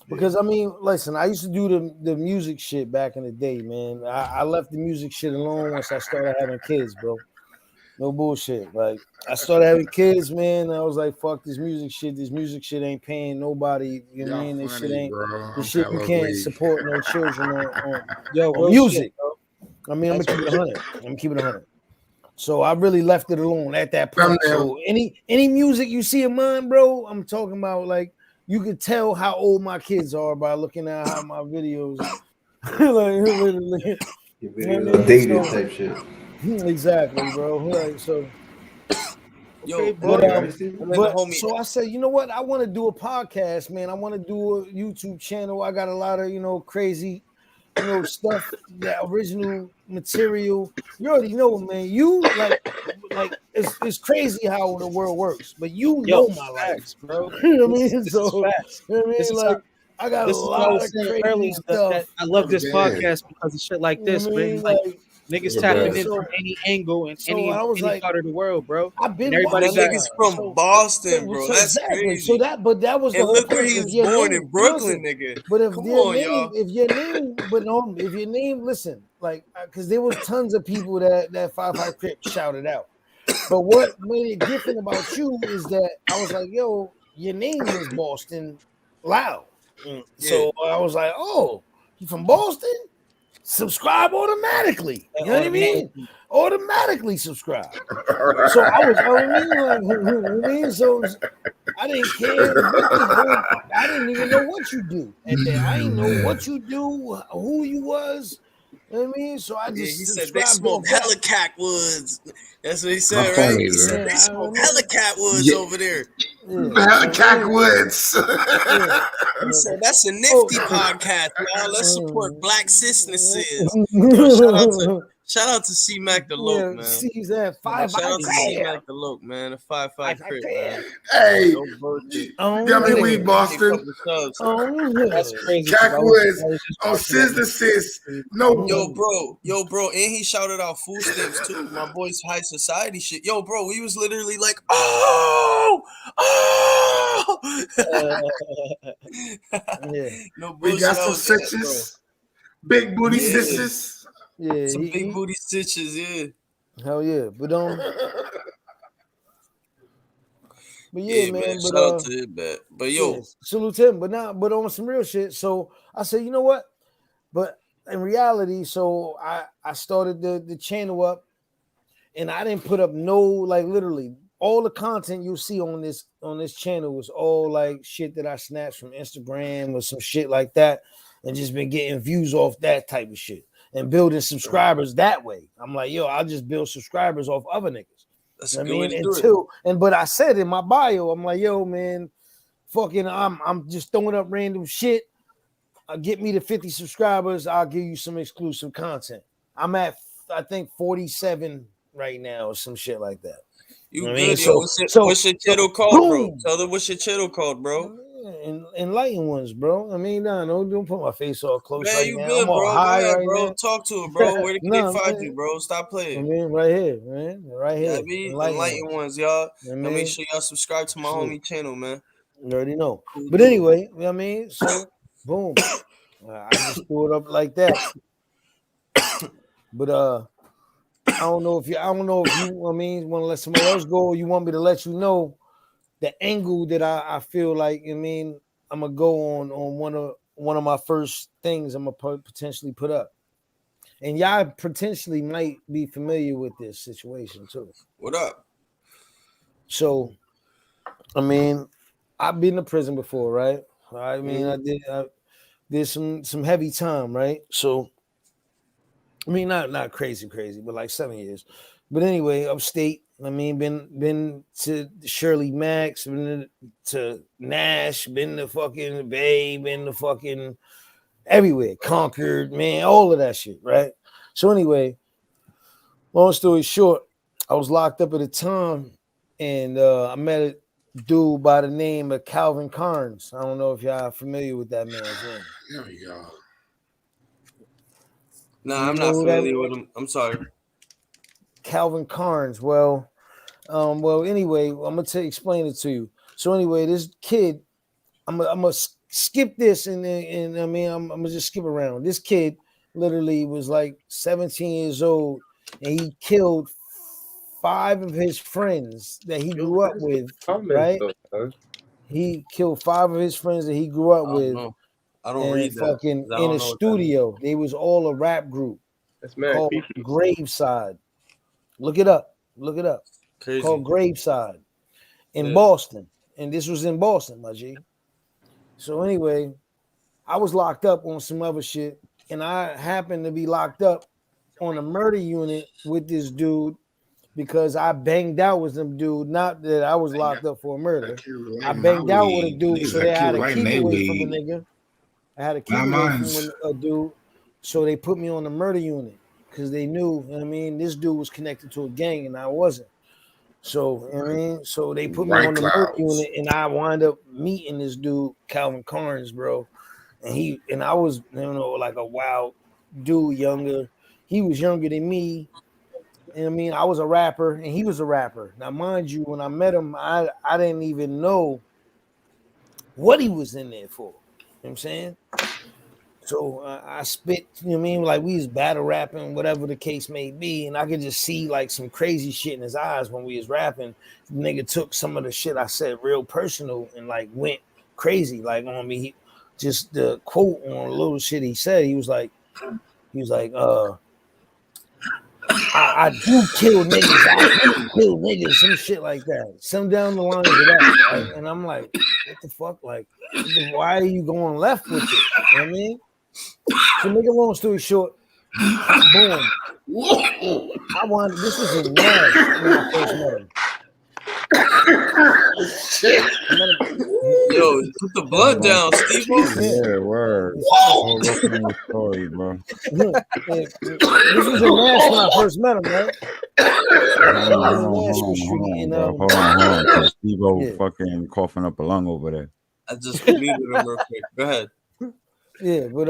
Because I mean, listen, I used to do the music shit back in the day, man. I left the music shit alone once I started having kids, bro. No bullshit. Like I started having kids, man. I was like, "Fuck this music shit. This music shit ain't paying nobody." You know what I mean? This shit ain't. This shit you can't support no children on music. Shit, I mean, I'm gonna keep it 100. So I really left it alone at that point. So any music you see of mine, bro, I'm talking about like you could tell how old my kids are by looking at how my videos like literally dated type shit. Exactly, bro. Like so. Yo, but so I said, you know what? I want to do a podcast, man. I want to do a YouTube channel. I got a lot of crazy, stuff, that original material. You already know, man. You like it's crazy how the world works, but know my life, bro. You know what I mean? So I got a lot of crazy stuff. That I love this podcast because of shit like this, man. Like niggas tapping in from any angle and any part of the world, bro. I've been everybody niggas from Boston, bro. That's crazy. So that was the and look where he was born in Brooklyn, nigga. But if your name, listen, like, because there was tons of people that 5-5 Crip shouted out. But what made it different about you is that I was like, yo, your name is Boston Loud. So I was like, oh, you from Boston? Subscribe automatically. You know what I mean? Automatically subscribe. So I was, so I didn't care. I didn't even know what you do. And then I didn't know what you do, who you was. You know what I mean? So I just he said they smoke hella catwoods. That's what he said, right? He said they smoke hella catwoods over there. Hella catwoods. He said that's a nifty podcast, y'all. Let's support black businesses. Shout out to C Mac the Loke, man. He's at 5-5. Shout out to C Mac the Loke, man. The 5-5 Crip, man. Hey, you got me weed, Boston. That's crazy. Catwoods on Sister Sis. No, yo, bro, and he shouted out food stamps too. My boy's high society shit. Yo, bro, we was literally like, no we got some stitches, big booty sisters. Yeah, some big booty stitches, yeah. Hell yeah, but yeah, man. Shout out to it, but yo, salute him. But on some real shit. So I said, you know what? But in reality, so I started the channel up, and I didn't put up no, like, literally all the content you see on this channel is all like shit that I snatched from Instagram or some shit like that, and just been getting views off that type of shit and building subscribers that way. I'm like, yo, I'll just build subscribers off other niggas. That's I a good way mean, to do it. but I said in my bio, I'm like, yo, man, fucking, I'm just throwing up random shit. Get me to 50 subscribers, I'll give you some exclusive content. I'm at, I think, 47 right now or some shit like that. You know good, yo? What's your channel called, bro? Tell them what's your channel called, bro. Enlightened ones, bro. I mean, don't put my face all close Man, right you now. good, I'm all bro. high Go ahead, right bro. now. Talk to it, bro. Where can they find man. you, bro? Stop playing. I mean, right here, man. Right here. Yeah, I mean, Enlightened ones, y'all. And make sure y'all subscribe to my homie channel, man. You already know. But anyway, you know what I mean? So, boom. I just threw it up like that. But I don't know if you I mean, want to let somebody else go, or you want me to let you know the angle that I feel like, I mean, I'm gonna go on one of my first things I'm gonna potentially put up. And y'all potentially might be familiar with this situation too. What up? So, I mean, I've been to prison before, right? I mean, I did some heavy time, right? So, I mean, not crazy, but like 7 years. But anyway, upstate. I mean, been to Shirley Max, been to Nash, been to fucking Bay, been to fucking everywhere, Concord, man, all of that shit, right? So anyway, long story short, I was locked up at the time, and I met a dude by the name of Calvin Carnes. I don't know if y'all are familiar with that man's name. There we go. Nah, I'm not familiar with him. I'm sorry. Calvin Carnes. Well, anyway, I'm gonna explain it to you. So anyway, this kid, I'm gonna skip this, and I mean, I'm gonna just skip around. This kid literally was like 17 years old, and he killed 5 of his friends that he grew up with. Right? He killed 5 of his friends that he grew up with. I don't read that. Fucking in a studio. They was all a rap group. That's called Graveside. Look it up. Crazy. Called Graveside in Boston. And this was in Boston, my G. So anyway, I was locked up on some other shit, and I happened to be locked up on a murder unit with this dude because I banged out with some dude. Not that I was locked up for a murder. I banged out with a dude, so they had to keep away from the nigga. I had to keep away from a dude, so they put me on the murder unit because they knew, you know what I mean, this dude was connected to a gang and I wasn't. So, you know what I mean, so they put me on the murder unit, and I wind up meeting this dude, Calvin Carnes, bro. And I was, like a wild dude, younger. He was younger than me. And I mean, I was a rapper and he was a rapper. Now, mind you, when I met him, I didn't even know what he was in there for. You know what I'm saying? So I spit, you know what I mean? Like we was battle rapping, whatever the case may be. And I could just see like some crazy shit in his eyes when we was rapping. The nigga took some of the shit I said real personal and like went crazy like on me. Just the quote on a little shit he said, he was like, I do kill niggas. I do kill niggas. Some shit like that. Some down the lines of that. Right? And I'm like, what the fuck? Like, why are you going left with it? You know what I mean? So make a long story short, boom. This was in Nash when I first met him. Yo, put the blood down, Steve. Yeah, word. What's the story, bro? This was in Nash when I first met him, right? Hold on. Steve-O fucking coughing up a lung over there. I just muted him real quick. Go ahead. Yeah, but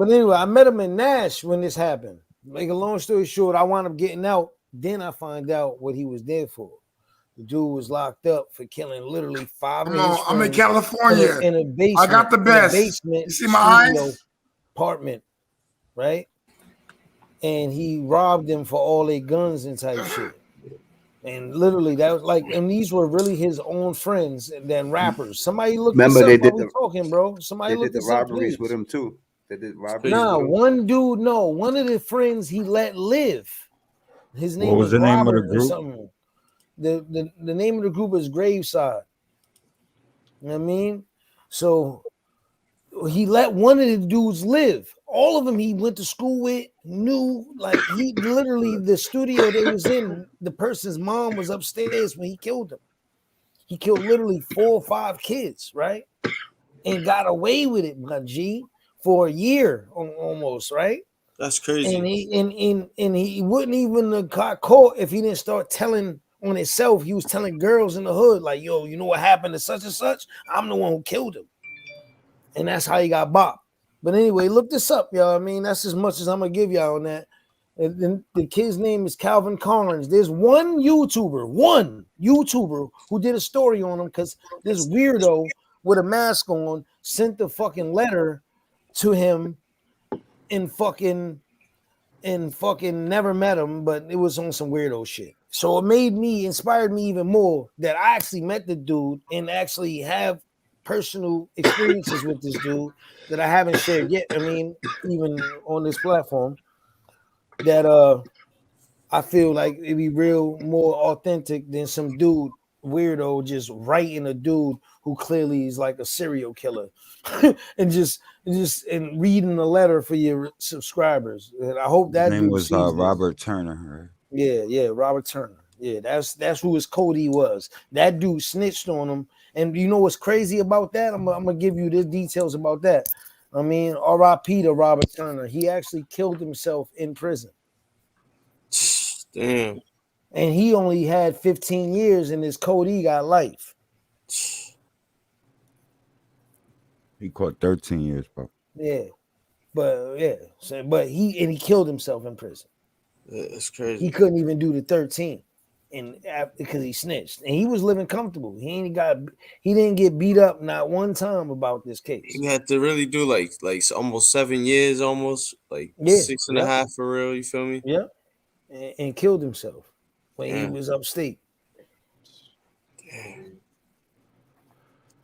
anyway, I met him in Nash when this happened. Make a long story short, I wound up getting out. Then I find out what he was there for. The dude was locked up for killing literally 5 of his friends. I'm in California. In a basement. I got the best. Basement, you see my eyes? Apartment, right? And he robbed them for all their guns and type shit. And literally, that was like, and these were really his own friends and then rappers. Somebody looked. Remember, they did talking, bro. Somebody did the robberies with him too. They did robberies. Nah, one dude. No, one of the friends he let live. His name was the name of the group? the name of the group is Graveside. You know what I mean? So he let one of the dudes live. All of them he went to school with, knew, like he literally the studio they was in, the person's mom was upstairs when he killed them. He killed literally 4 or 5 kids, right? And got away with it, my G, for a year almost, right? That's crazy. And he wouldn't even got caught if he didn't start telling on himself. He was telling girls in the hood, like, yo, you know what happened to such and such? I'm the one who killed him. And that's how he got bopped. But anyway, look this up, y'all. I mean, that's as much as I'm gonna give y'all on that. And the kid's name is Calvin Carnes. There's one YouTuber who did a story on him because this weirdo with a mask on sent the fucking letter to him and fucking never met him, but it was on some weirdo shit. So it inspired me even more that I actually met the dude and actually have personal experiences with this dude that I haven't shared yet. I mean, even on this platform, that I feel like it'd be real more authentic than some dude weirdo just writing a dude who clearly is like a serial killer and just reading the letter for your subscribers. And I hope that His name dude was sees Robert Turner. Right? Yeah, Robert Turner. Yeah, that's who his Cody was. That dude snitched on him. And you know what's crazy about that? I'm gonna give you the details about that. I mean, R.I.P. to Robert Turner. He actually killed himself in prison. Damn. And he only had 15 years, and his Cody got life. He caught 13 years, bro. Yeah, but he killed himself in prison. Yeah, that's crazy. He couldn't even do the 13, and because he snitched, and he was living comfortable. He didn't get beat up not one time about this case. He had to really do like almost 7 years, almost like Yeah, 6.5 for real. You feel me? Yeah, and killed himself when he was upstate.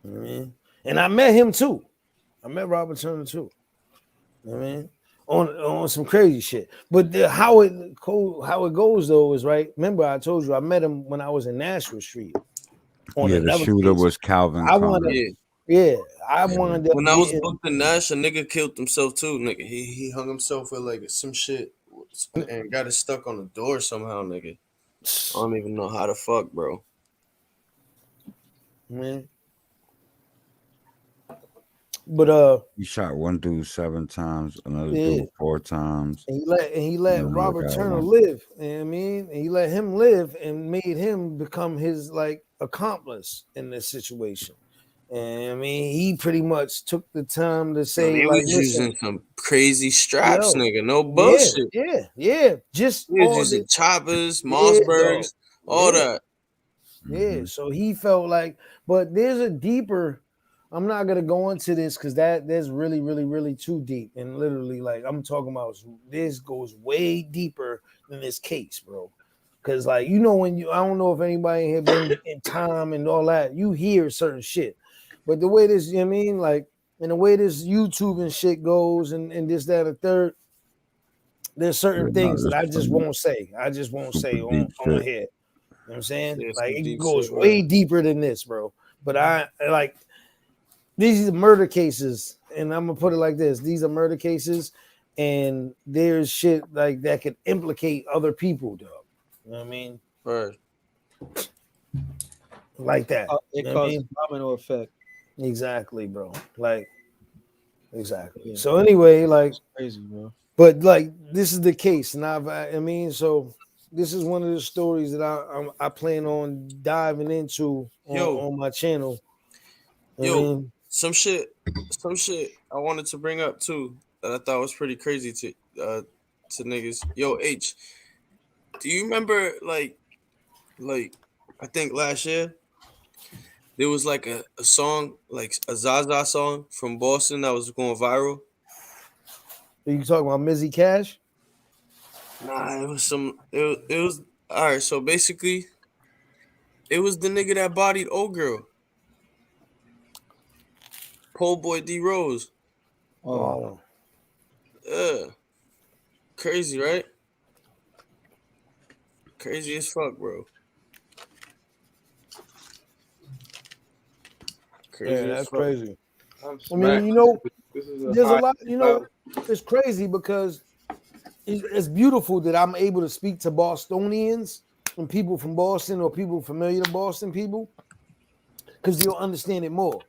Damn. And I met him too. I met Robert Turner too. I mean, on some crazy shit. But how it goes though is right. Remember, I told you I met him when I was in Nashville Street. The shooter was Calvin. I wanted. I wanted. When I was booked in Nash, a nigga killed himself too. Nigga, he hung himself with like some shit and got it stuck on the door somehow. Nigga, I don't even know how the fuck, bro. Man. But he shot one dude 7 times, another dude 4 times. And he let Robert Turner live. You know what I mean? And he let him live and made him become his like accomplice in this situation. And I mean, he pretty much took the time to say, he like, was using some crazy straps, nigga. No bullshit. Yeah. Just he was using choppers, Mossbergs, all that. Yeah. So he felt like, but there's a deeper. I'm not gonna go into this because there's really, really, really too deep. And literally, like I'm talking about, this goes way deeper than this case, bro. Because like I don't know if anybody had been in time and all that. You hear certain shit, but the way this, you know what I mean, like, and the way this YouTube and shit goes, and this, that, and third, there's certain things that I just won't say. I just won't say on here. You know what I'm saying? Like it goes way deeper than this, bro. But I like. These are murder cases, and I'm gonna put it like this: these are murder cases, and there's shit like that could implicate other people, dog. You know what I mean? Right. Like that. It causes domino effect. Exactly, bro. Like, exactly. Yeah. So anyway, like, that's crazy, bro. But like, this is the case, and I mean, so this is one of the stories that I plan on diving into on my channel. Some shit I wanted to bring up too that I thought was pretty crazy to niggas. Yo, H, do you remember like I think last year there was like a song, like a Zaza song from Boston that was going viral? Are you talking about Mizzy Cash? Nah, it was all right. So basically, it was the nigga that bodied old girl. Pole Boy D Rose. Oh. Crazy, right? Crazy as fuck, bro. Crazy that's crazy. I mean, you know, this is there's a lot. You know, it's crazy because it's beautiful that I'm able to speak to Bostonians and people from Boston or people familiar to Boston people because you'll understand it more.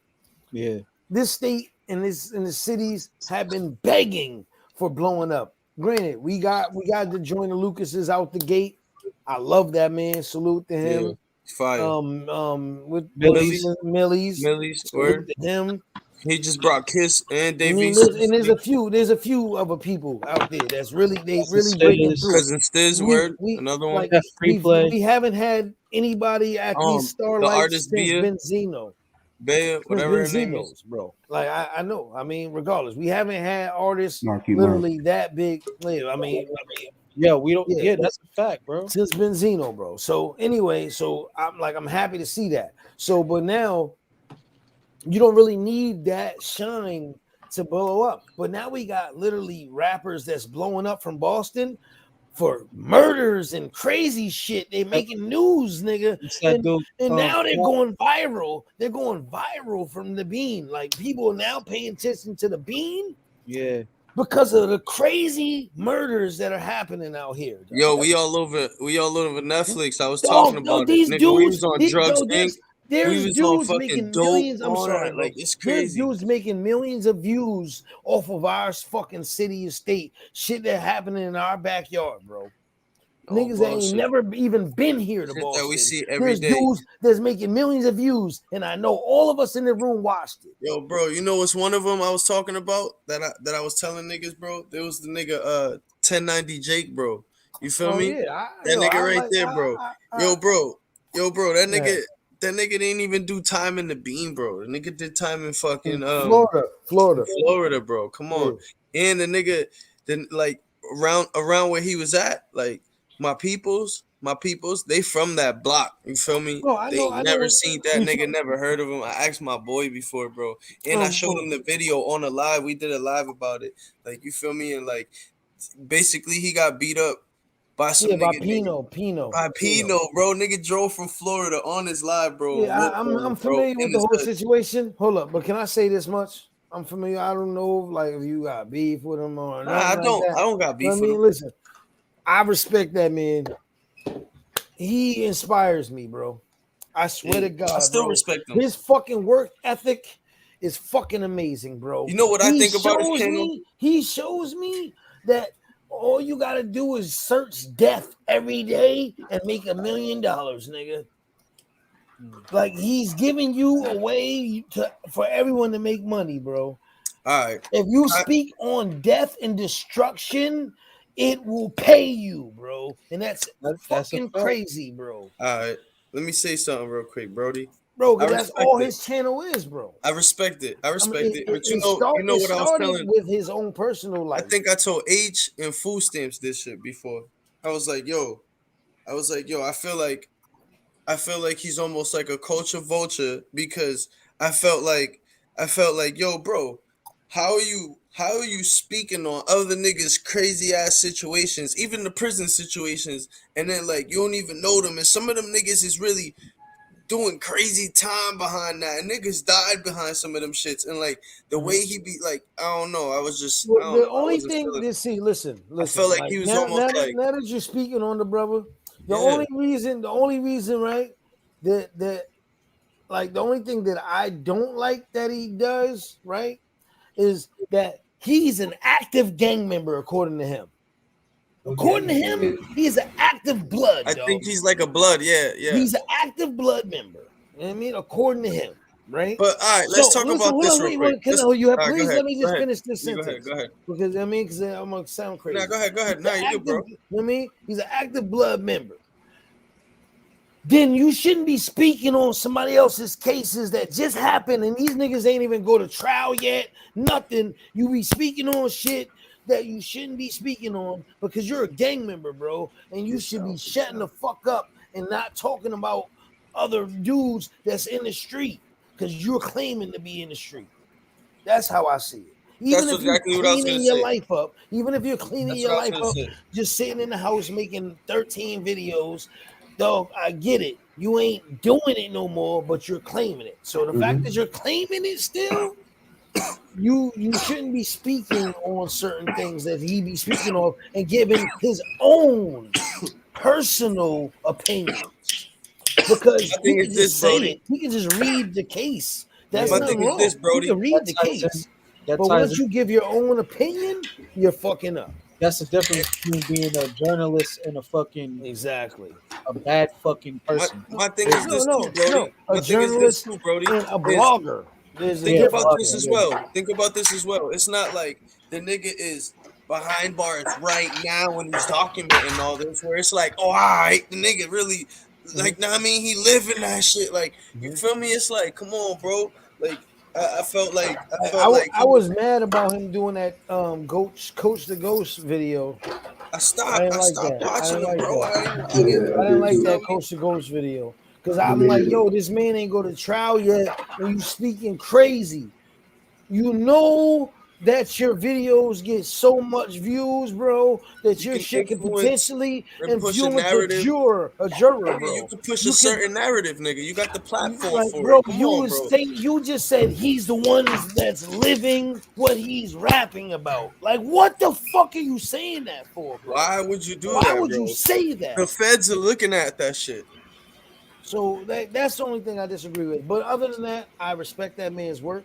Yeah. This state and the cities have been begging for blowing up. Granted, we got to join the Lucases out the gate. I love that, man. Salute to him. Yeah. Fire. With Millie's salute to him. He just brought Kiss and Dave And there's a few other people out there that's really breaking through. Cousin Stiz, another one. Like, we haven't had anybody at these starlights since Benzino. Bea, whatever her name is, bro. Like I know. I mean, regardless, we haven't had artists Marky literally that big. I mean, yeah, we don't. Yeah, that's a fact, bro. Since Benzino, bro. So anyway, I'm happy to see that. So, but now you don't really need that shine to blow up. But now we got literally rappers that's blowing up from Boston for murders and crazy shit. They making news, nigga. And now they're going viral. They're going viral from the Bean. Like, people are now paying attention to the Bean. Yeah. Because of the crazy murders that are happening out here. Dog. Yo, we all over Netflix. I was talking about these it. Nigga, dudes, we was on Drugs Inc. There's dudes making millions. I'm sorry, like it's crazy. There's dudes making millions of views off of our fucking city and state. Shit that happening in our backyard, bro. Niggas that ain't never even been here to Boston. That we see every day. Dudes that's making millions of views, and I know all of us in the room watched it. Yo, bro, you know what's one of them I was talking about that I was telling niggas, bro? There was the nigga 1090 Jake, bro. You feel me? Yeah, that nigga right there, bro. Yo, bro, that nigga. That nigga didn't even do time in the Bean, bro. The nigga did time in fucking Florida, bro. Come on. Yeah. And the nigga then like around where he was at, like my peoples, they from that block. You feel me? I never seen that nigga, never heard of him. I asked my boy before, bro. And I showed him the video on a live. We did a live about it. Like, you feel me? And like basically he got beat up by some nigga. By Pino, bro. Nigga drove from Florida on his live, bro. Yeah, I'm familiar with the whole situation. Hold up, but can I say this much? I'm familiar. I don't know if you got beef with him or not. I don't got beef with him. Listen, I respect that man. He inspires me, bro. I swear to God. I still respect him. His fucking work ethic is fucking amazing, bro. You know what I think about his channel? He shows me that all you gotta do is search death every day and make $1 million, nigga. Like, he's giving you a way for everyone to make money, bro. All right. If you speak on death and destruction, it will pay you, bro. And that's fucking crazy, bro. All right. Let me say something real quick, Brody. Bro, that's all his channel is, bro. I respect it. But you know what I was telling with his own personal life. I think I told H and Food Stamps this shit before. I was like, yo, I feel like he's almost like a culture vulture because I felt like, yo, bro, how are you speaking on other niggas' crazy ass situations, even the prison situations, and then like you don't even know them, and some of them niggas is really doing crazy time behind that, and niggas died behind some of them shits, and like the way he be like, I don't know, I was just the only thing. Listen. I felt like he was almost like now that you're speaking on the brother. The only reason, right? That like the only thing that I don't like that he does, right, is that he's an active gang member, according to him. According to him, he's an active blood. I think he's like a blood, yeah. He's an active blood member. You know what I mean? According to him, right? But all right, let's talk about this real quick. Please let me just finish this sentence. Go ahead. Because because I'm gonna sound crazy. Nah, go ahead. Nah, you do, bro. You know what I mean? He's an active blood member. Then you shouldn't be speaking on somebody else's cases that just happened and these niggas ain't even go to trial yet. Nothing. You be speaking on shit that you shouldn't be speaking on because you're a gang member, bro. And you should be shutting the fuck up and not talking about other dudes that's in the street because you're claiming to be in the street. That's how I see it. Even if you're cleaning your life up, even if you're cleaning your life up, just sitting in the house making 13 videos, dog, I get it. You ain't doing it no more, but you're claiming it. So the fact that you're claiming it still, you shouldn't be speaking on certain things that he be speaking of and giving his own personal opinions. Because My he thing can is just this, say Brody. it. He can just read the case. That's My nothing thing is wrong. this, You Brody. can read the case. But once you give your own opinion, you're fucking up. That's the difference between being a journalist and a fucking a bad fucking person. My thing is this too, Brody. No. A My thing is this journalist too, Brody. and a Is blogger. There's a think difference. about this as well. Think about this as well. It's not like the nigga is behind bars right now when he's documenting all this, where it's like, oh, all right, the nigga really, like, nah, I mean, he living that shit. Like, you feel me? It's like, come on, bro. Like, I felt like I was mad about him doing that Coach the Ghost video. I didn't like stopped that. I watching didn't him, like bro. that. I didn't I didn't like you feel that me? Coach the Ghost video. Because I'm like, yo, this man ain't go to trial yet and you speaking crazy. You know that your videos get so much views, bro, that your shit could potentially and push a influence narrative. a juror, bro. You could push a certain narrative, nigga. You got the platform Like, for bro, it. Come on, bro. you just said he's the one that's living what he's rapping about. Like, what the fuck are you saying that for, bro? Why would you do Why that, would bro? you say that? The feds are looking at that shit. So that's the only thing I disagree with. But other than that, I respect that man's work.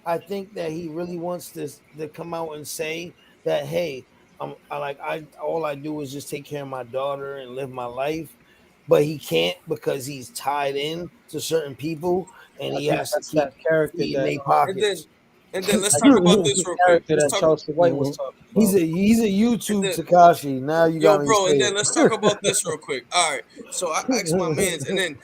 I think that he really wants to come out and say that, hey, all I do is just take care of my daughter and live my life. But he can't because he's tied in to certain people and I he think has to that's keep that character feeding that their pockets. And then let's talk about this real quick. Character that Charleston White was talking about. He's a YouTube Takashi. Now you got me. Bro, and say then it. let's talk about this real quick. All right, so I asked my mans, and then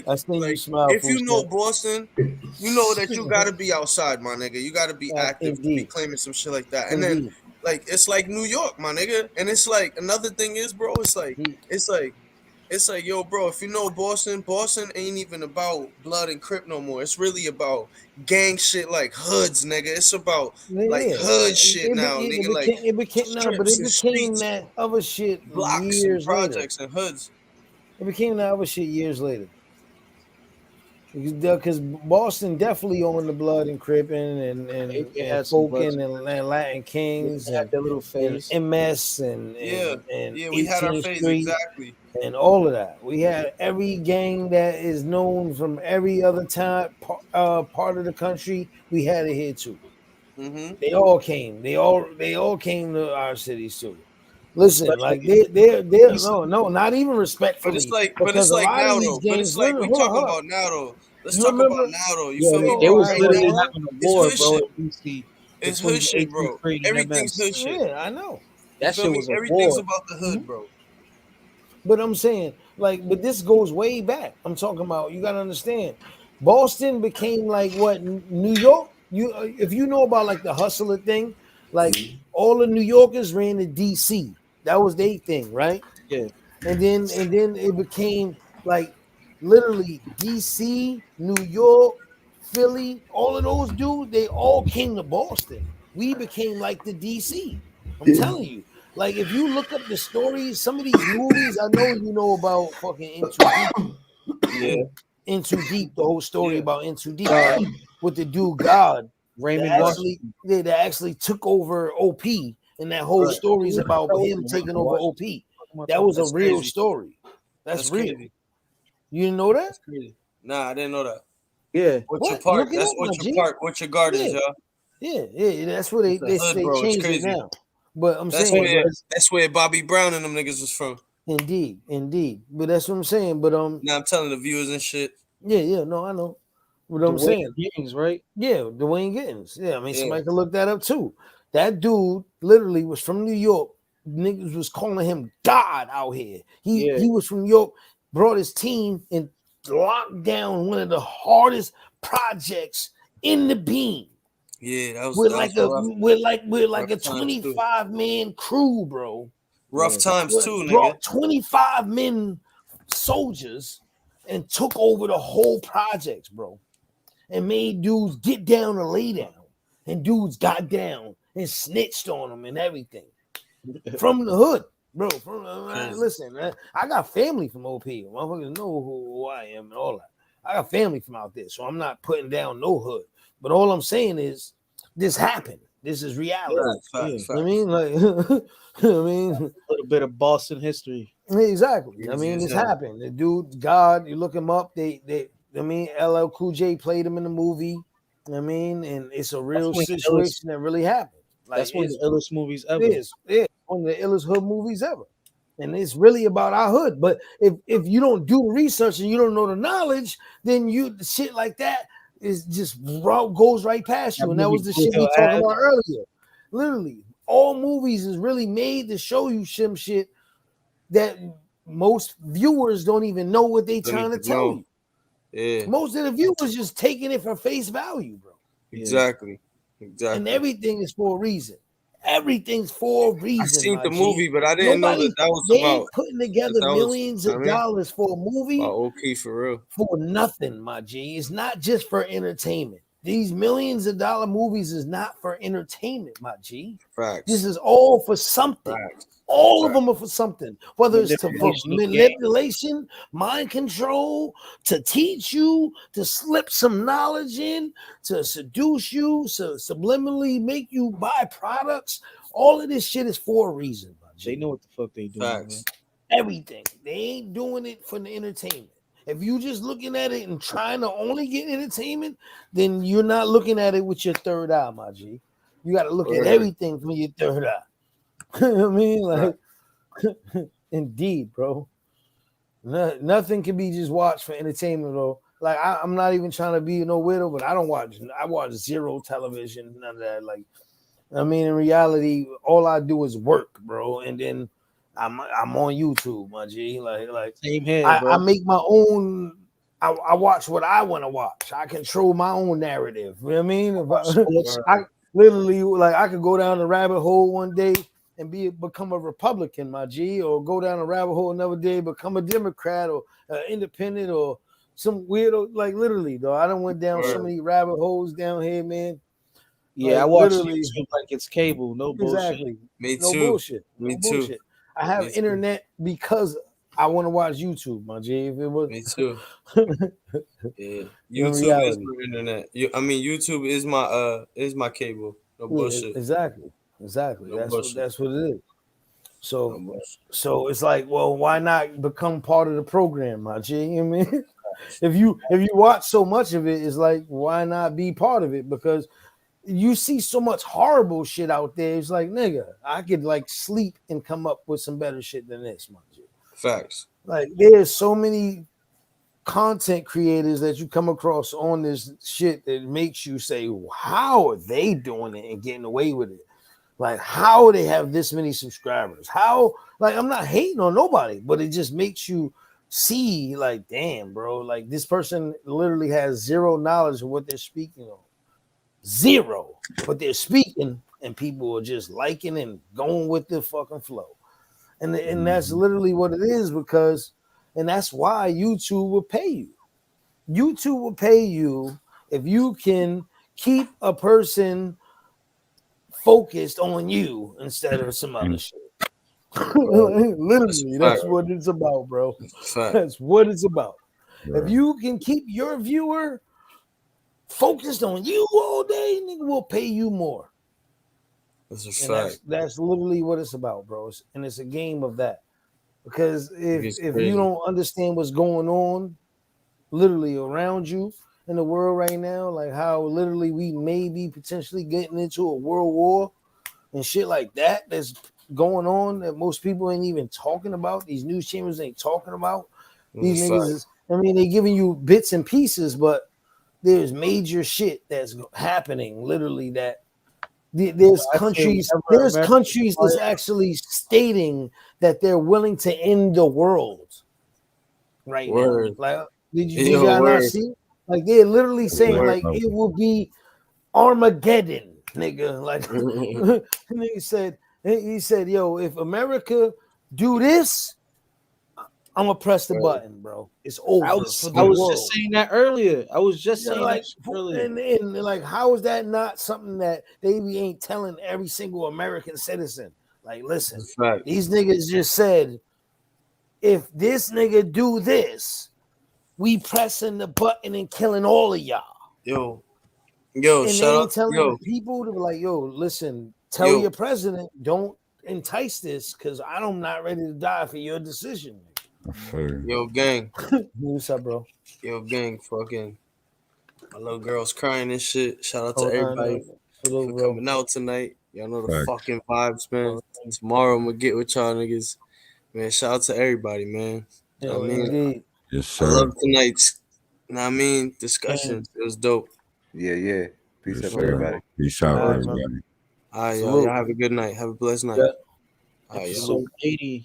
I seen you smile. if you know Boston, you know that you got to be outside, my nigga. You got to be active to be claiming some shit like that. And then like it's like New York, my nigga, and it's like another thing is, bro, it's like, yo, bro, if you know Boston ain't even about blood and Crip no more. It's really about gang shit like hoods, nigga. It's about like hood shit now, nigga. It became that other shit blocks years and later. projects and hoods. It became that other shit years later. Because Boston definitely owned the blood and Crippin' and Folkin' and Latin Kings and their little phase. and MS and we had our 18th phase Street exactly. and all of that. We had every gang that is known from every other time part of the country. We had it here too. Mm-hmm. They all came. They all came to our cities too. Listen, like they're no, not even respectfully. But it's like now these though. But it's gangs, like we talking about now though. Let's talk about now though. You feel me? They was Right literally now, having a war, it's bro. hood shit. It's hood shit, bro. Everything's hood shit. Yeah, I know. That shit was a Everything's war. about the hood, bro. But I'm saying, like, but this goes way back. I'm talking about. You gotta understand. Boston became like what New York. If you know about like the hustler thing, like all the New Yorkers ran to DC. That was their thing, right? Yeah. And then it became like literally DC, New York, Philly, all of those dudes, they all came to Boston. We became like the DC. I'm telling you. Like if you look up the stories, some of these movies, I know you know about fucking Into Deep. Yeah. Into Deep, the whole story about Into Deep, right? With the dude God. Raymond that actually took over OP, and that whole story is about him taking over OP. That was a real story. That's real. Crazy. You didn't know that? That's crazy. Nah, I didn't know that. Yeah. What's your part? That's what your part. What your guard is, y'all. Yeah. That's what they changed it now. But I'm saying that's where Bobby Brown and them niggas was from. Indeed. But that's what I'm saying. But now I'm telling the viewers and shit. Yeah. No, I know. What I'm saying, Giddings, right? Yeah, Dwayne Giddings. Yeah, I mean somebody could look that up too. That dude literally was from New York. Niggas was calling him God out here. He was from New York, brought his team and locked down one of the hardest projects in the beam. Yeah, that was with like a 25-man crew, bro. Rough times too, nigga. 25 men soldiers and took over the whole projects, bro. And made dudes get down and lay down. And dudes got down and snitched on them and everything. From the hood. bro. Listen, man, I got family from OP. Motherfuckers know who I am and all that. I got family from out there, so I'm not putting down no hood. But all I'm saying is, this happened. This is reality. Facts. I mean, like, I mean, a little bit of Boston history. Exactly. I mean, this happened. The dude, God, you look him up. I mean, LL Cool J played him in the movie. I mean, and it's a real situation that really happened. Like, that's one of the illest movies ever. It is. It's one of the illest hood movies ever. And it's really about our hood. But if you don't do the research and you don't know the knowledge, then shit like that is just goes right past you. And that was the shit we talked about earlier. Literally, all movies is really made to show you some shit that most viewers don't even know what they trying to tell you. Yeah. Most of the viewers just taking it for face value, bro. Exactly. And everything is for a reason. Everything's for a reason. I seen the movie, but I didn't know that was they about putting together millions of dollars for a movie. Okay, for real. For nothing, my G. It's not just for entertainment. These millions of dollar movies is not for entertainment, my G. Facts. This is all for something. Facts. All of them are for something, whether it's for manipulation, mind control, to teach you, to slip some knowledge in, to seduce you, to subliminally make you buy products. All of this shit is for a reason. They know what the fuck they doing. Facts. Everything. They ain't doing it for the entertainment. If you just looking at it and trying to only get entertainment, then you're not looking at it with your third eye, my G. You got to look at everything from your third eye. I mean, like, indeed, bro. Nothing can be just watched for entertainment, though. Like, I'm not even trying to be no widow, but I watch zero television, none of that. Like, I mean, in reality, all I do is work, bro, and then I'm on YouTube, my G. Like same here, I make my own. I watch what I want to watch. I control my own narrative. You know what I mean? I literally, like, I could go down the rabbit hole one day and become a Republican, my G, or go down a rabbit hole another day, become a Democrat or independent or some weirdo. Like, literally, though, I done went down so many rabbit holes down here, man. Yeah, like, I watch YouTube like it's cable. No bullshit. Exactly. Me no too. Bullshit. Me no too. Bullshit. I have internet because I want to watch YouTube, my G. If it was me too. Yeah, YouTube is my internet. YouTube is my cable. No bullshit. Exactly. No that's what it is. So it's like, well, why not become part of the program, my G? You know what I mean? if you watch so much of it, it's like, why not be part of it? Because you see so much horrible shit out there. It's like, nigga, I could like sleep and come up with some better shit than this, my G. Facts. Like, there's so many content creators that you come across on this shit that makes you say, how are they doing it and getting away with it? Like, how they have this many subscribers? How, like, I'm not hating on nobody, but it just makes you see, like, damn, bro, like, this person literally has zero knowledge of what they're speaking on. Zero. But they're speaking, and people are just liking and going with the fucking flow. And that's literally what it is, because, and that's why YouTube will pay you. YouTube will pay you if you can keep a person focused on you instead of some other shit. Literally, that's what it's about, bro. That's what it's about. If you can keep your viewer focused on you all day, nigga will pay you more. That's a fact. That's literally what it's about, bro. And it's a game of that. Because if you don't understand what's going on literally around you in the world right now, like how literally we may be potentially getting into a world war and shit like that that's going on that most people ain't even talking about. These news chambers ain't talking about. These niggas they giving you bits and pieces, but there's major shit that's happening literally that there's countries that's actually stating that they're willing to end the world right now. Like, did you guys not see? Like, they're literally saying like it will be Armageddon, nigga. Like, he said, yo, if America do this, I'm gonna press the button, bro. It's over. I was just saying that earlier. I was just saying like, that earlier. And like, how is that not something that they ain't telling every single American citizen? Like, listen, these niggas just said, if this nigga do this, we pressing the button and killing all of y'all. Yo, and shout they ain't out, telling yo, the people to be like, yo, listen, tell your president, don't entice this, because I'm not ready to die for your decision. Yo, gang. What's up, bro? Yo, gang, fucking. My little girl's crying and shit. Shout out to everybody for coming out tonight. Y'all know the fucking vibes, man. Tomorrow I'm gonna get with y'all niggas. Man, shout out to everybody, man. Yeah, I mean, indeed. Yes, sir. I love tonight's, discussions. It was dope. Yeah. Peace Yes, up, sir. everybody. Peace out, everybody. All right, y'all have a good night. Have a blessed night. Yeah. All right, Episode 80.